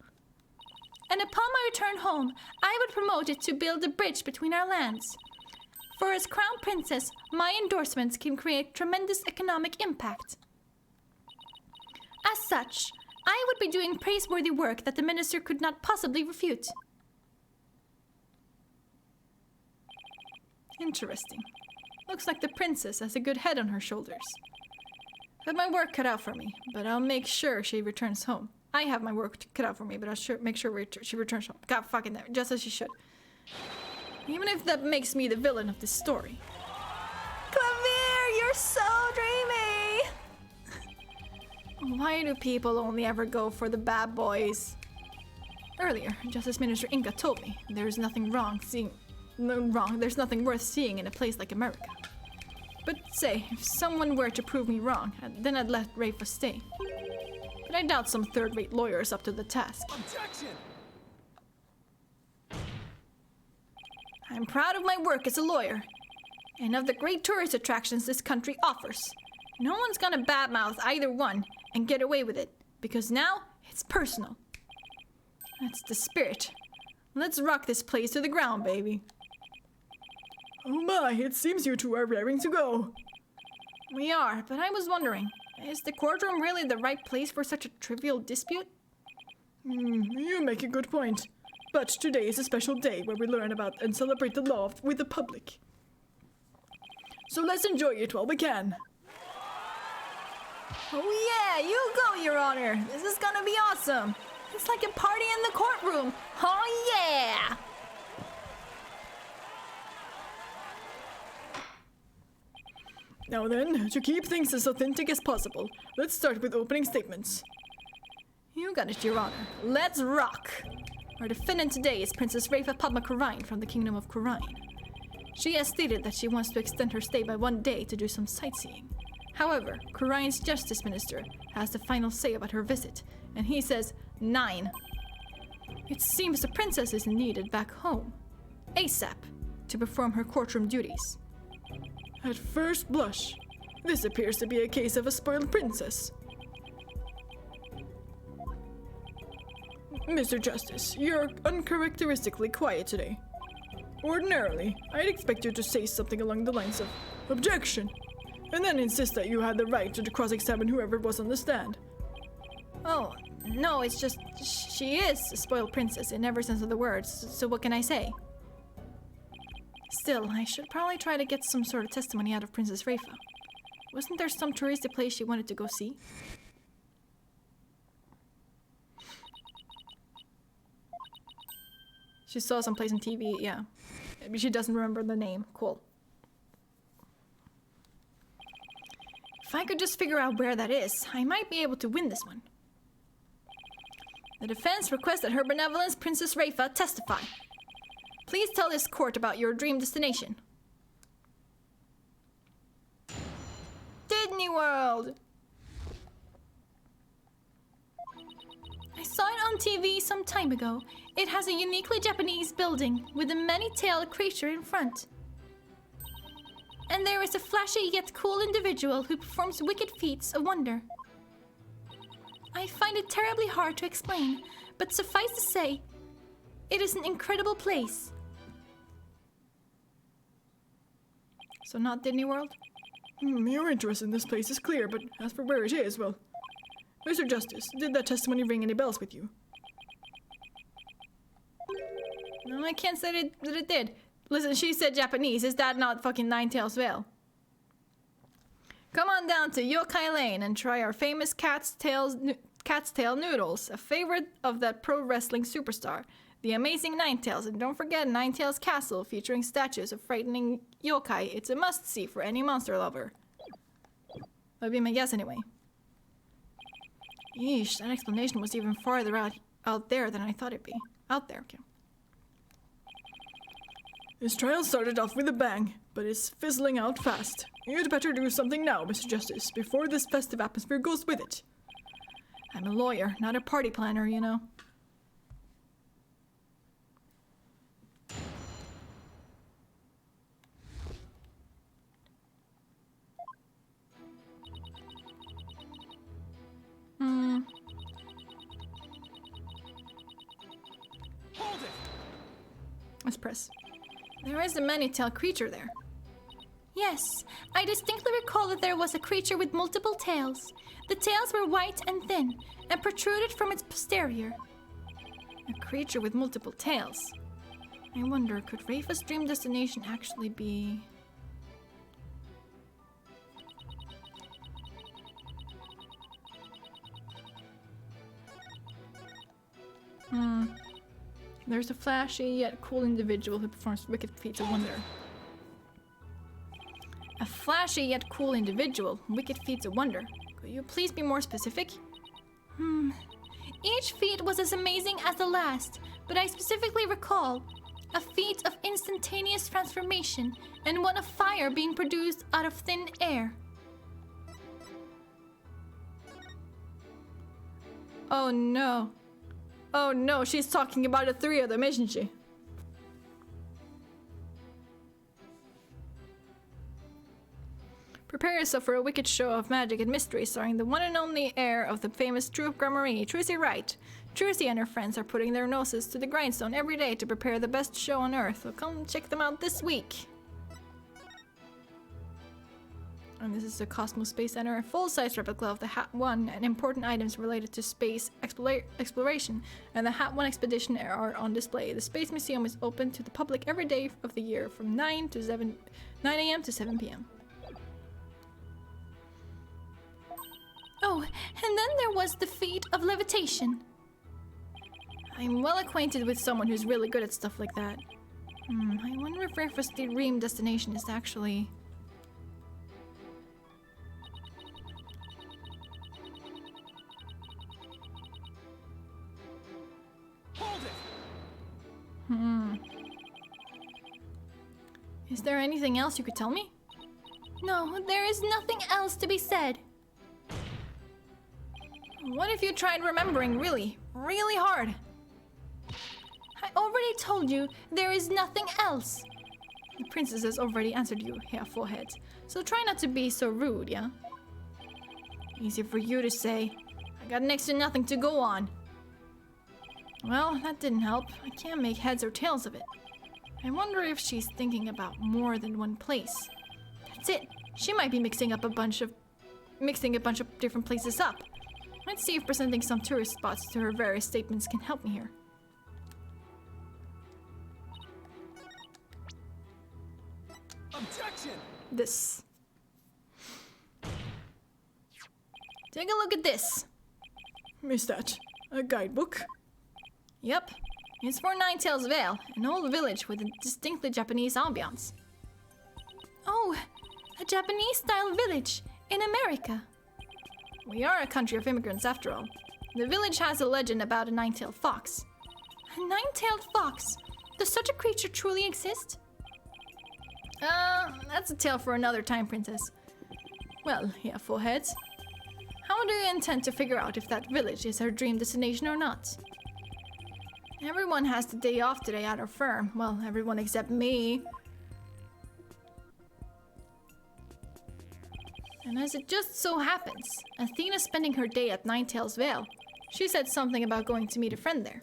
And upon my return home, I would promote it to build a bridge between our lands. For as Crown Princess, my endorsements can create tremendous economic impact. As such, I would be doing praiseworthy work that the minister could not possibly refute. Interesting. Looks like the princess has a good head on her shoulders. Got my work cut out for me, but I'll make sure she returns home. I have my work cut out for me, but I'll make sure she returns home. God fucking that, just as she should. Even if that makes me the villain of this story. Clavier, you're so dreamy! Why do people only ever go for the bad boys? Earlier, Justice Minister Inga told me there's nothing there's nothing worth seeing in a place like America. But say, if someone were to prove me wrong, then I'd let Rayfa stay. But I doubt some third-rate lawyer is up to the task. Objection! I'm proud of my work as a lawyer, and of the great tourist attractions this country offers. No one's gonna badmouth either one and get away with it, because now it's personal. That's the spirit. Let's rock this place to the ground, baby. Oh my, it seems you two are raring to go. We are, but I was wondering, is the courtroom really the right place for such a trivial dispute? You make a good point. But today is a special day where we learn about and celebrate the law with the public. So let's enjoy it while we can. Oh yeah, you go, Your Honor. This is gonna be awesome. It's like a party in the courtroom. Oh yeah! Now then, to keep things as authentic as possible, let's start with opening statements. You got it, Your Honor. Let's rock. Our defendant today is Princess Rafa Padma Kurine from the Kingdom of Kurine. She has stated that she wants to extend her stay by 1 day to do some sightseeing. However, Kurine's Justice Minister has the final say about her visit, and he says 9. It seems the princess is needed back home, ASAP, to perform her courtroom duties. At first blush, this appears to be a case of a spoiled princess. Mr. Justice, you're uncharacteristically quiet today. Ordinarily, I'd expect you to say something along the lines of objection, and then insist that you had the right to cross-examine whoever was on the stand. Oh, no, it's just she is a spoiled princess in every sense of the word, so what can I say? Still, I should probably try to get some sort of testimony out of Princess Rafa. Wasn't there some touristy place she wanted to go see? She saw some place on TV, yeah. Maybe she doesn't remember the name. Cool. If I could just figure out where that is, I might be able to win this one. The defense requests that Her Benevolence Princess Rafa testify. Please tell this court about your dream destination. Disney World! I saw it on TV some time ago. It has a uniquely Japanese building with a many-tailed creature in front. And there is a flashy yet cool individual who performs wicked feats of wonder. I find it terribly hard to explain, but suffice to say, it is an incredible place. So not Disney World? Your interest in this place is clear, but as for where it is, well... Mr. Justice, did that testimony ring any bells with you? No, I can't say that it did. Listen, she said Japanese. Is that not fucking Ninetales Vale? Come on down to Yokai Lane and try our famous cat's tail noodles, a favorite of that pro wrestling superstar, the amazing Ninetales. And don't forget Ninetales Castle, featuring statues of frightening yokai. It's a must-see for any monster lover. That'd be my guess anyway. Yeesh, that explanation was even farther out there than I thought it'd be. Out there, okay. This trial started off with a bang, but it's fizzling out fast. You'd better do something now, Mr. Justice, before this festive atmosphere goes with it. I'm a lawyer, not a party planner, you know. Hold it! Let's press. There is a many-tailed creature there. Yes, I distinctly recall that there was a creature with multiple tails. The tails were white and thin, and protruded from its posterior. A creature with multiple tails. I wonder, could Rafa's dream destination actually be... There's a flashy yet cool individual who performs wicked feats of wonder. A flashy yet cool individual, wicked feats of wonder. Could you please be more specific? Each feat was as amazing as the last, but I specifically recall a feat of instantaneous transformation and one of fire being produced out of thin air. Oh no. Oh no, she's talking about the three of them, isn't she? Prepare yourself for a wicked show of magic and mystery starring the one and only heir of the famous True Gramarye, Trucy Wright. Trucy and her friends are putting their noses to the grindstone every day to prepare the best show on earth, so come check them out this week. And this is the Cosmos Space Center, a full-size replica of the Hat 1 and important items related to space exploration and the Hat 1 expedition are on display. The Space Museum is open to the public every day of the year from 9 a.m. to 7 p.m. Oh, and then there was the feat of levitation. I'm well acquainted with someone who's really good at stuff like that. I wonder if Rafa's dream destination is actually... Hold it! Is there anything else you could tell me? No, there is nothing else to be said. What if you tried remembering really, really hard? I already told you there is nothing else. The princess has already answered you, yeah, forehead. So try not to be so rude, yeah? Easy for you to say. I got next to nothing to go on. Well, that didn't help. I can't make heads or tails of it. I wonder if she's thinking about more than one place. That's it. She might be mixing a bunch of different places up. Let's see if presenting some tourist spots to her various statements can help me here. Objection! This. Take a look at this. Is that a guidebook? Yep. It's for Ninetales Vale, an old village with a distinctly Japanese ambiance. Oh, a Japanese-style village in America. We are a country of immigrants after all. The village has a legend about a nine-tailed fox. A nine-tailed fox? Does such a creature truly exist? That's a tale for another time, princess. Well, yeah, foreheads. How do you intend to figure out if that village is her dream destination or not? Everyone has the day off today at our firm. Well, everyone except me. And as it just so happens, Athena's spending her day at Ninetales Vale. She said something about going to meet a friend there.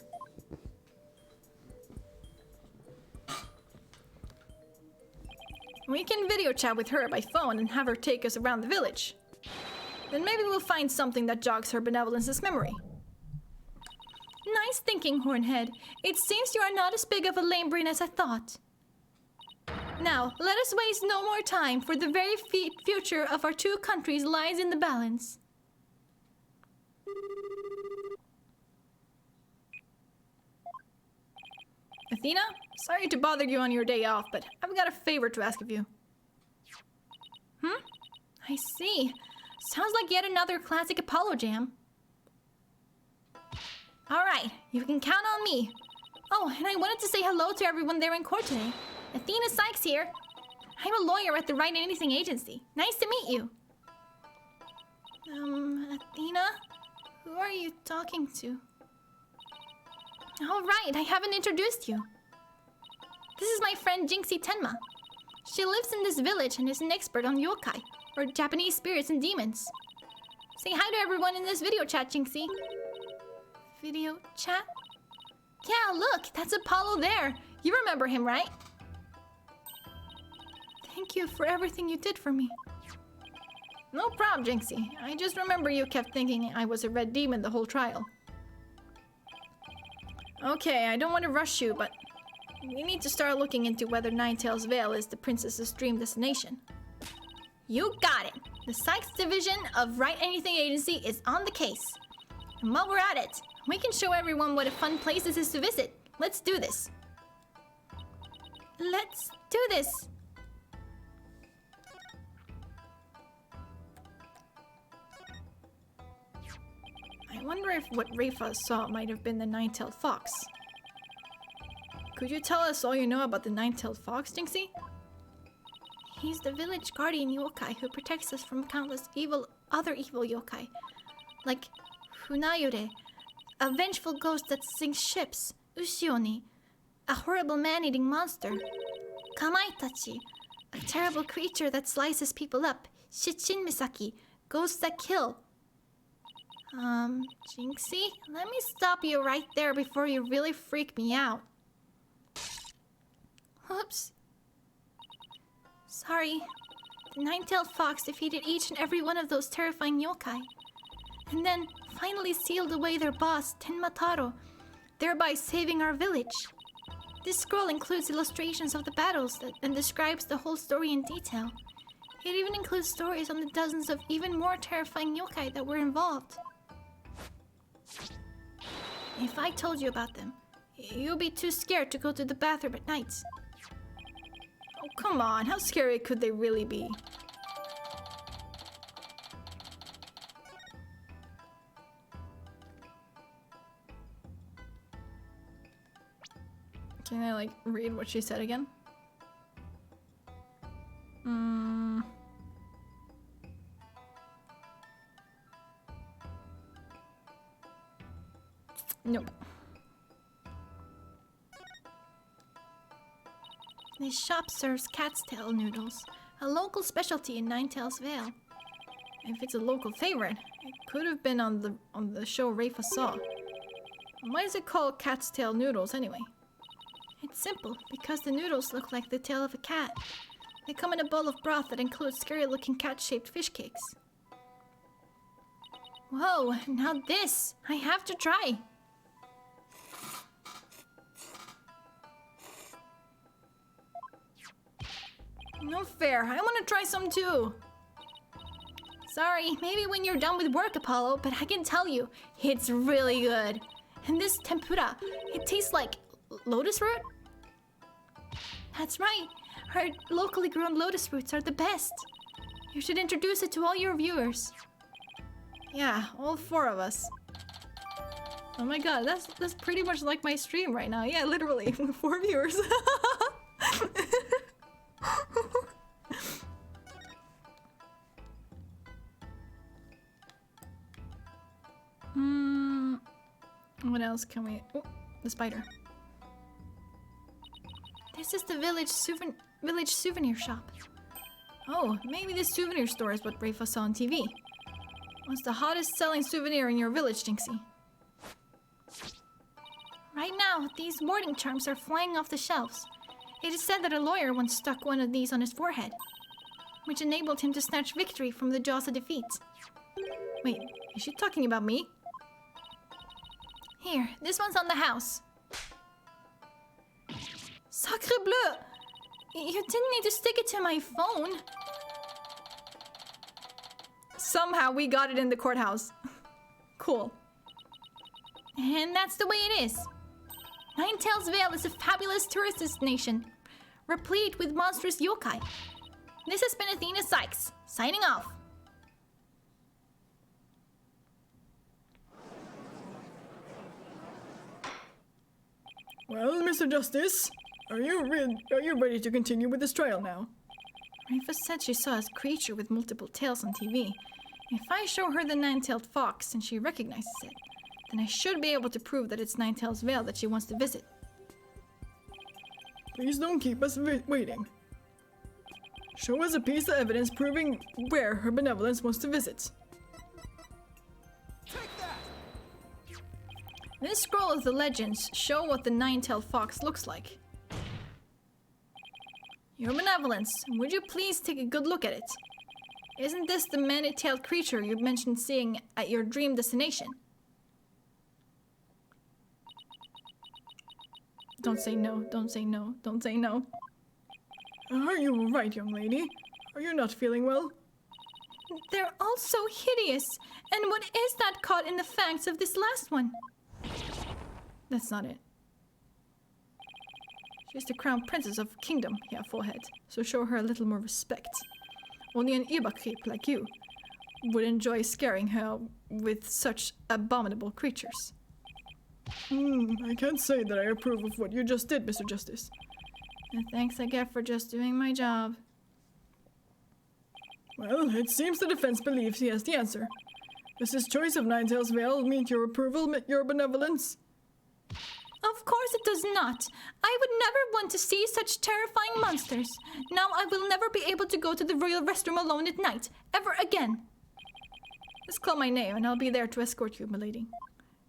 We can video chat with her by phone and have her take us around the village. Then maybe we'll find something that jogs her benevolence's memory. Nice thinking, Hornhead. It seems you are not as big of a lame brain as I thought. Now, let us waste no more time, for the very future of our two countries lies in the balance. Athena, sorry to bother you on your day off, but I've got a favor to ask of you. I see. Sounds like yet another classic Apollo jam. All right, you can count on me. Oh, and I wanted to say hello to everyone there in court today. Athena Sykes here. I'm a lawyer at the Write Anything agency. Nice to meet you. Athena? Who are you talking to? All right, I haven't introduced you. This is my friend Jinxie Tenma. She lives in this village and is an expert on yokai, or Japanese spirits and demons. Say hi to everyone in this video chat, Jinxie. Video chat? Yeah, look, that's Apollo there. You remember him, right? Thank you for everything you did for me. No problem, Jinxie. I just remember you kept thinking I was a red demon the whole trial. Okay, I don't want to rush you, but we need to start looking into whether Ninetales Vale is the princess's dream destination. You got it. The Sykes division of Write Anything agency is on the case. And while we're at it, we can show everyone what a fun place this is to visit. Let's do this. Let's do this. I wonder if what Rafa saw might have been the nine-tailed fox. Could you tell us all you know about the nine-tailed fox, Jinxie? He's the village guardian yokai who protects us from countless other evil yokai. Like Funayure, a vengeful ghost that sinks ships. Ushioni, a horrible man-eating monster. Kamaitachi, a terrible creature that slices people up. Shichin Misaki, ghosts that kill. Jinxie, let me stop you right there before you really freak me out. Oops. Sorry. The nine-tailed fox defeated each and every one of those terrifying yokai. And then finally sealed away their boss, Tenmataro, thereby saving our village. This scroll includes illustrations of the battles and describes the whole story in detail. It even includes stories on the dozens of even more terrifying yokai that were involved. If I told you about them, you'd be too scared to go to the bathroom at night. Oh, come on. How scary could they really be? Can I like read what she said again? Nope. This shop serves cat's tail noodles, a local specialty in Ninetales Vale. If it's a local favorite, it could have been on the show Rafa saw. Why is it called cat's tail noodles anyway? It's simple, because the noodles look like the tail of a cat. They come in a bowl of broth that includes scary-looking cat-shaped fish cakes. Whoa, now this! I have to try! No fair, I want to try some too! Sorry, maybe when you're done with work, Apollo, but I can tell you, it's really good. And this tempura, it tastes like lotus root? That's right. Our locally grown lotus roots are the best. You should introduce it to all your viewers. Yeah, all 4 of us. Oh my god, that's pretty much like my stream right now. Yeah, literally, 4 viewers. What else can we... Oh, the spider. This is the village souvenir shop. Oh, maybe this souvenir store is what Rafa saw on TV. What's the hottest selling souvenir in your village, Jinxie? Right now, these warding charms are flying off the shelves. It is said that a lawyer once stuck one of these on his forehead, which enabled him to snatch victory from the jaws of defeat. Wait, is she talking about me? Here, this one's on the house. Sacre bleu! You didn't need to stick it to my phone. Somehow we got it in the courthouse. Cool. And that's the way it is. Ninetales Vale is a fabulous tourist destination, replete with monstrous yokai. This has been Athena Sykes, signing off. Well, Mr. Justice, are you ready to continue with this trial now? Rafa said she saw a creature with multiple tails on TV. If I show her the 9-tailed fox and she recognizes it, then I should be able to prove that it's Ninetales Vale that she wants to visit. Please don't keep us waiting. Show us a piece of evidence proving where her benevolence wants to visit. This scroll of the legends show what the 9-tailed fox looks like. Your benevolence, would you please take a good look at it? Isn't this the many-tailed creature you mentioned seeing at your dream destination? Don't say no, don't say no, don't say no. Are you all right, young lady? Are you not feeling well? They're all so hideous. And what is that caught in the fangs of this last one? That's not it. She's the crown princess of kingdom, yeah, forehead. So show her a little more respect. Only an Ibakreep like you would enjoy scaring her with such abominable creatures. I can't say that I approve of what you just did, Mr. Justice. And thanks I get for just doing my job. Well, it seems the defense believes he has the answer. Does his choice of Ninetales Vale meet your approval, your benevolence? Of course it does not. I would never want to see such terrifying monsters. Now I will never be able to go to the royal restroom alone at night, ever again. Just call my name and I'll be there to escort you, milady.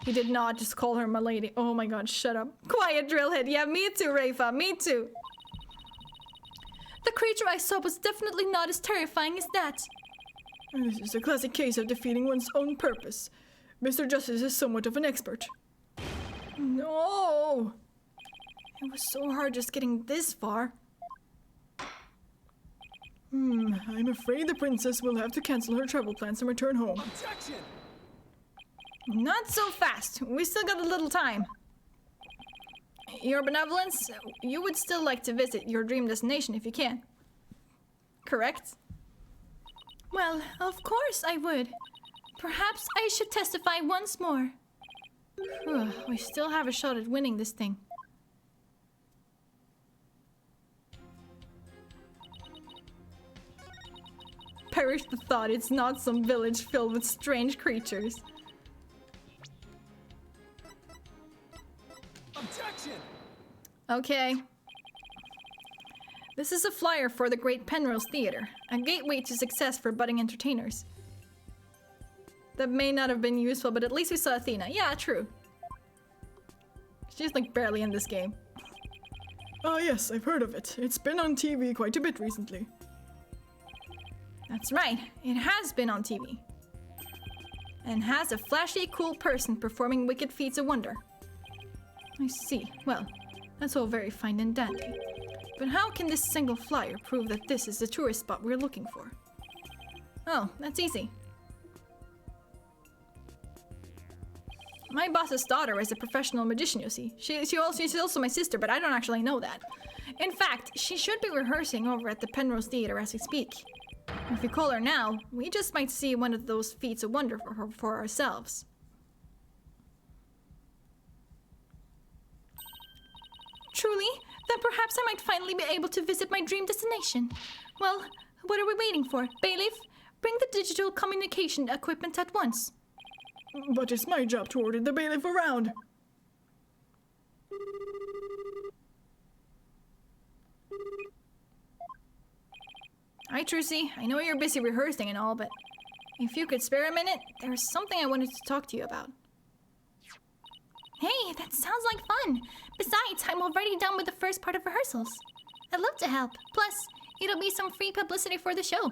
He did not just call her milady. Oh my god, shut up. Quiet, drillhead. Yeah, me too, Rafa. Me too. The creature I saw was definitely not as terrifying as that. This is a classic case of defeating one's own purpose. Mr. Justice is somewhat of an expert. No! It was so hard just getting this far. I'm afraid the princess will have to cancel her travel plans and return home. Objection! Not so fast. We still got a little time. Your benevolence, you would still like to visit your dream destination if you can. Correct? Well, of course I would. Perhaps I should testify once more. We still have a shot at winning this thing. perish the thought it's not some village filled with strange creatures. Objection! Okay. This is a flyer for the Great Penrose Theater, a gateway to success for budding entertainers. That may not have been useful, but at least we saw Athena. Yeah, true. She's like barely in this game. Ah, yes, I've heard of it. It's been on TV quite a bit recently. That's right, it has been on TV. And has a flashy, cool person performing wicked feats of wonder. I see. Well, that's all very fine and dandy. But how can this single flyer prove that this is the tourist spot we're looking for? Oh, that's easy. My boss's daughter is a professional magician, you see. She's also my sister, but I don't actually know that. In fact, she should be rehearsing over at the Penrose Theater as we speak. If we call her now, we just might see one of those feats of wonder for her for ourselves. Truly? Then perhaps I might finally be able to visit my dream destination. Well, what are we waiting for? Bailiff, bring the digital communication equipment at once. But it's my job to order the bailiff around. Hi, Trucy. I know you're busy rehearsing and all, but if you could spare a minute, there's something I wanted to talk to you about. Hey, that sounds like fun. Besides, I'm already done with the first part of rehearsals. I'd love to help. Plus, it'll be some free publicity for the show.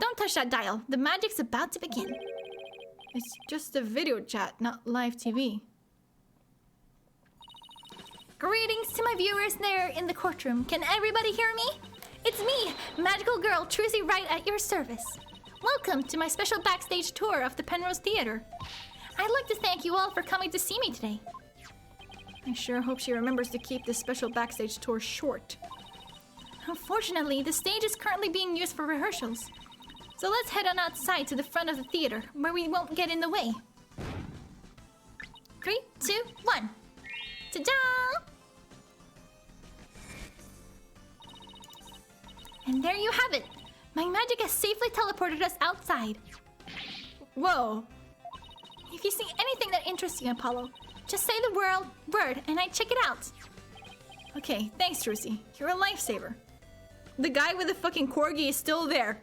Don't touch that dial. The magic's about to begin. It's just a video chat, not live TV. Greetings to my viewers there in the courtroom. Can everybody hear me? It's me, magical girl Trucy Wright at your service. Welcome to my special backstage tour of the Penrose Theater. I'd like to thank you all for coming to see me today. I sure hope she remembers to keep this special backstage tour short. Unfortunately, the stage is currently being used for rehearsals. So let's head on outside to the front of the theater, where we won't get in the way. 3, 2, 1. Ta-da! And there you have it. My magic has safely teleported us outside. Whoa! If you see anything that interests you, Apollo, just say the word and I check it out. Okay, thanks, Trucy. You're a lifesaver. The guy with the fucking corgi is still there.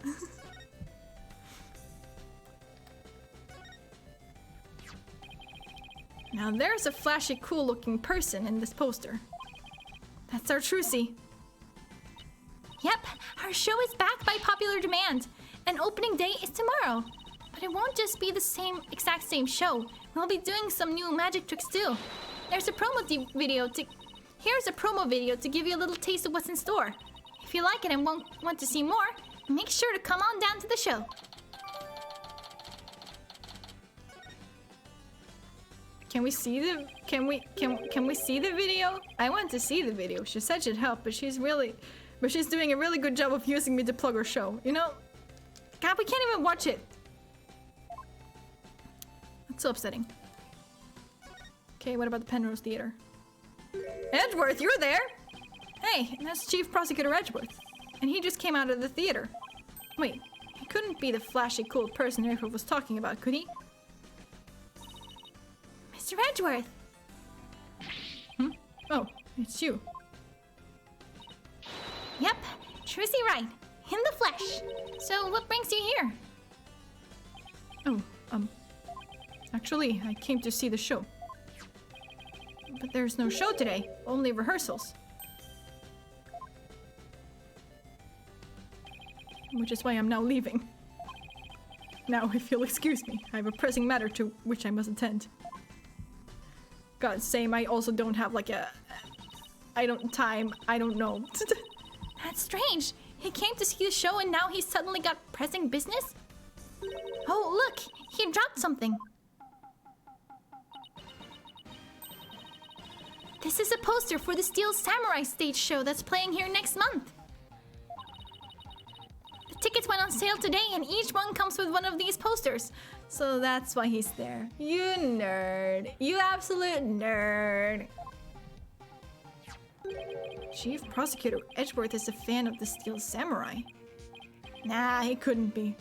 Now there's a flashy, cool-looking person in this poster. That's our Trucy. Yep, our show is back by popular demand. And opening day is tomorrow. But it won't just be the exact same show. We'll be doing some new magic tricks too. Here's a promo video to give you a little taste of what's in store. If you like it and want to see more, make sure to come on down to the show. Can we see the video? I want to see the video. She said she'd help, but she's doing a really good job of using me to plug her show. You know? God, we can't even watch it. That's so upsetting. Okay, what about the Penrose Theater? Edgeworth, you're there? Hey, that's Chief Prosecutor Edgeworth. And he just came out of the theater. Wait, he couldn't be the flashy, cool person Erica was talking about, could he? Mr. Edgeworth! Oh, it's you. Yep, Trucy Wright, in the flesh. So what brings you here? Oh, actually, I came to see the show. But there's no show today, only rehearsals. Which is why I'm now leaving. Now, if you'll excuse me, I have a pressing matter to which I must attend. God, same, I also don't have like a... I don't know. That's strange. He came to see the show and now he's suddenly got pressing business? Oh, look! He dropped something. This is a poster for the Steel Samurai stage show that's playing here next month. The tickets went on sale today and each one comes with one of these posters. So that's why he's there. You nerd. You absolute nerd. Chief Prosecutor Edgeworth is a fan of the Steel Samurai. Nah, he couldn't be.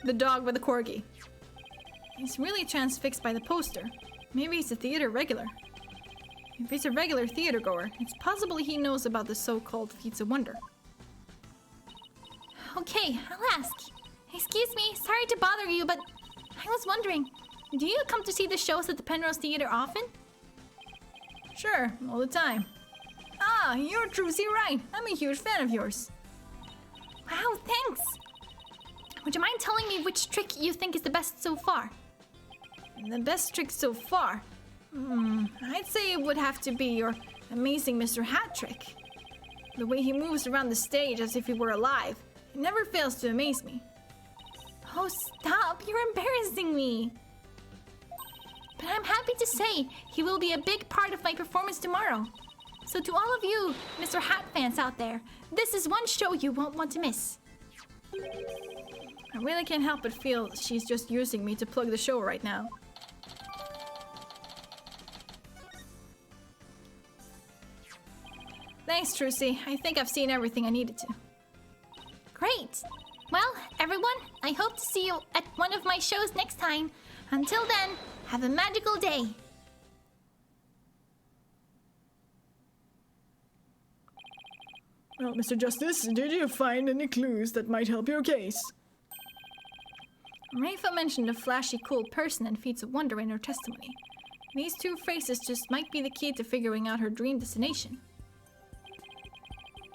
The dog with the corgi. He's really transfixed by the poster. Maybe he's a theater regular. If he's a regular theater goer, it's possible he knows about the so-called feats of wonder. Okay, I'll ask. Excuse me, sorry to bother you, but I was wondering, do you come to see the shows at the Penrose Theater often? Sure, all the time. Ah, you're Trucy right. I'm a huge fan of yours. Wow, thanks! Would you mind telling me which trick you think is the best so far? The best trick so far? I'd say it would have to be your amazing Mr. Hat trick. The way he moves around the stage as if he were alive. It never fails to amaze me. Oh, stop! You're embarrassing me! But I'm happy to say he will be a big part of my performance tomorrow. So to all of you, Mr. Hat fans out there, this is one show you won't want to miss. I really can't help but feel she's just using me to plug the show right now. Thanks, Trucy. I think I've seen everything I needed to. Great! Well, everyone, I hope to see you at one of my shows next time. Until then, have a magical day. Well, Mr. Justice, did you find any clues that might help your case? Rafa mentioned a flashy, cool person and feats of wonder in her testimony. These two phrases just might be the key to figuring out her dream destination.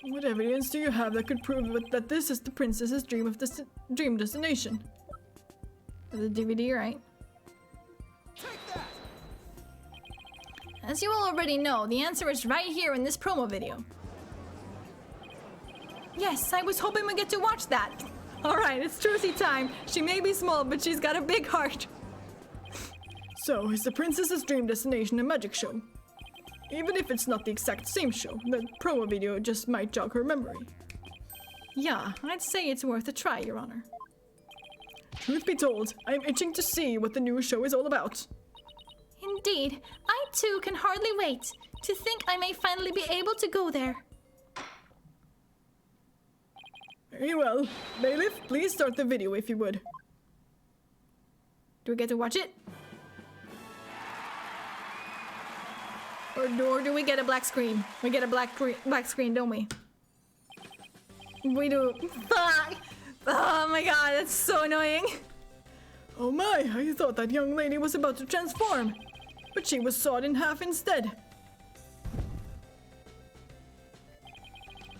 What evidence do you have that could prove that this is the princess's dream destination? The DVD, right? As you all already know, the answer is right here in this promo video. Yes, I was hoping we'd get to watch that. Alright, it's Trucy time. She may be small, but she's got a big heart. So, is the princess's dream destination a magic show? Even if it's not the exact same show, the promo video just might jog her memory. Yeah, I'd say it's worth a try, Your Honor. Truth be told, I'm itching to see what the new show is all about. Indeed, I too can hardly wait to think I may finally be able to go there. Very well. Bailiff, please start the video if you would. Do we get to watch it? Or do we get a black screen? We get a black screen, don't we? We do. Fuck! Oh my god, that's so annoying. Oh my, I thought that young lady was about to transform. But she was sawed in half instead.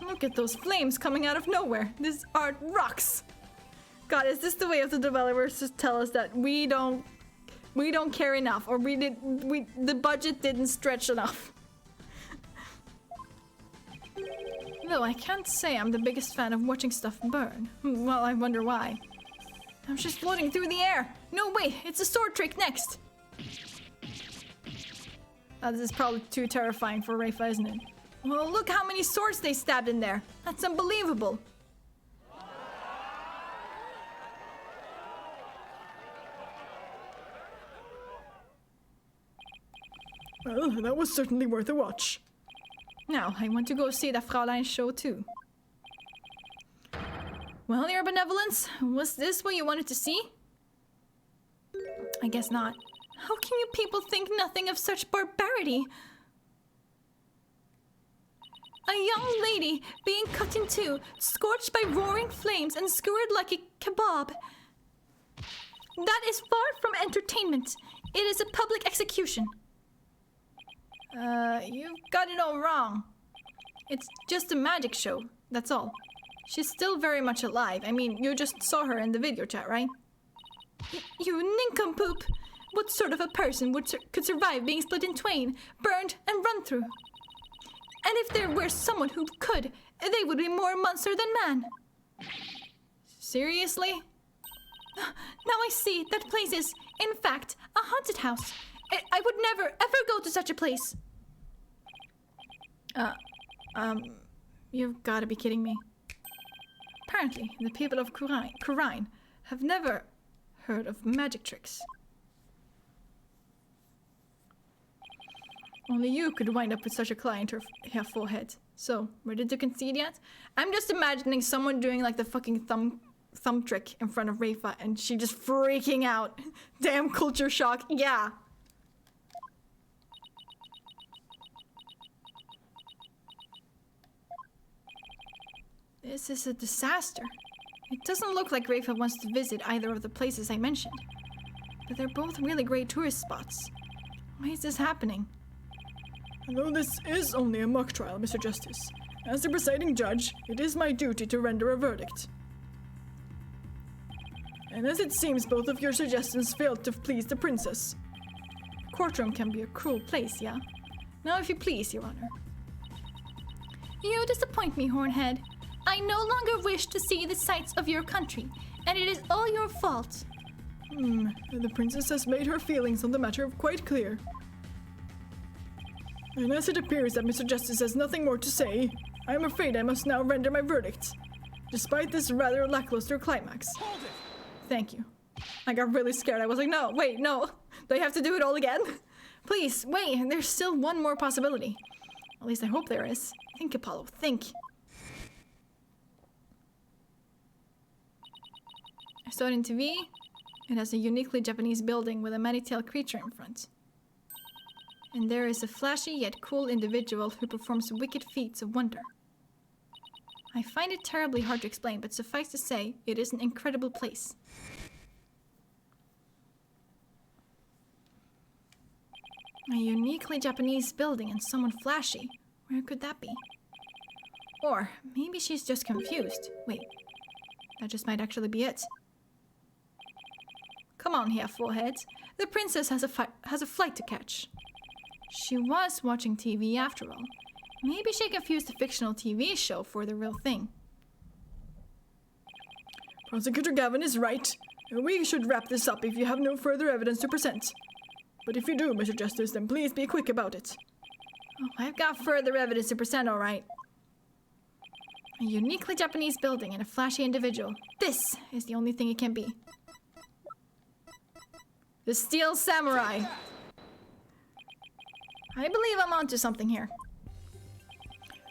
Look at those flames coming out of nowhere. This art rocks. God, is this the way of the developers to tell us that we don't care enough, or the budget didn't stretch enough? Though I can't say I'm the biggest fan of watching stuff burn. Well, I wonder why. I'm just floating through the air. No, wait, it's a sword trick next. This is probably too terrifying for Rafa, isn't it? Well, look how many swords they stabbed in there. That's unbelievable. Well, that was certainly worth a watch. Now, I want to go see the Fraulein show too. Well, Your Benevolence, was this what you wanted to see? I guess not. How can you people think nothing of such barbarity? A young lady being cut in two, scorched by roaring flames and skewered like a kebab. That is far from entertainment. It is a public execution. You've got it all wrong. It's just a magic show, that's all. She's still very much alive. I mean, you just saw her in the video chat, right? You nincompoop! What sort of a person could survive being split in twain, burned, and run through? And if there were someone who could, they would be more monster than man. Seriously? Now I see that place is, in fact, a haunted house. I would never, ever go to such a place. You've got to be kidding me. Apparently, the people of Kurine have never heard of magic tricks. Only you could wind up with such a client or have forehead. So, ready to concede yet? I'm just imagining someone doing like the fucking thumb trick in front of Rafa and she just freaking out. Damn culture shock. Yeah. This is a disaster. It doesn't look like Rafa wants to visit either of the places I mentioned. But they're both really great tourist spots. Why is this happening? Although this is only a mock trial, Mr. Justice, as the presiding judge, it is my duty to render a verdict. And as it seems both of your suggestions failed to please the princess. The courtroom can be a cruel place, yeah? Now if you please, Your Honor. You disappoint me, Hornhead. I no longer wish to see the sights of your country, and it is all your fault. The princess has made her feelings on the matter quite clear. And as it appears that Mr. Justice has nothing more to say, I am afraid I must now render my verdict, despite this rather lackluster climax. Hold it! Thank you. I got really scared. I was like, no, wait, no. Do I have to do it all again? Please, wait, there's still one more possibility. At least I hope there is. Think, Apollo, think. I saw it in TV. It has a uniquely Japanese building with a many-tailed creature in front. And there is a flashy yet cool individual who performs wicked feats of wonder. I find it terribly hard to explain, but suffice to say, it is an incredible place. A uniquely Japanese building and someone flashy. Where could that be? Or maybe she's just confused. Wait, that just might actually be it. Come on here, foreheads. The princess has a flight to catch. She was watching TV after all. Maybe she confused the fictional TV show for the real thing. Prosecutor Gavin is right. We should wrap this up if you have no further evidence to present. But if you do, Mr. Justice, then please be quick about it. Oh, I've got further evidence to present, all right. A uniquely Japanese building and a flashy individual. This is the only thing it can be. The Steel Samurai. I believe I'm onto something here.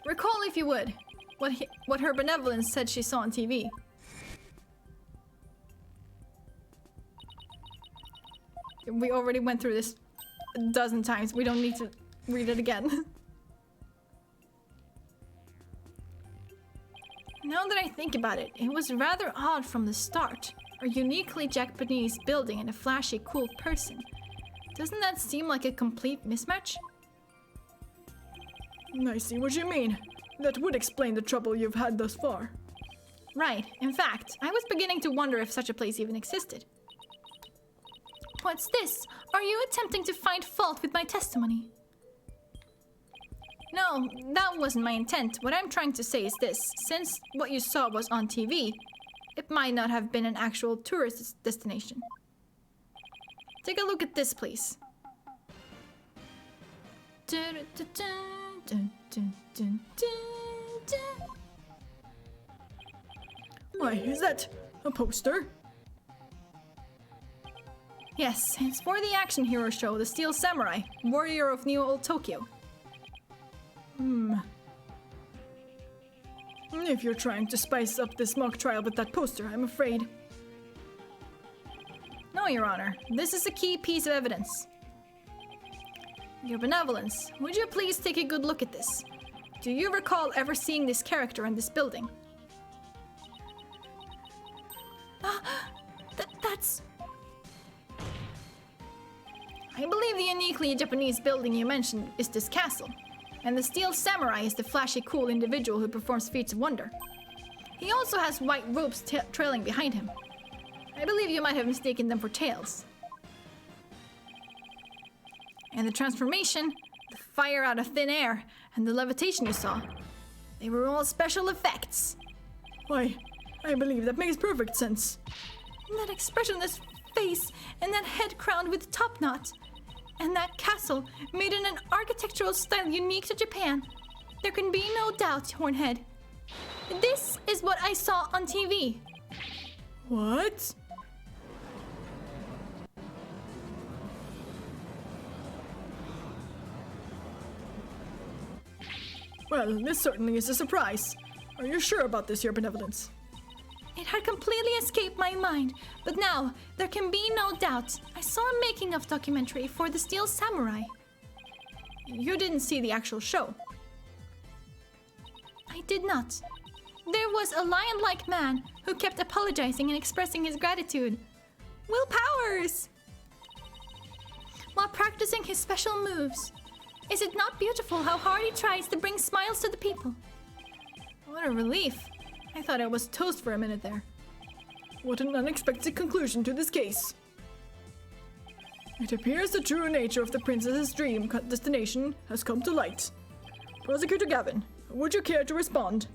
Recall, if you would, what her benevolence said she saw on TV. We already went through this a dozen times. We don't need to read it again. Now that I think about it, it was rather odd from the start. A uniquely Japanese building and a flashy, cool person. Doesn't that seem like a complete mismatch? I see what you mean. That would explain the trouble you've had thus far. Right. In fact, I was beginning to wonder if such a place even existed. What's this? Are you attempting to find fault with my testimony? No, that wasn't my intent. What I'm trying to say is this. Since what you saw was on TV, it might not have been an actual tourist destination. Take a look at this, please. Why, is that a poster? Yes, it's for the action hero show, The Steel Samurai, Warrior of New Old Tokyo. If you're trying to spice up this mock trial with that poster, I'm afraid. No, Your Honor. This is a key piece of evidence. Your benevolence, would you please take a good look at this? Do you recall ever seeing this character in this building? That's... I believe the uniquely Japanese building you mentioned is this castle. And the Steel Samurai is the flashy, cool individual who performs feats of wonder. He also has white ropes trailing behind him. I believe you might have mistaken them for tails. And the transformation, the fire out of thin air, and the levitation you saw, they were all special effects. Why, I believe that makes perfect sense. And that expressionless face, and that head crowned with top knot, and that castle made in an architectural style unique to Japan. There can be no doubt, Hornhead. This is what I saw on TV. What? Well, this certainly is a surprise. Are you sure about this, Your Benevolence? It had completely escaped my mind, but now there can be no doubt. I saw a making-of documentary for the Steel Samurai. You didn't see the actual show. I did not. There was a lion-like man who kept apologizing and expressing his gratitude. Will Powers! While practicing his special moves. Is it not beautiful how hard he tries to bring smiles to the people? What a relief. I thought I was toast for a minute there. What an unexpected conclusion to this case. It appears the true nature of the princess's dream destination has come to light. Prosecutor Gavin, would you care to respond?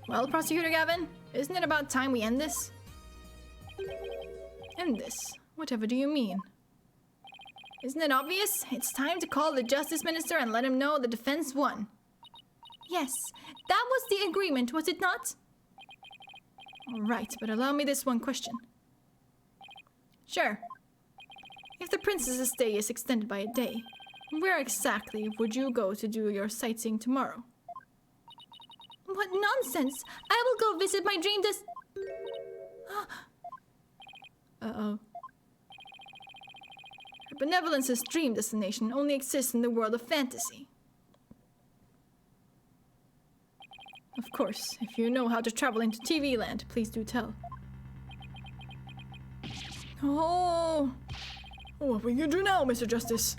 Well, Prosecutor Gavin, isn't it about time we end this? End this? Whatever do you mean? Isn't it obvious? It's time to call the Justice Minister and let him know the defense won. Yes, that was the agreement, was it not? All right, but allow me this one question. Sure. If the princess's stay is extended by a day, where exactly would you go to do your sightseeing tomorrow? What nonsense! I will go visit my dream Uh-oh. Her benevolence's dream destination only exists in the world of fantasy. Of course, if you know how to travel into TV land, please do tell. Oh! What will you do now, Mr. Justice?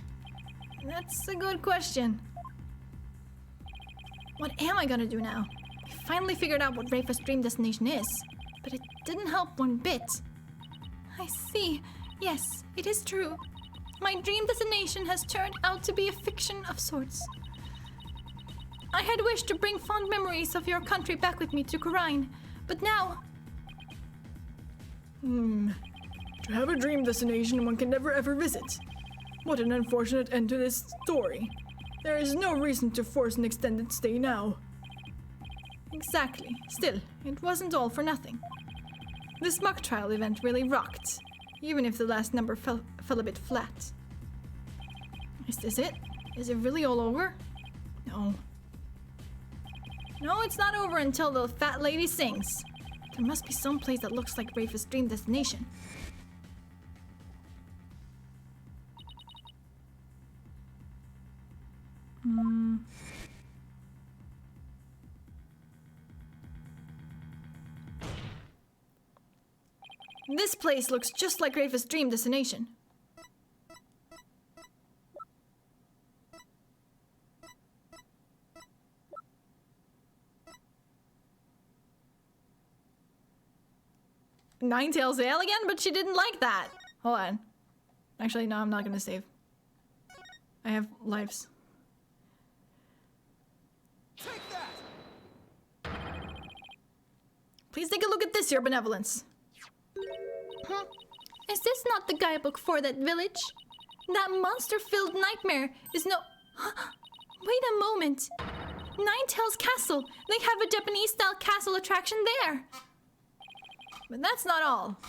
That's a good question. What am I gonna do now? I finally figured out what Rafa's dream destination is, but it didn't help one bit. I see. Yes, it is true. My dream destination has turned out to be a fiction of sorts. I had wished to bring fond memories of your country back with me to Khura'in, but now... To have a dream destination one can never ever visit. What an unfortunate end to this story. There is no reason to force an extended stay now. Exactly. Still, it wasn't all for nothing. This mock trial event really rocked, even if the last number fell a bit flat. Is this it? Is it really all over? No. No, it's not over until the fat lady sings. There must be some place that looks like Rafa's dream destination. This place looks just like Rafa's dream destination. Ninetales Ale again? But she didn't like that. Hold on. Actually, no, I'm not gonna save. I have lives. Take that! Please take a look at this, Your Benevolence. Is this not the guidebook for that village? That monster-filled nightmare is no... Wait a moment. Ninetales Castle. They have a Japanese-style castle attraction there. But that's not all.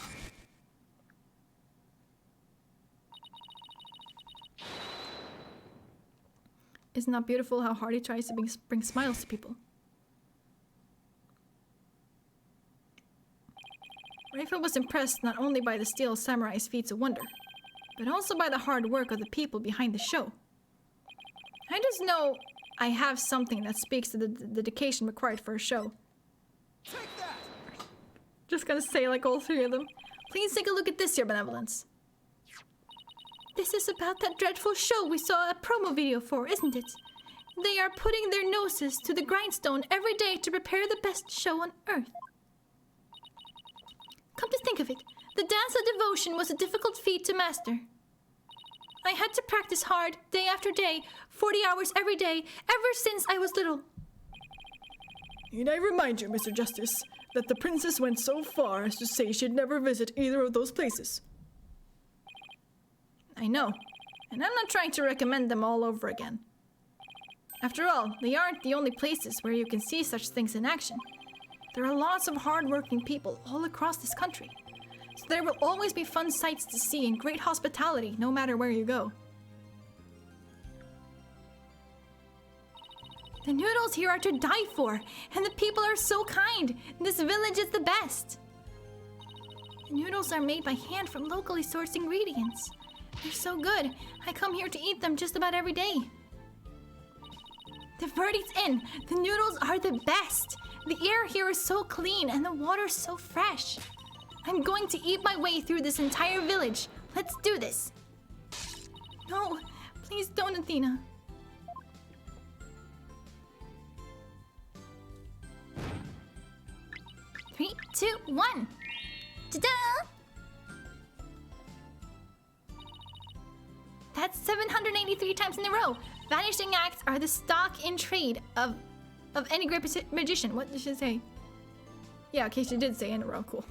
Isn't that beautiful how hard he tries to bring smiles to people? Rafa was impressed not only by the Steel Samurai's feats of wonder, but also by the hard work of the people behind the show. I just know I have something that speaks to the dedication required for a show. Take that! Just gonna say like all three of them. Please take a look at this, Your Benevolence. This is about that dreadful show we saw a promo video for, isn't it? They are putting their noses to the grindstone every day to prepare the best show on Earth. Come to think of it, the dance of devotion was a difficult feat to master. I had to practice hard, day after day, 40 hours every day, ever since I was little. Need I remind you, Mr. Justice, that the princess went so far as to say she'd never visit either of those places. I know, and I'm not trying to recommend them all over again. After all, they aren't the only places where you can see such things in action. There are lots of hard-working people all across this country. So there will always be fun sights to see and great hospitality no matter where you go. The noodles here are to die for, and the people are so kind. This village is the best. The noodles are made by hand from locally sourced ingredients. They're so good, I come here to eat them just about every day. The verdict's in. The noodles are the best. The air here is so clean and the water so fresh. I'm going to eat my way through this entire village. Let's do this. No, please don't, Athena. Three, two, one. Ta-da! That's 783 times in a row. Vanishing acts are the stock in trade of any great magician. What did she say? Yeah, okay, she did say in a row. Cool.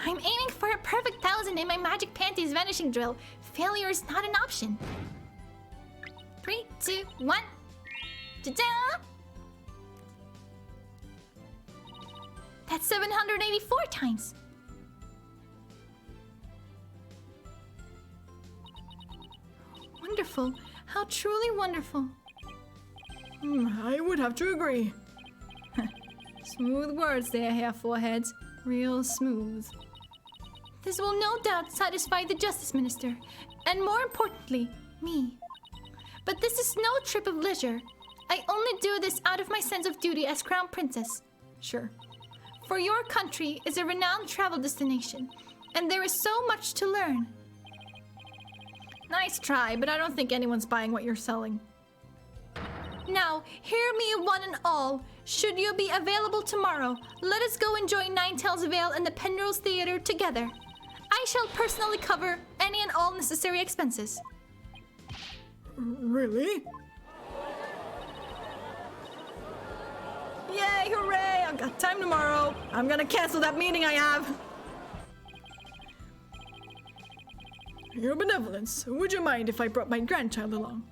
I'm aiming for a perfect 1,000 in my Magic Panties vanishing drill. Failure is not an option. 3, 2, 1. Ta-da! That's 784 times. Wonderful. How truly wonderful. I would have to agree. Smooth words there, hair foreheads. Real smooth. This will no doubt satisfy the Justice Minister, and more importantly, me. But this is no trip of leisure. I only do this out of my sense of duty as Crown Princess. Sure. For your country is a renowned travel destination, and there is so much to learn. Nice try, but I don't think anyone's buying what you're selling. Now, hear me one and all. Should you be available tomorrow, let us go enjoy Ninetales Vale and the Penrose Theater together. I shall personally cover any and all necessary expenses. Really? Yay, hooray! I've got time tomorrow. I'm gonna cancel that meeting I have. Your benevolence, would you mind if I brought my grandchild along?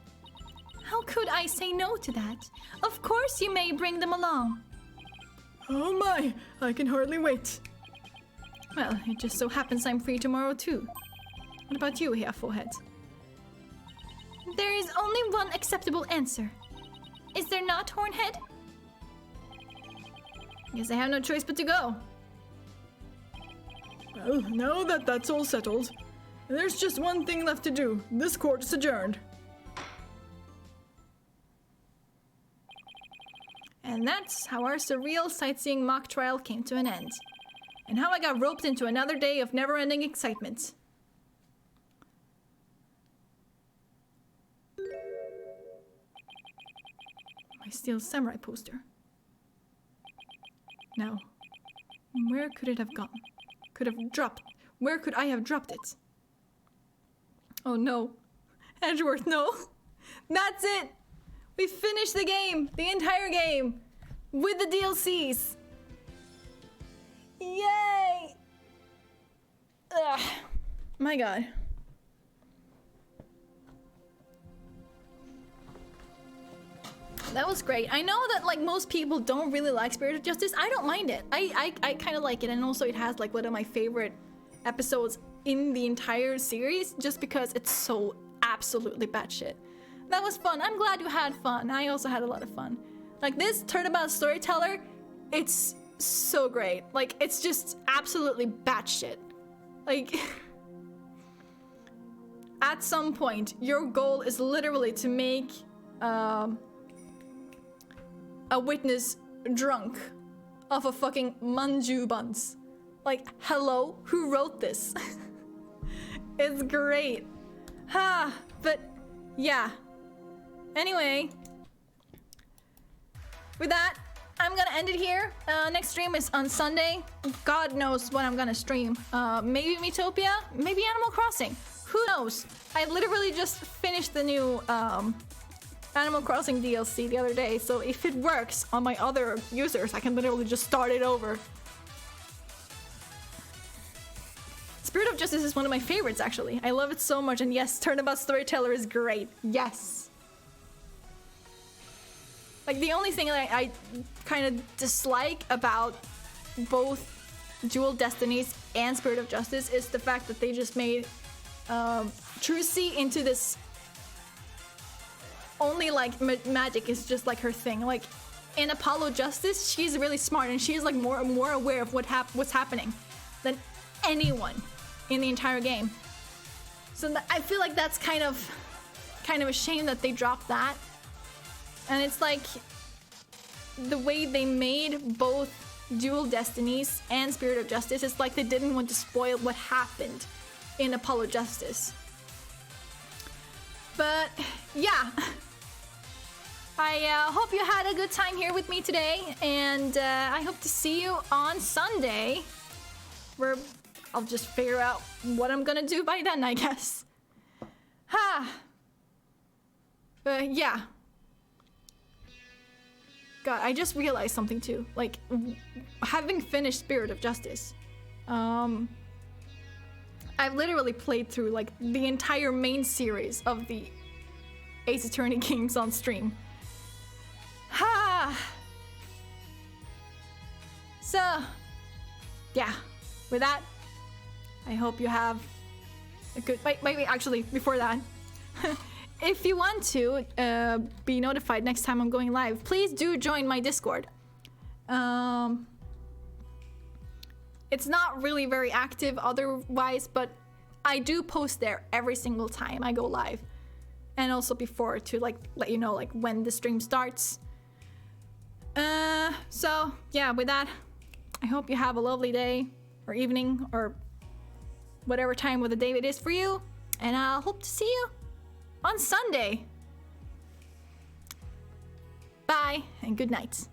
How could I say no to that? Of course you may bring them along. Oh my, I can hardly wait. Well, it just so happens I'm free tomorrow too. What about you, hair forehead? There is only one acceptable answer. Is there not, Hornhead? Guess I have no choice but to go. Well, now that that's all settled, there's just one thing left to do. This court is adjourned. And that's how our surreal sightseeing mock trial came to an end. And how I got roped into another day of never-ending excitement. My Steel Samurai poster. Now, where could it have gone? Where could I have dropped it? Oh no. Edgeworth, no. That's it! We finished the game! The entire game! With the DLCs! Yay! Ugh. My god. That was great. I know that like most people don't really like Spirit of Justice. I don't mind it. I kind of like it, and also it has like one of my favorite episodes in the entire series just because it's so absolutely batshit. That was fun. I'm glad you had fun. I also had a lot of fun. Like this Turnabout storyteller, it's so great. Like it's just absolutely batshit. Like at some point, your goal is literally to make a witness drunk off of fucking manju buns. Like, hello? Who wrote this? It's great. Ha! But, yeah. Anyway. With that, I'm gonna end it here. Next stream is on Sunday. God knows what I'm gonna stream. Maybe Miitopia? Maybe Animal Crossing. Who knows? I literally just finished the new, Animal Crossing DLC the other day, so if it works on my other users, I can literally just start it over. Spirit of Justice is one of my favorites, actually. I love it so much, and yes, Turnabout Storyteller is great. Yes. Like the only thing that I kind of dislike about both Dual Destinies and Spirit of Justice is the fact that they just made Trucy into this only like magic is just like her thing. Like in Apollo Justice, she's really smart and she's like more aware of what's happening than anyone in the entire game. So I feel like that's kind of a shame that they dropped that. And it's like the way they made both Dual Destinies and Spirit of Justice, it's like they didn't want to spoil what happened in Apollo Justice. But yeah, I hope you had a good time here with me today, and I hope to see you on Sunday, where I'll just figure out what I'm gonna do by then, I guess. Yeah. God, I just realized something too. Like, having finished Spirit of Justice, I've literally played through like the entire main series of the Ace Attorney games on stream. So, yeah. With that, I hope you have a good. Wait. Actually, before that. If you want to be notified next time I'm going live, please do join my Discord. It's not really very active otherwise, but I do post there every single time I go live. And also before to like let you know like when the stream starts. So yeah, with that, I hope you have a lovely day or evening or whatever time of the day it is for you. And I'll hope to see you on Sunday. Bye and good night.